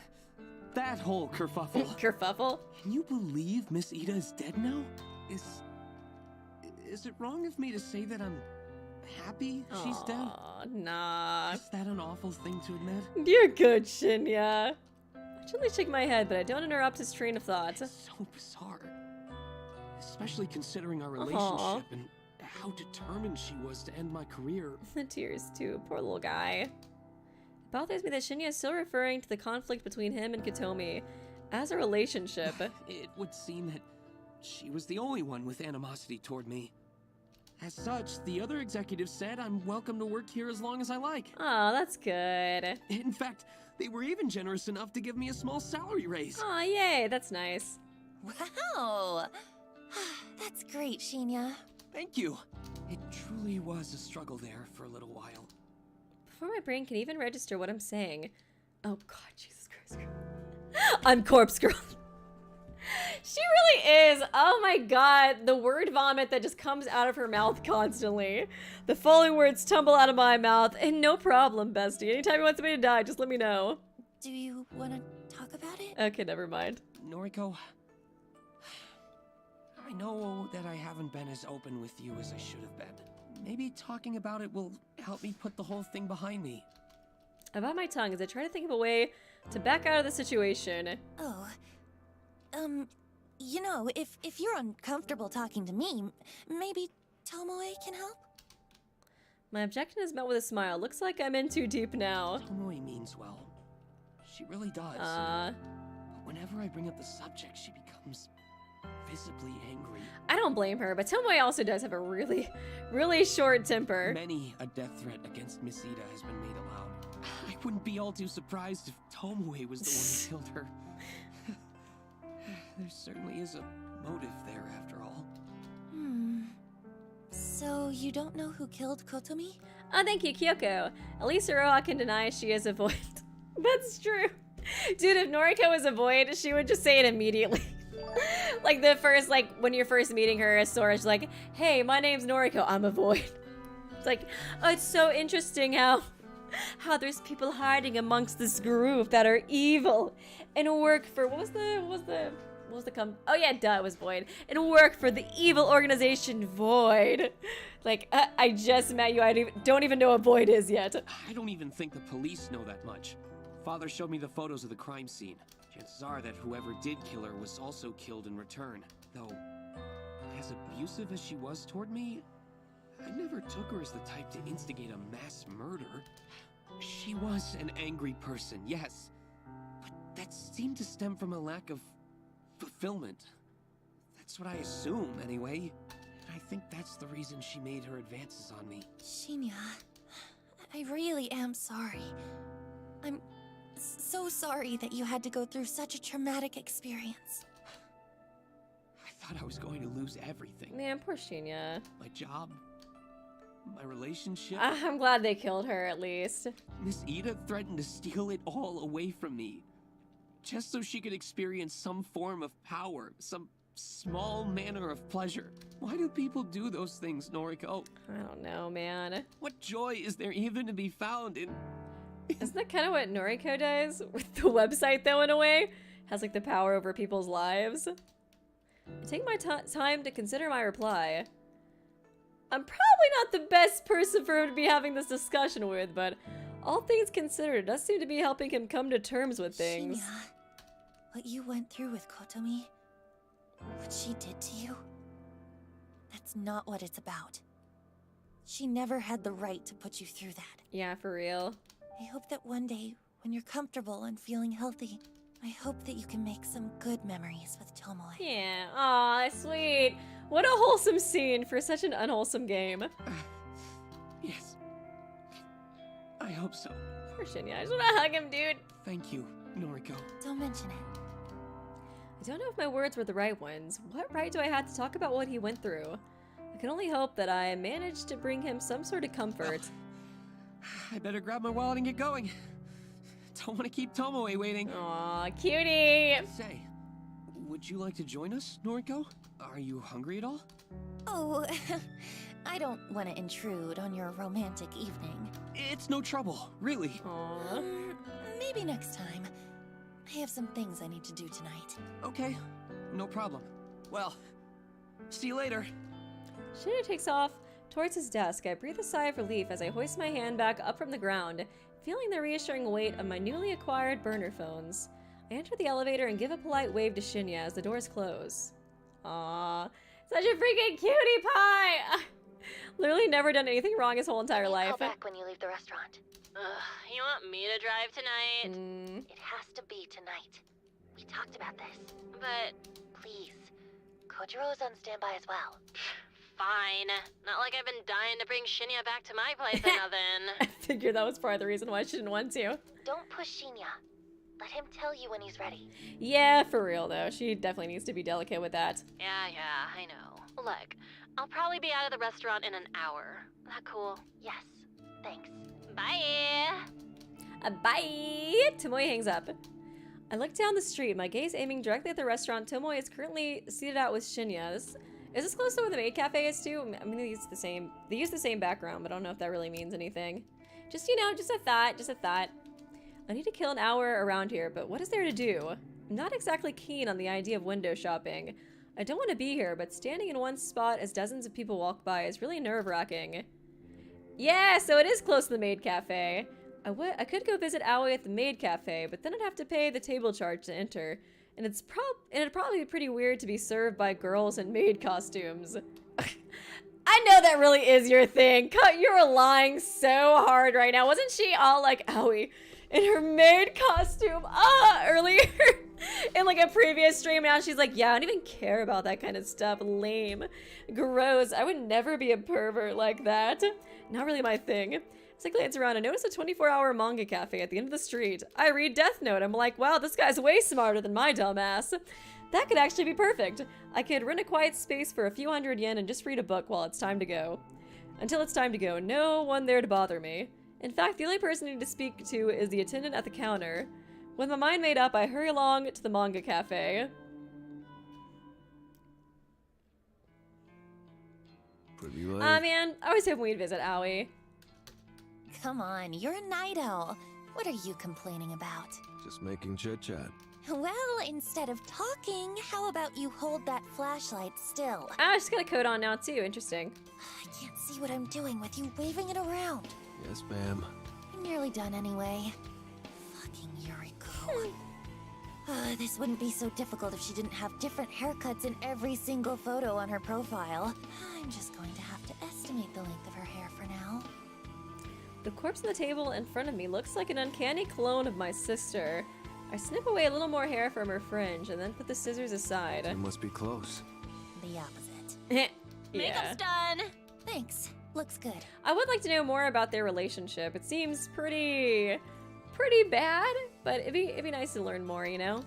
that whole kerfuffle. Kerfuffle? Can you believe Miss Ida is dead now? Is it wrong of me to say that I'm happy she's dead? Aw, nah. Is that an awful thing to admit? You're good, Shinya. I gently shake my head, but I don't interrupt his train of thought. It's so bizarre. Especially considering our relationship and how determined she was to end my career. The tears, too. Poor little guy. It bothers me that Shinya is still referring to the conflict between him and Kotomi as a relationship. It would seem that she was the only one with animosity toward me. As such, the other executives said I'm welcome to work here as long as I like. Aw, that's good. In fact, they were even generous enough to give me a small salary raise. Aw, yay, that's nice. Wow! That's great, Shinya. Thank you. It truly was a struggle there for a little while. Before my brain can even register what I'm saying. Oh god, Jesus Christ. I'm Corpse Girl. She really is. Oh my god, the word vomit that just comes out of her mouth constantly. The following words tumble out of my mouth, and no problem, bestie. Anytime you want somebody to die, just let me know. Do you want to talk about it? Okay, never mind. Noriko, I know that I haven't been as open with you as I should have been. Maybe talking about it will help me put the whole thing behind me. I bite my tongue as I try to think of a way to back out of the situation. Oh, you know, if you're uncomfortable talking to me, maybe Tomoe can help? My objection is met with a smile. Looks like I'm in too deep now. Tomoe means well. She really does. But whenever I bring up the subject, she becomes visibly angry. I don't blame her, but Tomoe also does have a really, really short temper. Many a death threat against Miss Ida has been made aloud. I wouldn't be all too surprised if Tomoe was the one who killed her. There certainly is a motive there, after all. So you don't know who killed Kotomi? Oh, thank you, Kyoko. At least Aroha can deny she is a void. That's true. Dude, if Noriko was a void, she would just say it immediately. Like the first, like when you're first meeting her as Sora's like, hey, my name's Noriko, I'm a void. It's like, oh, it's so interesting how there's people hiding amongst this group that are evil and work for, what was the oh yeah, duh, it was Void. And work for the evil organization Void. Like, I just met you, I don't even know what Void is yet. I don't even think the police know that much. Father showed me the photos of the crime scene. Chances are that whoever did kill her was also killed in return. Though, as abusive as she was toward me, I never took her as the type to instigate a mass murder. She was an angry person, yes. But that seemed to stem from a lack of fulfillment. That's what I assume, anyway. And I think that's the reason she made her advances on me. Shinya, I really am sorry. I'm so sorry that you had to go through such a traumatic experience. I thought I was going to lose everything. Man, poor Shinya. My job, my relationship. I'm glad they killed her, at least. Miss Ida threatened to steal it all away from me. Just so she could experience some form of power, some small manner of pleasure. Why do people do those things, Noriko? I don't know, man. What joy is there even to be found in... Isn't that kind of what Noriko does? With the website, though, in a way? Has, like, the power over people's lives? I take my time to consider my reply. I'm probably not the best person for him to be having this discussion with, but all things considered, it does seem to be helping him come to terms with things. Shinya, what you went through with Kotomi, what she did to you, that's not what it's about. She never had the right to put you through that. Yeah, for real. I hope that one day, when you're comfortable and feeling healthy, I hope that you can make some good memories with Tomoe. Yeah, aw, sweet. What a wholesome scene for such an unwholesome game. Yes. I hope so. Poor Shinya, I just wanna hug him, dude. Thank you, Noriko. Don't mention it. I don't know if my words were the right ones. What right do I have to talk about what he went through? I can only hope that I managed to bring him some sort of comfort. I better grab my wallet and get going. Don't want to keep Tomoe waiting. Aw, cutie. Say, would you like to join us, Noriko? Are you hungry at all? Oh, I don't want to intrude on your romantic evening. It's no trouble, really. Aw. Maybe next time. I have some things I need to do tonight. Okay, no problem. Well, see you later. Shinya takes off towards his desk. I breathe a sigh of relief as I hoist my hand back up from the ground, feeling the reassuring weight of my newly acquired burner phones. I enter the elevator and give a polite wave to Shinya as the doors close. Aww, such a freaking cutie pie! Literally never done anything wrong his whole entire life. Call back when you leave the restaurant. Ugh, you want me to drive tonight? It has to be tonight. We talked about this. But Please. Kojiro is on standby as well. fine. Not like I've been dying to bring Shinya back to my place or nothing. I figured that was probably the reason why she didn't want to. Don't push Shinya. Let him tell you when he's ready. Yeah, for real though. She definitely needs to be delicate with that. Yeah, I know. Look, I'll probably be out of the restaurant in an hour. That cool? Yes. Thanks. Bye! Bye! Tomoe hangs up. I look down the street, my gaze aiming directly at the restaurant Tomoe is currently seated at with Shinya. Is this close to where the maid cafe is too? I mean, they use the same background, but I don't know if that really means anything. Just, you know, just a thought. I need to kill an hour around here, but what is there to do? I'm not exactly keen on the idea of window shopping. I don't want to be here, but standing in one spot as dozens of people walk by is really nerve-wracking. Yeah, so it is close to the maid cafe. I could go visit Aoi at the maid cafe, but then I'd have to pay the table charge to enter. And it'd probably be pretty weird to be served by girls in maid costumes. I know that really is your thing. You're lying so hard right now. Wasn't she all like Aoi in her maid costume earlier in like a previous stream? Now she's like, yeah, I don't even care about that kind of stuff. Lame. Gross. I would never be a pervert like that. Not really my thing. As I glance around, I notice a 24-hour manga cafe at the end of the street. I read Death Note. I'm like, wow, this guy's way smarter than my dumbass. That could actually be perfect. I could rent a quiet space for a few hundred yen and just read a book while it's time to go. Until it's time to go, no one there to bother me. In fact, the only person I need to speak to is the attendant at the counter. With my mind made up, I hurry along to the manga cafe. Pretty late. Man, I was hoping we'd visit Aoi. Come on, you're a night owl. What are you complaining about? Just making chit-chat. Well, instead of talking, how about you hold that flashlight still? She's got a coat on now too, interesting. I can't see what I'm doing with you waving it around. Yes, ma'am. I'm nearly done anyway. Fucking Yuriko. This wouldn't be so difficult if she didn't have different haircuts in every single photo on her profile. I'm just going to have to estimate the length of her hair for now. The corpse on the table in front of me looks like an uncanny clone of my sister. I snip away a little more hair from her fringe and then put the scissors aside. You must be close. The opposite. Yeah. Makeup's done! Thanks. Looks good. I would like to know more about their relationship. It seems pretty bad, but it'd be nice to learn more, you know?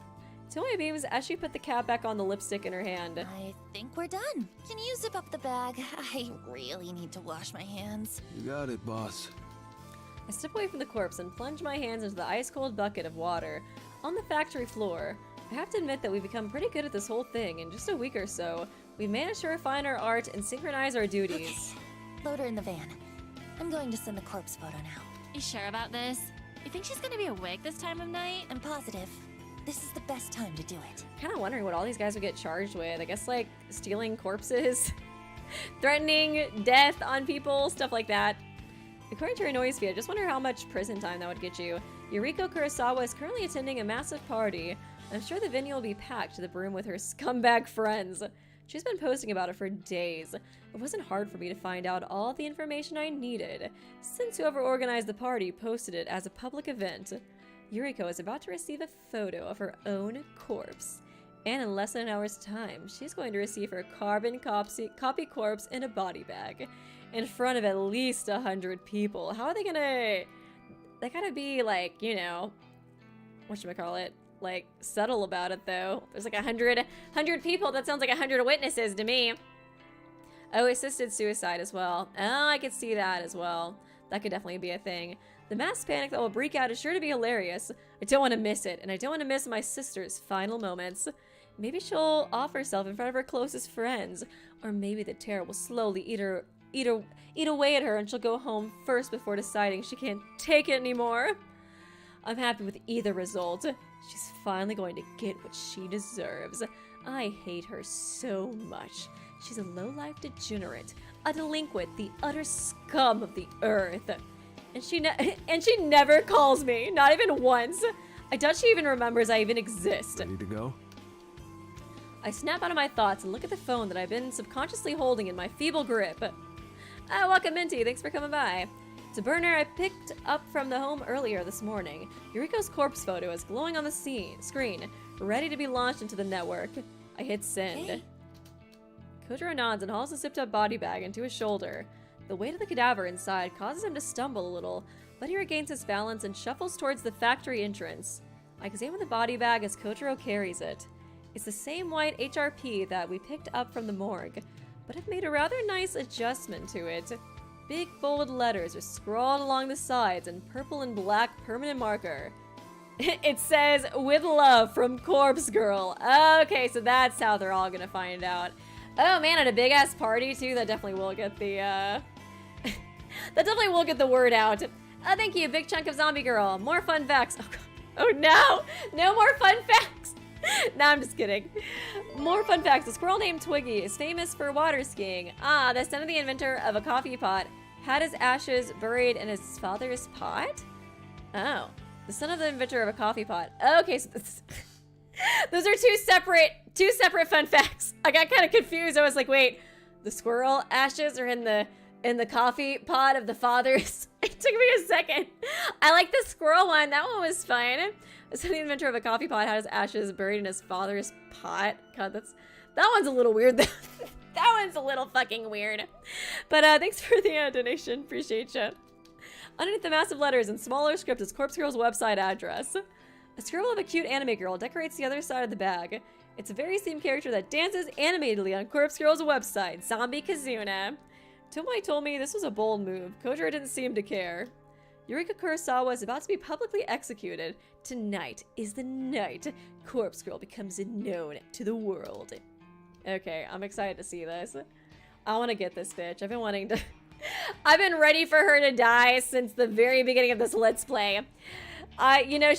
Tomoe beams as she put the cap back on the lipstick in her hand. I think we're done. Can you zip up the bag? I really need to wash my hands. You got it, boss. I step away from the corpse and plunge my hands into the ice-cold bucket of water on the factory floor. I have to admit that we've become pretty good at this whole thing. In just a week or so, we've managed to refine our art and synchronize our duties. Okay. Load her in the van. I'm going to send the corpse photo now. You sure about this? You think she's gonna be awake this time of night? I'm positive. This is the best time to do it. Kind of wondering what all these guys would get charged with. I guess like stealing corpses, threatening death on people, stuff like that. According to her noise feed, I just wonder how much prison time that would get you. Yuriko Kurosawa is currently attending a massive party. I'm sure the venue will be packed to the brim with her scumbag friends. She's been posting about it for days. It wasn't hard for me to find out all the information I needed, since whoever organized the party posted it as a public event. Yuriko is about to receive a photo of her own corpse. And in less than an hour's time, she's going to receive her carbon copy corpse in a body bag. In front of at least 100 people. How are they gonna... They gotta be like, you know... Whatchamacallit? Like, subtle about it though. There's like 100 people. That sounds like 100 witnesses to me. Oh, assisted suicide as well. Oh, I could see that as well. That could definitely be a thing. The mass panic that will break out is sure to be hilarious. I don't want to miss it, and I don't want to miss my sister's final moments. Maybe she'll off herself in front of her closest friends, or maybe the terror will slowly eat away at her and she'll go home first before deciding she can't take it anymore. I'm happy with either result. She's finally going to get what she deserves. I hate her so much. She's a low-life degenerate, a delinquent, the utter scum of the earth. And she never calls me, not even once. I doubt she even remembers I even exist. Ready to go? I snap out of my thoughts and look at the phone that I've been subconsciously holding in my feeble grip. Welcome, Minty. Thanks for coming by. It's a burner I picked up from the home earlier this morning. Yuriko's corpse photo is glowing on the screen, ready to be launched into the network. I hit send. Hey. Kojiro nods and hauls the zipped-up body bag into his shoulder. The weight of the cadaver inside causes him to stumble a little, but he regains his balance and shuffles towards the factory entrance. I examine the body bag as Kojiro carries it. It's the same white HRP that we picked up from the morgue, but I've made a rather nice adjustment to it. Big bold letters are scrawled along the sides in purple and black permanent marker. It says, "With love from Corpse Girl." Okay, so that's how they're all gonna find out. Oh man, at a big ass party too, that definitely will get the that definitely will get the word out. Thank you, big chunk of zombie girl. More fun facts. Oh, God. Oh no, no more fun facts. No, I'm just kidding. More fun facts. A squirrel named Twiggy is famous for water skiing. The son of the inventor of a coffee pot had his ashes buried in his father's pot? Oh, the son of the inventor of a coffee pot. Okay, so those are two separate fun facts. I got kind of confused. I was like, wait, the squirrel ashes are in the coffee pot of the father's. It took me a second. I like the squirrel one. That one was fun. So the inventor of a coffee pot had his ashes buried in his father's pot. God, that one's a little weird though. That one's a little fucking weird. But thanks for the donation. Appreciate you. Underneath the massive letters in smaller script is Corpse Girl's website address. A scribble of a cute anime girl decorates the other side of the bag. It's a very same character that dances animatedly on Corpse Girl's website, Zombie Kazuna. Tomoe told me this was a bold move. Kojiro didn't seem to care. Yuriko Kurosawa is about to be publicly executed. Tonight is the night Corpse Girl becomes known to the world. Okay, I'm excited to see this. I want to get this bitch. I've been wanting to... I've been ready for her to die since the very beginning of this Let's Play. You know,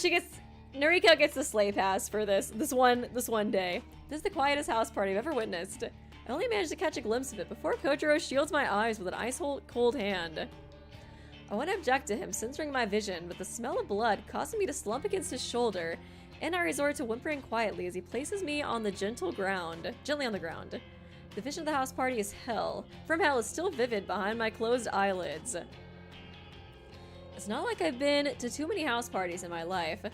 Noriko gets the sleigh pass for this one day. This is the quietest house party I've ever witnessed. I only managed to catch a glimpse of it before Kojiro shields my eyes with an ice-cold hand. I want to object to him censoring my vision, but the smell of blood causing me to slump against his shoulder, and I resort to whimpering quietly as he places me on the gently on the ground. The vision of the house party is hell. From hell is still vivid behind my closed eyelids. It's not like I've been to too many house parties in my life.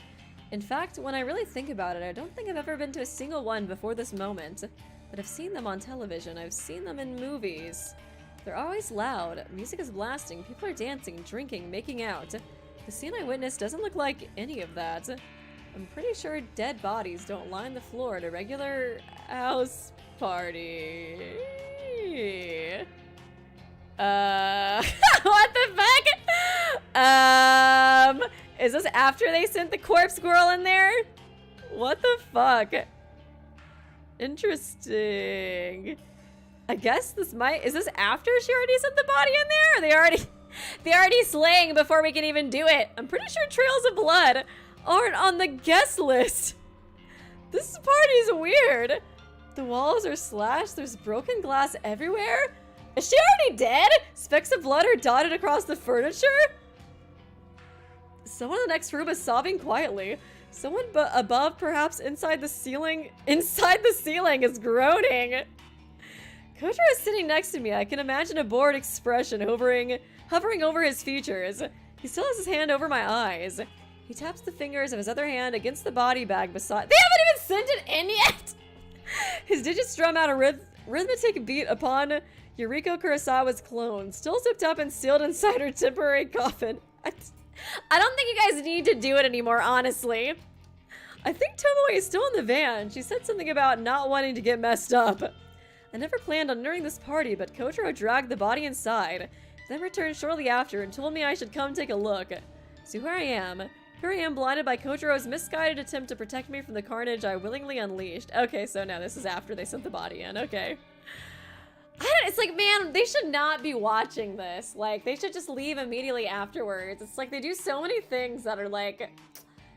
In fact, when I really think about it, I don't think I've ever been to a single one before this moment. But I've seen them on television, I've seen them in movies. They're always loud, music is blasting, people are dancing, drinking, making out. The scene I witnessed doesn't look like any of that. I'm pretty sure dead bodies don't line the floor at a regular house party. What the fuck? Is this after they sent the corpse girl in there? What the fuck? Interesting. I guess is this after she already sent the body in there? Or they already slaying before we can even do it? I'm pretty sure trails of blood aren't on the guest list. This party's weird. The walls are slashed, there's broken glass everywhere. Is she already dead? Specks of blood are dotted across the furniture? Someone in the next room is sobbing quietly. Someone above, perhaps inside the ceiling is groaning. Kojiro is sitting next to me. I can imagine a bored expression hovering over his features. He still has his hand over my eyes. He taps the fingers of his other hand against the body bag beside— They haven't even sent it in yet! His digits strum out a rhythmic beat upon Yuriko Kurosawa's clone, still zipped up and sealed inside her temporary coffin. I don't think you guys need to do it anymore, honestly. I think Tomoe is still in the van. She said something about not wanting to get messed up. I never planned on entering this party, but Kojiro dragged the body inside, then returned shortly after and told me I should come take a look. So here I am. Here I am, blinded by Kojiro's misguided attempt to protect me from the carnage I willingly unleashed. Okay, so now this is after they sent the body in. Okay. It's like, man, they should not be watching this. Like, they should just leave immediately afterwards. It's like they do so many things that are, like,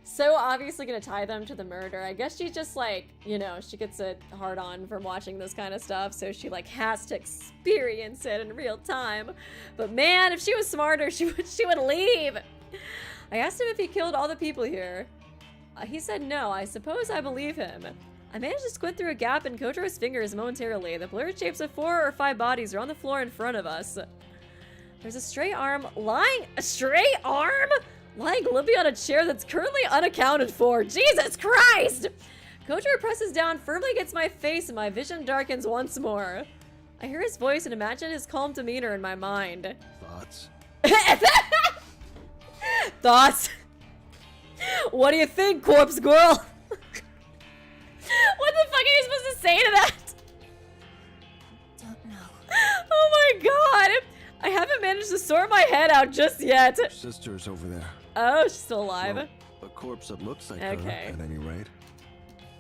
so obviously gonna tie them to the murder. I guess she's just, like, you know, she gets a hard-on from watching this kind of stuff, so she, like, has to experience it in real time. But, man, if she was smarter, she would leave. I asked him if he killed all the people here. He said no. I suppose I believe him. I managed to squint through a gap in Kojiro's fingers momentarily. The blurred shapes of 4 or 5 bodies are on the floor in front of us. There's a stray arm lying limply on a chair that's currently unaccounted for. Jesus Christ! Kojiro presses down firmly against my face and my vision darkens once more. I hear his voice and imagine his calm demeanor in my mind. Thoughts? Thoughts? What do you think, corpse girl? What the fuck are you supposed to say to that? Don't know. Oh my god! I haven't managed to sort my head out just yet. Sister's over there. Oh, she's still alive. Well, a corpse that looks like Okay. her, at any rate.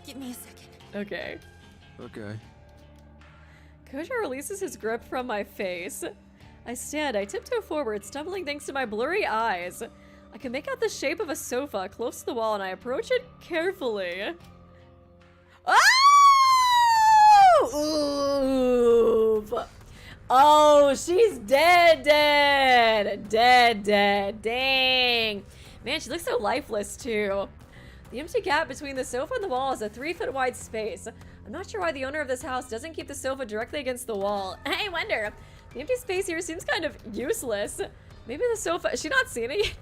Give me a second. Okay. Okay. Kojiro releases his grip from my face. I stand, I tiptoe forward, stumbling thanks to my blurry eyes. I can make out the shape of a sofa close to the wall and I approach it carefully. Oh! Oof. Oh, she's dead. Dang. Man, she looks so lifeless too. The empty gap between the sofa and the wall is a 3-foot wide space. I'm not sure why the owner of this house doesn't keep the sofa directly against the wall. I wonder. The empty space here seems kind of useless. Maybe the sofa, is she not seeing it?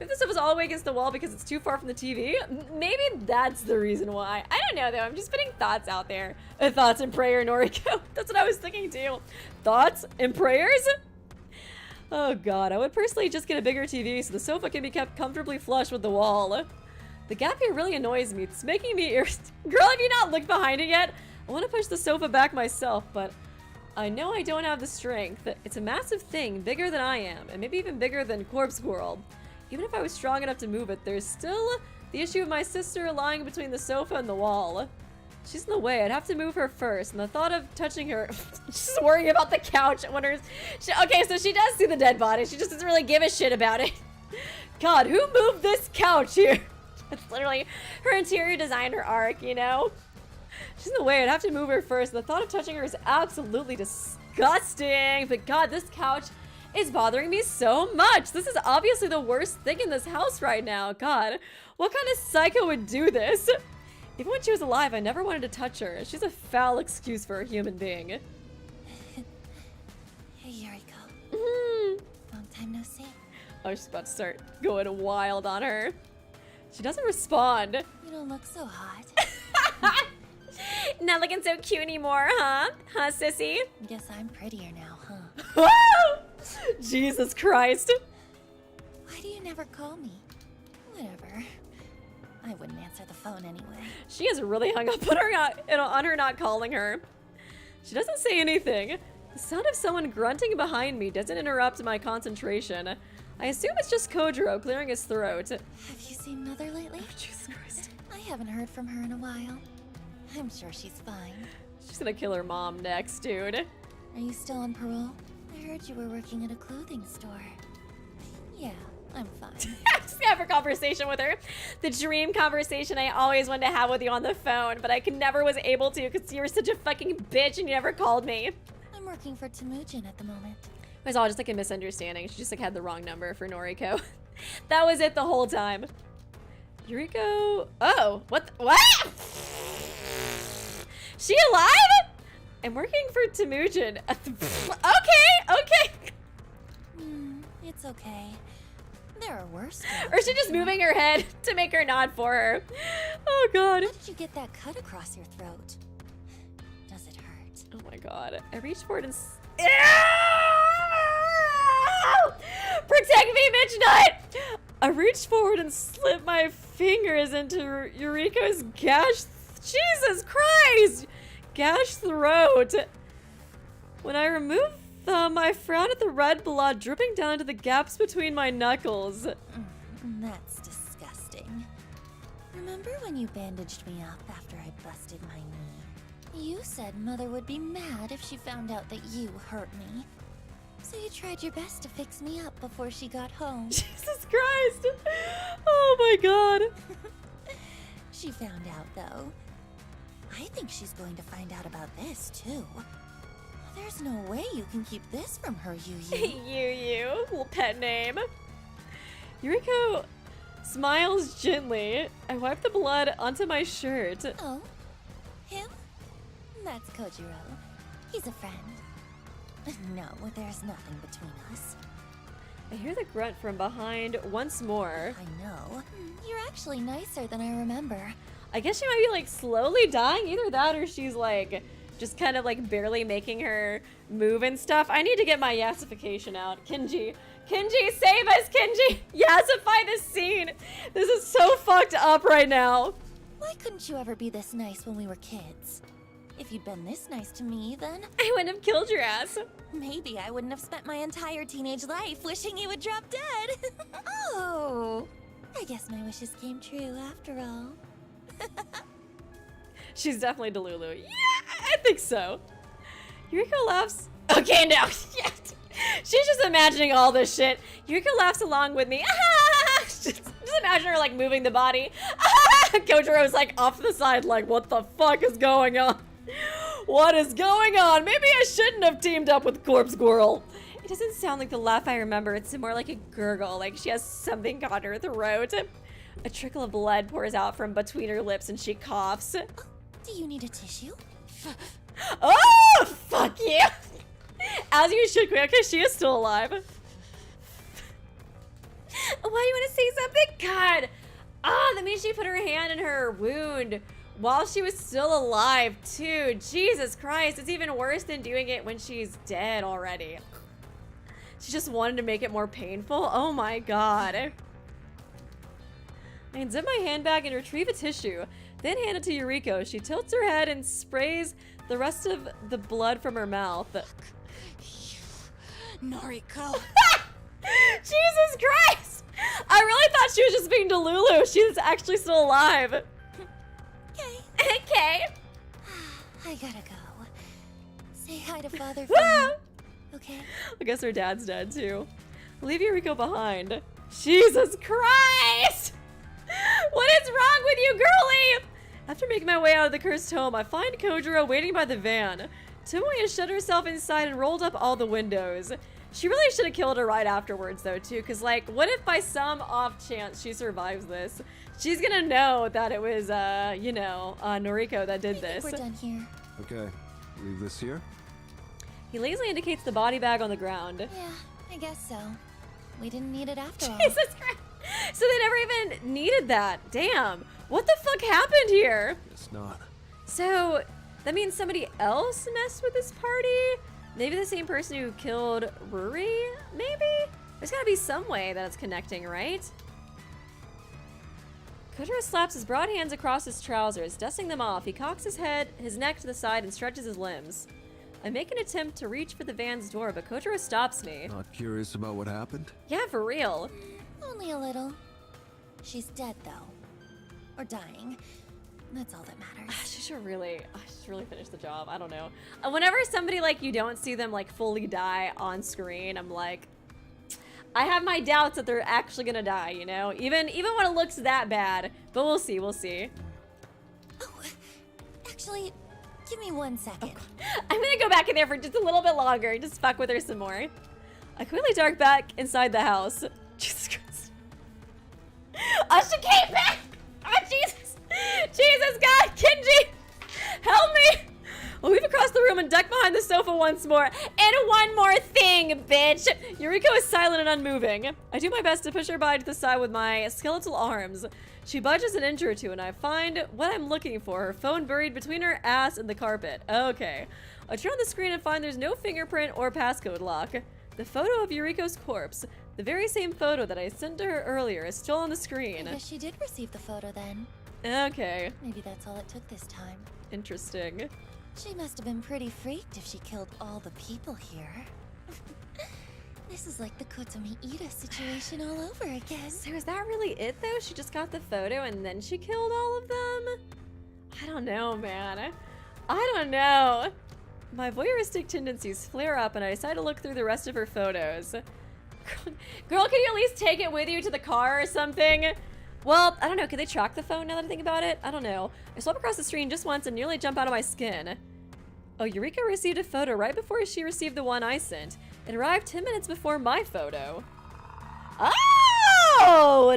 Maybe the sofa's all the way against the wall because it's too far from the TV? Maybe that's the reason why. I don't know though, I'm just putting thoughts out there. Thoughts and prayer, Noriko. That's what I was thinking too. Thoughts and prayers? Oh god, I would personally just get a bigger TV so the sofa can be kept comfortably flush with the wall. The gap here really annoys me. It's making me Girl, have you not looked behind it yet? I want to push the sofa back myself, but I know I don't have the strength. It's a massive thing, bigger than I am, and maybe even bigger than Corpse Squirrel. Even if I was strong enough to move it, there's still the issue of my sister lying between the sofa and the wall. She's in the way. I'd have to move her first, and the thought of touching her... She's worrying about the couch. Okay, so she does see the dead body. She just doesn't really give a shit about it. God, who moved this couch here? It's literally her interior designer arc, you know? She's in the way. I'd have to move her first. The thought of touching her is absolutely disgusting. But God, this couch is bothering me so much. This is obviously the worst thing in this house right now. God, what kind of psycho would do this? Even when she was alive, I never wanted to touch her. She's a foul excuse for a human being. Hey, Yuriko. Long time no see. Oh, she's about to start going wild on her. She doesn't respond. You don't look so hot. Not looking so cute anymore, huh? Huh, sissy? Guess I'm prettier now, huh? Jesus Christ. Why do you never call me? Whatever. I wouldn't answer the phone anyway. She is really hung up on her not calling her. She doesn't say anything. The sound of someone grunting behind me doesn't interrupt my concentration. I assume it's just Kojiro clearing his throat. Have you seen Mother lately? Oh, Jesus Christ. I haven't heard from her in a while. I'm sure she's fine. She's gonna kill her mom next, dude. Are you still on parole? I heard you were working at a clothing store. Yeah, I'm fine. Just have a conversation with her. The dream conversation I always wanted to have with you on the phone, but I never was able to because you were such a fucking bitch and you never called me. I'm working for Temujin at the moment. It was all just like a misunderstanding. She just like had the wrong number for Noriko. That was it the whole time. Yuriko. Oh, what? What? She alive? I'm working for Temujin. Okay. It's okay. There are worse. Or is she just moving her head to make her nod for her? Oh god. How did you get that cut across your throat? Does it hurt? Oh my god. I reached forward and... Protect me, bitch nut! I reached forward and slipped my fingers into Yuriko's gash... Jesus Christ! Gash throat. When I removed them, I frowned at the red blood dripping down into the gaps between my knuckles. That's disgusting. Remember when you bandaged me up after I busted my knee? You said Mother would be mad if she found out that you hurt me. So you tried your best to fix me up before she got home. Jesus Christ! Oh my god. She found out, though. I think she's going to find out about this, too. There's no way you can keep this from her, You, little pet name. Yuriko smiles gently. I wipe the blood onto my shirt. Oh? Him? That's Kojiro. He's a friend. No, there's nothing between us. I hear the grunt from behind once more. I know. You're actually nicer than I remember. I guess she might be like slowly dying. Either that or she's like just kind of like barely making her move and stuff. I need to get my yassification out. Kenji, save us, Kenji! Yassify this scene! This is so fucked up right now. Why couldn't you ever be this nice when we were kids? If you'd been this nice to me, then I wouldn't have killed your ass. maybe I wouldn't have spent my entire teenage life wishing you would drop dead. Oh, I guess my wishes came true after all. She's definitely Delulu. Yeah, I think so. Yuriko laughs. Okay, now. Shit. She's just imagining all this shit. Yuriko laughs along with me. Just imagine her like moving the body. Kojiro's like off the side like, what the fuck is going on? What is going on? Maybe I shouldn't have teamed up with Corpse Squirrel. It doesn't sound like the laugh I remember. It's more like a gurgle, like she has something caught in her throat. A trickle of blood pours out from between her lips and she coughs. Do you need a tissue? Oh, fuck you! As you should, because she is still alive. Why do you want to say something? God! Ah, that means she put her hand in her wound while she was still alive, too. Jesus Christ, it's even worse than doing it when she's dead already. She just wanted to make it more painful? Oh my god. I unzip my handbag and retrieve a tissue, then hand it to Yuriko. She tilts her head and sprays the rest of the blood from her mouth. Noriko. Jesus Christ! I really thought she was just being Delulu. She's actually still alive. Okay. Okay. I gotta go. Say hi to Father for me. Okay. I guess her dad's dead too. Leave Yuriko behind. Jesus Christ! What is wrong with you, girlie? After making my way out of the cursed home, I find Kojiro waiting by the van. Tomoe has shut herself inside and rolled up all the windows. She really should have killed her right afterwards though too, because like, what if by some off chance she survives this? She's gonna know that it was, Noriko that did this. We're done here. Okay, leave this here. He lazily indicates the body bag on the ground. Yeah, I guess so. We didn't need it after all. Jesus Christ. So they never even needed that. Damn. What the fuck happened here? Guess not. So that means somebody else messed with this party? Maybe the same person who killed Ruri? Maybe? There's gotta be some way that it's connecting, right? Kojiro slaps his broad hands across his trousers, dusting them off. He cocks his head, his neck to the side, and stretches his limbs. I make an attempt to reach for the van's door, but Kojiro stops me. Not curious about what happened? Yeah, for real. Only a little. She's dead, though. Or dying. That's all that matters. She should really finish the job. I don't know. Whenever somebody, like, you don't see them, like, fully die on screen, I'm like, I have my doubts that they're actually gonna die, you know? Even when it looks that bad. But we'll see, we'll see. Oh, actually, give me 1 second. I'm gonna go back in there for just a little bit longer and just fuck with her some more. I quickly dart back inside the house. Jesus Christ. Oh, she came back! Oh, Jesus! Jesus, God! Kenji! Help me! I'll weave across the room and duck behind the sofa once more. And one more thing, bitch! Yuriko is silent and unmoving. I do my best to push her body to the side with my skeletal arms. She budges an inch or two, and I find what I'm looking for, her phone buried between her ass and the carpet. Okay. I turn on the screen and find there's no fingerprint or passcode lock. The photo of Yuriko's corpse, the very same photo that I sent to her earlier, is still on the screen. I guess she did receive the photo then. Okay. Maybe that's all it took this time. Interesting. She must have been pretty freaked if she killed all the people here. This is like the Kotomi Ida situation all over again. So is that really it though? She just got the photo and then she killed all of them? I don't know, man. I don't know. My voyeuristic tendencies flare up and I decide to look through the rest of her photos. Girl, can you at least take it with you to the car or something? Well, I don't know. Can they track the phone now that I think about it? I don't know. I swipe across the screen just once and nearly jump out of my skin. Oh, Eureka received a photo right before she received the one I sent. It arrived 10 minutes before my photo. Oh,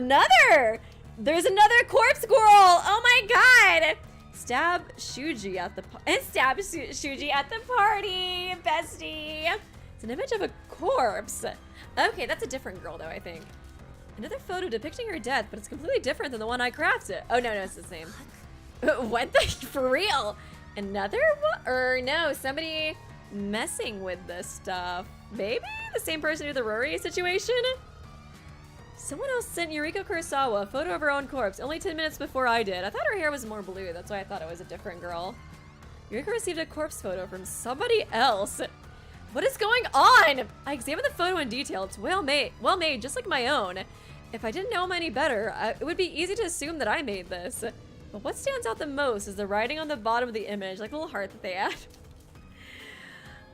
there's another corpse squirrel. Oh my god. Stab Shuji at the party, bestie. It's an image of a corpse. Okay, that's a different girl though, I think. Another photo depicting her death, but it's completely different than the one I crafted. Oh no, it's the same. What the, for real? Another one? Or no, somebody messing with this stuff. Maybe the same person who did the Rory situation? Someone else sent Yuriko Kurosawa a photo of her own corpse only 10 minutes before I did. I thought her hair was more blue, that's why I thought it was a different girl. Yuriko received a corpse photo from somebody else. What is going on? I examined the photo in detail. It's well made, just like my own. If I didn't know him any better, it would be easy to assume that I made this. But what stands out the most is the writing on the bottom of the image, like the little heart that they add.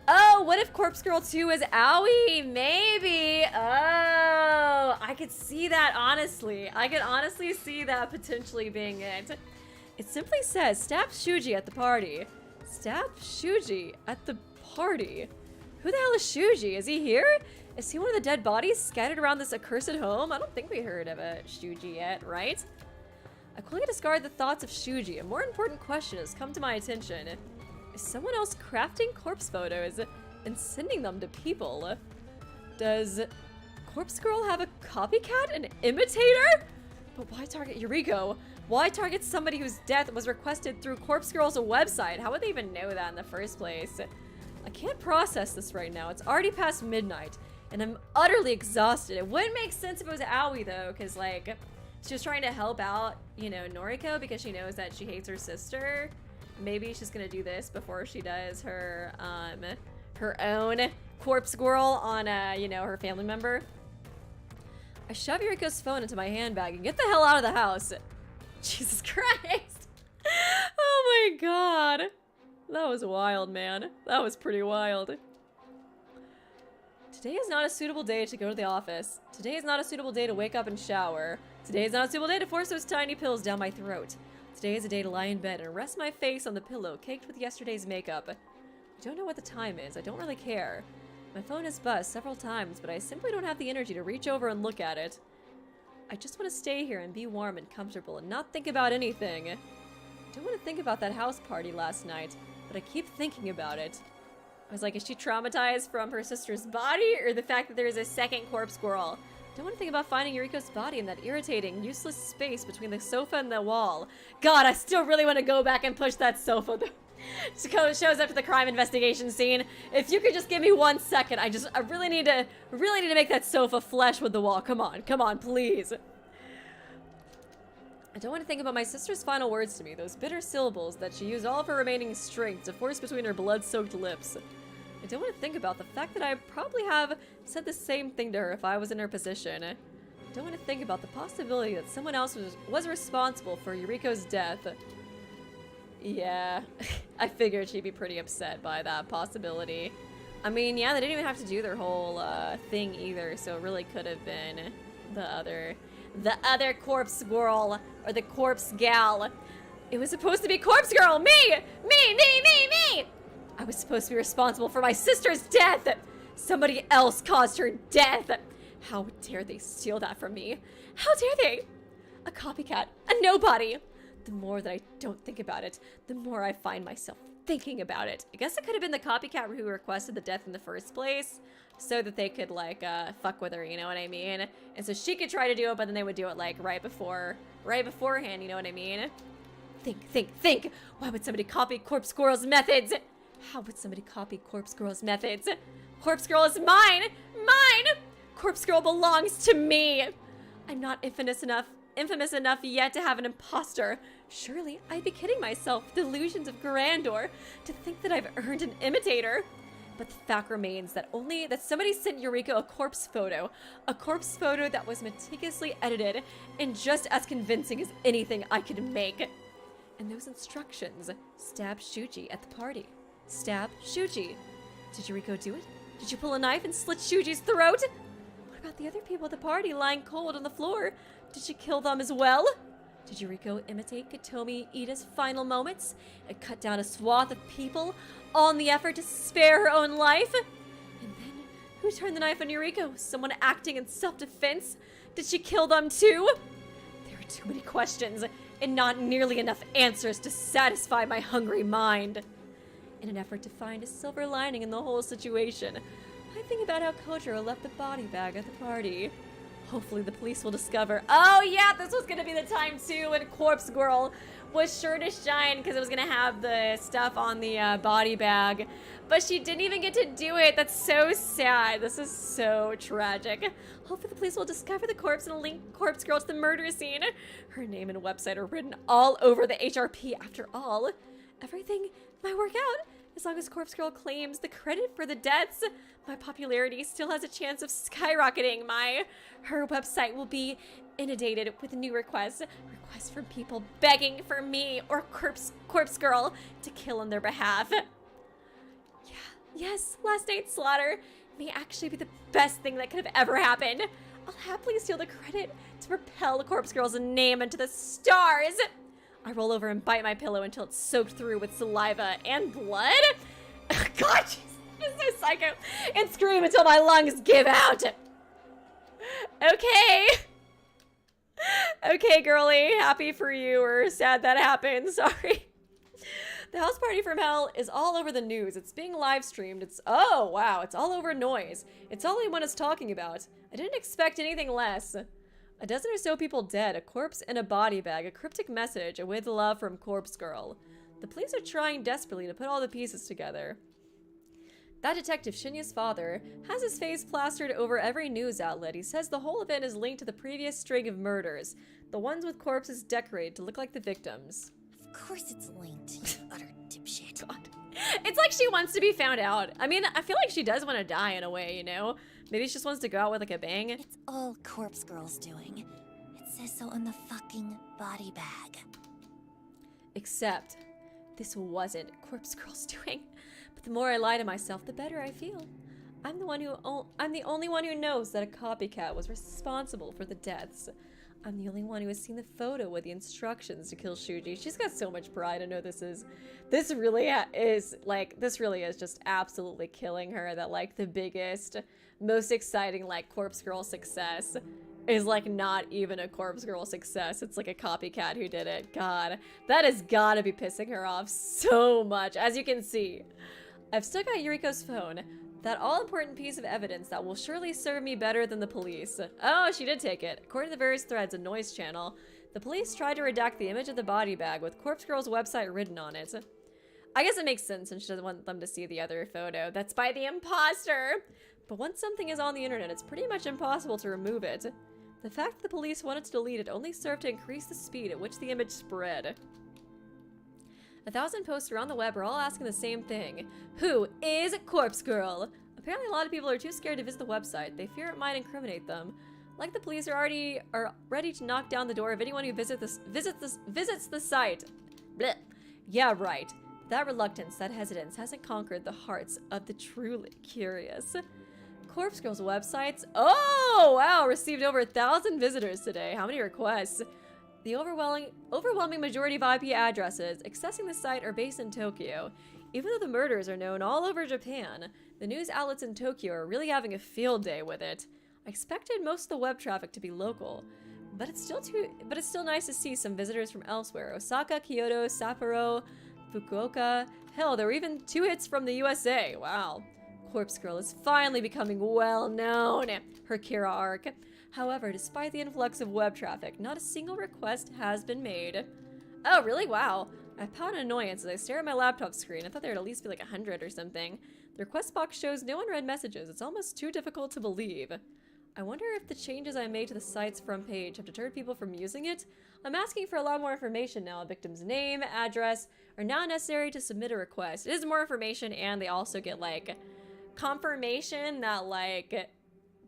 Oh, what if Corpse Girl 2 is Aoi? Maybe. Oh, I could see that, honestly. I could honestly see that potentially being it. It simply says, stab Shuji at the party. Stab Shuji at the party. Who the hell is Shuji? Is he here? Is he one of the dead bodies scattered around this accursed home? I don't think we heard of a Shuji yet, right? I quickly discard the thoughts of Shuji. A more important question has come to my attention. Is someone else crafting corpse photos and sending them to people? Does Corpse Girl have a copycat, an imitator? But why target Yuriko? Why target somebody whose death was requested through Corpse Girl's website? How would they even know that in the first place? I can't process this right now. It's already past midnight, and I'm utterly exhausted. It wouldn't make sense if it was Aoi, though, because, like, she was trying to help out, you know, Noriko because she knows that she hates her sister. Maybe she's gonna do this before she does her, her own corpse girl on, you know, her family member. I shove Yuriko's phone into my handbag and get the hell out of the house. Jesus Christ. Oh my god. That was wild, man. That was pretty wild. Today is not a suitable day to go to the office. Today is not a suitable day to wake up and shower. Today is not a suitable day to force those tiny pills down my throat. Today is a day to lie in bed and rest my face on the pillow caked with yesterday's makeup. I don't know what the time is. I don't really care. My phone has buzzed several times, but I simply don't have the energy to reach over and look at it. I just want to stay here and be warm and comfortable and not think about anything. I don't want to think about that house party last night, but I keep thinking about it. I was like, is she traumatized from her sister's body or the fact that there's a second corpse girl? I don't want to think about finding Yuriko's body in that irritating, useless space between the sofa and the wall. God, I still really want to go back and push that sofa. Shows up to the crime investigation scene. If you could just give me 1 second, I really need to make that sofa flesh with the wall. Come on, please. I don't want to think about my sister's final words to me, those bitter syllables that she used all of her remaining strength to force between her blood-soaked lips. I don't want to think about the fact that I probably have said the same thing to her if I was in her position. I don't want to think about the possibility that someone else was responsible for Yuriko's death. Yeah, I figured she'd be pretty upset by that possibility. I mean, yeah, they didn't even have to do their whole thing either, so it really could have been the other corpse girl, or the corpse gal. It was supposed to be Corpse Girl, me! I was supposed to be responsible for my sister's death! Somebody else caused her death! How dare they steal that from me? How dare they? A copycat, a nobody! The more that I don't think about it, the more I find myself thinking about it. I guess it could have been the copycat who requested the death in the first place, so that they could, like, fuck with her, you know what I mean? And so she could try to do it, but then they would do it, like, right beforehand, you know what I mean? Think! Why would somebody copy Corpse Girl's methods? How would somebody copy Corpse Girl's methods? Corpse Girl is mine! Corpse Girl belongs to me! I'm not infamous enough yet to have an imposter. Surely I'd be kidding myself, delusions of grandeur, to think that I've earned an imitator. But the fact remains that somebody sent Yuriko a corpse photo that was meticulously edited and just as convincing as anything I could make. And those instructions: stab Shuji at the party. Stab Shuji. Did Yuriko do it? Did you pull a knife and slit Shuji's throat? What about the other people at the party lying cold on the floor? Did she kill them as well? Did Yuriko imitate Katomi Ida's final moments and cut down a swath of people, all in the effort to spare her own life? And then, who turned the knife on Yuriko? Someone acting in self-defense? Did she kill them too? There are too many questions, and not nearly enough answers to satisfy my hungry mind. In an effort to find a silver lining in the whole situation, I think about how Kojiro left the body bag at the party. Hopefully the police will discover— oh yeah, this was gonna be the time too when Corpse Girl was sure to shine because it was gonna have the stuff on the body bag. But she didn't even get to do it. That's so sad. This is so tragic. Hopefully the police will discover the corpse and link Corpse Girl to the murder scene. Her name and website are written all over the HRP after all. Everything might work out. As long as Corpse Girl claims the credit for the deaths, my popularity still has a chance of skyrocketing. Her website will be inundated with new requests from people begging for me or Corpse Girl to kill on their behalf. Yeah, yes, last night's slaughter may actually be the best thing that could have ever happened. I'll happily steal the credit to propel Corpse Girl's name into the stars. I roll over and bite my pillow until it's soaked through with saliva and blood. God, she's so psycho. And scream until my lungs give out. Okay. Okay, girly. Happy for you, or sad that happened. Sorry. The house party from hell is all over the news. It's being live streamed. Oh, wow. It's all over noise. It's all anyone is talking about. I didn't expect anything less. A dozen or so people dead, a corpse in a body bag, a cryptic message, and with love from Corpse Girl. The police are trying desperately to put all the pieces together. That detective, Shinya's father, has his face plastered over every news outlet. He says the whole event is linked to the previous string of murders, the ones with corpses decorated to look like the victims. Of course it's linked, you utter dipshit. God. It's like she wants to be found out. I mean, I feel like she does want to die in a way, you know? Maybe she just wants to go out with like a bang. It's all Corpse Girl's doing. It says so on the fucking body bag. Except, this wasn't Corpse Girl's doing. But the more I lie to myself, the better I feel. I'm the only one who knows that a copycat was responsible for the deaths. I'm the only one who has seen the photo with the instructions to kill Shuji. She's got so much pride. I know this really is just absolutely killing her, that like the biggest, most exciting like Corpse Girl success is like not even a Corpse Girl success. It's like a copycat who did it. God, that has gotta be pissing her off so much. As you can see, I've still got Yuriko's phone. That all-important piece of evidence that will surely serve me better than the police. Oh, she did take it. According to the various threads in Noise Channel, the police tried to redact the image of the body bag with Corpse Girl's website written on it. I guess it makes sense since she doesn't want them to see the other photo. That's by the imposter! But once something is on the internet, it's pretty much impossible to remove it. The fact that the police wanted to delete it only served to increase the speed at which the image spread. 1,000 posts around the web are all asking the same thing. Who is Corpse Girl? Apparently a lot of people are too scared to visit the website. They fear it might incriminate them. Like the police are ready to knock down the door of anyone who visits the site. Blech. Yeah, right. That reluctance, that hesitance hasn't conquered the hearts of the truly curious. Corpse Girl's websites. Oh, wow, received over 1,000 visitors today. How many requests? The overwhelming majority of IP addresses accessing the site are based in Tokyo. Even though the murders are known all over Japan, the news outlets in Tokyo are really having a field day with it. I expected most of the web traffic to be local, but it's still nice to see some visitors from elsewhere. Osaka, Kyoto, Sapporo, Fukuoka. Hell, there were even 2 hits from the USA. Wow. Corpse Girl is finally becoming well known. Her Kira arc. However, despite the influx of web traffic, not a single request has been made. Oh, really? Wow. I pound in annoyance as I stare at my laptop screen. I thought there would at least be like 100 or something. The request box shows no unread messages. It's almost too difficult to believe. I wonder if the changes I made to the site's front page have deterred people from using it. I'm asking for a lot more information now. A victim's name, address are now necessary to submit a request. It is more information, and they also get like confirmation that, like,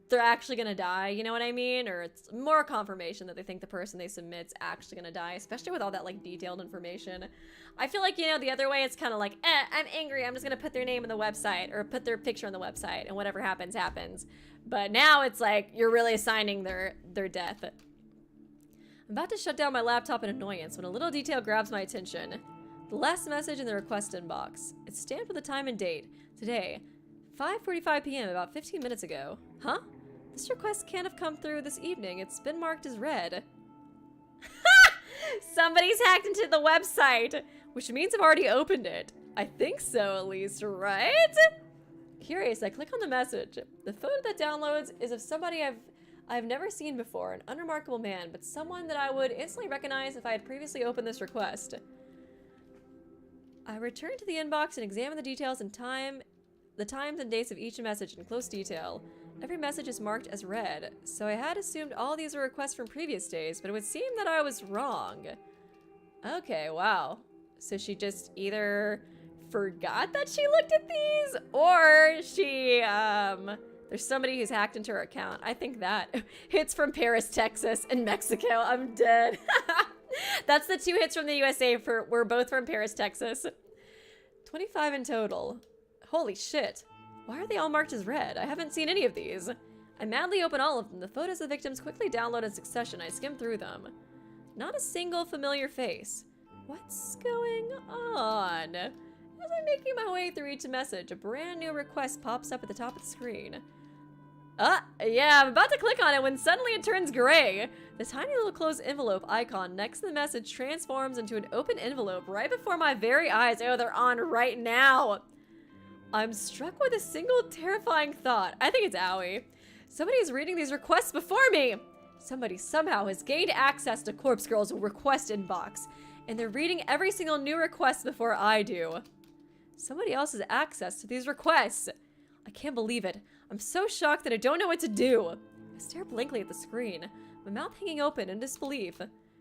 they're actually gonna die, you know what I mean? Or it's more confirmation that they think the person they submit's actually gonna die, especially with all that, like, detailed information. I feel like, you know, the other way, it's kind of like, I'm angry, I'm just gonna put their name on the website, or put their picture on the website, and whatever happens, happens. But now it's like, you're really assigning their death. I'm about to shut down my laptop in annoyance when a little detail grabs my attention. The last message in the request inbox. It's stamped with the time and date. Today, 5:45 p.m., about 15 minutes ago. Huh? This request can't have come through this evening. It's been marked as read. Somebody's hacked into the website, which means I've already opened it. I think so, at least, right? Curious, I click on the message. The photo that downloads is of somebody I've never seen before, an unremarkable man, but someone that I would instantly recognize if I had previously opened this request. I return to the inbox and examine the details and the times and dates of each message in close detail. Every message is marked as read, so I had assumed all these were requests from previous days, but it would seem that I was wrong. Okay, wow. So she just either forgot that she looked at these, or she, there's somebody who's hacked into her account. I think that. Hits from Paris, Texas, and Mexico. I'm dead. That's the 2 hits from the USA we're both from Paris, Texas. 25 in total. Holy shit. Why are they all marked as red? I haven't seen any of these. I madly open all of them. The photos of the victims quickly download in succession. I skim through them. Not a single familiar face. What's going on? As I'm making my way through each message, a brand new request pops up at the top of the screen. Yeah, I'm about to click on it when suddenly it turns gray. The tiny little closed envelope icon next to the message transforms into an open envelope right before my very eyes. Oh, they're on right now. I'm struck with a single terrifying thought. I think it's Owie. Somebody is reading these requests before me. Somebody somehow has gained access to Corpse Girl's request inbox, and they're reading every single new request before I do. Somebody else has access to these requests. I can't believe it. I'm so shocked that I don't know what to do. I stare blankly at the screen, my mouth hanging open in disbelief.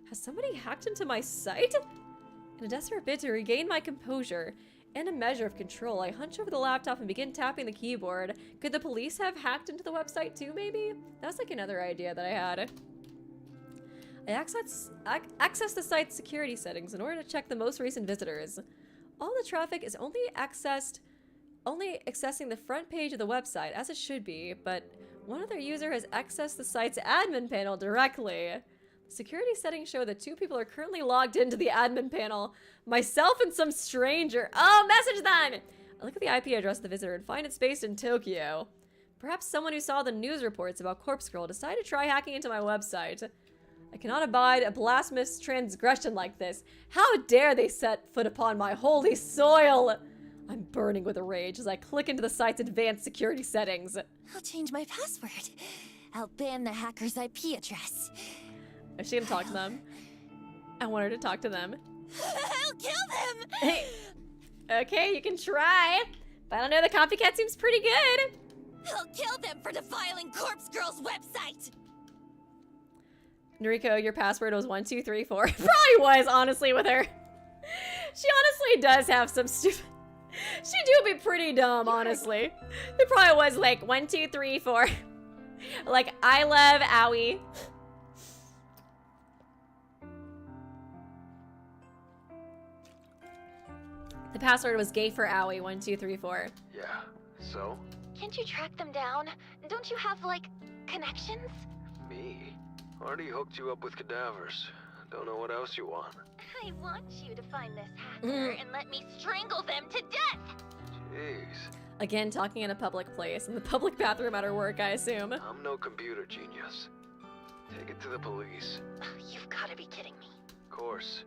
Has somebody hacked into my site? In a desperate bid to regain my composure and a measure of control, I hunch over the laptop and begin tapping the keyboard. Could the police have hacked into the website too, maybe? That's like another idea that I had. I access the site's security settings in order to check the most recent visitors. All the traffic is only accessing the front page of the website, as it should be, but one other user has accessed the site's admin panel directly. The security settings show that 2 people are currently logged into the admin panel. Myself and some stranger. Oh, message them! I look at the IP address of the visitor and find it's based in Tokyo. Perhaps someone who saw the news reports about Corpse Girl decided to try hacking into my website. I cannot abide a blasphemous transgression like this. How dare they set foot upon my holy soil! I'm burning with rage as I click into the site's advanced security settings. I'll change my password. I'll ban the hacker's IP address. Is she gonna talk to them? I want her to talk to them. I'll kill them! Hey. Okay, you can try. But I don't know, the copycat seems pretty good. I'll kill them for defiling Corpse Girl's website! Noriko, your password was 1234. Probably was, honestly, with her. She honestly does have some stupid... She do be pretty dumb, honestly. It probably was like 1234. Like, I love Owie. The password was gay for Owie 1234. Yeah, so? Can't you track them down? Don't you have, like, connections? Me? Already hooked you up with cadavers. Don't know what else you want. I want you to find this hacker and let me strangle them to death! Jeez. Again, talking in a public place. In the public bathroom at her work, I assume. I'm no computer genius. Take it to the police. You've gotta be kidding me. Of course.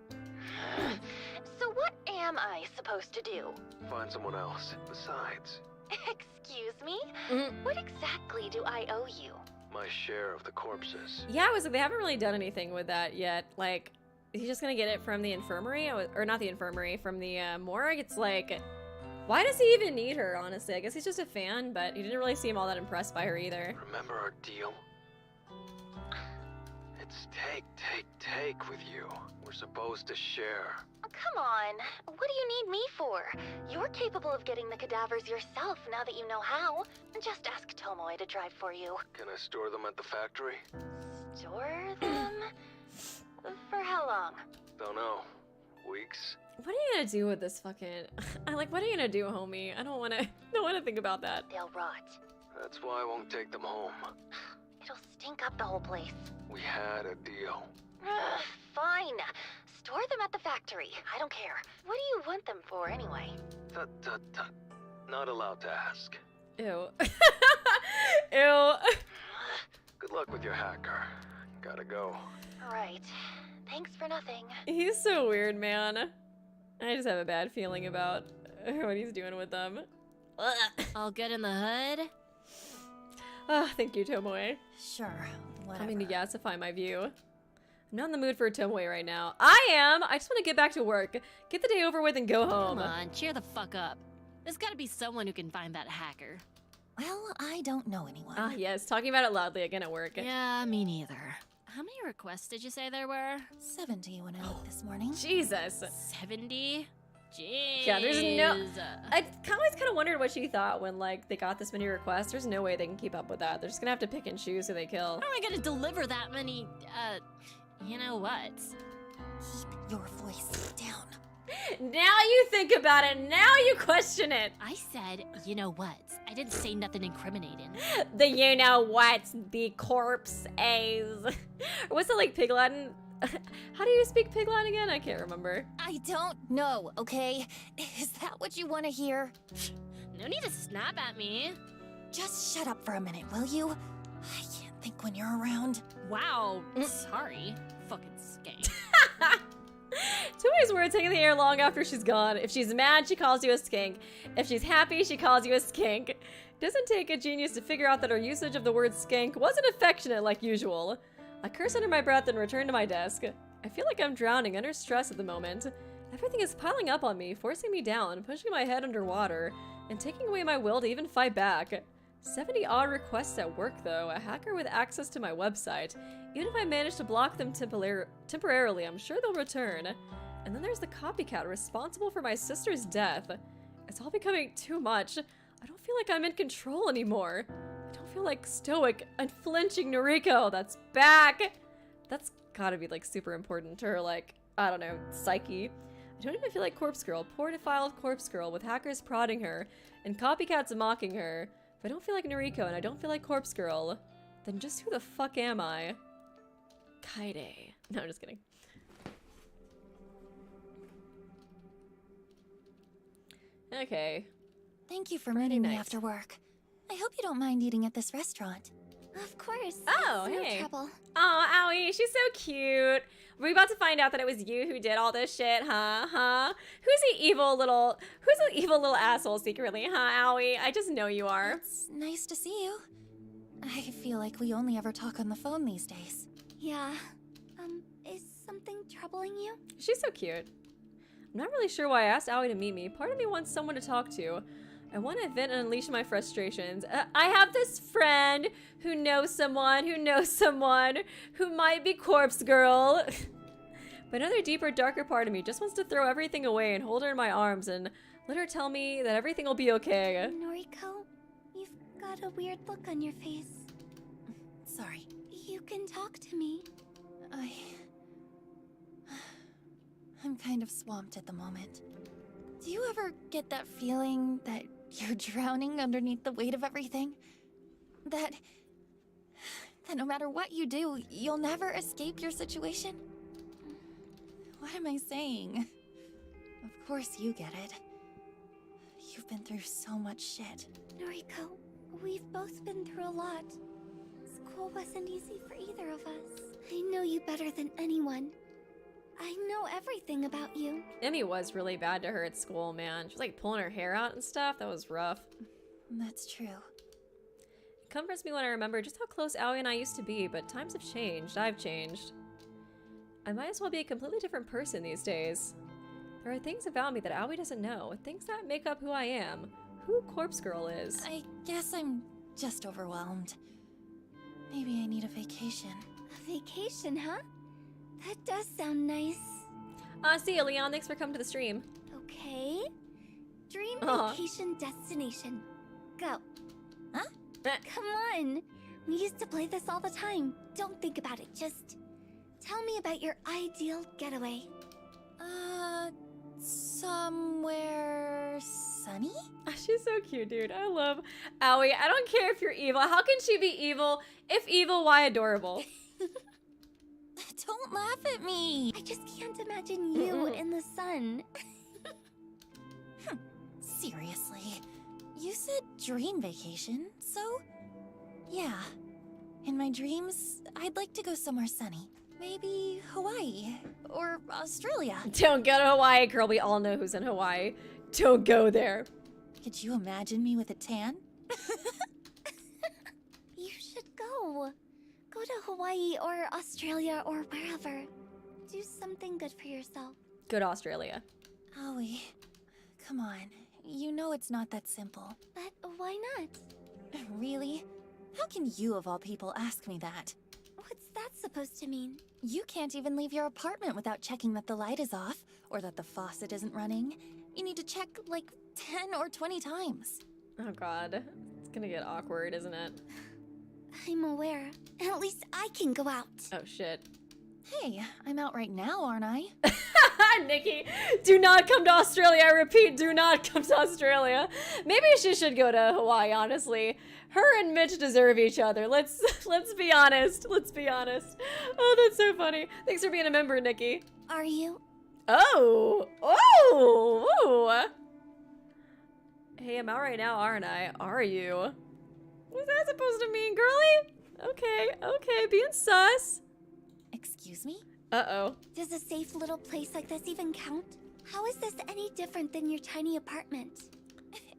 So what am I supposed to do? Find someone else. Besides, Excuse me? What exactly do I owe you? my share of the corpses. Yeah, I was like, they haven't really done anything with that yet. Like, he's just gonna get it from the infirmary? Or not the infirmary, from the morgue? It's like, why does he even need her, honestly? I guess he's just a fan, but he didn't really seem all that impressed by her either. Remember our deal? It's take with you. We're supposed to share. Oh, come on. What do you need me for? You're capable of getting the cadavers yourself now that you know how. Just ask Tomoe to drive for you. Can I store them at the factory? Store them? For how long? Don't know. Weeks? What are you gonna do with this fucking... what are you gonna do, homie? I don't wanna think about that. They'll rot. That's why I won't take them home. It'll stink up the whole place. We had a deal. Fine. Store them at the factory. I don't care. What do you want them for, anyway? Tut. Not allowed to ask. Ew. Ew. Good luck with your hacker. Gotta go. Right. Thanks for nothing. He's so weird, man. I just have a bad feeling about what he's doing with them. Ugh. All good in the hood? Oh, thank you, Tomoe. Sure, whatever. Coming to gasify my view. I'm not in the mood for a Tomoe right now. I am! I just want to get back to work. Get the day over with and go home. Come on, cheer the fuck up. There's gotta be someone who can find that hacker. Well, I don't know anyone. Ah, yes, talking about it loudly again at work. Yeah, me neither. How many requests did you say there were? 70 when I looked this morning. Jesus. 70? Jeez. Yeah, there's no... I always kind of wondered what she thought when, like, they got this many requests. There's no way they can keep up with that. They're just gonna have to pick and choose who they kill. How am I gonna deliver that many, you know what? Keep your voice down. Now you think about it. Now you question it. I said, you know what? I didn't say nothing incriminating. The you know what? The corpse A's. What's it like, Pig Latin? How do you speak Pig Latin again? I can't remember. I don't know, okay? Is that what you want to hear? No need to snap at me. Just shut up for a minute, will you? I can't think when you're around. Wow, sorry. Fucking skank. Tomoe's words hang in the air long after she's gone. If she's mad, she calls you a skink. If she's happy, she calls you a skink. Doesn't take a genius to figure out that her usage of the word skank wasn't affectionate like usual. I curse under my breath and return to my desk. I feel like I'm drowning under stress at the moment. Everything is piling up on me, forcing me down, pushing my head underwater, and taking away my will to even fight back. 70 odd requests at work though, a hacker with access to my website. Even if I manage to block them temporarily, I'm sure they'll return. And then there's the copycat responsible for my sister's death. It's all becoming too much. I don't feel like I'm in control anymore. I don't feel like stoic, unflinching Noriko that's back. That's gotta be like super important to her, like, I don't know, psyche. I don't even feel like Corpse Girl, poor defiled Corpse Girl with hackers prodding her and copycats mocking her. If I don't feel like Noriko and I don't feel like Corpse Girl, then just who the fuck am I? Kaide. No, I'm just kidding. Okay. Thank you for meeting me nice. after work. I hope you don't mind eating at this restaurant. Of course. Oh, it's hey. No trouble. Oh, Owie, she's so cute. We're about to find out that it was you who did all this shit, huh? Who's the evil little asshole secretly, huh, Owie? I just know you are. It's nice to see you. I feel like we only ever talk on the phone these days. Yeah. Is something troubling you? She's so cute. I'm not really sure why I asked Owie to meet me. Part of me wants someone to talk to. I want to vent and unleash my frustrations. I have this friend who knows someone who might be Corpse Girl. But another deeper, darker part of me just wants to throw everything away and hold her in my arms and let her tell me that everything will be okay. Noriko, you've got a weird look on your face. Sorry. You can talk to me. I'm kind of swamped at the moment. Do you ever get that feeling that you're drowning underneath the weight of everything? That no matter what you do, you'll never escape your situation? What am I saying? Of course you get it. You've been through so much shit. Noriko, we've both been through a lot. School wasn't easy for either of us. I know you better than anyone. I know everything about you. Emmy was really bad to her at school, man. She was like pulling her hair out and stuff. That was rough. That's true. It comforts me when I remember just how close Aoi and I used to be, but times have changed. I've changed. I might as well be a completely different person these days. There are things about me that Aoi doesn't know, things that make up who I am, who Corpse Girl is. I guess I'm just overwhelmed. Maybe I need a vacation. A vacation, huh? That does sound nice. See you, Leon. Thanks for coming to the stream. Okay. Dream Aw. vacation destination. Go. Huh? Come on. We used to play this all the time. Don't think about it. Just tell me about your ideal getaway. Somewhere sunny? She's so cute, dude. I love Aoi. I don't care if you're evil. How can she be evil? If evil, why adorable? Don't laugh at me. I just can't imagine you in the sun. Seriously. You said dream vacation, so yeah. In my dreams, I'd like to go somewhere sunny. Maybe Hawaii or Australia. Don't go to Hawaii, girl. We all know who's in Hawaii. Don't go there. Could you imagine me with a tan? You should go. Go to Hawaii or Australia or wherever. Do something good for yourself. Go to Australia. Aoi, come on. You know it's not that simple. But why not? Really? How can you, of all people, ask me that? What's that supposed to mean? You can't even leave your apartment without checking that the light is off, or that the faucet isn't running. You need to check, like, 10 or 20 times. Oh god. It's gonna get awkward, isn't it? I'm aware. At least I can go out. Oh shit. Hey, I'm out right now, aren't I? Nikki, do not come to Australia. I repeat, do not come to Australia. Maybe she should go to Hawaii, honestly. Her and Mitch deserve each other. Let's be honest. Let's be honest. Oh, that's so funny. Thanks for being a member, Nikki. Are you? Oh. Oh. Ooh. Hey, I'm out right now, aren't I? Are you? What's that supposed to mean, girly? Okay, being sus. Excuse me? Uh-oh. Does a safe little place like this even count? How is this any different than your tiny apartment?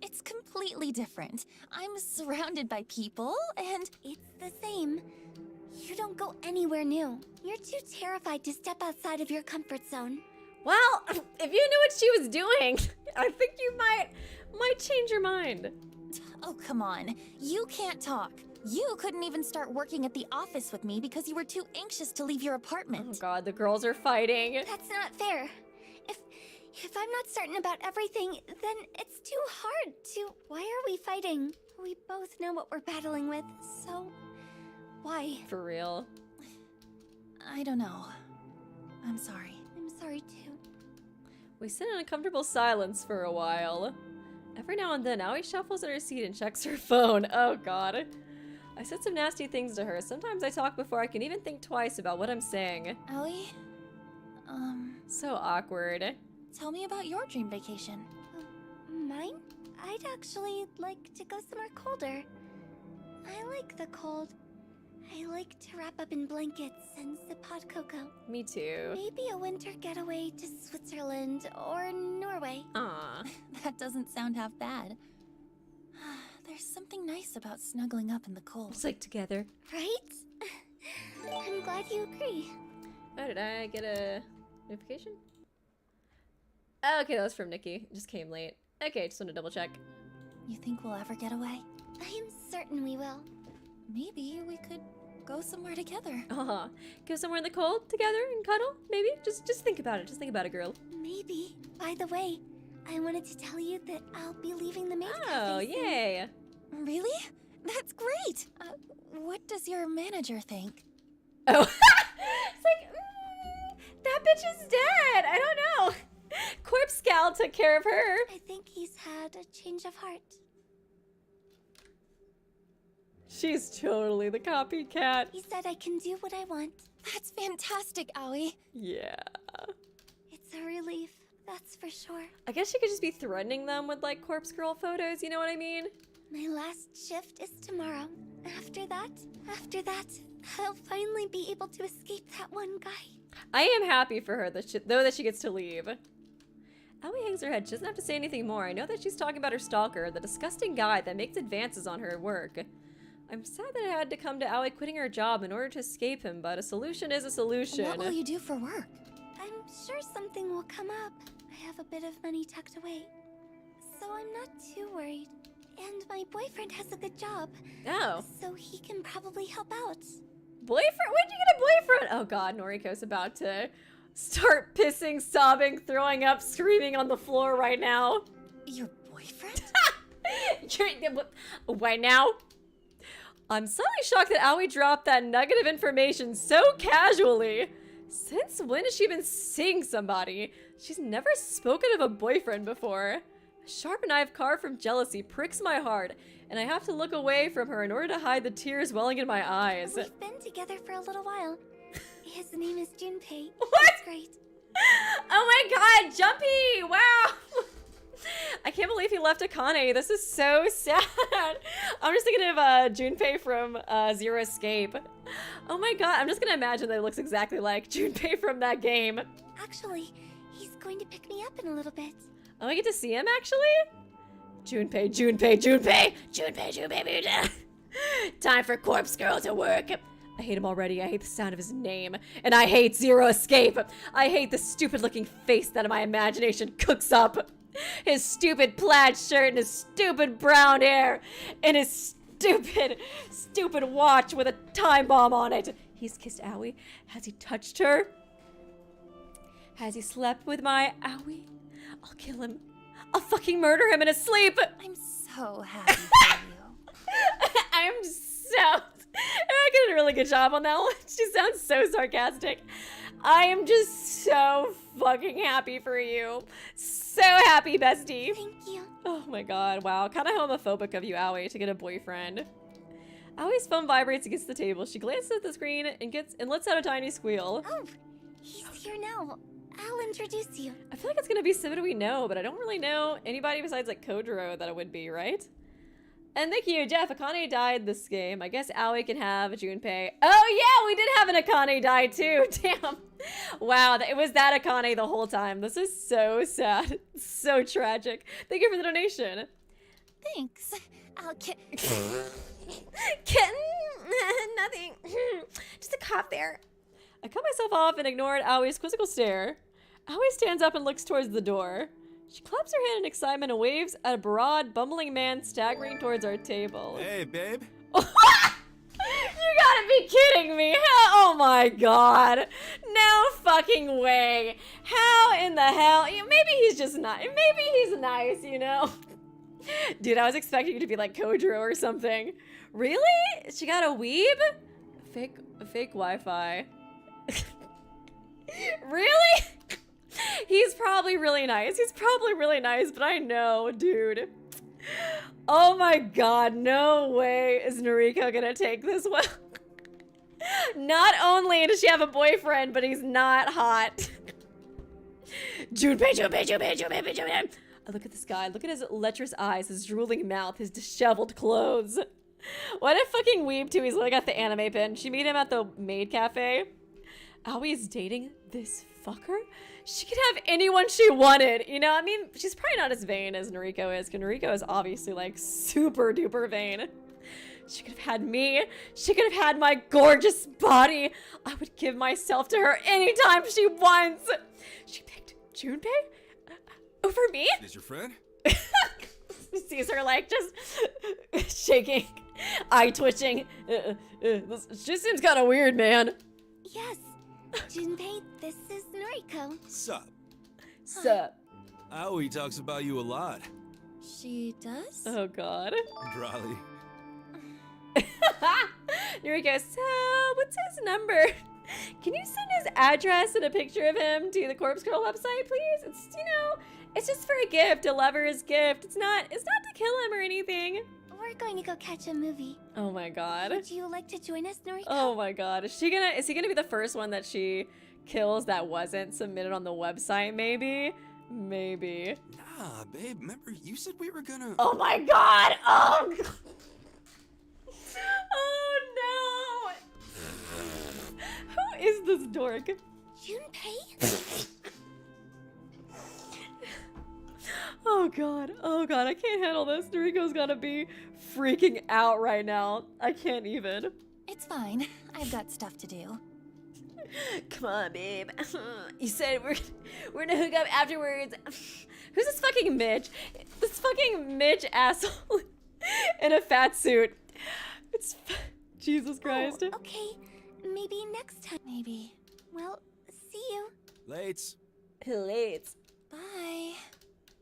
It's completely different. I'm surrounded by people, and It's the same. You don't go anywhere new. You're too terrified to step outside of your comfort zone. Well, if you knew what she was doing, I think you might change your mind. oh, come on. You can't talk. You couldn't even start working at the office with me because you were too anxious to leave your apartment. Oh god, the girls are fighting. That's not fair. If I'm not certain about everything, then it's too hard to... Why are we fighting? We both know what we're battling with, so... Why? For real. I don't know. I'm sorry. I'm sorry too. We sit in uncomfortable silence for a while. Every now and then, Aoi shuffles in her seat and checks her phone. Oh god. I said some nasty things to her. Sometimes I talk before I can even think twice about what I'm saying. Aoi? So awkward. Tell me about your dream vacation. Mine? I'd actually like to go somewhere colder. I like the cold. I like to wrap up in blankets and sip hot cocoa. Me too. Maybe a winter getaway to Switzerland or Norway. Aw. That doesn't sound half bad. There's something nice about snuggling up in the cold. Just like together. Right? I'm glad you agree. Oh, did I get a notification? Oh, okay, that was from Nikki. It just came late. Okay, just want to double check. You think we'll ever get away? I am certain we will. Maybe we could go somewhere together. Go somewhere in the cold together and cuddle, maybe? Just think about it. Just think about it, girl. Maybe. By the way, I wanted to tell you that I'll be leaving the maid Oh, cafe soon. yay. Really? That's great! What does your manager think? Oh. It's like, that bitch is dead. I don't know. Corpse Gal took care of her. I think he's had a change of heart. She's totally the copycat. He said I can do what I want. That's fantastic, Aoi. Yeah. It's a relief, that's for sure. I guess she could just be threatening them with like corpse girl photos, you know what I mean? My last shift is tomorrow. After that, I'll finally be able to escape that one guy. I am happy for her, that she gets to leave. Aoi hangs her head. She doesn't have to say anything more. I know that she's talking about her stalker, the disgusting guy that makes advances on her at work. I'm sad that it had to come to Aoi quitting her job in order to escape him, but a solution is a solution. What will you do for work? I'm sure something will come up. I have a bit of money tucked away, so I'm not too worried. And my boyfriend has a good job. Oh. So he can probably help out. Boyfriend? When did you get a boyfriend? Oh god, Noriko's about to start pissing, sobbing, throwing up, screaming on the floor right now. Your boyfriend? Right now? I'm suddenly shocked that Aoi dropped that nugget of information so casually. Since when has she been seeing somebody? She's never spoken of a boyfriend before. A sharp knife carved from jealousy pricks my heart, and I have to look away from her in order to hide the tears welling in my eyes. We've been together for a little while. His name is Junpei. What? That's great. Oh my god, Jumpy! Wow! I can't believe he left Akane. This is so sad. I'm just thinking of Junpei from Zero Escape. Oh my god, I'm just gonna imagine that it looks exactly like Junpei from that game. Actually, he's going to pick me up in a little bit. Oh, I get to see him actually? Junpei, Junpei, Junpei! Junpei, Junpei. Time for Corpse Girl to work. I hate him already. I hate the sound of his name. And I hate Zero Escape. I hate the stupid looking face that my imagination cooks up. His stupid plaid shirt and his stupid brown hair and his stupid watch with a time bomb on it. He's kissed Aoi. Has he touched her? Has he slept with my Aoi? I'll kill him. I'll fucking murder him in his sleep. I'm so happy for you. I'm so... I did a really good job on that one. She sounds so sarcastic. I am just so fucking happy for you. So happy, bestie. Thank you. Oh my god, wow. Kind of homophobic of you, Aoi, to get a boyfriend. Aoi's phone vibrates against the table. She glances at the screen and lets out a tiny squeal. Oh, he's here now. I'll introduce you. I feel like it's gonna be somebody we know, but I don't really know anybody besides like Kojiro that it would be, right? And thank you, Jeff. Akane died this game. I guess Aoi can have Junpei. Oh yeah, we did have an Akane die too. Damn. Wow, it was that Akane the whole time. This is so sad. So tragic. Thank you for the donation. Thanks. I'll get... Kitten? Nothing. Just a cough there. I cut myself off and ignored Aoi's quizzical stare. Aoi stands up and looks towards the door. She claps her hand in excitement and waves at a broad, bumbling man staggering towards our table. Hey, babe. You gotta be kidding me. Oh my god. No fucking way. How in the hell? Maybe he's just not. Maybe he's nice, you know? Dude, I was expecting you to be like Kojiro or something. Really? She got a weeb? Fake Wi-Fi. Really? He's probably really nice. He's probably really nice, but I know, dude. Oh my god, no way is Noriko gonna take this well. Not only does she have a boyfriend, but he's not hot. Junpei. I look at this guy. Look at his lecherous eyes, his drooling mouth, his disheveled clothes. What a fucking weeb too. He's like at the anime pin. She meet him at the maid cafe. Aoi's dating this fucker? She could have anyone she wanted, you know? I mean, she's probably not as vain as Noriko is, because Noriko is obviously like super duper vain. She could have had me. She could have had my gorgeous body. I would give myself to her anytime she wants. She picked Junpei over me? Is your friend? Sees her like just shaking, eye twitching. This just seems kind of weird, man. Yes. Junpei, this is Noriko. Sup? Sup? Aoi talks about you a lot. She does? Oh god. Dryly. Noriko, so what's his number? Can you send his address and a picture of him to the Corpse Girl website, please? It's, you know, it's just for a gift, a lover's gift. It's not to kill him or anything. We're going to go catch a movie. Oh my god. Would you like to join us, Noriko? Oh my god. Is he gonna be the first one that she kills that wasn't submitted on the website, maybe? Maybe. Nah, babe, remember you said we were gonna... Oh my god! Oh god. Oh no! Who is this dork? Junpei? Oh god, I can't handle this. Noriko's gotta be freaking out right now. I can't even. It's fine. I've got stuff to do. Come on, babe. You said we're gonna hook up afterwards. Who's this fucking Mitch? This fucking Mitch asshole in a fat suit. It's Jesus Christ. Oh, okay. maybe next time. Maybe. Well, see you. Lates. Late. Bye.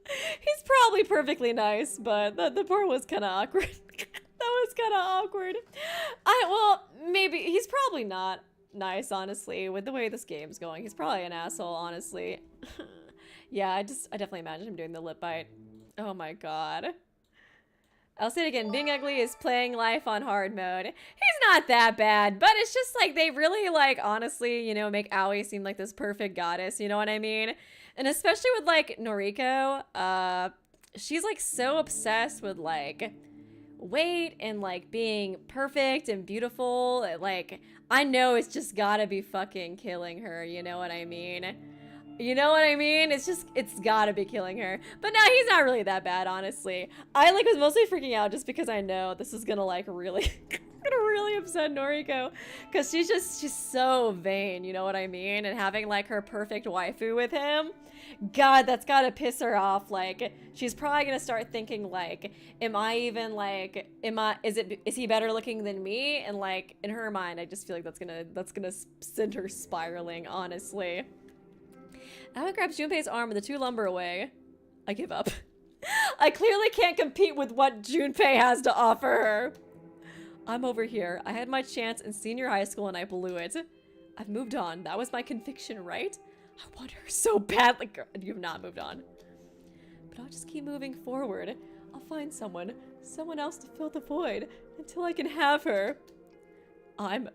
He's probably perfectly nice, but the part was kind of awkward. That was kind of awkward. Well, maybe he's probably not nice, honestly, with the way this game's going. He's probably an asshole, honestly. Yeah, I definitely imagine him doing the lip bite. Oh my god. I'll say it again, being ugly is playing life on hard mode. He's not that bad, but it's just like they really like, honestly, you know, make Aoi seem like this perfect goddess, you know what I mean? And especially with like Noriko, she's like so obsessed with like weight and like being perfect and beautiful. Like, I know it's just gotta be fucking killing her, you know what I mean? You know what I mean? It's gotta be killing her. But no, he's not really that bad, honestly. I like was mostly freaking out just because I know this is gonna like really, gonna really upset Noriko. Cause she's so vain, you know what I mean? And having like her perfect waifu with him, God, that's gotta piss her off. Like, she's probably gonna start thinking like, am I even like, is he better looking than me? And like, in her mind, I just feel like that's gonna send her spiraling, honestly. Aoi grabs Junpei's arm with the two lumber away. I give up. I clearly can't compete with what Junpei has to offer her. I'm over here. I had my chance in senior high school and I blew it. I've moved on. That was my conviction, right? I want her so badly. Girl, you've not moved on. But I'll just keep moving forward. I'll find someone else to fill the void until I can have her. I'm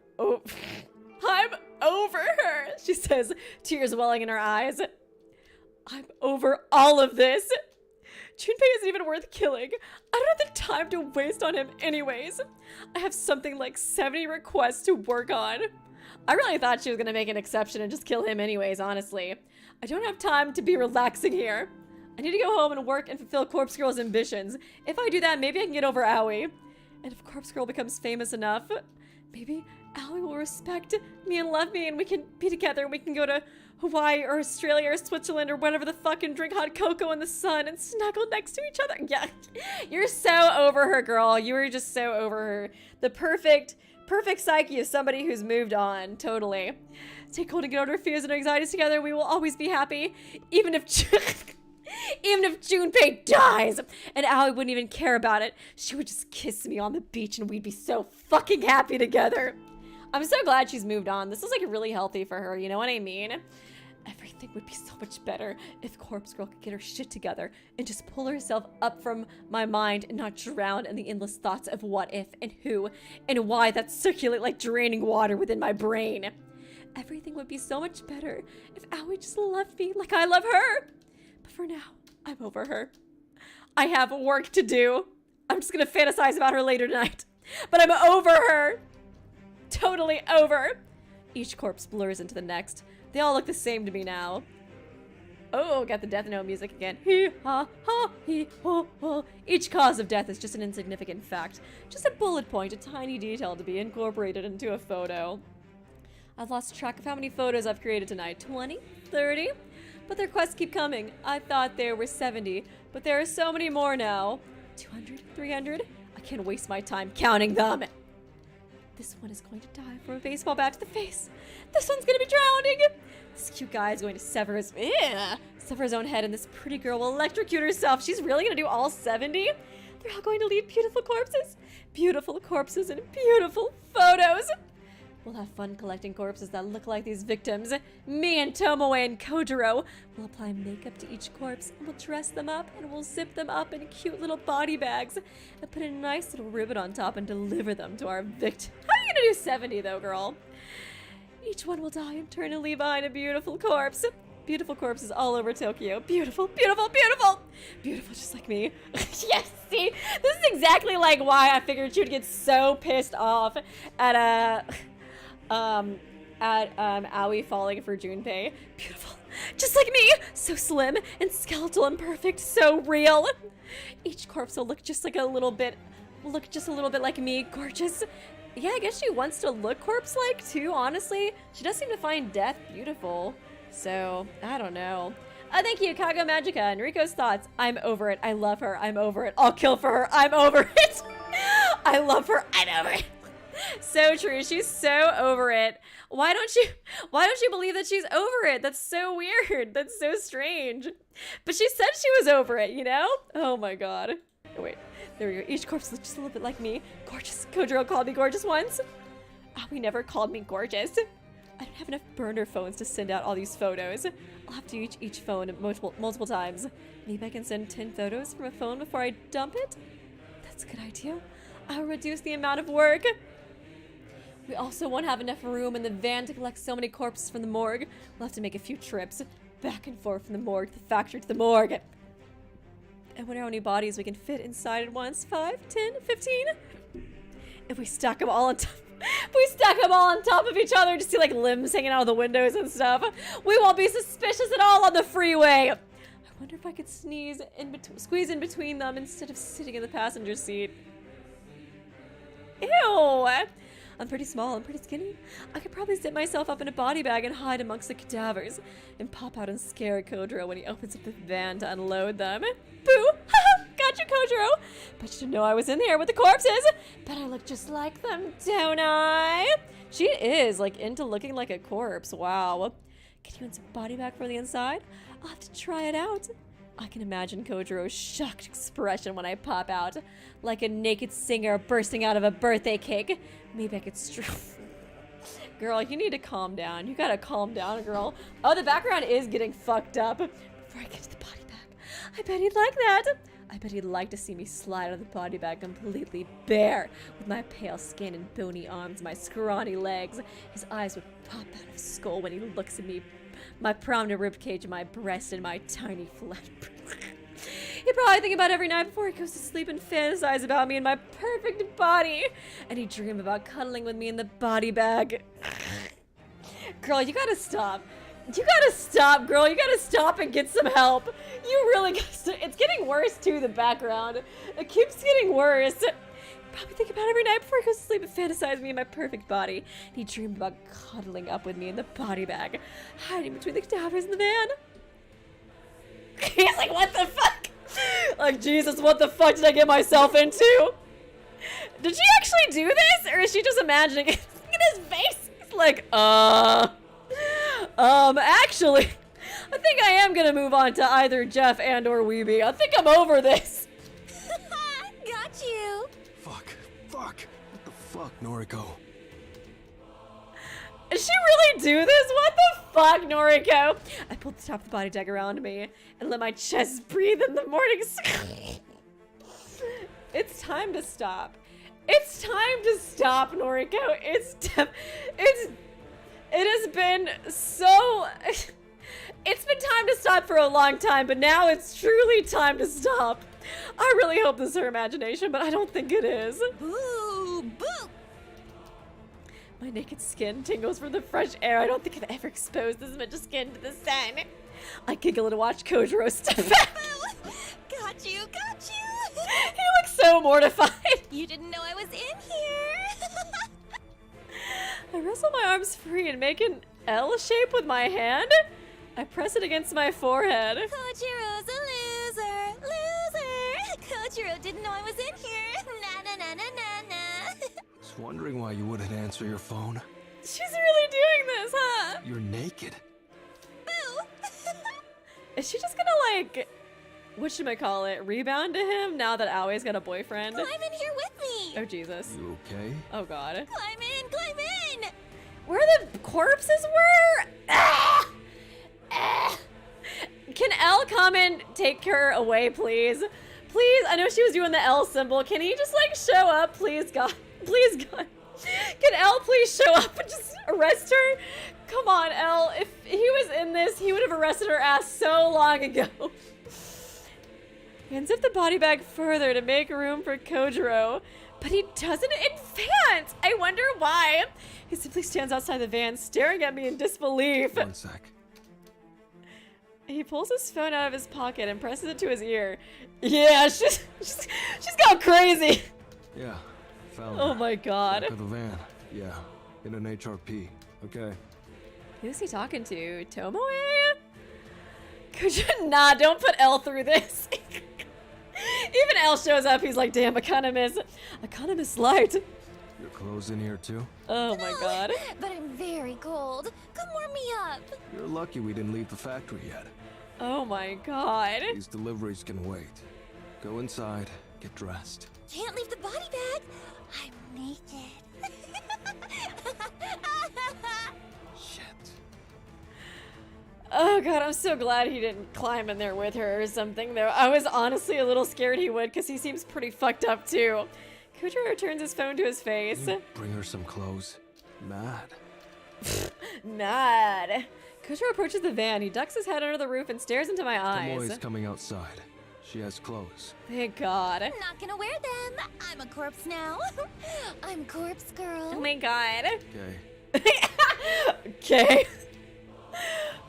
over her, she says, tears welling in her eyes. I'm over all of this. Junpei isn't even worth killing. I don't have the time to waste on him anyways. I have something like 70 requests to work on. I really thought she was gonna make an exception and just kill him anyways, honestly. I don't have time to be relaxing here. I need to go home and work and fulfill Corpse Girl's ambitions. If I do that, maybe I can get over Aoi. And if Corpse Girl becomes famous enough, maybe Aoi will respect me and love me and we can be together and we can go to Hawaii or Australia or Switzerland or whatever the fuck and drink hot cocoa in the sun and snuggle next to each other. Yeah, you're so over her, girl. You were just so over her. The perfect psyche of somebody who's moved on, totally. Take hold and get over our fears and our anxieties together. We will always be happy, even if Junpei dies and Aoi wouldn't even care about it. She would just kiss me on the beach and we'd be so fucking happy together. I'm so glad she's moved on. This is like really healthy for her, you know what I mean? Everything would be so much better if Corpse Girl could get her shit together and just pull herself up from my mind and not drown in the endless thoughts of what if and who and why that circulate like draining water within my brain. Everything would be so much better if Aoi just loved me like I love her. But for now, I'm over her. I have work to do. I'm just gonna fantasize about her later tonight. But I'm over her. Totally over. Each corpse blurs into the next. They all look the same to me now. Oh, got the death note music again. Hee ha ha hee ho ho. Each cause of death is just an insignificant fact. Just a bullet point, a tiny detail to be incorporated into a photo. I've lost track of how many photos I've created tonight. 20? 30? But their requests keep coming. I thought there were 70, but there are so many more now. 200? 300? I can't waste my time counting them. This one is going to die from a baseball bat to the face. This one's gonna be drowning. This cute guy is going to sever his own head, and this pretty girl will electrocute herself. She's really gonna do all 70? They're all going to leave beautiful corpses and beautiful photos. We'll have fun collecting corpses that look like these victims. Me and Tomoe and Kojiro will apply makeup to each corpse, and we'll dress them up, and we'll zip them up in cute little body bags, and put a nice little ribbon on top and deliver them to our victim. How are you gonna do 70 though, girl? Each one will die and turn and leave behind a beautiful corpse. Beautiful corpses all over Tokyo. Beautiful, beautiful, beautiful. Beautiful, just like me. Yes, see? This is exactly like why I figured she would get so pissed off at Aoi falling for Junpei. Beautiful, just like me. So slim and skeletal and perfect, so real. Each corpse will look just a little bit like me. Gorgeous. Yeah, I guess she wants to look corpse-like too, honestly. She does seem to find death beautiful. So, I don't know. Thank you, Kago Magica. And Rico's thoughts. I'm over it. I love her. I'm over it. I'll kill for her. I'm over it. I love her. I'm over it. So true. She's so over it. Why don't you believe that she's over it? That's so weird. That's so strange. But she said she was over it, you know? Oh my god. Oh, wait. There we go. Each corpse looks just a little bit like me. Gorgeous. Kojiro called me gorgeous once. Aoi never called me gorgeous. I don't have enough burner phones to send out all these photos. I'll have to use each phone multiple times. Maybe I can send 10 photos from a phone before I dump it? That's a good idea. I'll reduce the amount of work. We also won't have enough room in the van to collect so many corpses from the morgue. We'll have to make a few trips back and forth from the morgue to the factory to the morgue. I wonder how many bodies we can fit inside at once. 5, 10, 15? If we stack them all on top... of each other to see like limbs hanging out of the windows and stuff, we won't be suspicious at all on the freeway. I wonder if I could squeeze in between them instead of sitting in the passenger seat. Ew! I'm pretty small and pretty skinny. I could probably zip myself up in a body bag and hide amongst the cadavers and pop out and scare Kojiro when he opens up the van to unload them. Boo! Got you, Kojiro! Bet you didn't know I was in here with the corpses! Bet I look just like them, don't I? She is, like, into looking like a corpse. Wow. Can you insert body bag from the inside? I'll have to try it out. I can imagine Kojiro's shocked expression when I pop out, like a naked singer bursting out of a birthday cake. Maybe I could Girl, you need to calm down. You gotta calm down, girl. Oh, the background is getting fucked up. Before I get to the body bag, I bet he'd like that. I bet he'd like to see me slide out of the body bag completely bare, with my pale skin and bony arms, my scrawny legs. His eyes would pop out of his skull when he looks at me, my prominent ribcage, my breast, and my tiny flat He'd probably think about every night before he goes to sleep and fantasize about me in my perfect body. And he'd dream about cuddling with me in the body bag. Girl, you gotta stop. You gotta stop, girl. You gotta stop and get some help. You really gotta stop. It's getting worse, too, the background. It keeps getting worse. Probably think about every night before he goes to sleep and fantasize me in my perfect body. And he dreamed about cuddling up with me in the body bag, hiding between the cadavers in the van. He's like, what the fuck? Like, Jesus, what the fuck did I get myself into? Did she actually do this? Or is she just imagining it? Look at his face. He's like, actually, I think I am gonna move on to either Jeff and or Weeby. I think I'm over this. Got you. Fuck. What the fuck, Noriko? Did she really do this? What the fuck, Noriko? I pulled the top of the body bag around me and let my chest breathe in the morning sky. It's time to stop. It's time to stop, Noriko. It has been so... It's been time to stop for a long time, but now it's truly time to stop. I really hope this is her imagination, but I don't think it is. Boo! Boo! My naked skin tingles from the fresh air. I don't think I've ever exposed this much skin to the sun. I giggle to watch Kojiro step back. Got you! He looks so mortified. You didn't know I was in here! I wrestle my arms free and make an L shape with my hand. I press it against my forehead. Kojiro's a loser! Kojiro didn't know I was in here! Na. Just wondering why you wouldn't answer your phone. She's really doing this, huh? You're naked. Boo! Is she just gonna, like, whatchamacallit, rebound to him now that Aoi's got a boyfriend? Climb in here with me! Oh, Jesus. You okay? Oh, God. Climb in! Where the corpses were? Can Elle come and take her away, please? Please, I know she was doing the L symbol. Can he just, like, show up? Please, God. Please, God. Can Elle please show up and just arrest her? Come on, Elle. If he was in this, he would have arrested her ass so long ago. He unzipped the body bag further to make room for Kojiro, but he doesn't advance. I wonder why. He simply stands outside the van, staring at me in disbelief. One sec. He pulls his phone out of his pocket and presses it to his ear. Yeah, she's gone crazy. Yeah, found Oh her. my God. Back of the van. Yeah, in an HRP. Okay. Who's he talking to? Tomoe? Could you not? Don't put Elle through this. Even Elle shows up. He's like, damn, I kind of miss light. Your clothes in here too? Oh my god. But I'm very cold. Come warm me up. You're lucky we didn't leave the factory yet. Oh my god. These deliveries can wait. Go inside, get dressed. Can't leave the body bag. I'm naked. Shit. Oh god, I'm so glad he didn't climb in there with her or something, though. I was honestly a little scared he would, because he seems pretty fucked up, too. Kojiro returns his phone to his face. Bring her some clothes. Mad. Mad. Kojiro approaches the van. He ducks his head under the roof and stares into my eyes. Tomoe's coming outside. She has clothes. Thank God. I'm not gonna wear them. I'm a corpse now. I'm corpse girl. Oh my God. Okay. Okay.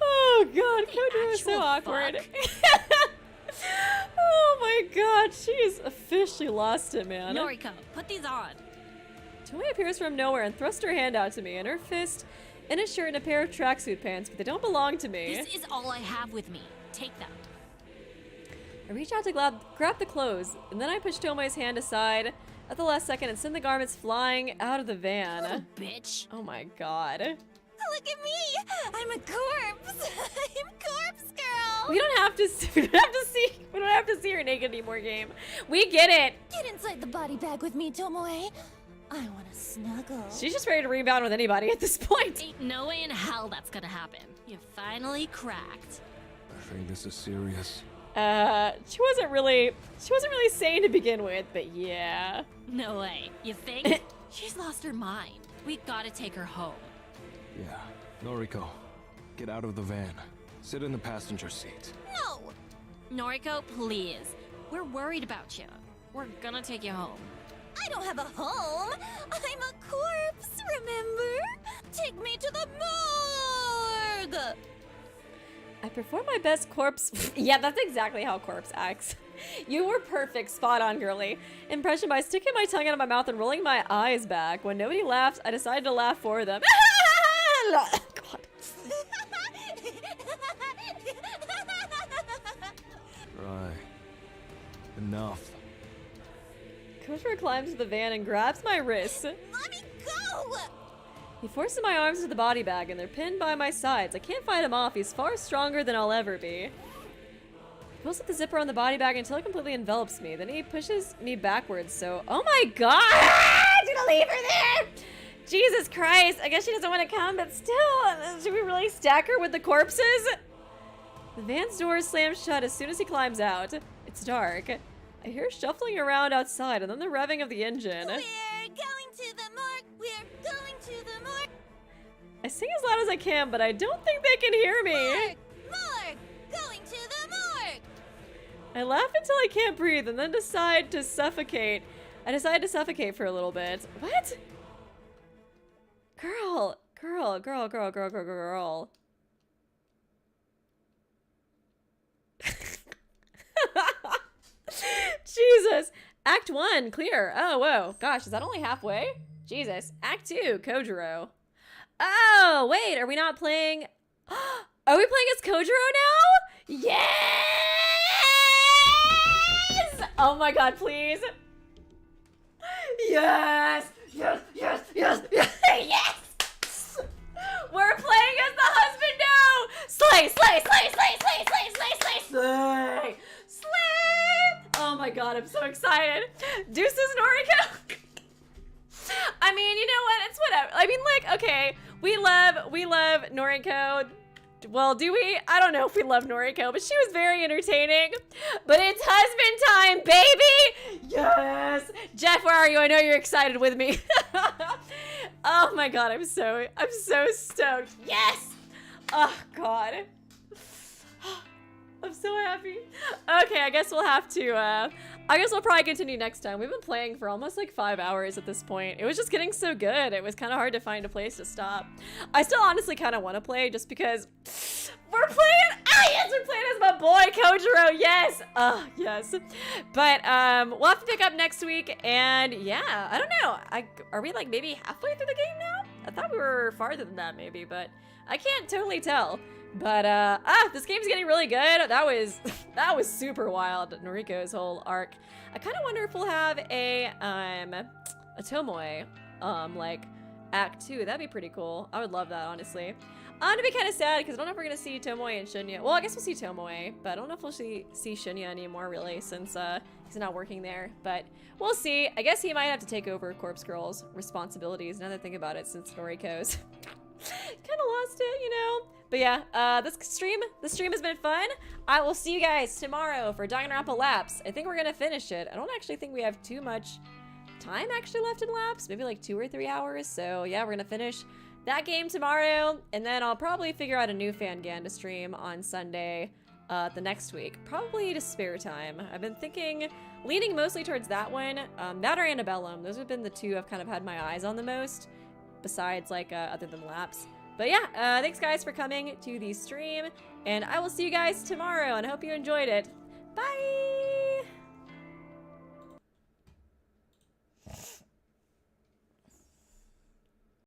Oh God, Kojiro is so awkward. Oh my God, she's officially lost it, man. Noriko, put these on. Tomoe appears from nowhere and thrusts her hand out to me, in her fist, in a shirt and a pair of tracksuit pants, but they don't belong to me. This is all I have with me. Take them. I reach out to grab the clothes, and then I push Tomoe's hand aside at the last second and send the garments flying out of the van. Little bitch. Oh my God. Look at me! I'm a corpse! I'm corpse girl! We don't have to see her naked anymore, game. We get it. Get inside the body bag with me, Tomoe. I want to snuggle. She's just ready to rebound with anybody at this point. Ain't no way in hell that's gonna happen. You finally cracked. I think this is serious. She wasn't really sane to begin with, but yeah. No way. You think? She's lost her mind. We gotta take her home. Yeah. Noriko, get out of the van. Sit in the passenger seat. No! Noriko, please. We're worried about you. We're gonna take you home. I don't have a home. I'm a corpse, remember? Take me to the morgue! I perform my best corpse. Yeah, that's exactly how corpse acts. You were perfect, spot on, girly. Impression by sticking my tongue out of my mouth and rolling my eyes back. When nobody laughs, I decided to laugh for them. God. Right. Enough. Kojiro climbs to the van and grabs my wrists. Let me go! He forces my arms to the body bag and they're pinned by my sides. I can't fight him off. He's far stronger than I'll ever be. He pulls up the zipper on the body bag until it completely envelops me. Then he pushes me backwards, so... Oh my God! I'm gonna leave her there! Jesus Christ! I guess she doesn't want to come, but still, should we really stack her with the corpses? The van's door slams shut as soon as he climbs out. It's dark. I hear shuffling around outside and then the revving of the engine. We're going to the morgue! We're going to the morgue! I sing as loud as I can, but I don't think they can hear me. Morgue! Morgue! Going to the morgue! I laugh until I can't breathe and then decide to suffocate. I decide to suffocate for a little bit. What? Girl. Jesus. Act 1, clear. Oh, whoa. Gosh, is that only halfway? Jesus. Act 2, Kojiro. Oh, wait, are we not playing? Are we playing as Kojiro now? Yes! Oh my God, please. Yes! Yes, yes, yes, yes, yes! We're playing as the husband now! Slay, slay, slay, slay, slay, slay, slay, slay, slay! Slay! Oh my God, I'm so excited. Deuces, Noriko. I mean, you know what? It's whatever. I mean, like, okay, we love Noriko. Well, do we? I don't know if we love Noriko, but she was very entertaining. But it's husband time, baby! Yes! Jeff, where are you? I know you're excited with me. Oh my God, I'm so stoked. Yes! Oh God. I'm so happy. Okay, I guess we'll have to, I guess we'll probably continue next time. We've been playing for almost like 5 hours at this point. It was just getting so good. It was kind of hard to find a place to stop. I still honestly kind of want to play just because we're playing. Ah, yes, we're playing as my boy Kojiro. Yes. Yes. But we'll have to pick up next week. And yeah, I don't know. Are we like maybe halfway through the game now? I thought we were farther than that maybe, but I can't totally tell. But this game's getting really good. That was super wild, Noriko's whole arc. I kind of wonder if we'll have a Tomoe like Act 2. That'd be pretty cool. I would love that, honestly. I'm gonna be kind of sad because I don't know if we're gonna see Tomoe and Shinya. Well, I guess we'll see Tomoe, but I don't know if we'll see Shinya anymore, really, since he's not working there. But we'll see. I guess he might have to take over Corpse Girl's responsibilities. Now that I think about it, since Noriko's kind of lost it, you know. But yeah, this stream has been fun. I will see you guys tomorrow for Danganronpa Laps. I think we're gonna finish it. I don't actually think we have too much time actually left in Laps. Maybe like 2 or 3 hours. So yeah, we're gonna finish that game tomorrow, and then I'll probably figure out a new Fangan to stream on Sunday the next week. Probably to spare time. I've been thinking, leaning mostly towards that one. That or Annabellum. Those have been the two I've kind of had my eyes on the most, besides like other than Laps. But yeah, thanks guys for coming to the stream, and I will see you guys tomorrow, and I hope you enjoyed it. Bye!